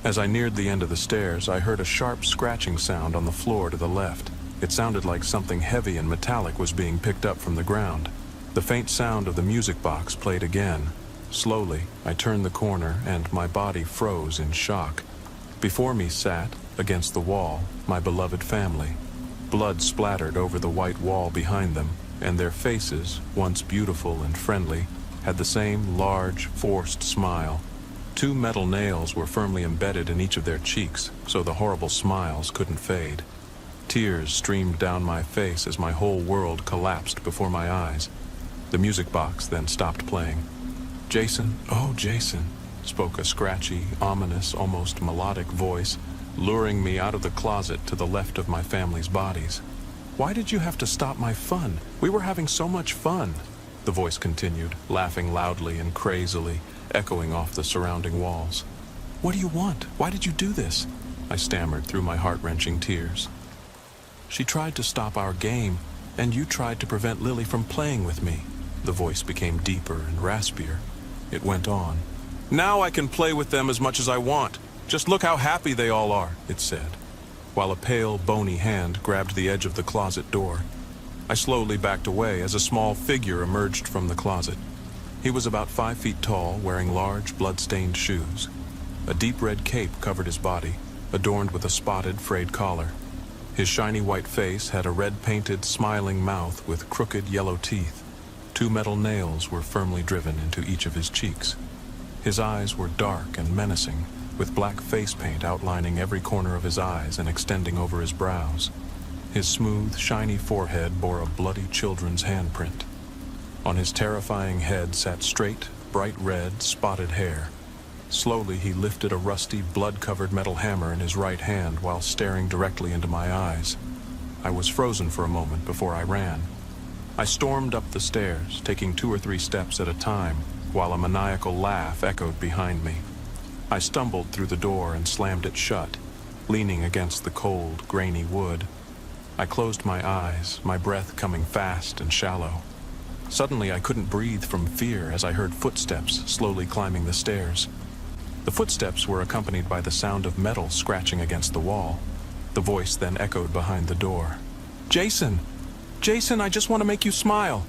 As I neared the end of the stairs, I heard a sharp scratching sound on the floor to the left. It sounded like something heavy and metallic was being picked up from the ground. The faint sound of the music box played again. Slowly, I turned the corner and my body froze in shock. Before me sat, against the wall, my beloved family. Blood splattered over the white wall behind them, and their faces, once beautiful and friendly, had the same large, forced smile. 2 metal nails were firmly embedded in each of their cheeks, so the horrible smiles couldn't fade. Tears streamed down my face as my whole world collapsed before my eyes. The music box then stopped playing. "Jason, oh Jason," spoke a scratchy, ominous, almost melodic voice, luring me out of the closet to the left of my family's bodies. "Why did you have to stop my fun? We were having so much fun," the voice continued, laughing loudly and crazily, echoing off the surrounding walls. "What do you want? Why did you do this?" I stammered through my heart-wrenching tears. "She tried to stop our game, and you tried to prevent Lily from playing with me." The voice became deeper and raspier. It went on. "Now I can play with them as much as I want. Just look how happy they all are," it said, while a pale, bony hand grabbed the edge of the closet door. I slowly backed away as a small figure emerged from the closet. He was about 5 feet tall, wearing large, blood-stained shoes. A deep red cape covered his body, adorned with a spotted, frayed collar. His shiny white face had a red-painted, smiling mouth with crooked yellow teeth. 2 metal nails were firmly driven into each of his cheeks. His eyes were dark and menacing, with black face paint outlining every corner of his eyes and extending over his brows. His smooth, shiny forehead bore a bloody children's handprint. On his terrifying head sat straight, bright red, spotted hair. Slowly he lifted a rusty, blood-covered metal hammer in his right hand while staring directly into my eyes. I was frozen for a moment before I ran. I stormed up the stairs, taking 2 or 3 steps at a time, while a maniacal laugh echoed behind me. I stumbled through the door and slammed it shut, leaning against the cold, grainy wood. I closed my eyes, my breath coming fast and shallow. Suddenly I couldn't breathe from fear as I heard footsteps slowly climbing the stairs. The footsteps were accompanied by the sound of metal scratching against the wall. The voice then echoed behind the door. "Jason! Jason, I just want to make you smile!"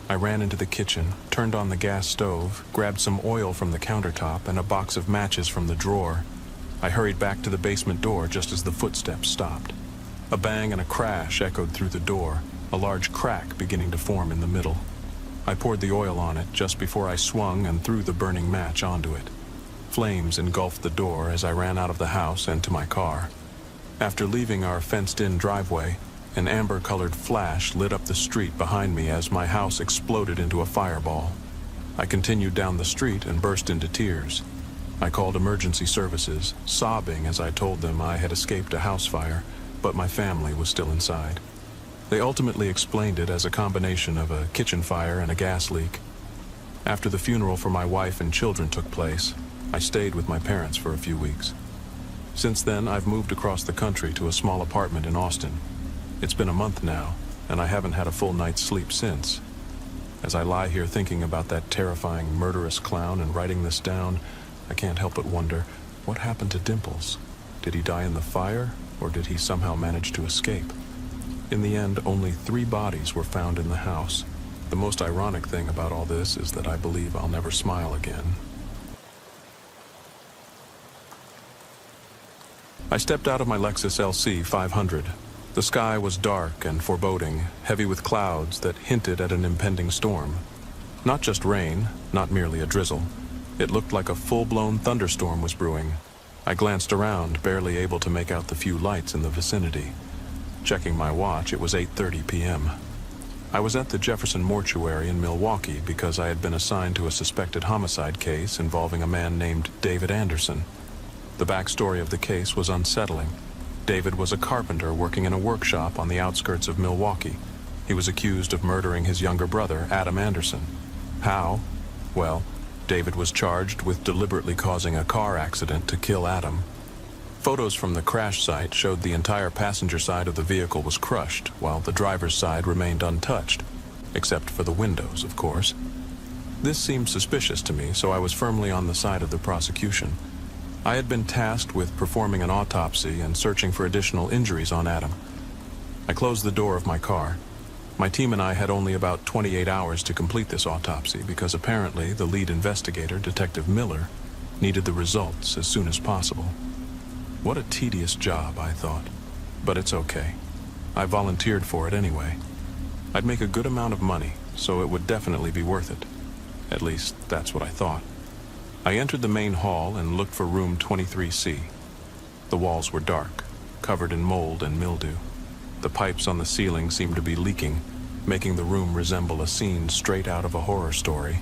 I ran into the kitchen, turned on the gas stove, grabbed some oil from the countertop and a box of matches from the drawer. I hurried back to the basement door just as the footsteps stopped. A bang and a crash echoed through the door, a large crack beginning to form in the middle. I poured the oil on it just before I swung and threw the burning match onto it. Flames engulfed the door as I ran out of the house and to my car. After leaving our fenced-in driveway, an amber-colored flash lit up the street behind me as my house exploded into a fireball. I continued down the street and burst into tears. I called emergency services, sobbing as I told them I had escaped a house fire, but my family was still inside. They ultimately explained it as a combination of a kitchen fire and a gas leak. After the funeral for my wife and children took place, I stayed with my parents for a few weeks. Since then, I've moved across the country to a small apartment in Austin. It's been a month now, and I haven't had a full night's sleep since. As I lie here thinking about that terrifying, murderous clown and writing this down, I can't help but wonder, what happened to Dimples? Did he die in the fire, or did he somehow manage to escape? In the end, only 3 bodies were found in the house. The most ironic thing about all this is that I believe I'll never smile again. I stepped out of my Lexus LC 500. The sky was dark and foreboding, heavy with clouds that hinted at an impending storm. Not just rain, not merely a drizzle. It looked like a full-blown thunderstorm was brewing. I glanced around, barely able to make out the few lights in the vicinity. Checking my watch, it was 8:30 p.m. I was at the Jefferson Mortuary in Milwaukee because I had been assigned to a suspected homicide case involving a man named David Anderson. The backstory of the case was unsettling. David was a carpenter working in a workshop on the outskirts of Milwaukee. He was accused of murdering his younger brother, Adam Anderson. How? Well, David was charged with deliberately causing a car accident to kill Adam. Photos from the crash site showed the entire passenger side of the vehicle was crushed, while the driver's side remained untouched, except for the windows, of course. This seemed suspicious to me, so I was firmly on the side of the prosecution. I had been tasked with performing an autopsy and searching for additional injuries on Adam. I closed the door of my car. My team and I had only about 28 hours to complete this autopsy because apparently the lead investigator, Detective Miller, needed the results as soon as possible. What a tedious job, I thought. But it's okay. I volunteered for it anyway. I'd make a good amount of money, so it would definitely be worth it. At least, that's what I thought. I entered the main hall and looked for room 23C. The walls were dark, covered in mold and mildew. The pipes on the ceiling seemed to be leaking, making the room resemble a scene straight out of a horror story.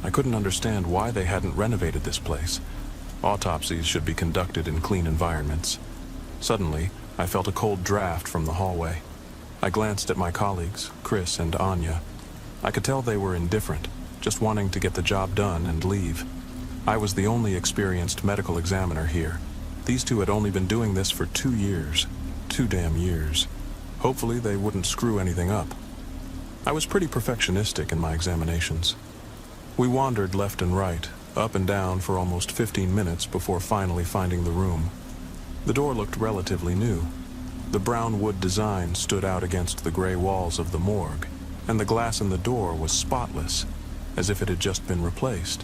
I couldn't understand why they hadn't renovated this place. Autopsies should be conducted in clean environments. Suddenly, I felt a cold draft from the hallway. I glanced at my colleagues, Chris and Anya. I could tell they were indifferent, just wanting to get the job done and leave. I was the only experienced medical examiner here. These two had only been doing this for 2 years. 2 damn years. Hopefully they wouldn't screw anything up. I was pretty perfectionistic in my examinations. We wandered left and right, up and down for almost 15 minutes before finally finding the room. The door looked relatively new. The brown wood design stood out against the gray walls of the morgue, and the glass in the door was spotless, as if it had just been replaced.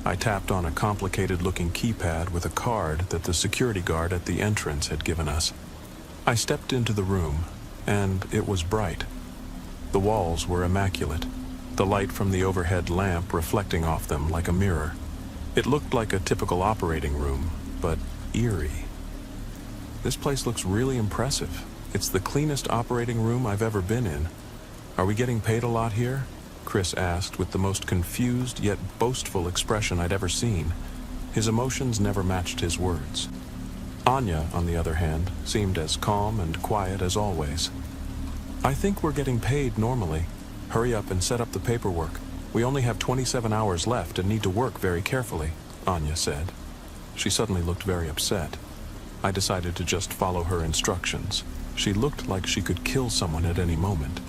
I tapped on a complicated-looking keypad with a card that the security guard at the entrance had given us. I stepped into the room, and it was bright. The walls were immaculate, the light from the overhead lamp reflecting off them like a mirror. It looked like a typical operating room, but eerie. This place looks really impressive. It's the cleanest operating room I've ever been in. Are we getting paid a lot here? Chris asked with the most confused yet boastful expression I'd ever seen. His emotions never matched his words. Anya, on the other hand, seemed as calm and quiet as always. I think we're getting paid normally. Hurry up and set up the paperwork. We only have 27 hours left and need to work very carefully, Anya said. She suddenly looked very upset. I decided to just follow her instructions. She looked like she could kill someone at any moment.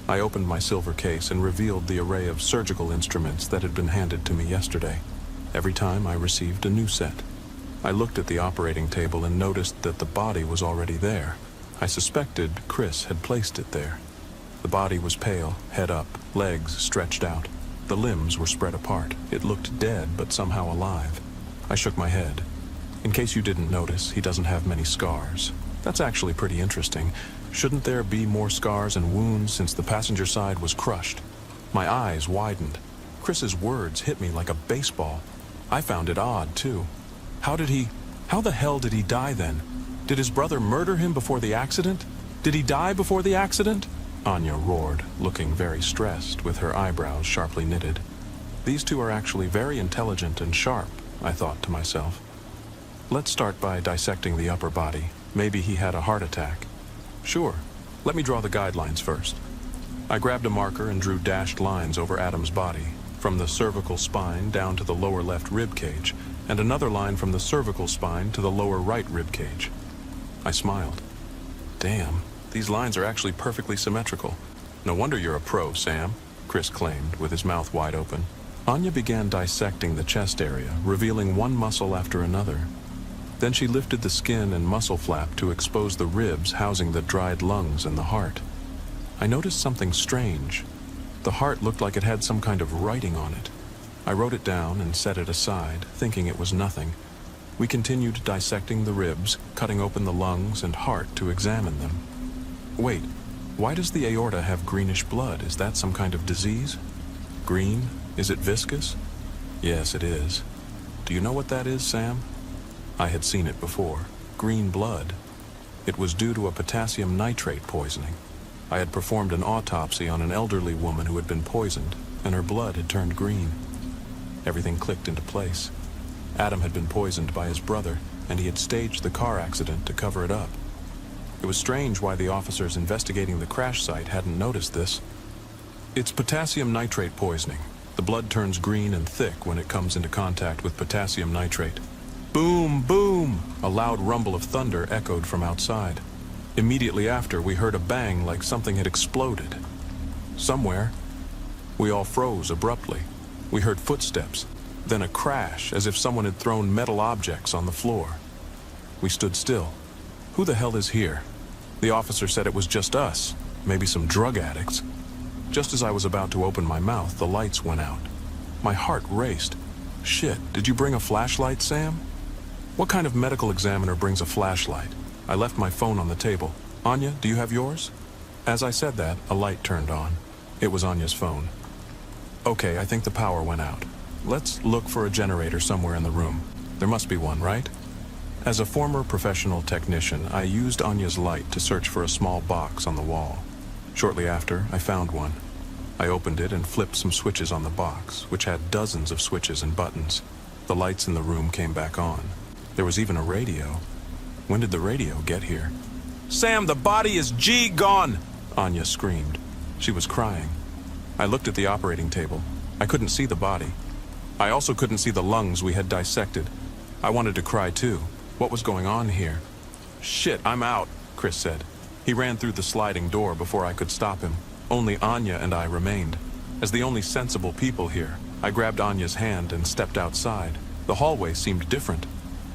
I opened my silver case and revealed the array of surgical instruments that had been handed to me yesterday. Every time I received a new set. I looked at the operating table and noticed that the body was already there. I suspected Chris had placed it there. The body was pale, head up, legs stretched out. The limbs were spread apart. It looked dead, but somehow alive. I shook my head. In case you didn't notice, he doesn't have many scars. That's actually pretty interesting. Shouldn't there be more scars and wounds since the passenger side was crushed? My eyes widened. Chris's words hit me like a baseball. I found it odd, too. How the hell did he die then? Did his brother murder him before the accident? Did he die before the accident? Anya roared, looking very stressed, with her eyebrows sharply knitted. These two are actually very intelligent and sharp, I thought to myself. Let's start by dissecting the upper body. Maybe he had a heart attack. Sure. Let me draw the guidelines first. I grabbed a marker and drew dashed lines over Adam's body, from the cervical spine down to the lower left rib cage, and another line from the cervical spine to the lower right rib cage. I smiled. Damn, these lines are actually perfectly symmetrical. No wonder you're a pro, Sam, Chris claimed, with his mouth wide open. Anya began dissecting the chest area, revealing one muscle after another. Then she lifted the skin and muscle flap to expose the ribs housing the dried lungs and the heart. I noticed something strange. The heart looked like it had some kind of writing on it. I wrote it down and set it aside, thinking it was nothing. We continued dissecting the ribs, cutting open the lungs and heart to examine them. Wait, why does the aorta have greenish blood? Is that some kind of disease? Green? Is it viscous? Yes, it is. Do you know what that is, Sam? I had seen it before. Green blood. It was due to a potassium nitrate poisoning. I had performed an autopsy on an elderly woman who had been poisoned, and her blood had turned green. Everything clicked into place. Adam had been poisoned by his brother, and he had staged the car accident to cover it up. It was strange why the officers investigating the crash site hadn't noticed this. It's potassium nitrate poisoning. The blood turns green and thick when it comes into contact with potassium nitrate. Boom, boom! A loud rumble of thunder echoed from outside. Immediately after, we heard a bang like something had exploded. Somewhere. We all froze abruptly. We heard footsteps, then a crash as if someone had thrown metal objects on the floor. We stood still. Who the hell is here? The officer said it was just us, maybe some drug addicts. Just as I was about to open my mouth, the lights went out. My heart raced. Shit, did you bring a flashlight, Sam? What kind of medical examiner brings a flashlight? I left my phone on the table. Anya, do you have yours? As I said that, a light turned on. It was Anya's phone. Okay, I think the power went out. Let's look for a generator somewhere in the room. There must be one, right? As a former professional technician, I used Anya's light to search for a small box on the wall. Shortly after, I found one. I opened it and flipped some switches on the box, which had dozens of switches and buttons. The lights in the room came back on. There was even a radio. When did the radio get here? Sam, the body is gone! Anya screamed. She was crying. I looked at the operating table. I couldn't see the body. I also couldn't see the lungs we had dissected. I wanted to cry too. What was going on here? Shit, I'm out, Chris said. He ran through the sliding door before I could stop him. Only Anya and I remained. As the only sensible people here, I grabbed Anya's hand and stepped outside. The hallway seemed different.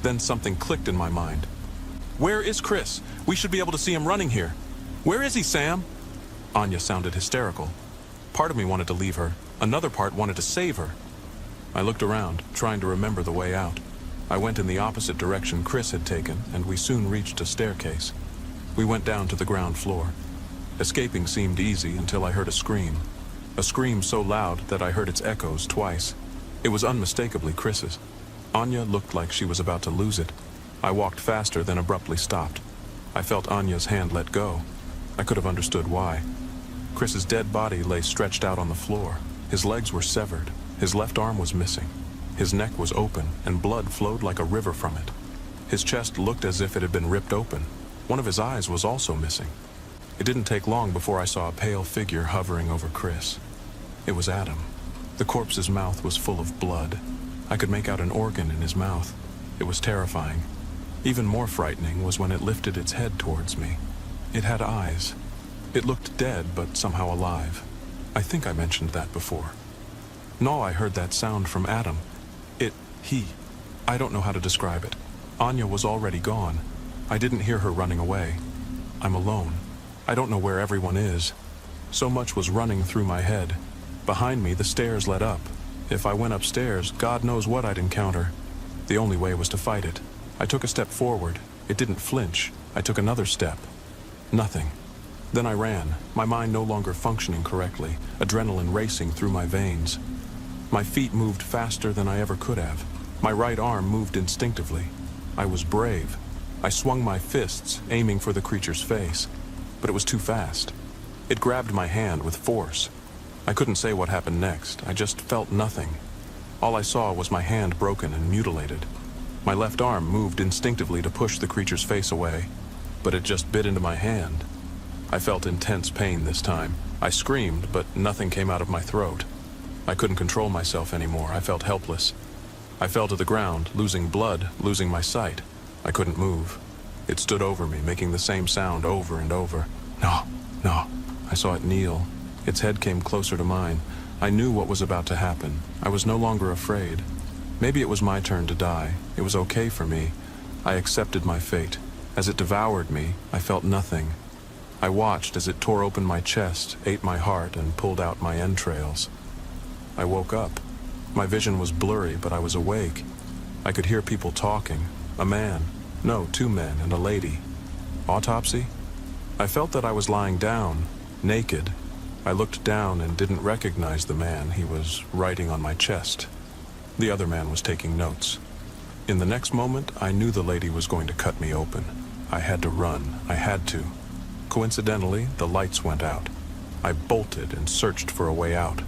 Then something clicked in my mind. Where is Chris? We should be able to see him running here. Where is he, Sam? Anya sounded hysterical. Part of me wanted to leave her. Another part wanted to save her. I looked around, trying to remember the way out. I went in the opposite direction Chris had taken, and we soon reached a staircase. We went down to the ground floor. Escaping seemed easy until I heard a scream. A scream so loud that I heard its echoes twice. It was unmistakably Chris's. Anya looked like she was about to lose it. I walked faster, then abruptly stopped. I felt Anya's hand let go. I could have understood why. Chris's dead body lay stretched out on the floor. His legs were severed. His left arm was missing. His neck was open, and blood flowed like a river from it. His chest looked as if it had been ripped open. One of his eyes was also missing. It didn't take long before I saw a pale figure hovering over Chris. It was Adam. The corpse's mouth was full of blood. I could make out an organ in his mouth. It was terrifying. Even more frightening was when it lifted its head towards me. It had eyes. It looked dead, but somehow alive. I think I mentioned that before. No, I heard that sound from Adam. I don't know how to describe it. Anya was already gone. I didn't hear her running away. I'm alone. I don't know where everyone is. So much was running through my head. Behind me, the stairs led up. If I went upstairs, God knows what I'd encounter. The only way was to fight it. I took a step forward. It didn't flinch. I took another step. Nothing. Then I ran, my mind no longer functioning correctly, adrenaline racing through my veins. My feet moved faster than I ever could have. My right arm moved instinctively. I was brave. I swung my fists, aiming for the creature's face. But it was too fast. It grabbed my hand with force. I couldn't say what happened next. I just felt nothing. All I saw was my hand broken and mutilated. My left arm moved instinctively to push the creature's face away, but it just bit into my hand. I felt intense pain this time. I screamed, but nothing came out of my throat. I couldn't control myself anymore. I felt helpless. I fell to the ground, losing blood, losing my sight. I couldn't move. It stood over me, making the same sound over and over. No, no. I saw it kneel. Its head came closer to mine. I knew what was about to happen. I was no longer afraid. Maybe it was my turn to die. It was okay for me. I accepted my fate. As it devoured me, I felt nothing. I watched as it tore open my chest, ate my heart, and pulled out my entrails. I woke up. My vision was blurry, but I was awake. I could hear people talking. A man. No, 2 men and a lady. Autopsy? I felt that I was lying down, naked. I looked down and didn't recognize the man. He was writing on my chest. The other man was taking notes. In the next moment, I knew the lady was going to cut me open. I had to run. I had to. Coincidentally, the lights went out. I bolted and searched for a way out.